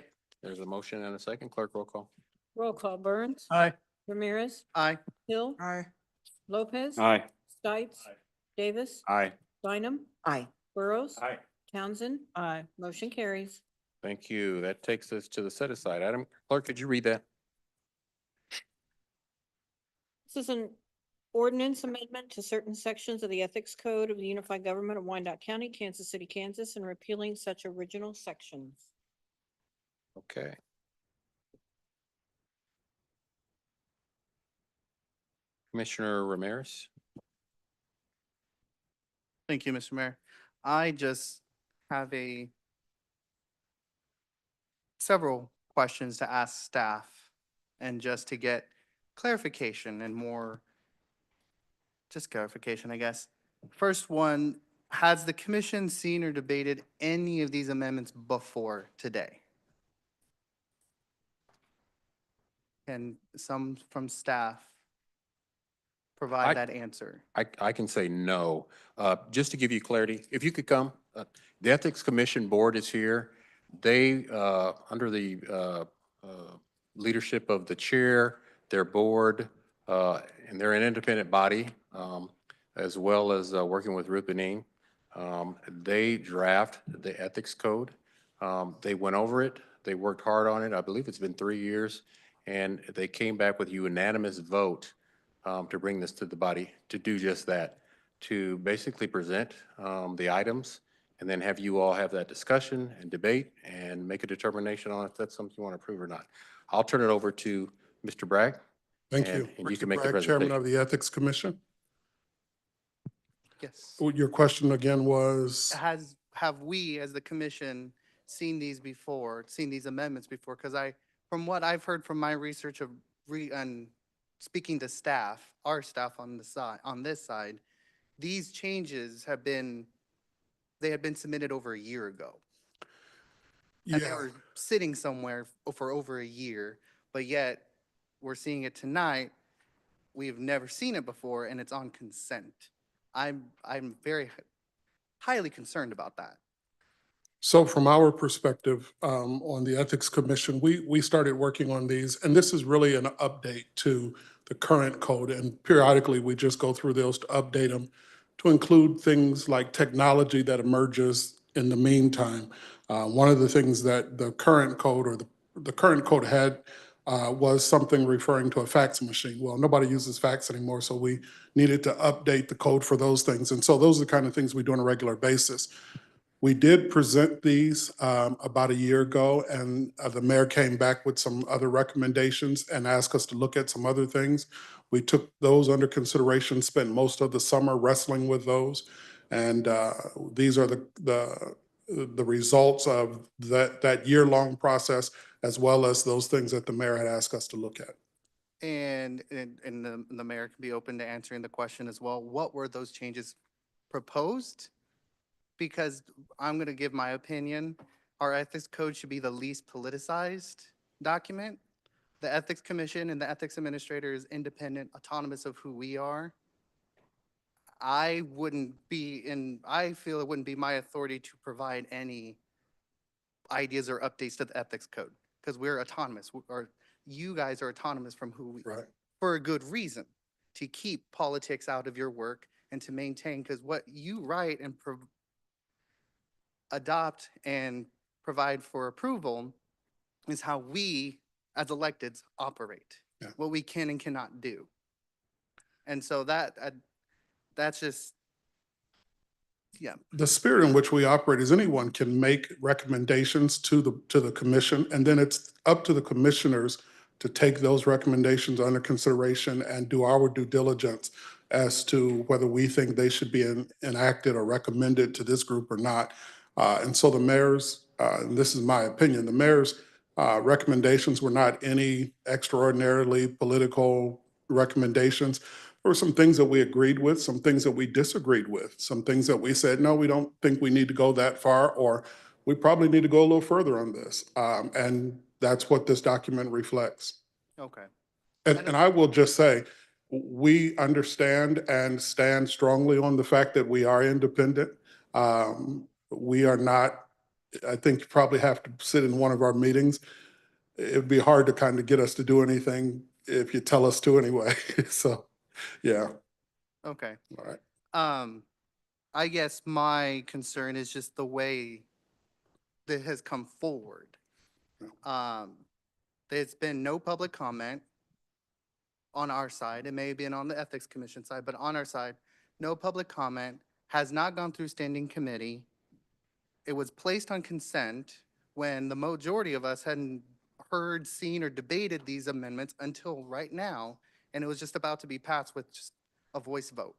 Speaker 1: a motion and a second. Clerk, roll call.
Speaker 7: Roll call. Burns.
Speaker 13: Aye.
Speaker 7: Ramirez.
Speaker 12: Aye.
Speaker 7: Hill.
Speaker 4: Aye.
Speaker 7: Lopez.
Speaker 17: Aye.
Speaker 7: Stites. Davis.
Speaker 1: Aye.
Speaker 7: Bynum.
Speaker 2: Aye.
Speaker 7: Burrows.
Speaker 8: Aye.
Speaker 7: Townsend.
Speaker 15: Aye.
Speaker 7: Motion carries.
Speaker 1: Thank you. That takes us to the set aside item. Clerk, could you read that?
Speaker 7: This is an ordinance amendment to certain sections of the Ethics Code of the Unified Government of Wyandotte County, Kansas City, Kansas, and repealing such original sections.
Speaker 1: Okay. Commissioner Ramirez.
Speaker 12: Thank you, Mr. Mayor. I just have several questions to ask staff and just to get clarification and more, just clarification, I guess. First one, has the commission seen or debated any of these amendments before today? Can some from staff provide that answer?
Speaker 1: I can say no. Just to give you clarity, if you could come, the Ethics Commission Board is here. They, under the leadership of the chair, their board, and they're an independent body, as well as working with Ruth Benin. They draft the ethics code. They went over it. They worked hard on it. I believe it's been 3 years. And they came back with a unanimous vote to bring this to the body to do just that, to basically present the items and then have you all have that discussion and debate and make a determination on if that's something you want to approve or not. I'll turn it over to Mr. Bragg?
Speaker 10: Thank
Speaker 1: And-
Speaker 10: you.
Speaker 1: And you
Speaker 10: Richard
Speaker 1: can make the
Speaker 10: Bragg, Chairman
Speaker 1: presentation.
Speaker 10: of the Ethics Commission.
Speaker 12: Yes.
Speaker 10: Your question again was,
Speaker 12: Have we, as the commission, seen these before, seen these amendments before? Because from what I've heard from my research of and speaking to staff, our staff on this side, these changes have been submitted over a year ago. And they
Speaker 10: yeah,
Speaker 12: were sitting somewhere for over a year, but yet we're seeing it tonight. We've never seen it before, and it's on consent. I'm very highly concerned about that.
Speaker 10: so from our perspective on the Ethics Commission, we started working on these, and this is really an update to the current code. And periodically, we just go through those to update them to include things like technology that emerges in the meantime. One of the things that the current code or the current code had was something referring to a fax machine. Well, nobody uses fax anymore, so we needed to update the code for those things. And so those are the kind of things we do on a regular basis. We did present these about a year ago, and the mayor came back with some other recommendations and asked us to look at some other things. We took those under consideration, spent most of the summer wrestling with those. And these are the results of that year-long process, as well as those things that the mayor had asked us to look at.
Speaker 12: And the mayor can be open to answering the question as well. What were those changes proposed? Because I'm going to give my opinion. Our ethics code should be the least politicized document. The Ethics Commission and the Ethics Administrator is independent, autonomous of who we are. I feel it wouldn't be my authority to provide any ideas or updates to the ethics code because we're autonomous, or you guys are autonomous from who we
Speaker 10: Right.
Speaker 12: for a good reason, to keep politics out of your work and to maintain, because what you write and adopt and provide for approval is how we as electeds operate,
Speaker 10: Yeah.
Speaker 12: what we can and cannot do. And so that's just, yeah.
Speaker 10: The spirit in which we operate is anyone can make recommendations to the commission, and then it's up to the commissioners to take those recommendations under consideration and do our due diligence as to whether we think they should be enacted or recommended to this group or not. And so the mayor's, and this is my opinion, the mayor's recommendations were not any extraordinarily political recommendations. There were some things that we agreed with, some things that we disagreed with, some things that we said, no, we don't think we need to go that far, or we probably need to go a little further on this. And that's what this document reflects.
Speaker 12: Okay.
Speaker 10: And I will just say, we understand and stand strongly on the fact that we are independent. We are not, I think you probably have to sit in one of our meetings. It'd be hard to kind of get us to do anything if you tell us to anyway. So, yeah.
Speaker 12: Okay.
Speaker 10: All right.
Speaker 12: I guess my concern is just the way that has come forward. There's been no public comment on our side. It may have been on the Ethics Commission side, but on our side, no public comment, has not gone through standing committee. It was placed on consent when the majority of us hadn't heard, seen, or debated these amendments until right now, and it was just about to be passed with just a voice vote,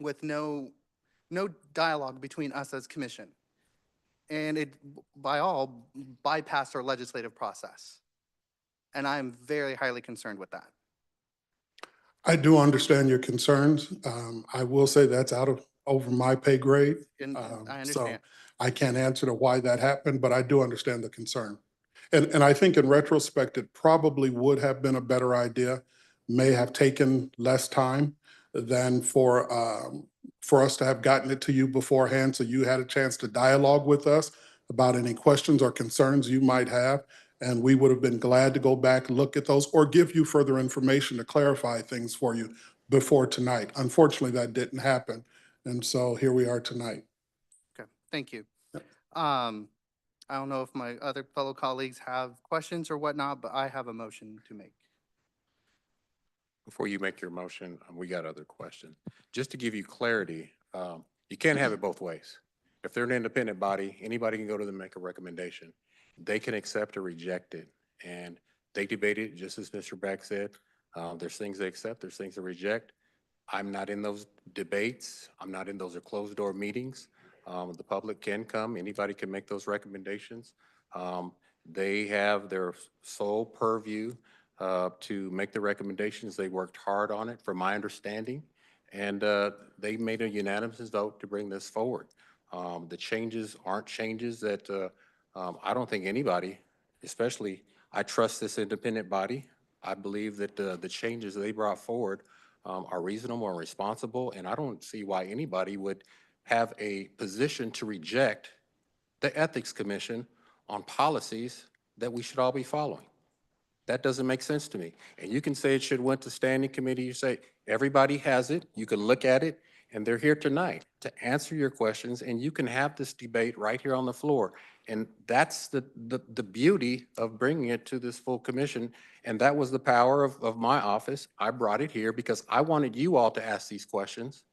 Speaker 12: with no dialogue between us as commission. And it, by all, bypassed our legislative process. And I'm very highly concerned with that.
Speaker 10: I do understand your concerns. I will say that's over my pay grade.
Speaker 12: And I
Speaker 10: So
Speaker 12: understand.
Speaker 10: I can't answer to why that happened, but I do understand the concern. And I think in retrospect, it probably would have been a better idea, may have taken less time than for us to have gotten it to you beforehand, so you had a chance to dialogue with us about any questions or concerns you might have. And we would have been glad to go back, look at those, or give you further information to clarify things for you before tonight. Unfortunately, that didn't happen. And so here we are tonight.
Speaker 12: Okay, thank you. I don't know if my other fellow colleagues have questions or whatnot, but I have a motion to make.
Speaker 1: Before you make your motion, we got other questions. Just to give you clarity, you can't have it both ways. If they're an independent body, anybody can go to them and make a recommendation. They can accept or reject it. And They debated it just as Mr. Beck said. There's things they accept, there's things they reject. I'm not in those debates. I'm not in those closed door meetings. The public can come, anybody can make those recommendations. They have their sole purview to make the recommendations. They worked hard on it, from my understanding, and they made a unanimous vote to bring this forward. The changes aren't changes that I don't think anybody, especially, I trust this independent body. I believe that the changes they brought forward are reasonable and responsible, and I don't see why anybody would have a position to reject the Ethics Commission on policies that we should all be following. That doesn't make sense to me. And you can say it should went to standing committee. You say everybody has it. You can look at it, and they're here tonight to answer your questions, and you can have this debate right here on the floor. And that's the beauty of bringing it to this full commission. And that was the power of my office. I brought it here because I wanted you all to ask these questions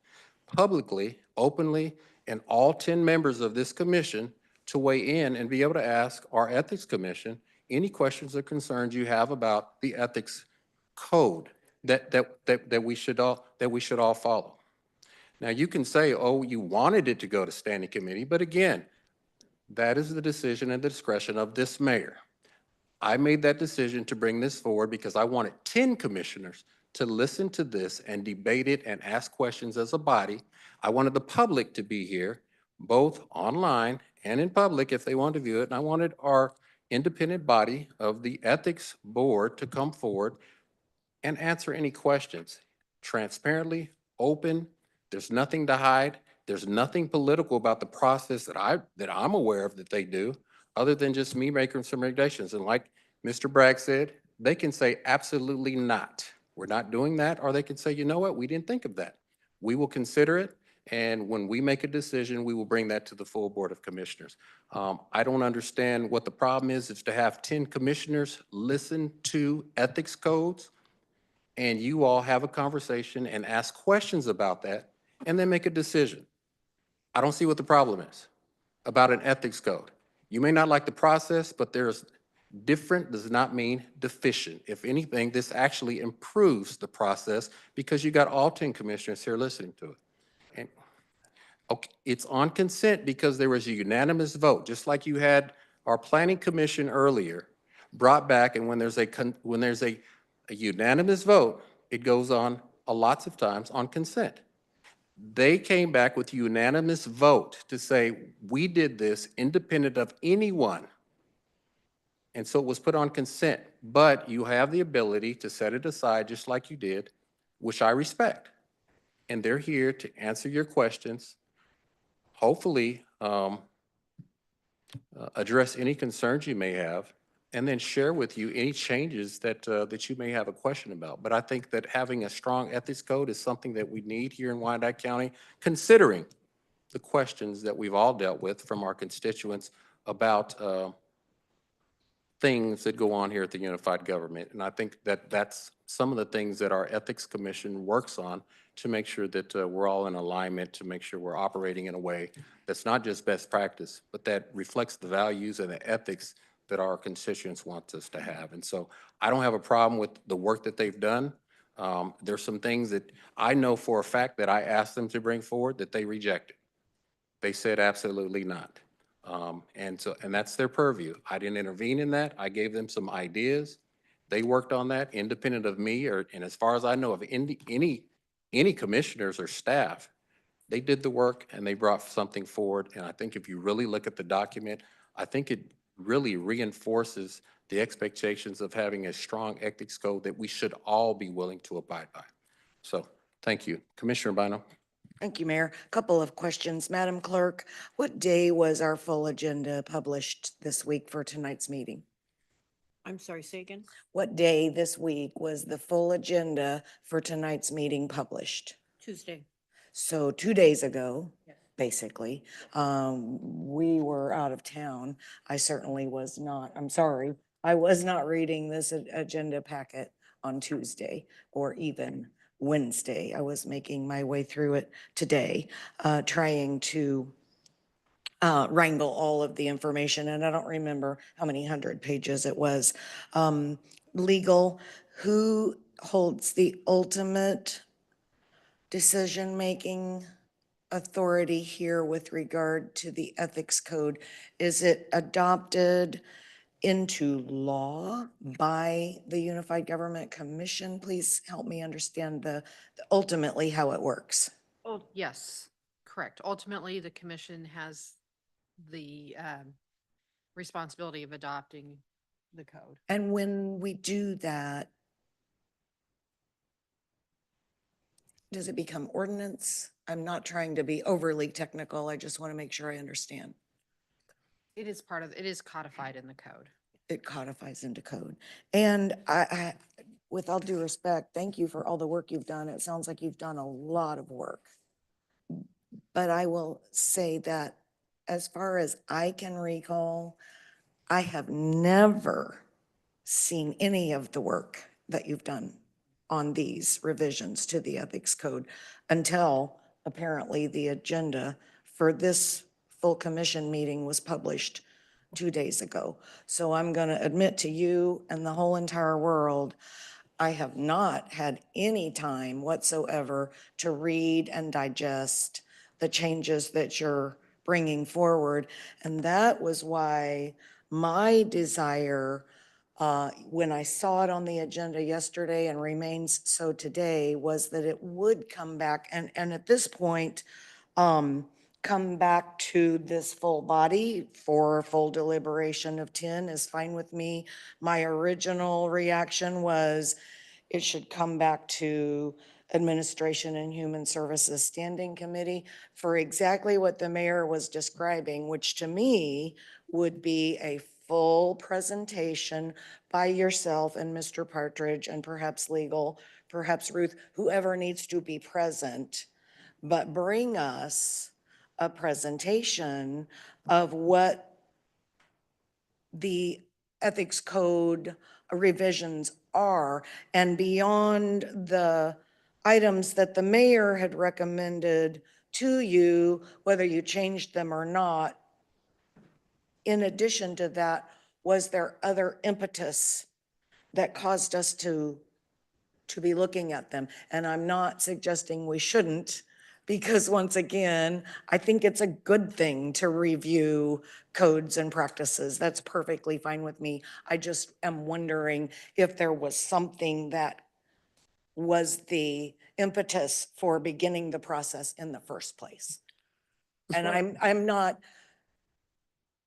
Speaker 1: publicly, openly, and all 10 members of this commission to weigh in and be able to ask our Ethics Commission any questions or concerns you have about the ethics code that we should all follow. Now, you can say, oh, you wanted it to go to standing committee, but again, that is the decision and the discretion of this mayor. I made that decision to bring this forward because I wanted 10 commissioners to listen to this and debate it and ask questions as a body. I wanted the public to be here, both online and in public if they wanted to view it. And I wanted our independent body of the ethics board to come forward and answer any questions transparently, open. There's nothing to hide. There's nothing political about the process that I'm aware of that they do, other than just me making some recommendations. And like Mr. Bragg said, they can say absolutely not. We're not doing that, or they can say, you know what, we didn't think of that. We will consider it, and when we make a decision, we will bring that to the full Board of Commissioners. I don't understand what the problem is to have 10 commissioners listen to ethics codes, and you all have a conversation and ask questions about that, and then make a decision. I don't see what the problem is about an ethics code. You may not like the process, but there's different does not mean deficient. If anything, this actually improves the process because you got all 10 commissioners here listening to it. And okay, it's on consent because there was a unanimous vote, just like you had our planning commission earlier brought back, and when there's a unanimous vote, it goes on lots of times on consent. They came back with unanimous vote to say, we did this independent of anyone. And so it was put on consent, but you have the ability to set it aside just like you did, which I respect. And they're here to answer your questions, hopefully address any concerns you may have, and then share with you any changes that you may have a question about. But I think that having a strong ethics code is something that we need here in Wyandotte County, considering the questions that we've all dealt with from our constituents about things that go on here at the unified government. And I think that that's some of the things that our Ethics Commission works on to make sure that we're all in alignment, to make sure we're operating in a way that's not just best practice, but that reflects the values and the ethics that our constituents want us to have. And so I don't have a problem with the work that they've done. There's some things that I know for a fact that I asked them to bring forward that they rejected. They said absolutely not. And that's their purview. I didn't intervene in that. I gave them some ideas. They worked on that independent of me, and as far as I know of any commissioners or staff, they did the work and they brought something forward. And I think if you really look at the document, I think it really reinforces the expectations of having a strong ethics code that we should all be willing to abide by. So thank you. Commissioner Bino.
Speaker 2: Thank you, Mayor. Couple of questions. Madam Clerk, what day was our full agenda published this week for tonight's meeting?
Speaker 7: I'm sorry, say again?
Speaker 2: What day this week was the full agenda for tonight's meeting published?
Speaker 7: Tuesday.
Speaker 2: So 2 days ago,
Speaker 7: Yes.
Speaker 2: basically, we were out of town. I certainly was not, I'm sorry, I was not reading this agenda packet on Tuesday or even Wednesday. I was making my way through it today, trying to wrangle all of the information, and I don't remember how many hundred pages it was. legal, who holds the ultimate decision-making authority here with regard to the ethics code? Is it adopted into law by the Unified Government Commission? Please help me understand ultimately how it works.
Speaker 5: Oh, yes, correct. Ultimately, the commission has the responsibility of adopting the code.
Speaker 2: And when we do that, does it become ordinance? I'm not trying to be overly technical. I just want to make sure I understand.
Speaker 5: It is codified in the code.
Speaker 2: It codifies into code. And with all due respect, thank you for all the work you've done. It sounds like you've done a lot of work. But I will say that as far as I can recall, I have never seen any of the work that you've done on these revisions to the ethics code until apparently the agenda for this full commission meeting was published 2 days ago. So I'm going to admit to you and the whole entire world, I have not had any time whatsoever to read and digest the changes that you're bringing forward. And that was why my desire, when I saw it on the agenda yesterday and remains so today, was that it would come back and at this point, come back to this full body for full deliberation of 10 is fine with me. My original reaction was it should come back to Administration and Human Services Standing Committee for exactly what the mayor was describing, which to me would be a full presentation by yourself and Mr. Partridge and perhaps legal, perhaps Ruth, whoever needs to be present, but bring us a presentation of what the ethics code revisions are, and beyond the items that the mayor had recommended to you, whether you changed them or not. In addition to that, was there other impetus that caused us to be looking at them? And I'm not suggesting we shouldn't, because once again, I think it's a good thing to review codes and practices. That's perfectly fine with me. I just am wondering if there was something that was the impetus for beginning the process in the first place. And I'm not,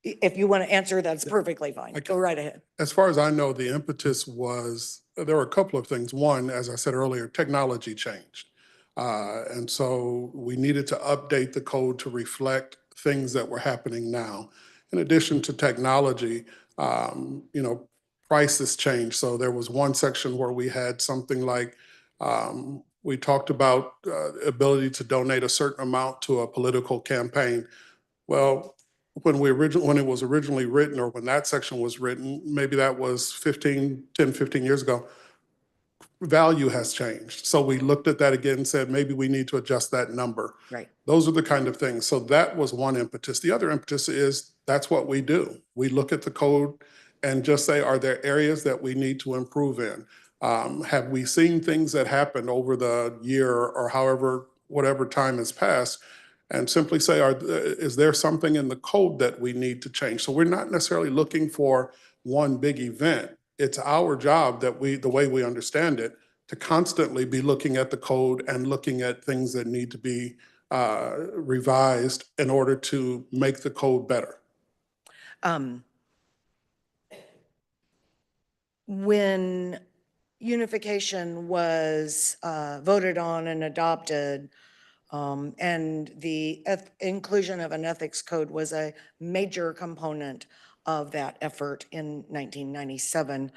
Speaker 2: if you want to answer, that's perfectly fine. Go right ahead.
Speaker 10: As far as I know, the impetus was, there were a couple of things. One, as I said earlier, technology changed. And so we needed to update the code to reflect things that were happening now. In addition to technology, prices changed. So there was one section where we had something like, we talked about ability to donate a certain amount to a political campaign. Well, when it was originally written, or when that section was written, maybe that was 15 years ago, value has changed. So we looked at that again and said, maybe we need to adjust that number.
Speaker 2: Right.
Speaker 10: Those are the kind of things. So that was one impetus. The other impetus is that's what we do. We look at the code and just say, are there areas that we need to improve in? Have we seen things that happened over the year or however, whatever time has passed? And simply say, is there something in the code that we need to change? So we're not necessarily looking for one big event. It's our job that the way we understand it, to constantly be looking at the code and looking at things that need to be revised in order to make the code better.
Speaker 2: When unification was voted on and adopted, and the inclusion of an ethics code was a major component of that effort in 1997.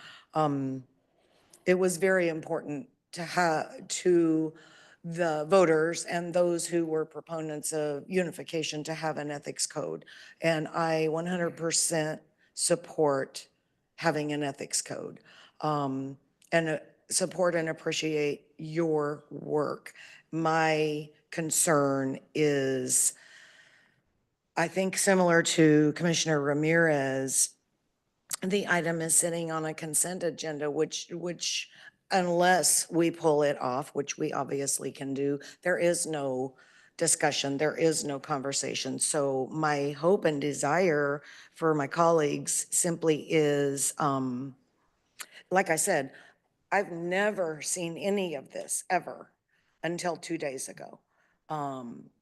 Speaker 2: It was very important to the voters and those who were proponents of unification to have an ethics code. And I 100% support having an ethics code, and support and appreciate your work. My concern is, I think similar to Commissioner Ramirez, the item is sitting on a consent agenda, which unless we pull it off, which we obviously can do, there is no discussion, there is no conversation. So my hope and desire for my colleagues simply is, like I said, I've never seen any of this ever until 2 days ago.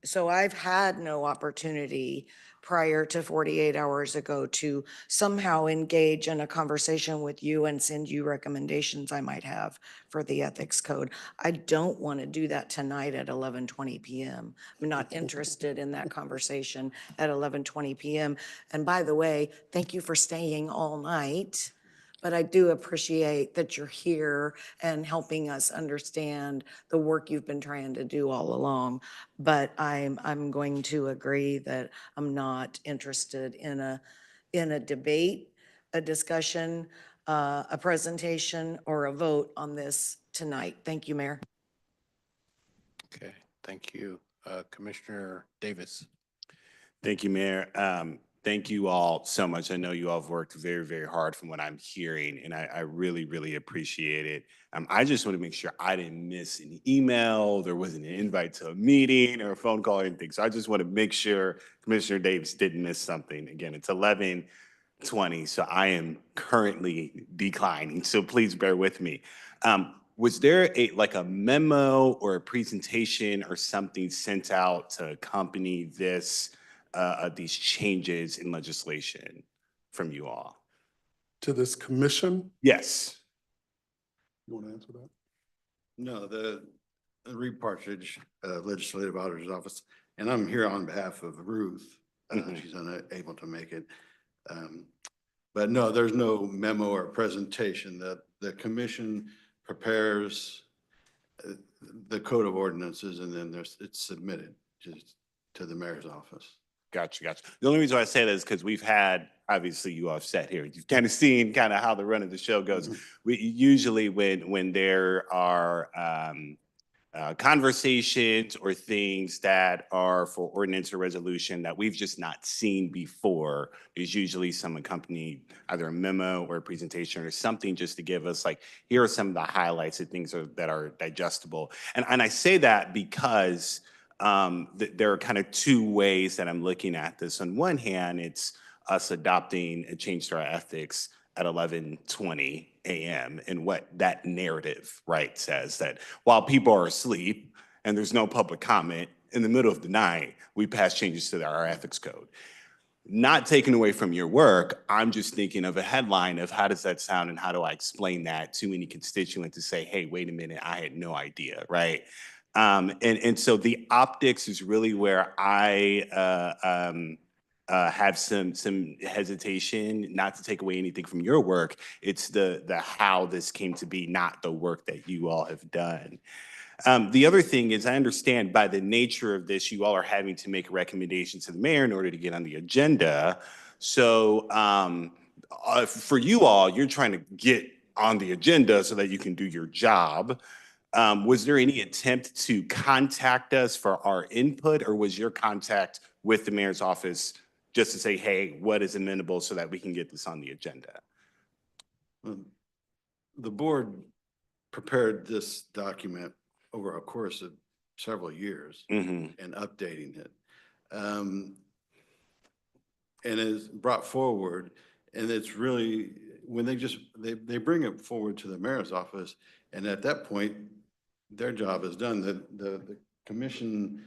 Speaker 2: So I've had no opportunity prior to 48 hours ago to somehow engage in a conversation with you and send you recommendations I might have for the ethics code. I don't want to do that tonight at 11:20 p.m. I'm not interested in that conversation at 11:20 p.m. And by the way, thank you for staying all night. But I do appreciate that you're here and helping us understand the work you've been trying to do all along. But I'm going to agree that I'm not interested in a debate, a discussion, a presentation, or a vote on this tonight. Thank you, Mayor.
Speaker 1: Okay, thank you. Commissioner Davis.
Speaker 14: Thank you, Mayor. Thank you all so much. I know you all have worked very, very hard from what I'm hearing, and I really, really appreciate it. I just want to make sure I didn't miss an email, there wasn't an invite to a meeting or a phone call or anything. So I just want to make sure Commissioner Davis didn't miss something. Again, it's 11:20, so I am currently declining, so please bear with me. Was there like a memo or a presentation or something sent out to accompany these changes in legislation from you all?
Speaker 10: To this commission,
Speaker 14: Yes.
Speaker 10: you want to answer that?
Speaker 11: No, the Reed Partridge Legislative Auditor's Office, and I'm here on behalf of Ruth. She's unable to make it. But no, there's no memo or presentation. The commission prepares the code of ordinances, and then it's submitted to the mayor's office.
Speaker 14: Gotcha. The only reason why I say that is because we've had, obviously you all have sat here, you've kind of seen kind of how the run of the show goes. We usually when there are conversations or things that are for ordinance or resolution that we've just not seen before, there's usually some accompanied either a memo or a presentation or something just to give us like, here are some of the highlights of things that are digestible. And I say that because there are kind of two ways that I'm looking at this. On one hand, it's us adopting a change to our ethics at 11:20 a.m. and what that narrative, right, says that while people are asleep and there's no public comment, in the middle of the night, we pass changes to our ethics code. Not taken away from your work, I'm just thinking of a headline of how does that sound and how do I explain that to any constituent to say, hey, wait a minute, I had no idea, right? And so the optics is really where I have some hesitation, not to take away anything from your work. It's the how this came to be, not the work that you all have done. The other thing is I understand by the nature of this, you all are having to make recommendations to the mayor in order to get on the agenda. So for you all, you're trying to get on the agenda so that you can do your job. Was there any attempt to contact us for our input, or was your contact with the mayor's office just to say, hey, what is amenable so that we can get this on the agenda?
Speaker 11: The board prepared this document over a course of several years and updating it. And is brought forward, and it's really, when they bring it forward to the mayor's office, and at that point, their job is done. The commission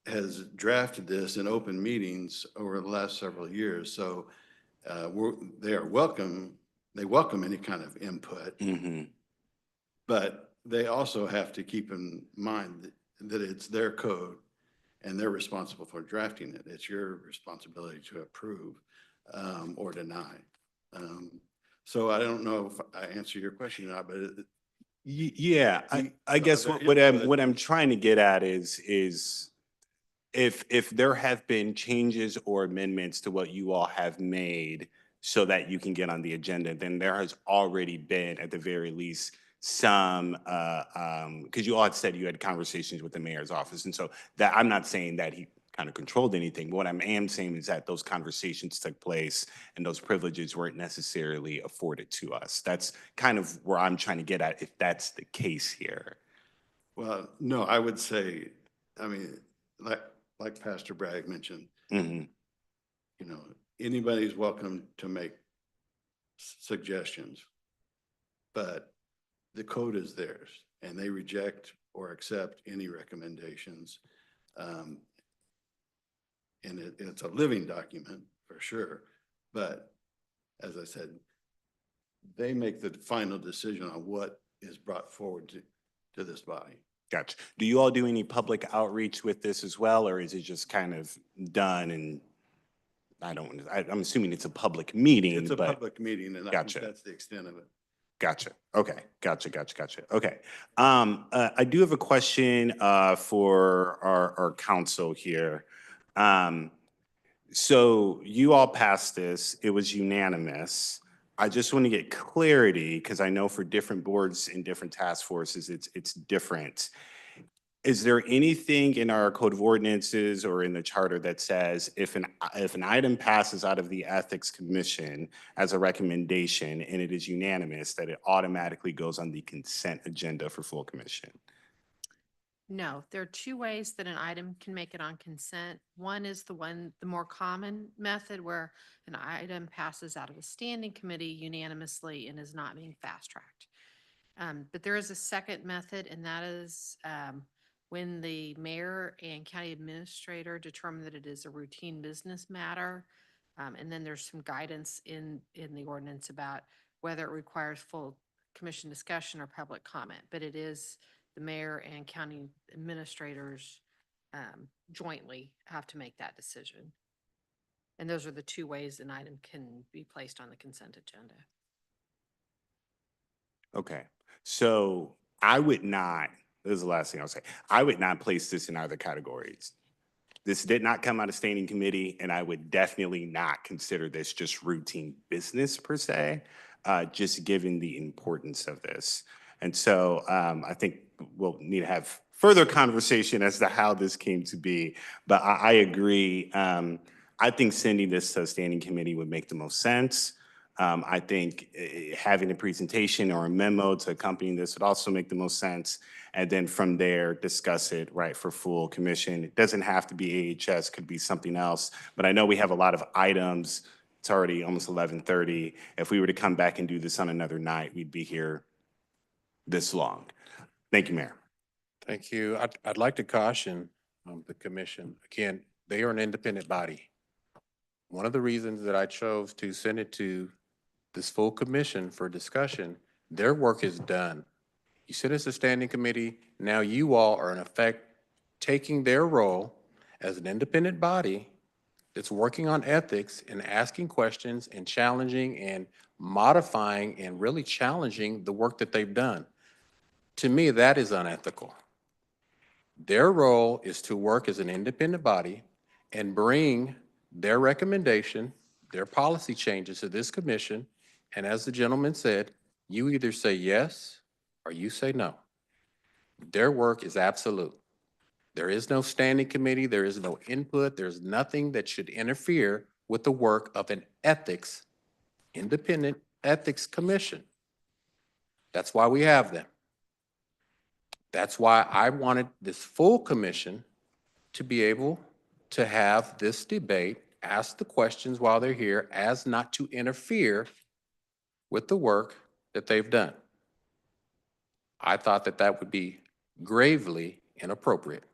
Speaker 11: has drafted this in open meetings over the last several years. So they welcome any kind of input, but they also have to keep in mind that it's their code and they're responsible for drafting it. It's your responsibility to approve or deny. So I don't know if I answer your question or not, but
Speaker 14: yeah, I guess what I'm trying to get at is if there have been changes or amendments to what you all have made so that you can get on the agenda, then there has already been, at the very least, some, because you all had said you had conversations with the mayor's office. And so that I'm not saying that he kind of controlled anything. But what I am saying is that those conversations took place and those privileges weren't necessarily afforded to us. That's kind of where I'm trying to get at, if that's the case here.
Speaker 11: Well, no, I would say, I mean, like Pastor Bragg mentioned,
Speaker 14: Mhm.
Speaker 11: you know, anybody's welcome to make suggestions, but the code is theirs, and they reject or accept any recommendations. And it's a living document for sure, but as I said, they make the final decision on what is brought forward to this body.
Speaker 14: Gotcha. Do you all do any public outreach with this as well, or is it just kind of done and I'm assuming it's a public meeting,
Speaker 11: It's a
Speaker 14: but
Speaker 11: public meeting, and I
Speaker 14: Gotcha.
Speaker 11: think that's the extent of it.
Speaker 14: Gotcha. Okay. Gotcha. Okay. I do have a question for our council here. So you all passed this. It was unanimous. I just want to get clarity because I know for different boards and different task forces, it's different. Is there anything in our code of ordinances or in the charter that says if an item passes out of the ethics commission as a recommendation and it is unanimous, that it automatically goes on the consent agenda for full commission?
Speaker 5: No, there are two ways that an item can make it on consent. One is the more common method where an item passes out of a standing committee unanimously and is not being fast-tracked. But there is a second method, and that is when the mayor and county administrator determine that it is a routine business matter. And then there's some guidance in the ordinance about whether it requires full commission discussion or public comment. But it is the mayor and county administrators jointly have to make that decision. And those are the two ways an item can be placed on the consent agenda.
Speaker 14: Okay. So I would not, this is the last thing I'll say, I would not place this in either categories. This did not come out of standing committee, and I would definitely not consider this just routine business per se, just given the importance of this. And so I think we'll need to have further conversation as to how this came to be. But I agree. I think sending this to a standing committee would make the most sense. I think having a presentation or a memo to accompany this would also make the most sense. And then from there, discuss it, right, for full commission. It doesn't have to be AHS, could be something else. But I know we have a lot of items. It's already almost 11:30. If we were to come back and do this on another night, we'd be here this long. Thank you, Mayor.
Speaker 1: Thank you. I'd like to caution the commission, again, they are an independent body. One of the reasons that I chose to send it to this full commission for discussion, their work is done. You sit as a standing committee, now you all are in effect taking their role as an independent body that's working on ethics and asking questions and challenging and modifying and really challenging the work that they've done. To me, that is unethical. Their role is to work as an independent body and bring their recommendation, their policy changes to this commission. And as the gentleman said, you either say yes or you say no. Their work is absolute. There is no standing committee, there is no input, there's nothing that should interfere with the work of an ethics, independent ethics commission. That's why we have them. That's why I wanted this full commission to be able to have this debate, ask the questions while they're here, as not to interfere with the work that they've done. I thought that that would be gravely inappropriate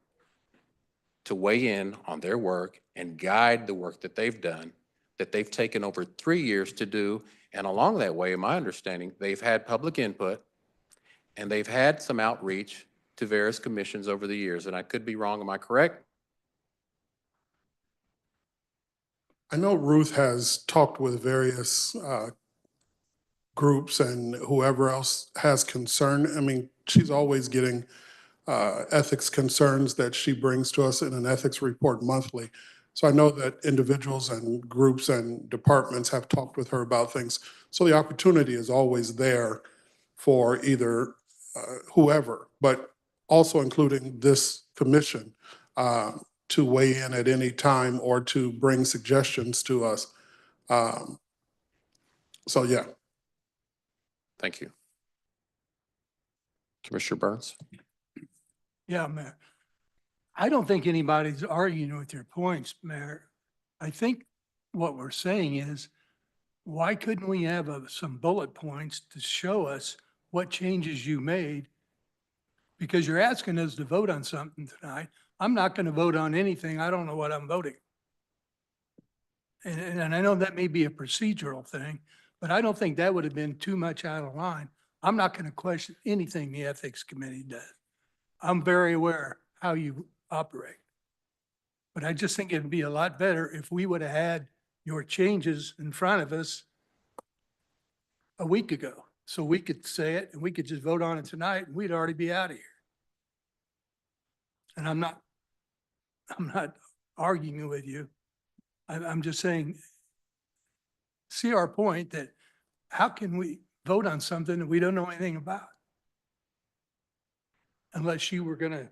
Speaker 1: to weigh in on their work and guide the work that they've done, that they've taken over 3 years to do. And along that way, in my understanding, they've had public input and they've had some outreach to various commissions over the years. And I could be wrong, am I correct?
Speaker 10: I know Ruth has talked with various groups and whoever else has concern. I mean, she's always getting ethics concerns that she brings to us in an ethics report monthly. So I know that individuals and groups and departments have talked with her about things. So the opportunity is always there for either whoever, but also including this commission to weigh in at any time or to bring suggestions to us. So yeah.
Speaker 1: Thank you. Commissioner Burns?
Speaker 9: Yeah, Mayor. I don't think anybody's arguing with your points, Mayor. I think what we're saying is, why couldn't we have some bullet points to show us what changes you made? Because you're asking us to vote on something tonight. I'm not going to vote on anything. I don't know what I'm voting. And I know that may be a procedural thing, but I don't think that would have been too much out of line. I'm not going to question anything the Ethics Committee does. I'm very aware how you operate. But I just think it'd be a lot better if we would have had your changes in front of us a week ago. So we could say it and we could just vote on it tonight and we'd already be out of here. And I'm not arguing with you. I'm just saying, see our point that how can we vote on something that we don't know anything about? Unless you were going to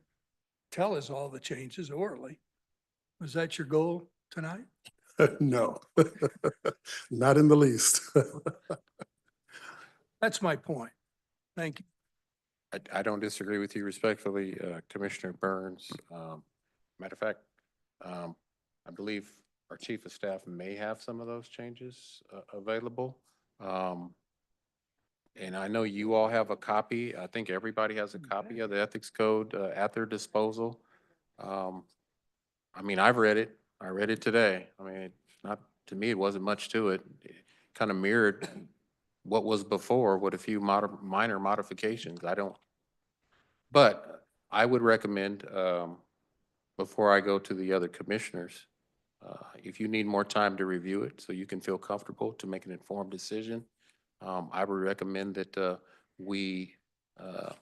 Speaker 9: tell us all the changes orally. Was that your goal tonight?
Speaker 10: No, not in the least.
Speaker 9: That's my point. Thank you.
Speaker 1: I don't disagree with you respectfully, Commissioner Burns. Matter of fact, I believe our chief of staff may have some of those changes available. And I know you all have a copy. I think everybody has a copy of the ethics code at their disposal. I mean, I've read it. I read it today. I mean, it's not, to me, it wasn't much to it. It kind of mirrored what was before with a few minor modifications. But I would recommend, before I go to the other commissioners, if you need more time to review it so you can feel comfortable to make an informed decision, I would recommend that we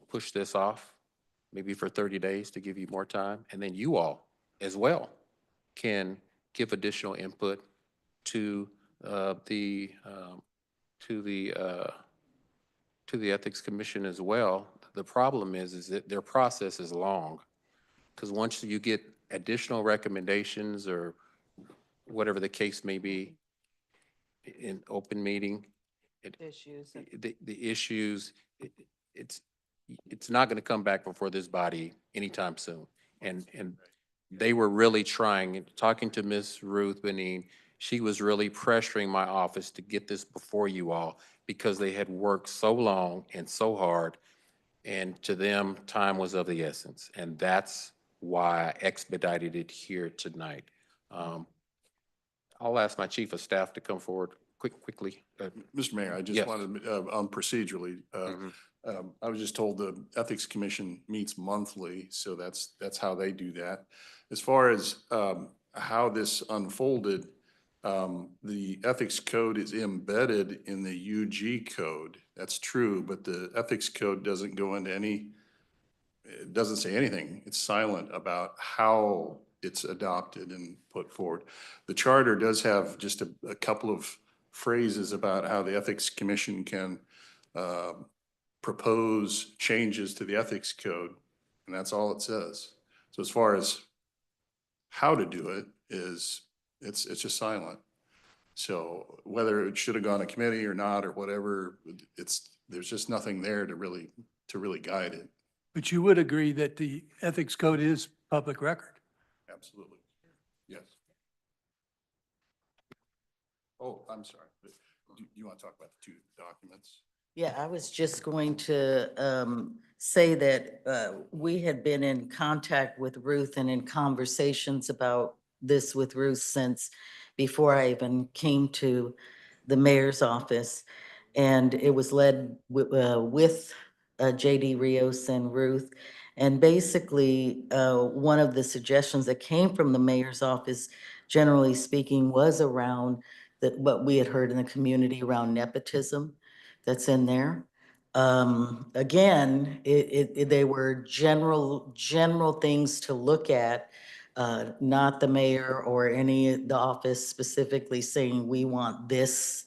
Speaker 1: push this off maybe for 30 days to give you more time. And then you all as well can give additional input to the Ethics Commission as well. The problem is that their process is long, because once you get additional recommendations or whatever the case may be in open meeting, the issues, it's not going to come back before this body anytime soon. And they were really trying, talking to Ms. Ruth Benin, she was really pressuring my office to get this before you all because they had worked so long and so hard, and to them, time was of the essence. And that's why I expedited it here tonight. I'll ask my chief of staff to come forward quickly.
Speaker 20: Mr. Mayor, I just
Speaker 1: Yes.
Speaker 20: wanted, procedurally, I was just told the Ethics Commission meets monthly, so that's how they do that. As far as how this unfolded, the Ethics Code is embedded in the UG code. That's true, but the Ethics Code doesn't go into it doesn't say anything. It's silent about how it's adopted and put forward. The charter does have just a couple of phrases about how the Ethics Commission can propose changes to the Ethics Code, and that's all it says. So as far as how to do it it's just silent. So whether it should have gone to committee or not or whatever, there's just nothing there to really guide it.
Speaker 9: But you would agree that the ethics code is public record?
Speaker 20: Absolutely. Yes. Oh, I'm sorry. Do you want to talk about the two documents?
Speaker 18: Yeah, I was just going to say that we had been in contact with Ruth and in conversations about this with Ruth since before I even came to the mayor's office. And it was led with JD Rios and Ruth. And basically, one of the suggestions that came from the mayor's office, generally speaking, was around what we had heard in the community around nepotism that's in there. Again, they were general things to look at, not the mayor or the office specifically saying we want this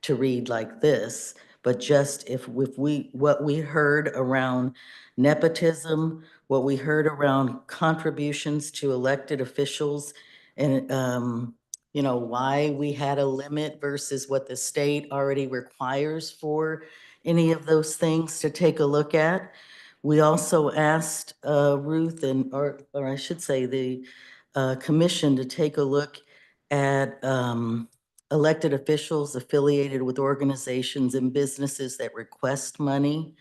Speaker 18: to read like this, but just if what we heard around nepotism, what we heard around contributions to elected officials and, you know, why we had a limit versus what the state already requires for any of those things to take a look at. We also asked Ruth or I should say the commission to take a look at elected officials affiliated with organizations and businesses that request money.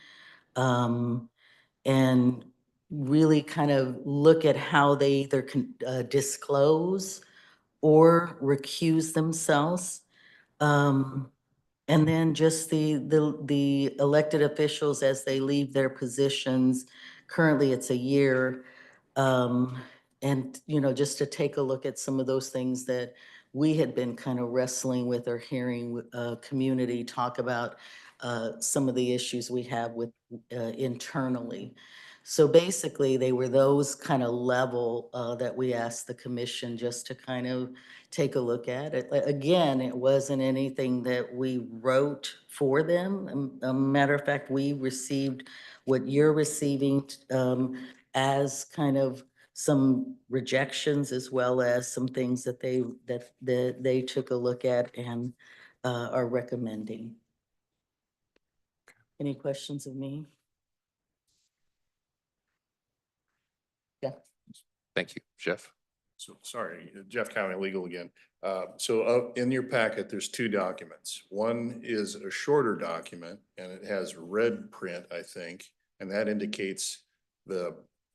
Speaker 18: And really kind of look at how they either can disclose or recuse themselves. And then just the elected officials as they leave their positions. Currently, it's a year. And, you know, just to take a look at some of those things that we had been kind of wrestling with or hearing community talk about some of the issues we have with internally. So basically, they were those kind of level that we asked the commission just to kind of take a look at it. Again, it wasn't anything that we wrote for them. A matter of fact, we received what you're receiving as kind of some rejections as well as some things that they took a look at and are recommending. Any questions of me? Yeah.
Speaker 1: Thank you, Jeff.
Speaker 20: So, sorry, Jeff County Legal again. In your packet, there's two documents. One is a shorter document and it has red print, I think, and that indicates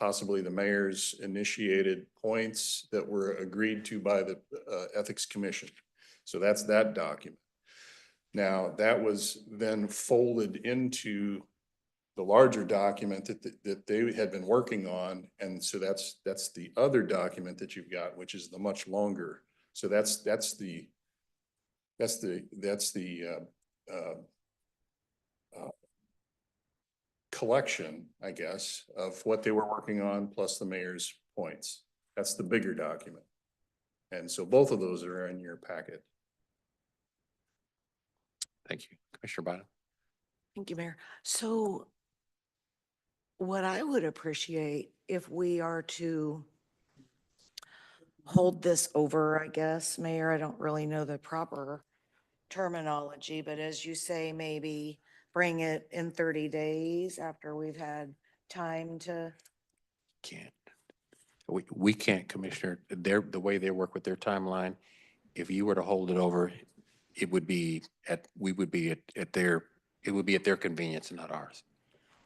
Speaker 20: possibly the mayor's initiated points that were agreed to by the Ethics Commission. So that's that document. Now, that was then folded into the larger document that they had been working on. And so that's the other document that you've got, which is the much longer. So that's the collection, I guess, of what they were working on plus the mayor's points. That's the bigger document. And so both of those are in your packet.
Speaker 1: Thank you. Commissioner Bynum.
Speaker 2: Thank you, Mayor. So what I would appreciate if we are to hold this over, I guess, Mayor, I don't really know the proper terminology, but as you say, maybe bring it in 30 days after we've had time to.
Speaker 1: Can't. We can't, Commissioner. The way they work with their timeline, if you were to hold it over, it would be at their convenience and not ours.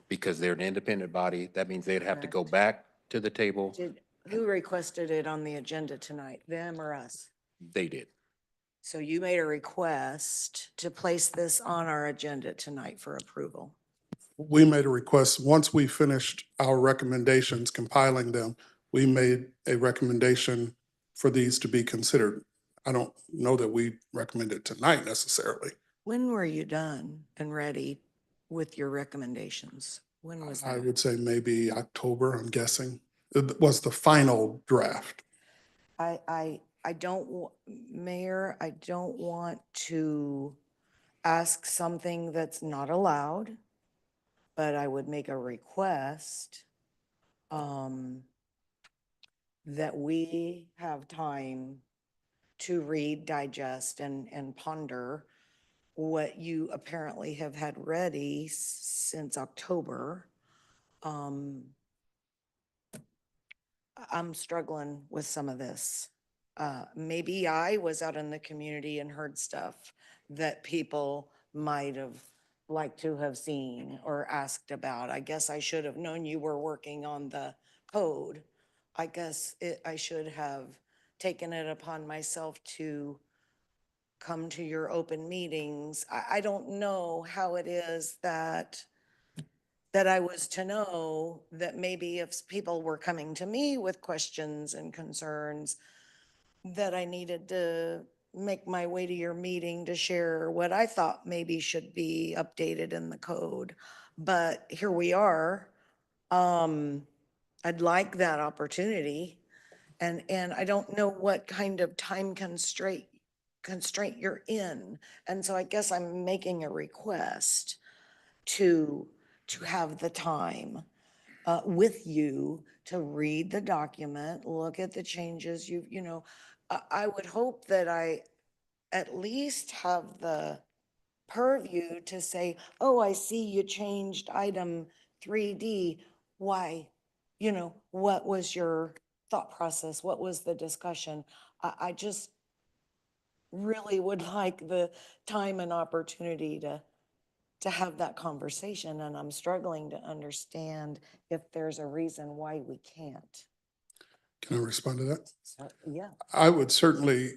Speaker 1: Because they're an independent body, that means they'd have to go back to the table.
Speaker 2: Who requested it on the agenda tonight, them or us?
Speaker 1: They did.
Speaker 2: So you made a request to place this on our agenda tonight for approval.
Speaker 10: We made a request, once we finished our recommendations, compiling them, we made a recommendation for these to be considered. I don't know that we recommended tonight necessarily.
Speaker 2: When were you done and ready with your recommendations? When was
Speaker 10: I
Speaker 2: that?
Speaker 10: would say maybe October, I'm guessing. It was the final draft.
Speaker 2: I don't, Mayor, I don't want to ask something that's not allowed, but I would make a request that we have time to read, digest, and ponder what you apparently have had ready since October. I'm struggling with some of this. Maybe I was out in the community and heard stuff that people might have liked to have seen or asked about. I guess I should have known you were working on the code. I guess I should have taken it upon myself to come to your open meetings. I don't know how it is that I was to know that maybe if people were coming to me with questions and concerns, that I needed to make my way to your meeting to share what I thought maybe should be updated in the code. But here we are. I'd like that opportunity. And I don't know what kind of time constraint you're in. And so I guess I'm making a request to have the time. with you to read the document, look at the changes I would hope that I at least have the purview to say, oh, I see you changed item 3D. Why? What was your thought process? What was the discussion? I just really would like the time and opportunity to have that conversation, and I'm struggling to understand if there's a reason why we can't.
Speaker 10: Can I respond to that?
Speaker 2: So, yeah.
Speaker 10: I would certainly,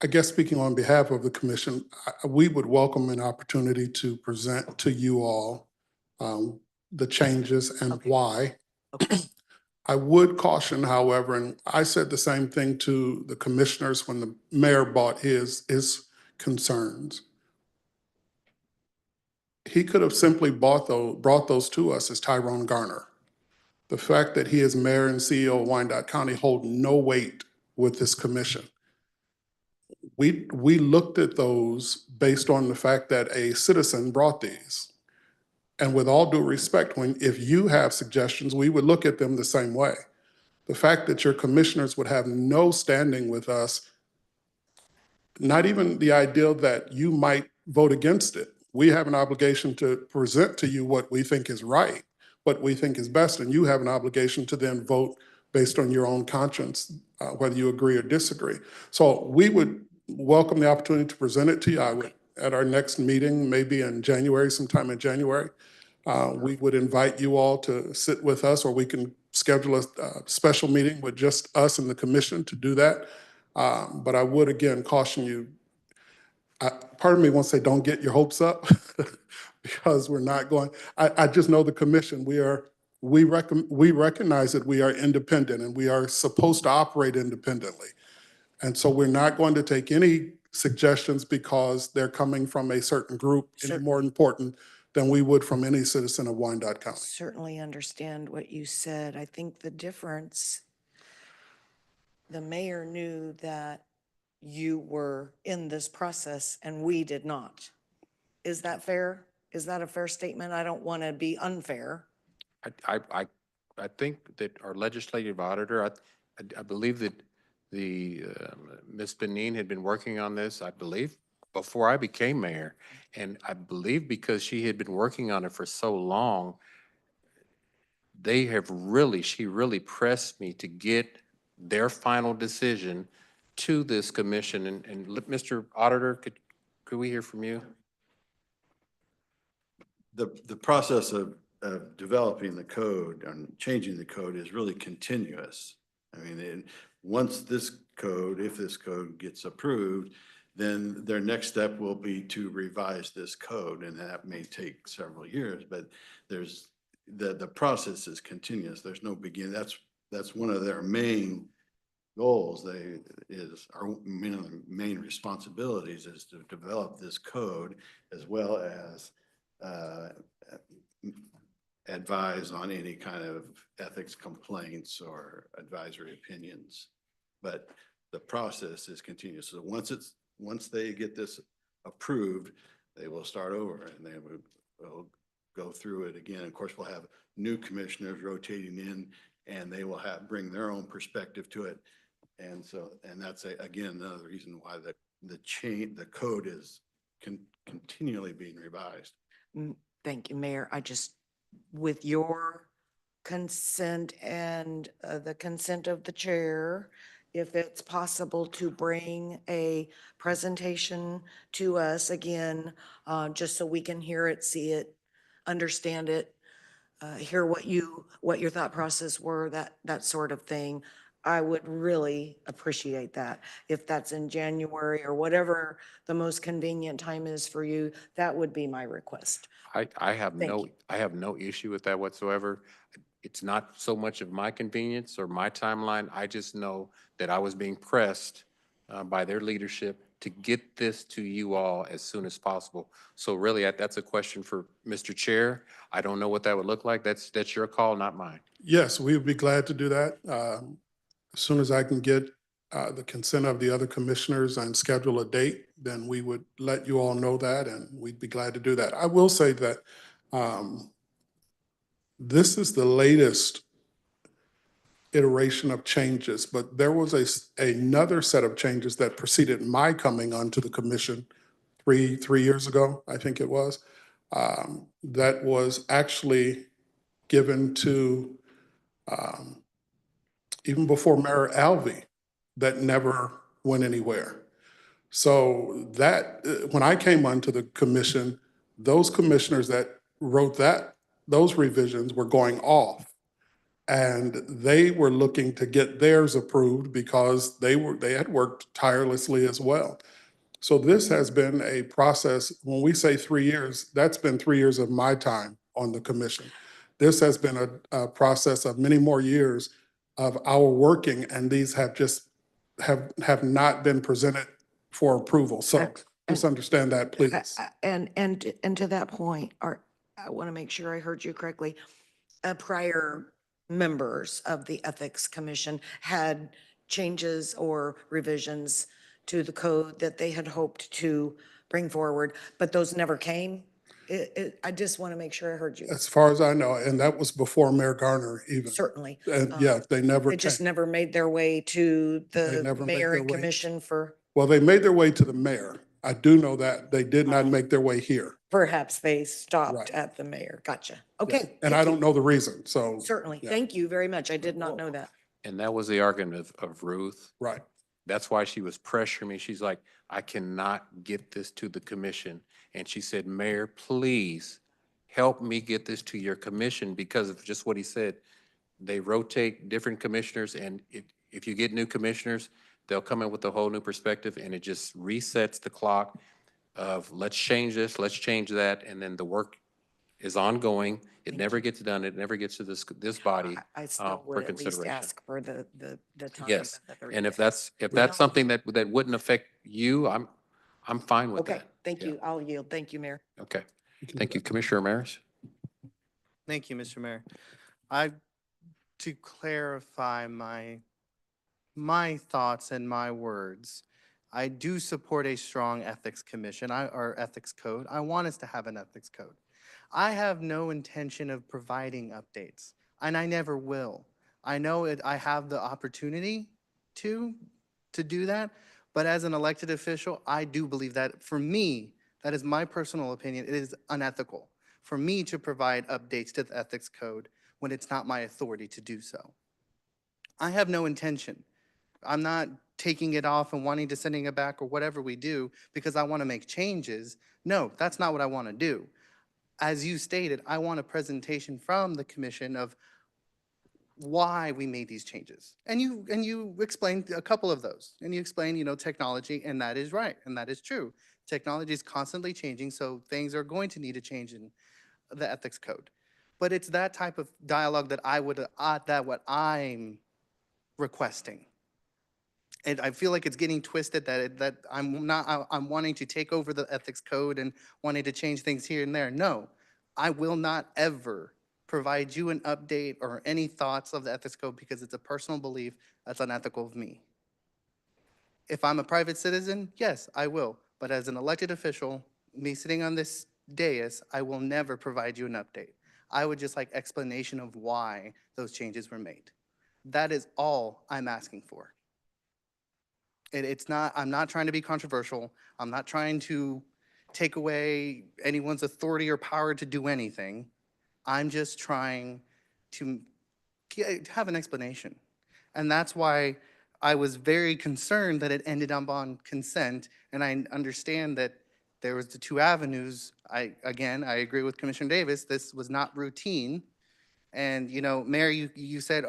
Speaker 10: I guess speaking on behalf of the commission, we would welcome an opportunity to present to you all the changes and why. I would caution, however, and I said the same thing to the commissioners when the mayor brought his concerns. He could have simply brought those to us as Tyrone Garner. The fact that he is mayor and CEO of Wyandotte County hold no weight with this commission. We looked at those based on the fact that a citizen brought these. And with all due respect, if you have suggestions, we would look at them the same way. The fact that your commissioners would have no standing with us, not even the idea that you might vote against it. We have an obligation to present to you what we think is right, what we think is best, and you have an obligation to then vote based on your own conscience, whether you agree or disagree. So we would welcome the opportunity to present it to you. I would, at our next meeting, maybe in January, sometime in January, we would invite you all to sit with us, or we can schedule a special meeting with just us and the commission to do that. But I would again caution you, part of me wants to say, don't get your hopes up because we're not going, I just know the commission, we recognize that we are independent and we are supposed to operate independently. And so we're not going to take any suggestions because they're coming from a certain group any more important than we would from any citizen of Wyandotte County.
Speaker 2: Certainly understand what you said. I think the difference, the mayor knew that you were in this process and we did not. Is that fair? Is that a fair statement? I don't want to be unfair.
Speaker 1: I think that our legislative auditor, I believe that the Ms. Benin had been working on this, I believe, before I became mayor. And I believe because she had been working on it for so long, she really pressed me to get their final decision to this commission. And Mr. Auditor, could we hear from you?
Speaker 11: The process of developing the code and changing the code is really continuous. I mean, once this code, if this code gets approved, then their next step will be to revise this code, and that may take several years, but the process is continuous. There's no beginning. That's one of their main goals. Our main responsibilities is to develop this code as well as advise on any kind of ethics complaints or advisory opinions. But the process is continuous. So once they get this approved, they will start over and they will go through it again. Of course, we'll have new commissioners rotating in, and they will bring their own perspective to it. And that's again another reason why the code is continually being revised.
Speaker 2: Thank you, Mayor. With your consent and the consent of the chair, if it's possible to bring a presentation to us again, just so we can hear it, see it, understand it, hear what your thought process were, that sort of thing. I would really appreciate that. If that's in January or whatever the most convenient time is for you, that would be my request.
Speaker 1: I have
Speaker 2: Thank
Speaker 1: no issue with that whatsoever. It's not so much of my convenience or my timeline. I just know that I was being pressed by their leadership to get this to you all as soon as possible. So really, that's a question for Mr. Chair. I don't know what that would look like. That's your call, not mine.
Speaker 10: Yes, we would be glad to do that. As soon as I can get the consent of the other commissioners and schedule a date, then we would let you all know that, and we'd be glad to do that. I will say that This is the latest iteration of changes, but there was another set of changes that preceded my coming onto the commission three years ago, I think it was, that was actually given to, even before Mayor Alvey, that never went anywhere. So that, when I came onto the commission, those commissioners that wrote those revisions were going off. And they were looking to get theirs approved because they had worked tirelessly as well. So this has been a process. When we say 3 years, that's been 3 years of my time on the commission. This has been a process of many more years of our working, and these have just have not been presented for approval. So just understand that, please.
Speaker 2: And to that point, I want to make sure I heard you correctly. Prior members of the Ethics Commission had changes or revisions to the code that they had hoped to bring forward, but those never came. I just want to make sure I heard you.
Speaker 10: As far as I know, and that was before Mayor Garner even.
Speaker 2: Certainly.
Speaker 10: And yeah, they never
Speaker 2: They just
Speaker 10: came.
Speaker 2: never made their way to
Speaker 10: They
Speaker 2: the
Speaker 10: never made
Speaker 2: mayor
Speaker 10: their
Speaker 2: and
Speaker 10: way.
Speaker 2: commission for,
Speaker 10: Well, they made their way to the mayor. I do know that. They did not make their way here.
Speaker 2: perhaps they stopped
Speaker 10: Right.
Speaker 2: at the mayor. Gotcha.
Speaker 10: Yeah.
Speaker 2: Okay.
Speaker 10: And
Speaker 2: thank
Speaker 10: I
Speaker 2: you.
Speaker 10: don't know the reason, so.
Speaker 2: Certainly.
Speaker 10: yeah.
Speaker 2: Thank you very much. I did not know that.
Speaker 1: And that was the argument of Ruth.
Speaker 10: Right.
Speaker 1: That's why she was pressuring me. She's like, I cannot get this to the commission. And she said, Mayor, please help me get this to your commission because of just what he said. They rotate different commissioners, and if you get new commissioners, they'll come in with a whole new perspective, and it just resets the clock of let's change this, let's change that, and then the work is ongoing. It never gets done. It never gets to this body
Speaker 2: I
Speaker 1: for
Speaker 2: still would at least
Speaker 1: consideration.
Speaker 2: ask for the time.
Speaker 1: Yes,
Speaker 2: of the 30
Speaker 1: and if
Speaker 2: days.
Speaker 1: that's something that wouldn't affect you, I'm fine with
Speaker 2: Okay,
Speaker 1: that.
Speaker 2: thank
Speaker 1: Yeah.
Speaker 2: you. I'll yield. Thank you, Mayor.
Speaker 1: Okay, thank you, Commissioner Maris.
Speaker 12: Thank you, Mr. Mayor. To clarify my thoughts and my words, I do support a strong ethics commission, or ethics code. I want us to have an ethics code. I have no intention of providing updates, and I never will. I know I have the opportunity to do that, but as an elected official, I do believe that for me, that is my personal opinion, it is unethical for me to provide updates to the ethics code when it's not my authority to do so. I have no intention. I'm not taking it off and wanting to sending it back or whatever we do because I want to make changes. No, that's not what I want to do. As you stated, I want a presentation from the commission of why we made these changes. And you explained a couple of those. And you explained, technology, and that is right, and that is true. Technology is constantly changing, so things are going to need to change in the ethics code. But it's that type of dialogue that what I'm requesting. And I feel like it's getting twisted that I'm wanting to take over the ethics code and wanting to change things here and there. No, I will not ever provide you an update or any thoughts of the ethics code because it's a personal belief that's unethical of me. If I'm a private citizen, yes, I will. But as an elected official, me sitting on this dais, I will never provide you an update. I would just like explanation of why those changes were made. That is all I'm asking for. I'm not trying to be controversial. I'm not trying to take away anyone's authority or power to do anything. I'm just trying to have an explanation. And that's why I was very concerned that it ended up on consent. And I understand that there was the two avenues. I agree with Commissioner Davis. This was not routine. And, Mayor, you said,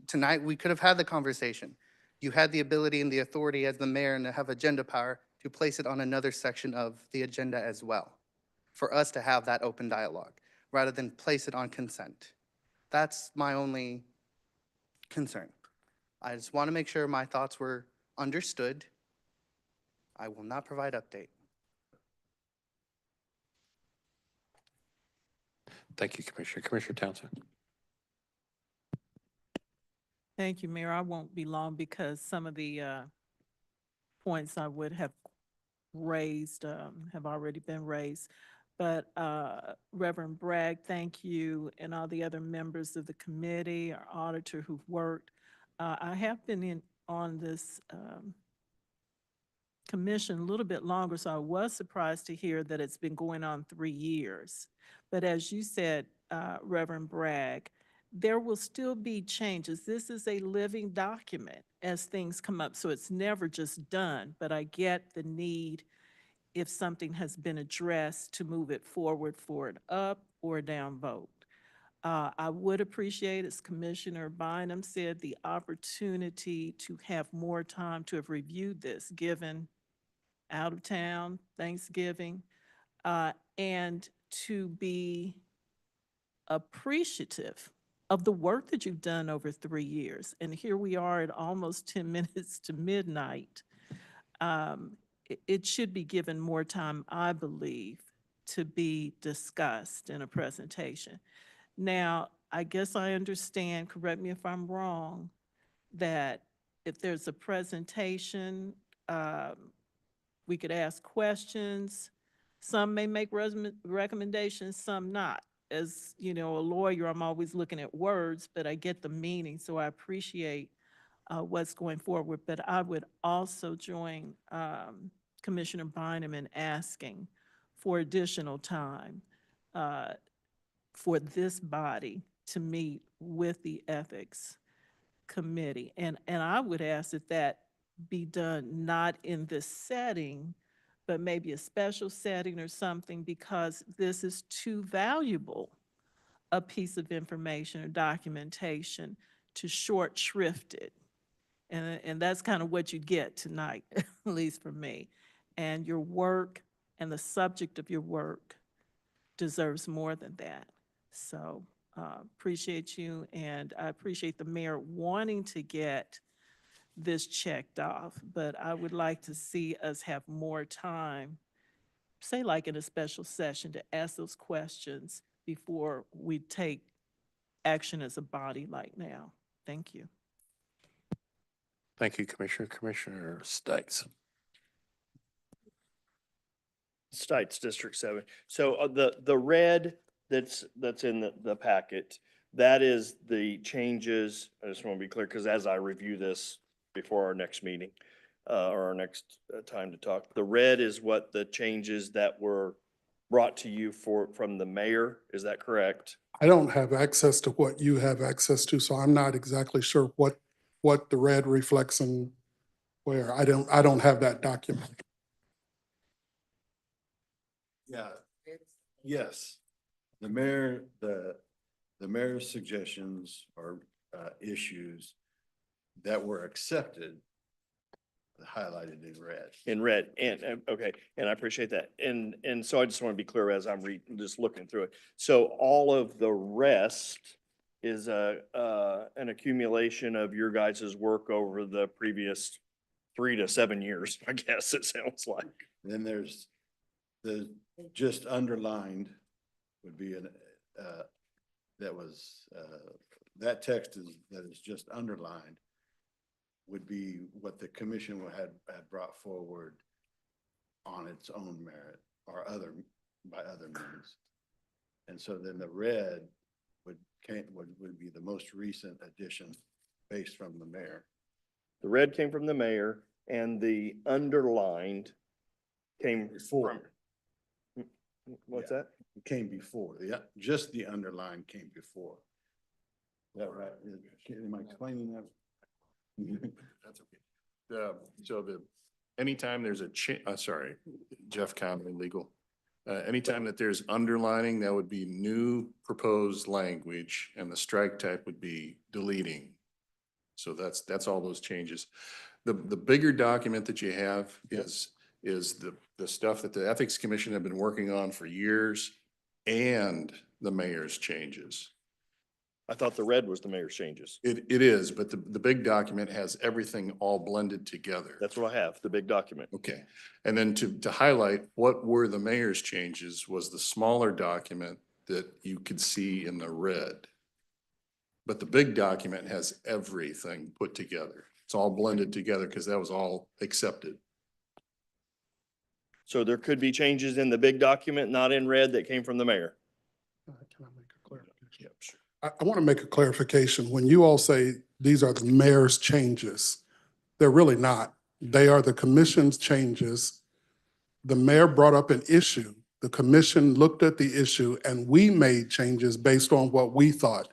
Speaker 12: tonight we could have had the conversation. You had the ability and the authority as the mayor and to have agenda power to place it on another section of the agenda as well, for us to have that open dialogue, rather than place it on consent. That's my only concern. I just want to make sure my thoughts were understood. I will not provide update.
Speaker 1: Thank you, Commissioner. Commissioner Townsend.
Speaker 15: Thank you, Mayor. I won't be long because some of the points I would have raised have already been raised. But Reverend Bragg, thank you, and all the other members of the committee, our auditor who've worked. I have been on this commission a little bit longer, so I was surprised to hear that it's been going on 3 years. But as you said, Reverend Bragg, there will still be changes. This is a living document as things come up, so it's never just done. But I get the need, if something has been addressed, to move it forward for an up or down vote. I would appreciate, as Commissioner Bynum said, the opportunity to have more time to have reviewed this, given out of town, Thanksgiving, and to be appreciative of the work that you've done over 3 years. And here we are at almost 10 minutes to midnight. It should be given more time, I believe, to be discussed in a presentation. Now, I guess I understand, correct me if I'm wrong, that if there's a presentation, we could ask questions. Some may make recommendations, some not. As you know, a lawyer, I'm always looking at words, but I get the meaning, so I appreciate what's going forward. But I would also join Commissioner Bynum in asking for additional time for this body to meet with the Ethics Committee. And I would ask that that be done not in this setting, but maybe a special setting or something, because this is too valuable a piece of information or documentation to short shrift it. And that's kind of what you get tonight, at least for me. And your work and the subject of your work deserves more than that. So appreciate you, and I appreciate the mayor wanting to get this checked off, but I would like to see us have more time, say like in a special session, to ask those questions before we take action as a body like now. Thank you.
Speaker 1: Thank you, Commissioner. Commissioner Stites.
Speaker 8: Stites, District 7. So the red that's in the packet, that is the changes. I just want to be clear, because as I review this before our next meeting, or our next time to talk, the red is what the changes that were brought to you from the mayor. Is that correct?
Speaker 10: I don't have access to what you have access to, so I'm not exactly sure what the red reflects and where. I don't have that document.
Speaker 11: Yeah, yes. The mayor's suggestions or issues that were accepted, highlighted in red.
Speaker 8: In red, and, okay, and I appreciate that. And so I just want to be clear as I'm just looking through it. So all of the rest is an accumulation of your guys' work over the previous 3 to 7 years, I guess it sounds like.
Speaker 11: Then there's the just underlined would be that text that is just underlined would be what the commission had brought forward on its own merit or by other means. And so then the red would be the most recent addition based from the mayor.
Speaker 8: The red came from the mayor, and the underlined came
Speaker 11: Before.
Speaker 8: What's
Speaker 11: Yeah.
Speaker 8: that?
Speaker 11: It came before. Just the underlined came before. Is that right? Am I explaining that?
Speaker 20: That's okay. Anytime there's sorry, Jeff Conley, legal. Anytime that there's underlining, that would be new proposed language, and the strike type would be deleting. So that's all those changes. The bigger document that you have is the stuff that the Ethics Commission have been working on for years, and the mayor's changes.
Speaker 8: I thought the red was the mayor's changes.
Speaker 20: It is, but the big document has everything all blended together.
Speaker 8: That's what I have, the big document.
Speaker 20: Okay. And then to highlight what were the mayor's changes was the smaller document that you could see in the red. But the big document has everything put together. It's all blended together because that was all accepted.
Speaker 8: So there could be changes in the big document, not in red, that came from the mayor.
Speaker 10: Can I make a clarification?
Speaker 8: Yep, sure.
Speaker 10: I want to make a clarification. When you all say these are the mayor's changes, they're really not. They are the commission's changes. The mayor brought up an issue. The commission looked at the issue and we made changes based on what we thought.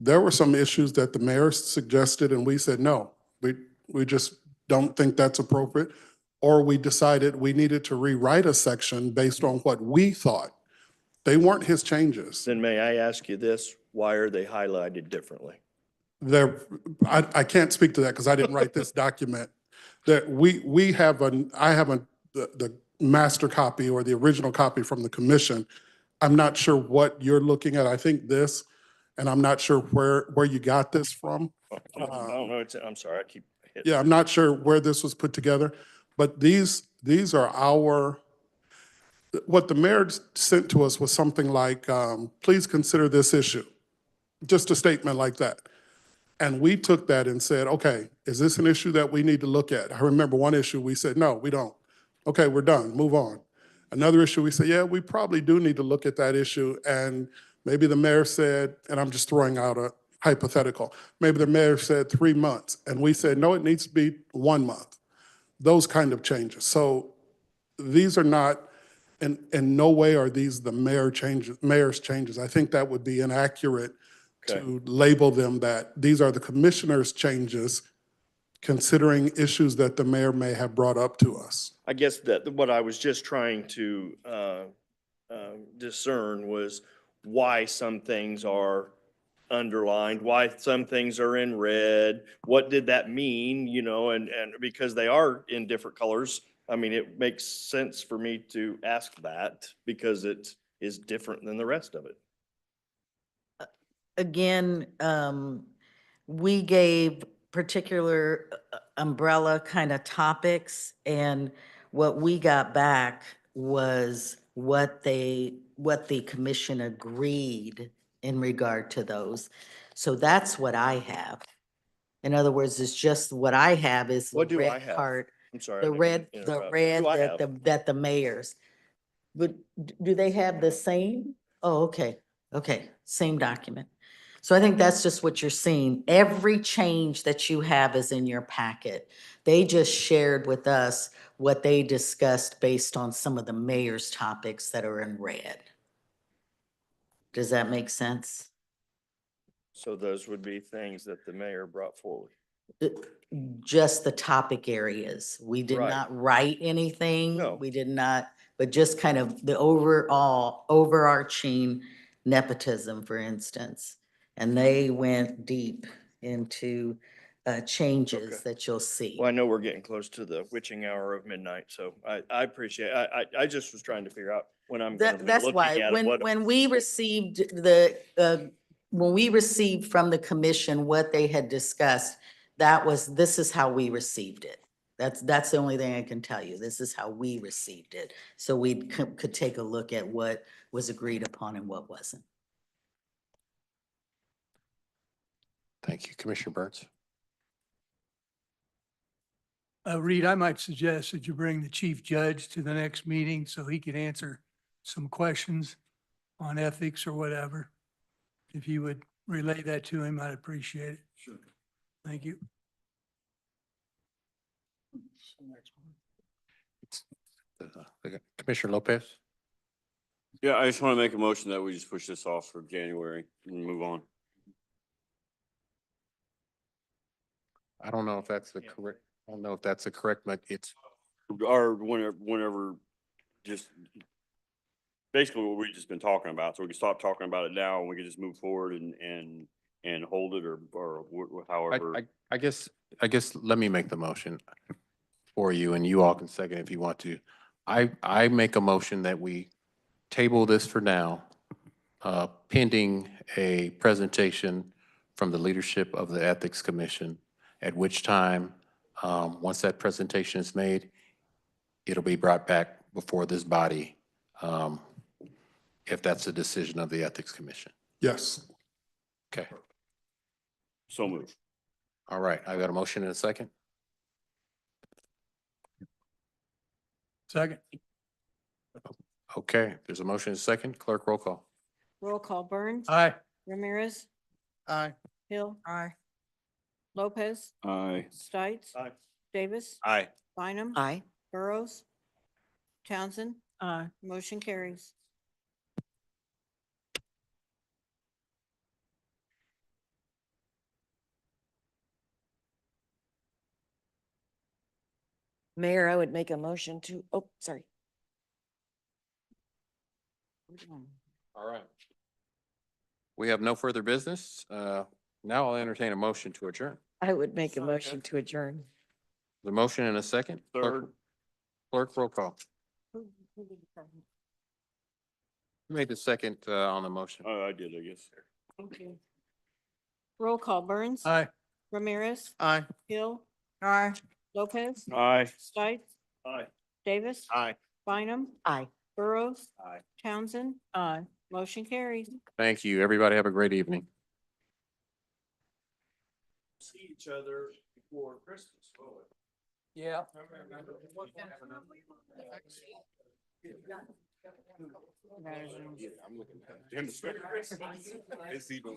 Speaker 10: There were some issues that the mayor suggested and we said, no, we just don't think that's appropriate. Or we decided we needed to rewrite a section based on what we thought. They weren't his changes.
Speaker 8: Then may I ask you this, why are they highlighted differently?
Speaker 10: I can't speak to that because I didn't write this document. That I have the master copy or the original copy from the commission. I'm not sure what you're looking at. I think this, and I'm not sure where you got this from.
Speaker 8: I don't know, I'm sorry, I keep hitting.
Speaker 10: Yeah, I'm not sure where this was put together, but these are what the mayor sent to us was something like, please consider this issue. Just a statement like that. And we took that and said, okay, is this an issue that we need to look at? I remember one issue, we said, no, we don't. Okay, we're done, move on. Another issue, we said, yeah, we probably do need to look at that issue. And maybe the mayor said, and I'm just throwing out a hypothetical, maybe the mayor said 3 months. And we said, no, it needs to be 1 month. Those kind of changes. So these are not, in no way are these the mayor's changes. I think that would be inaccurate to label them that these are the commissioner's changes, considering issues that the mayor may have brought up to us.
Speaker 8: I guess that what I was just trying to discern was why some things are underlined, why some things are in red. What did that mean, you know, and because they are in different colors, I mean, it makes sense for me to ask that because it is different than the rest of it.
Speaker 18: Again, we gave particular umbrella kind of topics, and what we got back was what the commission agreed in regard to those. So that's what I have. In other words, it's just what I have is the
Speaker 8: What do I
Speaker 18: red
Speaker 8: have?
Speaker 18: part,
Speaker 8: I'm sorry. I
Speaker 18: the
Speaker 8: didn't mean
Speaker 18: red,
Speaker 8: to
Speaker 18: the
Speaker 8: interrupt.
Speaker 18: red
Speaker 8: What do I
Speaker 18: that
Speaker 8: have?
Speaker 18: that the mayors. But do they have the same? Oh, okay, okay, same document. So I think that's just what you're seeing. Every change that you have is in your packet. They just shared with us what they discussed based on some of the mayor's topics that are in red. Does that make sense?
Speaker 8: So those would be things that the mayor brought forward.
Speaker 18: Just the topic areas. We did
Speaker 8: Right.
Speaker 18: not write anything.
Speaker 8: No.
Speaker 18: We did not, but just kind of the overall overarching nepotism, for instance. And they went deep into changes
Speaker 8: Okay.
Speaker 18: that you'll see.
Speaker 8: Well, I know we're getting close to the witching hour of midnight, so I appreciate, I just was trying to figure out when I'm gonna be
Speaker 18: That's
Speaker 8: looking
Speaker 18: why,
Speaker 8: at it, what.
Speaker 18: when we received when we received from the commission what they had discussed, this is how we received it. That's the only thing I can tell you. This is how we received it. So we could take a look at what was agreed upon and what wasn't.
Speaker 1: Thank you, Commissioner Burns.
Speaker 9: Reed, I might suggest that you bring the chief judge to the next meeting so he could answer some questions on ethics or whatever. If you would relay that to him, I'd appreciate it.
Speaker 11: Sure.
Speaker 9: Thank you.
Speaker 1: Commissioner Lopez?
Speaker 17: Yeah, I just want to make a motion that we just push this off for January and move on.
Speaker 1: I don't know if that's the correct, I don't know if that's the correct, but it's,
Speaker 17: Or whenever, just basically what we've just been talking about. So we can stop talking about it now and we can just move forward and hold it or however.
Speaker 1: I guess let me make the motion for you and you all can second if you want to. I make a motion that we table this for now, pending a presentation from the leadership of the Ethics Commission, at which time, once that presentation is made, it'll be brought back before this body, if that's the decision of the Ethics Commission.
Speaker 10: Yes.
Speaker 1: Okay.
Speaker 17: So move.
Speaker 1: All right. I got a motion and a second.
Speaker 9: Second.
Speaker 1: Okay, there's a motion and a second. Clerk, roll call.
Speaker 7: Roll call Burns.
Speaker 9: Aye.
Speaker 7: Ramirez,
Speaker 12: Aye.
Speaker 7: Hill,
Speaker 4: Aye.
Speaker 7: Lopez,
Speaker 17: Aye.
Speaker 7: Stites.
Speaker 6: Aye.
Speaker 7: Davis.
Speaker 14: Aye.
Speaker 7: Bynum.
Speaker 2: Aye.
Speaker 7: Burrows. Townsend.
Speaker 15: Aye.
Speaker 7: Motion carries.
Speaker 2: Mayor, I would make a motion to, oh, sorry.
Speaker 1: All right. We have no further business. Now I'll entertain a motion to adjourn.
Speaker 2: I would make a motion to adjourn.
Speaker 1: The motion and a second.
Speaker 17: Third.
Speaker 1: Clerk, roll call. Who made the second on the motion?
Speaker 17: Oh, I did, I guess.
Speaker 7: Thank you. Roll call Burns.
Speaker 9: Aye.
Speaker 7: Ramirez,
Speaker 12: Aye.
Speaker 7: Hill,
Speaker 4: Aye.
Speaker 7: Lopez,
Speaker 17: Aye.
Speaker 7: Stites.
Speaker 6: Aye.
Speaker 7: Davis.
Speaker 6: Aye.
Speaker 7: Bynum,
Speaker 2: Aye.
Speaker 7: Burrows.
Speaker 6: Aye.
Speaker 7: Townsend.
Speaker 15: Aye.
Speaker 7: Motion carries.
Speaker 1: Thank you. Everybody have a great evening.
Speaker 6: See each other before Christmas.
Speaker 9: Yeah.
Speaker 14: I'm looking at it. It's even